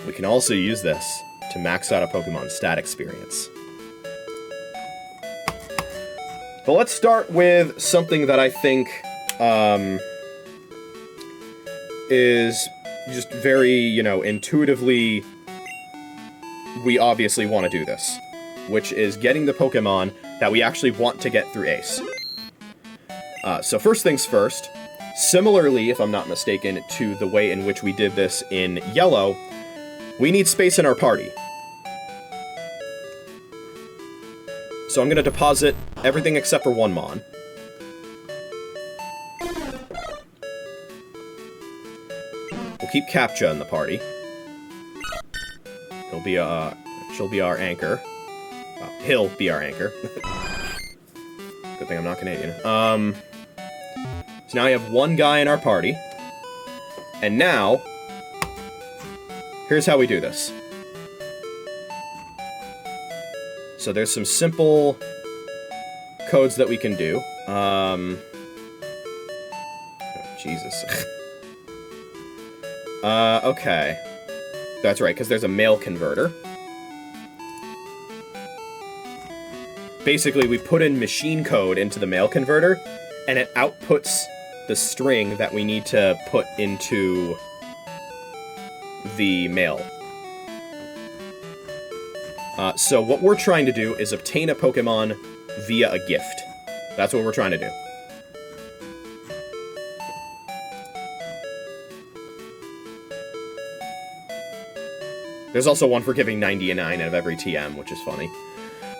We can also use this to max out a Pokemon's stat experience. But let's start with something that I think is just very, intuitively, we obviously want to do this, which is getting the Pokemon that we actually want to get through Ace. So first things first, similarly, if I'm not mistaken, to the way in which we did this in Yellow, we need space in our party. So I'm going to deposit everything except for one Mon. We'll keep Captcha in the party. She'll be our anchor. He'll be our anchor. Good thing I'm not Canadian. So now we have one guy in our party. And now... here's how we do this. So there's some simple codes that we can do. Oh, Jesus. Okay. That's right, because there's a mail converter. Basically, we put in machine code into the mail converter, and it outputs the string that we need to put into the mail. So what we're trying to do is obtain a Pokemon via a gift. That's what we're trying to do. There's also one for giving 99 out of every TM, which is funny.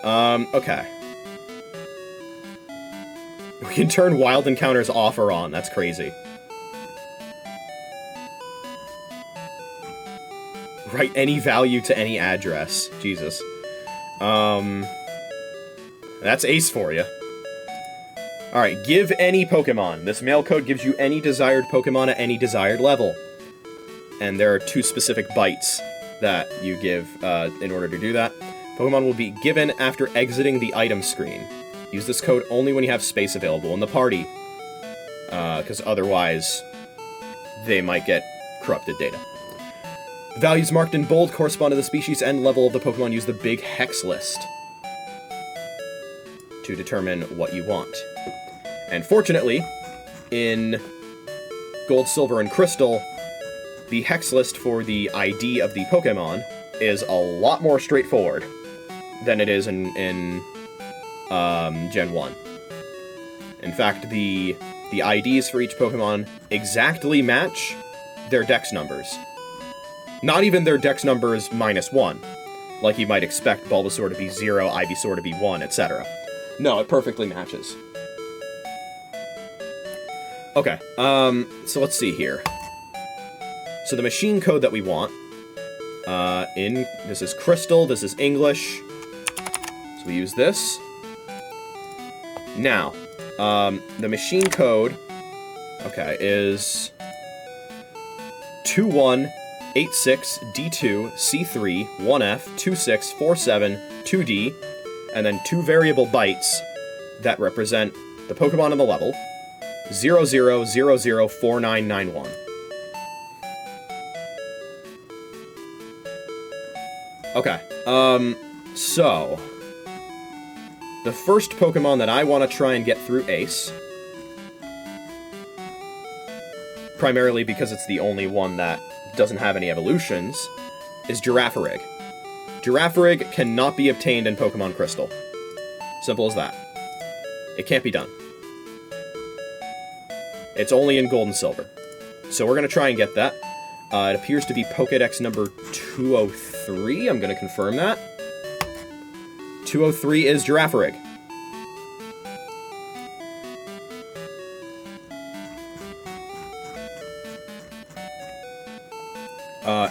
Okay. We can turn wild encounters off or on. That's crazy. Write any value to any address. Jesus. That's ace for you. Alright, give any Pokemon. This mail code gives you any desired Pokemon at any desired level. And there are 2 specific bytes that you give in order to do that. Pokemon will be given after exiting the item screen. Use this code only when you have space available in the party. Because otherwise, they might get corrupted data. Values marked in bold correspond to the species and level of the Pokemon. Use the big hex list to determine what you want. And fortunately, in Gold, Silver, and Crystal, the hex list for the ID of the Pokemon is a lot more straightforward than it is in Gen 1. In fact, the IDs for each Pokemon exactly match their dex numbers. Not even their dex numbers -1, like you might expect Bulbasaur to be 0, Ivysaur to be 1, etc. No, it perfectly matches. Okay, so let's see here. So the machine code that we want, this is Crystal, this is English, so we use this. Now, the machine code, okay, is 2186D2C3 1F2647 2D, and then 2 variable bytes that represent the Pokemon and the level, 00004991. Okay, so the first Pokemon that I want to try and get through Ace, primarily because it's the only one that doesn't have any evolutions, is Girafarig. Girafarig cannot be obtained in Pokemon Crystal. Simple as that. It can't be done. It's only in Gold and Silver. So we're going to try and get that. It appears to be Pokédex number 203. I'm going to confirm that. 203 is Girafarig.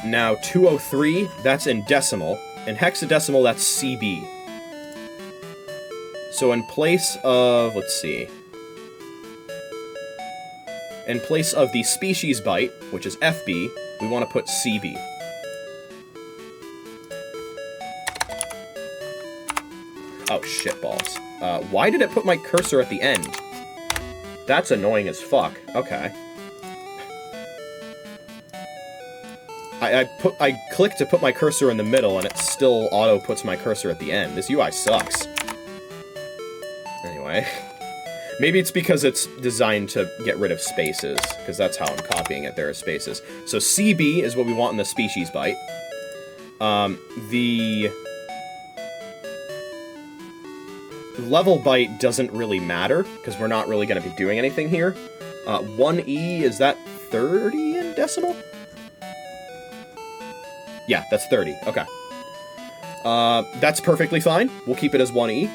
Now, 203, that's in decimal. In hexadecimal, that's CB. So in place of, let's see. In place of the species byte, which is FB, we want to put CB. Oh, shitballs. Why did it put my cursor at the end? That's annoying as fuck. Okay. I clicked to put my cursor in the middle, and it still auto-puts my cursor at the end. This UI sucks. Anyway. Maybe it's because it's designed to get rid of spaces, because that's how I'm copying it. There are spaces. So CB is what we want in the species byte. The level byte doesn't really matter, because we're not really going to be doing anything here. 1E, is that 30 in decimal? Yeah, that's 30. Okay. That's perfectly fine. We'll keep it as 1E.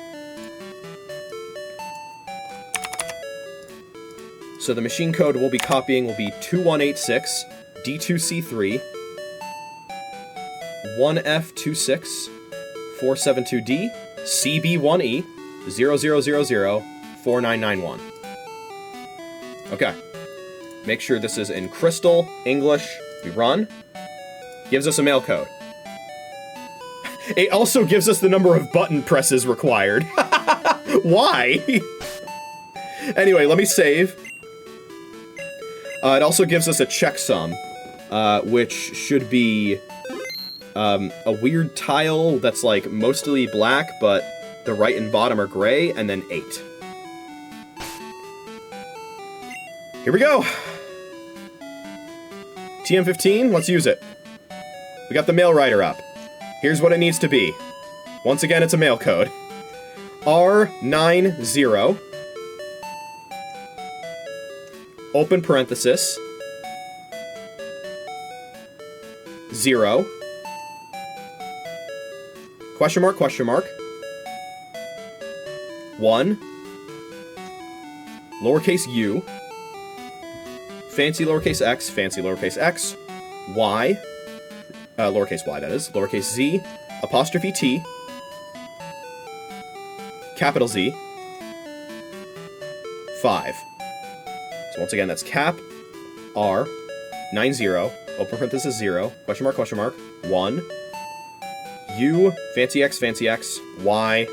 So the machine code we'll be copying will be 2186 D2C3 1F2647 CB1E 00004991. Okay. Make sure this is in Crystal, English. We run. Gives us a mail code. It also gives us the number of button presses required. Why? Anyway, let me save. It also gives us a checksum, which should be a weird tile that's like mostly black, but the right and bottom are gray, and then 8. Here we go! TM15, let's use it. We got the mail writer up. Here's what it needs to be. Once again, it's a mail code. R90, open parenthesis, 0, Question mark, question mark. 1. Lowercase u. Fancy lowercase x, fancy lowercase x. Y. Lowercase y, that is. Lowercase z. Apostrophe t. Capital Z. 5. So once again, that's cap R 90, open parenthesis 0, question mark, 1, U, fancy X, Y,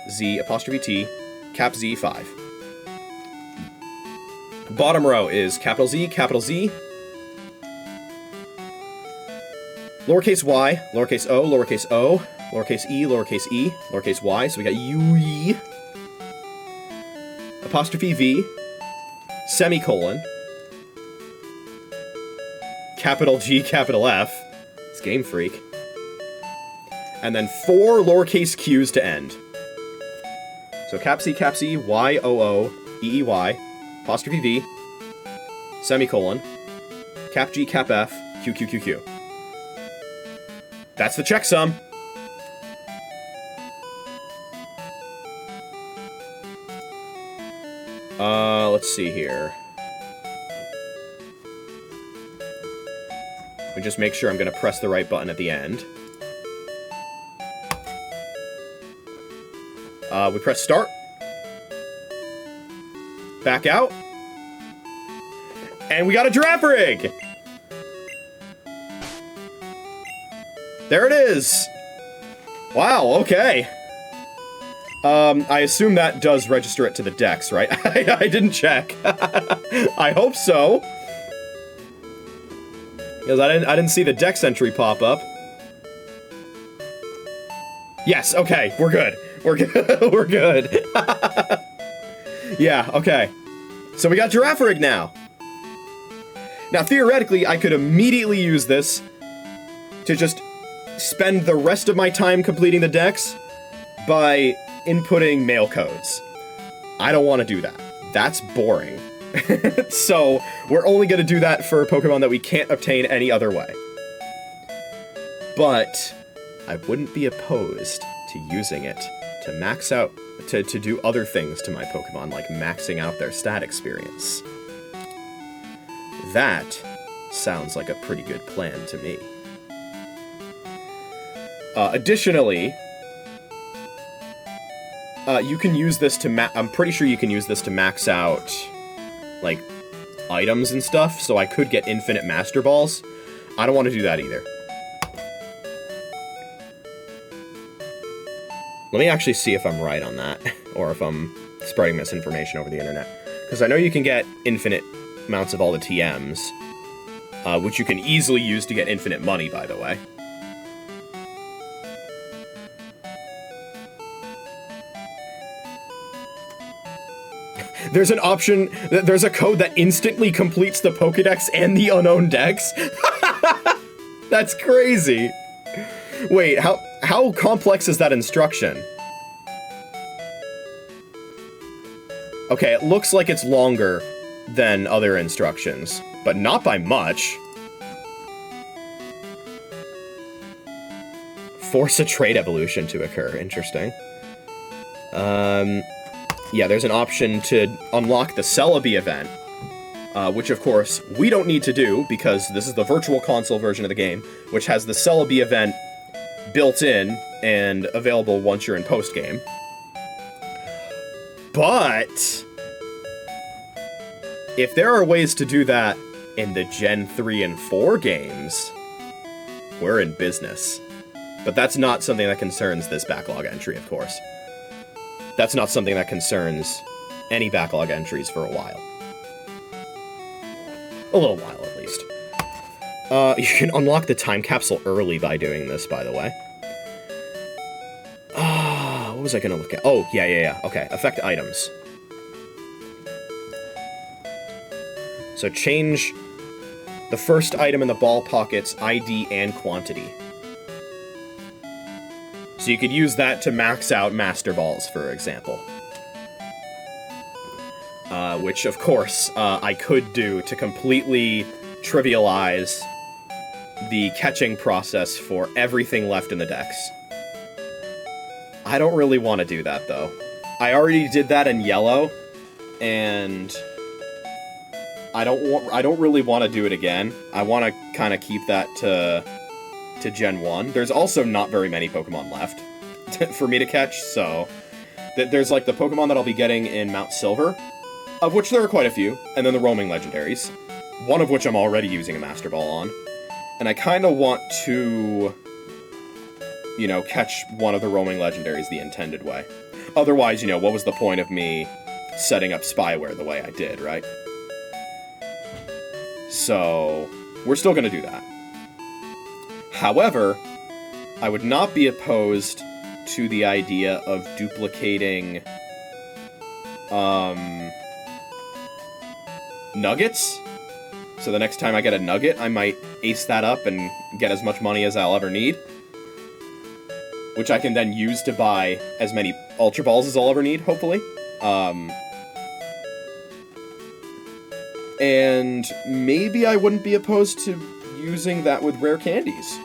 Z, apostrophe T, cap Z, 5. Bottom row is capital Z, lowercase y, lowercase o, lowercase e, lowercase y, so we got U-E, apostrophe V, semicolon, capital G, capital F, it's Game Freak, and then 4 lowercase q's to end. So cap C, Y, O, E, Y, apostrophe V, semicolon, cap G, cap F, Q. That's the checksum. Let's see here. Let me just make sure I'm gonna press the right button at the end. We press start. Back out. And we got a giraffe rig! There it is! Wow, okay. I assume that does register it to the Dex, right? I didn't check. I hope so. Because I didn't see the Dex entry pop up. Yes, okay, we're good. We're good. We're good. Yeah, okay. So we got Giraffe Rig now. Now, theoretically, I could immediately use this to just spend the rest of my time completing the Dex by inputting mail codes. I don't want to do that. That's boring. So, we're only going to do that for Pokemon that we can't obtain any other way. But, I wouldn't be opposed to using it to max out, to do other things to my Pokemon, like maxing out their stat experience. That sounds like a pretty good plan to me. Additionally, you can use this to I'm pretty sure you can use this to max out, like, items and stuff, so I could get infinite Master Balls. I don't want to do that either. Let me actually see if I'm right on that, or if I'm spreading misinformation over the internet. Because I know you can get infinite amounts of all the TMs, which you can easily use to get infinite money, by the way. There's an option, there's a code that instantly completes the Pokédex and the Unknown Dex? That's crazy. Wait, how complex is that instruction? Okay, it looks like it's longer than other instructions, but not by much. Force a trait evolution to occur, interesting. Yeah, there's an option to unlock the Celebi event, which of course we don't need to do because this is the Virtual Console version of the game, which has the Celebi event built in and available once you're in post-game. But if there are ways to do that in the Gen 3 and 4 games, we're in business. But that's not something that concerns this backlog entry, of course. That's not something that concerns any backlog entries for a while. A little while, at least. You can unlock the time capsule early by doing this, by the way. What was I gonna look at? Oh, yeah. Okay, affect items. So change the first item in the ball pocket's ID and quantity. So you could use that to max out Master Balls, for example. Which, of course, I could do to completely trivialize the catching process for everything left in the Dex. I don't really want to do that, though. I already did that in yellow, and I don't really want to do it again. I want to kind of keep that to Gen 1. There's also not very many Pokemon left for me to catch, so there's like the Pokemon that I'll be getting in Mount Silver, of which there are quite a few, and then the roaming legendaries, one of which I'm already using a Master Ball on. And I kind of want to, you know, catch one of the roaming legendaries the intended way. Otherwise, you know, what was the point of me setting up spyware the way I did, right? So, we're still going to do that. However, I would not be opposed to the idea of duplicating nuggets. So the next time I get a nugget, I might ace that up and get as much money as I'll ever need, which I can then use to buy as many Ultra Balls as I'll ever need, hopefully. And maybe I wouldn't be opposed to using that with rare candies,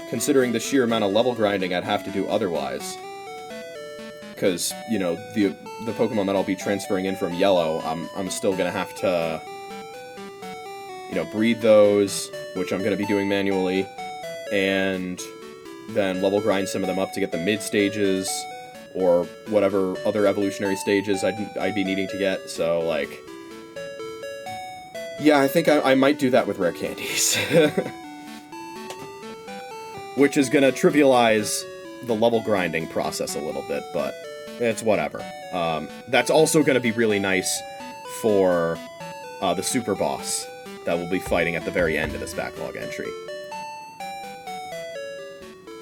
considering the sheer amount of level grinding I'd have to do otherwise. Because, you know, the Pokemon that I'll be transferring in from Yellow, I'm still gonna have to, you know, breed those, which I'm gonna be doing manually, and then level grind some of them up to get the mid stages, or whatever other evolutionary stages I'd be needing to get, so, like, yeah, I think I might do that with rare candies. Which is gonna trivialize the level grinding process a little bit, but it's whatever. That's also gonna be really nice for the super boss that we'll be fighting at the very end of this backlog entry.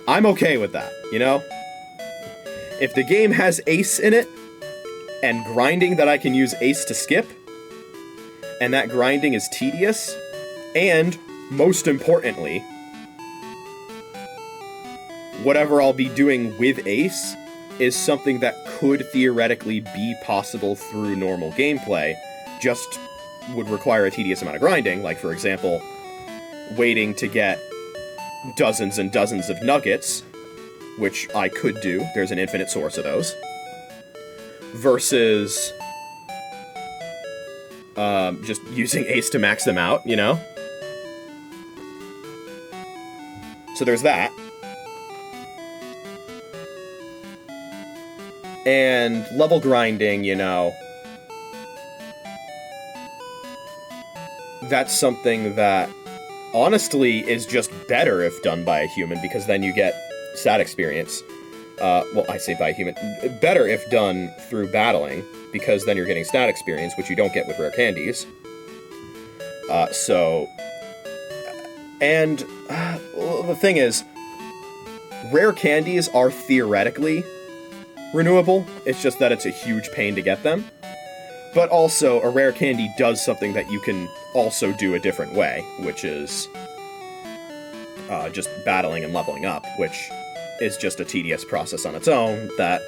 I'm okay with that, you know? If the game has Ace in it, and grinding that I can use Ace to skip, and that grinding is tedious, and, most importantly, whatever I'll be doing with Ace is something that could theoretically be possible through normal gameplay, just would require a tedious amount of grinding, like, for example, waiting to get dozens and dozens of nuggets, which I could do, there's an infinite source of those, versus just using Ace to max them out, you know? So there's that. And level grinding, you know, that's something that honestly is just better if done by a human, because then you get stat experience. Well, I say by a human. Better if done through battling, because then you're getting stat experience, which you don't get with rare candies. And the thing is, rare candies are theoretically renewable, it's just that it's a huge pain to get them. But also, a rare candy does something that you can also do a different way, which is just battling and leveling up, which is just a tedious process on its own that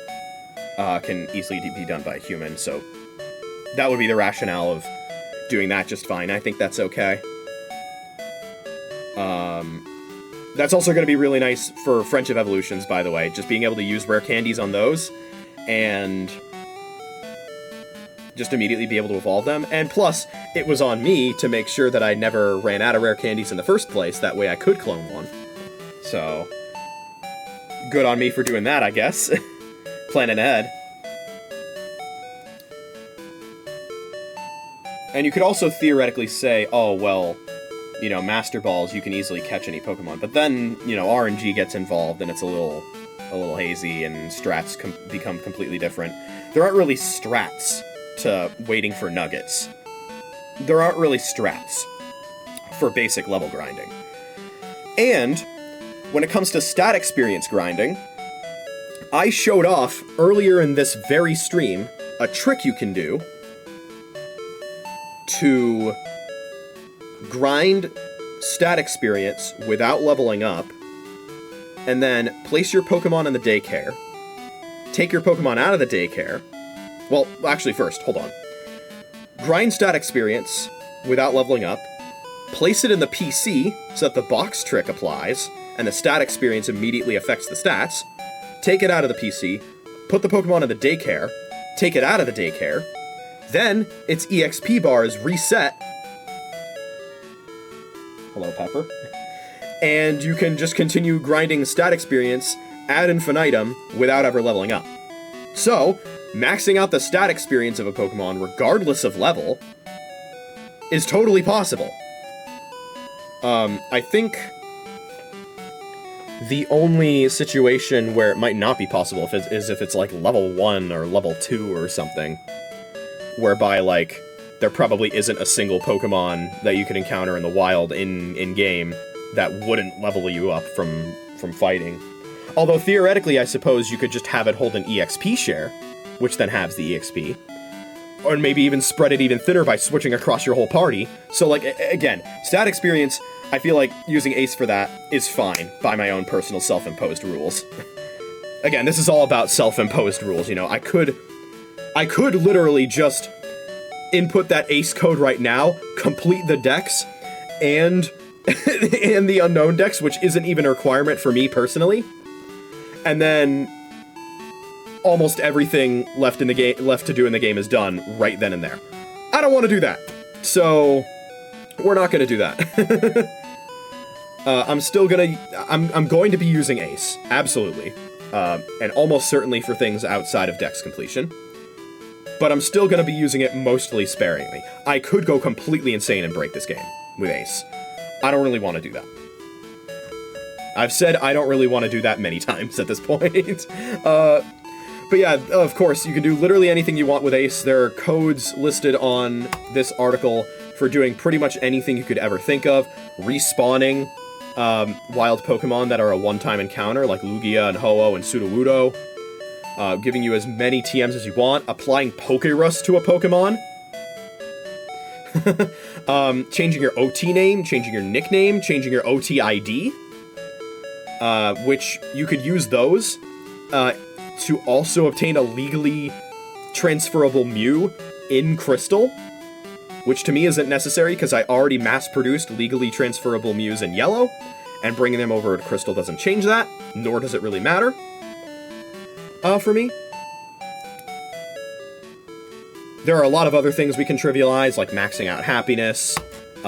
can easily be done by a human, so that would be the rationale of doing that just fine. I think that's okay. That's also going to be really nice for Friendship Evolutions, by the way, just being able to use rare candies on those, and just immediately be able to evolve them. And plus, it was on me to make sure that I never ran out of rare candies in the first place, that way I could clone one. So, good on me for doing that, I guess. Planning ahead. And you could also theoretically say, oh, well, you know, Master Balls, you can easily catch any Pokemon. But then, you know, RNG gets involved, and it's a little hazy, and strats become completely different. There aren't really strats to waiting for nuggets. There aren't really strats for basic level grinding. And when it comes to stat experience grinding, I showed off earlier in this very stream a trick you can do to grind stat experience without leveling up, and then place your Pokemon in the daycare, take your Pokemon out of the daycare. Well, actually first, hold on. Grind stat experience without leveling up, place it in the PC so that the box trick applies, and the stat experience immediately affects the stats, take it out of the PC, put the Pokemon in the daycare, take it out of the daycare, then its EXP bar is reset. Hello, Pepper. And you can just continue grinding stat experience ad infinitum without ever leveling up. So, maxing out the stat experience of a Pokemon, regardless of level, is totally possible. I think the only situation where it might not be possible is if it's like level 1 or level 2 or something, whereby like there probably isn't a single Pokemon that you could encounter in the wild in game that wouldn't level you up from fighting. Although theoretically, I suppose you could just have it hold an EXP share, which then halves the EXP. Or maybe even spread it even thinner by switching across your whole party. So like, again, stat experience, I feel like using Ace for that is fine by my own personal self-imposed rules. Again, this is all about self-imposed rules, you know. I could literally just input that Ace code right now, complete the dex, and the unknown dex, which isn't even a requirement for me personally. And then almost everything left to do in the game is done right then and there. I don't want to do that. So we're not going to do that. I'm going to be using Ace, absolutely. And almost certainly for things outside of dex completion. But I'm still going to be using it mostly sparingly. I could go completely insane and break this game with Ace. I don't really want to do that. I've said I don't really want to do that many times at this point. But yeah, of course, you can do literally anything you want with Ace. There are codes listed on this article for doing pretty much anything you could ever think of. Respawning wild Pokemon that are a one-time encounter, like Lugia and Ho-Oh and Sudowoodo. Giving you as many TMs as you want. Applying Pokerust to a Pokemon. Changing your OT name, changing your nickname, changing your OT ID. Which you could use those to also obtain a legally transferable Mew in Crystal, which to me isn't necessary because I already mass-produced legally transferable Mews in Yellow, and bringing them over to Crystal doesn't change that, nor does it really matter for me. There are a lot of other things we can trivialize, like maxing out happiness, you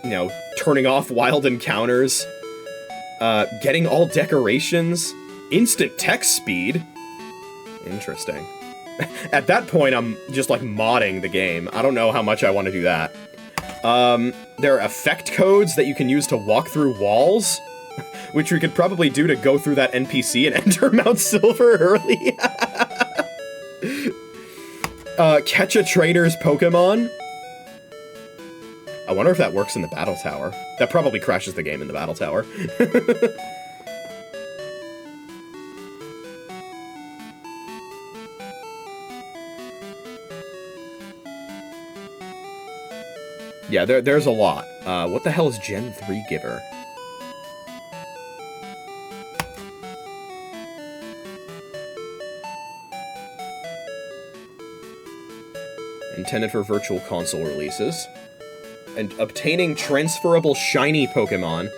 know, turning off wild encounters, getting all decorations, instant text speed. Interesting. At that point, I'm just, like, modding the game. I don't know how much I want to do that. There are effect codes that you can use to walk through walls, which we could probably do to go through that NPC and enter Mount Silver early. Catch a trainer's Pokemon. I wonder if that works in the Battle Tower. That probably crashes the game in the Battle Tower. Yeah, there's a lot. What the hell is Gen 3 Giver? Intended for Virtual Console releases. And obtaining transferable shiny Pokemon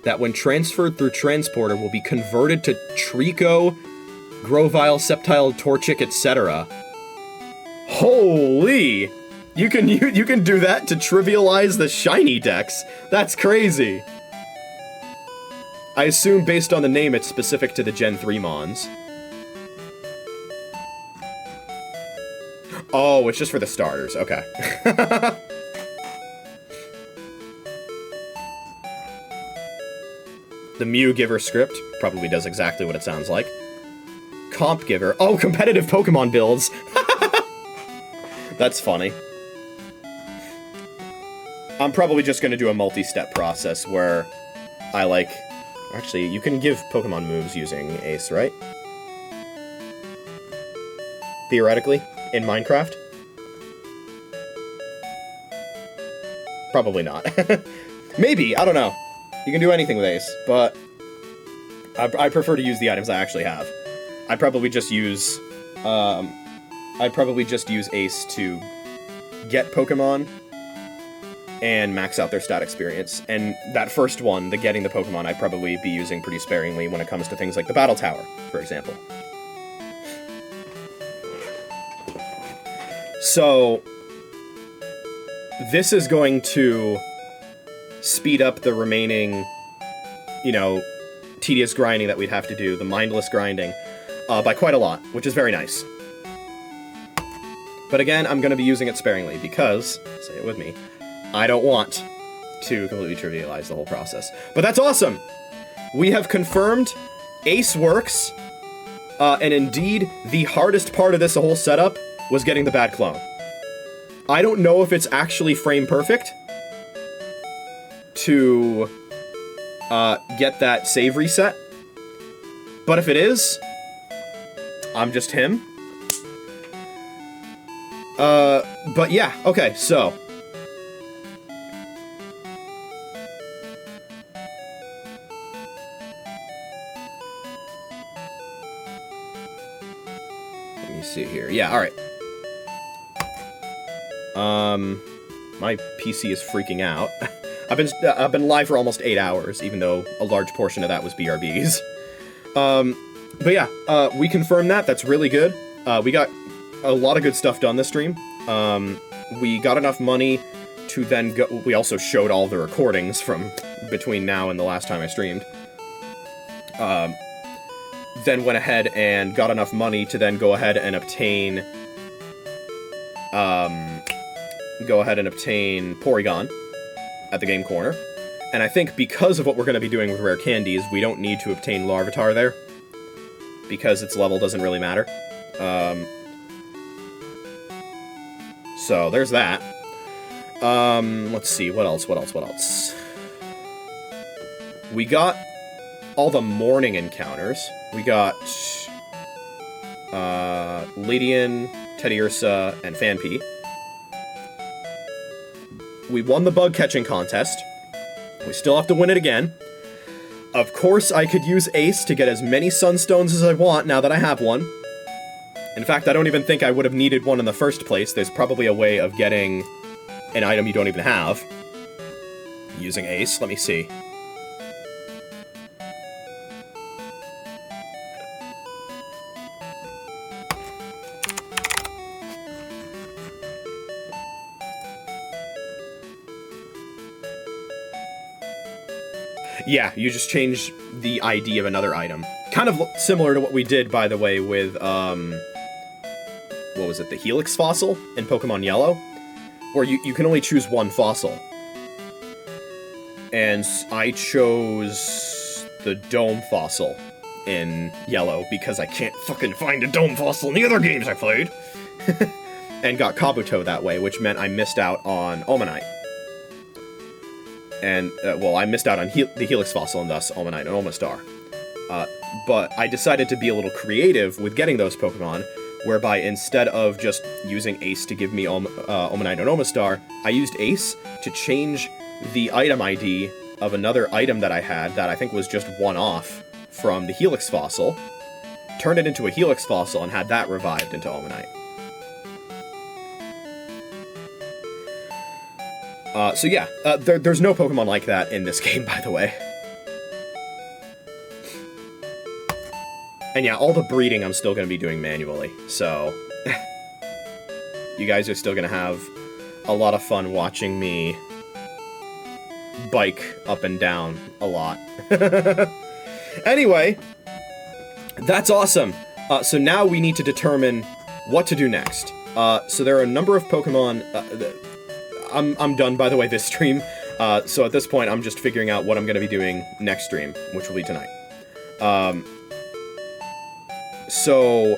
that when transferred through Transporter will be converted to Trico, Grovyle, Sceptile, Torchic, etc. Holy! You can do that to trivialize the shiny dex. That's crazy. I assume based on the name it's specific to the Gen 3 Mons. Oh, it's just for the starters. Okay. The Mew Giver script probably does exactly what it sounds like. Comp Giver. Oh, competitive Pokemon builds. That's funny. I'm probably just going to do a multi-step process where I, like... Actually, you can give Pokemon moves using Ace, right? Theoretically, in Minecraft? Probably not. Maybe, I don't know. You can do anything with Ace, but I prefer to use the items I actually have. I'd probably just use Ace to get Pokemon and max out their stat experience. And that first one, the getting the Pokemon, I'd probably be using pretty sparingly when it comes to things like the Battle Tower, for example. So, this is going to speed up the remaining, you know, tedious grinding that we'd have to do, the mindless grinding, by quite a lot, which is very nice. But again, I'm going to be using it sparingly because, say it with me, I don't want to completely trivialize the whole process. But that's awesome! We have confirmed Ace works, and indeed, the hardest part of this whole setup was getting the bad clone. I don't know if it's actually frame perfect to get that save reset, but if it is, I'm just him. But yeah, okay, so. Let me see here. Yeah, alright. My PC is freaking out. I've been live for almost 8 hours, even though a large portion of that was BRBs. But yeah, we confirmed that. That's really good. We got a lot of good stuff done this stream. We got enough money to then go... We also showed all the recordings from between now and the last time I streamed. Then went ahead and got enough money to then go ahead and obtain... Porygon at the game corner. And I think because of what we're going to be doing with rare candies, we don't need to obtain Larvitar there, because its level doesn't really matter. So there's that. Let's see, what else? We got all the morning encounters. We got Lydian, Teddiursa, and Phanpy. We won the bug catching contest. We still have to win it again. Of course, I could use Ace to get as many Sunstones as I want now that I have one. In fact, I don't even think I would have needed one in the first place. There's probably a way of getting an item you don't even have using Ace. Let me see. Yeah, you just change the ID of another item. Kind of similar to what we did, by the way, with, what was it, the Helix fossil in Pokemon Yellow? Where you can only choose one fossil. And I chose the Dome fossil in Yellow, because I can't fucking find a Dome fossil in the other games I played! And got Kabuto that way, which meant I missed out on Omanite. And, well, I missed out on the Helix fossil and thus Omanite and Omastar. But I decided to be a little creative with getting those Pokemon, whereby instead of just using Ace to give me Omanite and Omastar, I used Ace to change the item ID of another item that I had that I think was just one off from the Helix fossil, turned it into a Helix fossil, and had that revived into Omanite. So yeah, there's no Pokemon like that in this game, by the way. And yeah, all the breeding I'm still going to be doing manually, so... You guys are still going to have a lot of fun watching me bike up and down a lot. Anyway, that's awesome. So now we need to determine what to do next. So there are a number of Pokemon... I'm done, by the way, this stream. So at this point, I'm just figuring out what I'm going to be doing next stream, which will be tonight. So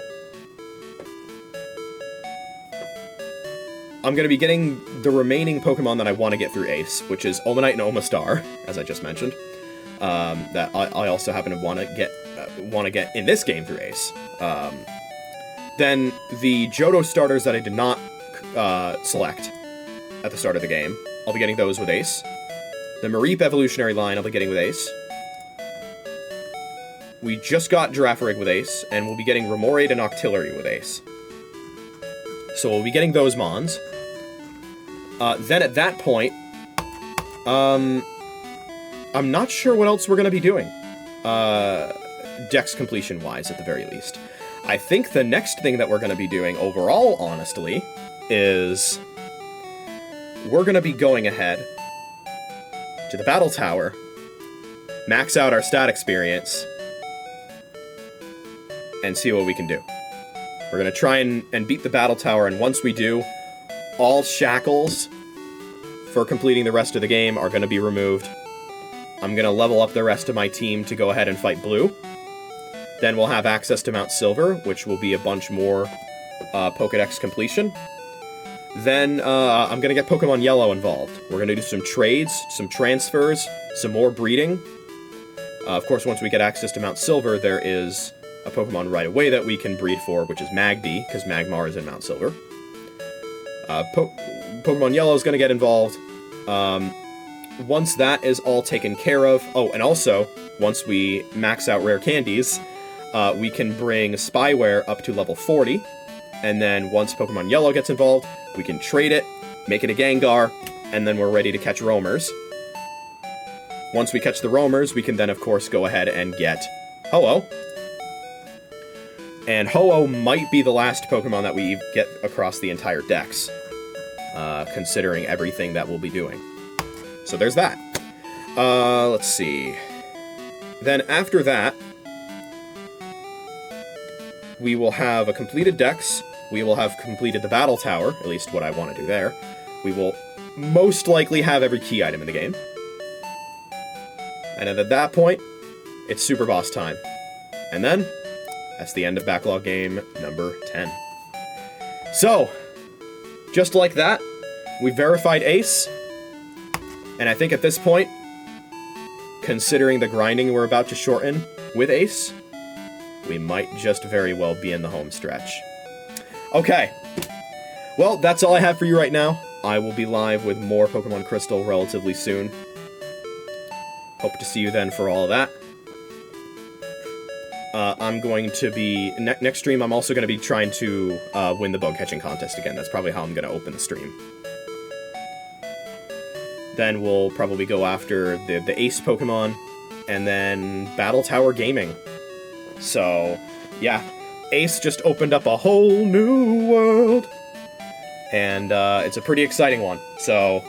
I'm going to be getting the remaining Pokemon that I want to get through Ace, which is Omanite and Omastar, as I just mentioned. That I also happen to want to get in this game through Ace. Then the Johto starters that I did not select at the start of the game, I'll be getting those with Ace. The Mareep evolutionary line I'll be getting with Ace. We just got Girafarig with Ace, and we'll be getting Remoraid and Octillery with Ace. So we'll be getting those Mons. Then at that point, I'm not sure what else we're going to be doing. Dex completion-wise, at the very least. I think the next thing that we're going to be doing overall, honestly, is we're going to be going ahead to the Battle Tower, max out our stat experience, and see what we can do. We're going to try and beat the Battle Tower, and once we do, all shackles for completing the rest of the game are going to be removed. I'm going to level up the rest of my team to go ahead and fight Blue. Then we'll have access to Mount Silver, which will be a bunch more Pokedex completion. Then I'm going to get Pokemon Yellow involved. We're going to do some trades, some transfers, some more breeding. Of course, once we get access to Mount Silver, there is a Pokemon right away that we can breed for, which is Magby, because Magmar is in Mount Silver. Pokemon Yellow is going to get involved. Once that is all taken care of... Oh, and also, once we max out rare candies, we can bring Spyware up to level 40. And then once Pokemon Yellow gets involved, we can trade it, make it a Gengar, and then we're ready to catch Roamers. Once we catch the Roamers, we can then, of course, go ahead and get Ho-Oh. And Ho-Oh might be the last Pokemon that we get across the entire Dex, considering everything that we'll be doing. So there's that. Let's see. Then after that, we will have a completed Dex. We will have completed the Battle Tower, at least what I want to do there. We will most likely have every key item in the game. And then at that point, it's Super Boss time. And then, that's the end of Backlog game number 10. So, just like that, we verified Ace. And I think at this point, considering the grinding we're about to shorten with Ace, we might just very well be in the home stretch. Okay. Well, that's all I have for you right now. I will be live with more Pokemon Crystal relatively soon. Hope to see you then for all of that. I'm going to be... next stream, I'm also going to be trying to win the bug catching contest again. That's probably how I'm going to open the stream. Then we'll probably go after the Ace Pokemon, and then Battle Tower Gaming. So, yeah. Ace just opened up a whole new world. And it's a pretty exciting one. So,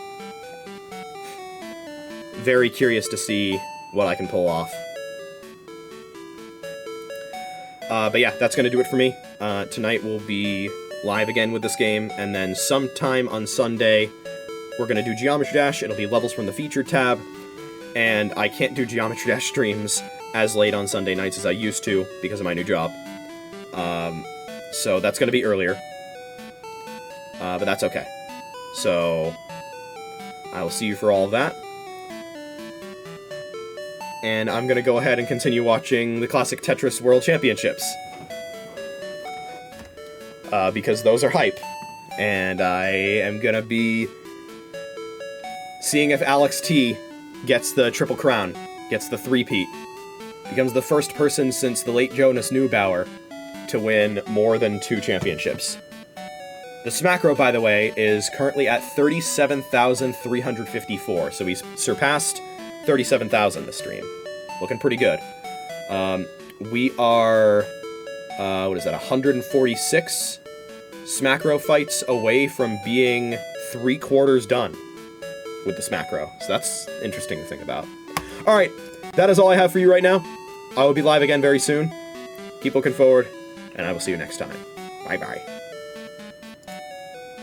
very curious to see what I can pull off. But yeah, that's going to do it for me. Tonight we'll be live again with this game, and then sometime on Sunday, we're going to do Geometry Dash. It'll be levels from the featured tab, and I can't do Geometry Dash streams as late on Sunday nights as I used to because of my new job. So that's going to be earlier. But that's okay. So, I will see you for all of that. And I'm going to go ahead and continue watching the Classic Tetris World Championships. Because those are hype. And I am going to be seeing if Alex T gets the Triple Crown, gets the three-peat. Becomes the first person since the late Jonas Neubauer to win more than 2 championships. The Smackro, by the way, is currently at 37,354, so he's surpassed 37,000 this stream. Looking pretty good. We are, 146 Smackro fights away from being 3/4 done with the Smackro. So that's interesting to think about. Alright, that is all I have for you right now. I will be live again very soon. Keep looking forward, and I will see you next time. Bye-bye.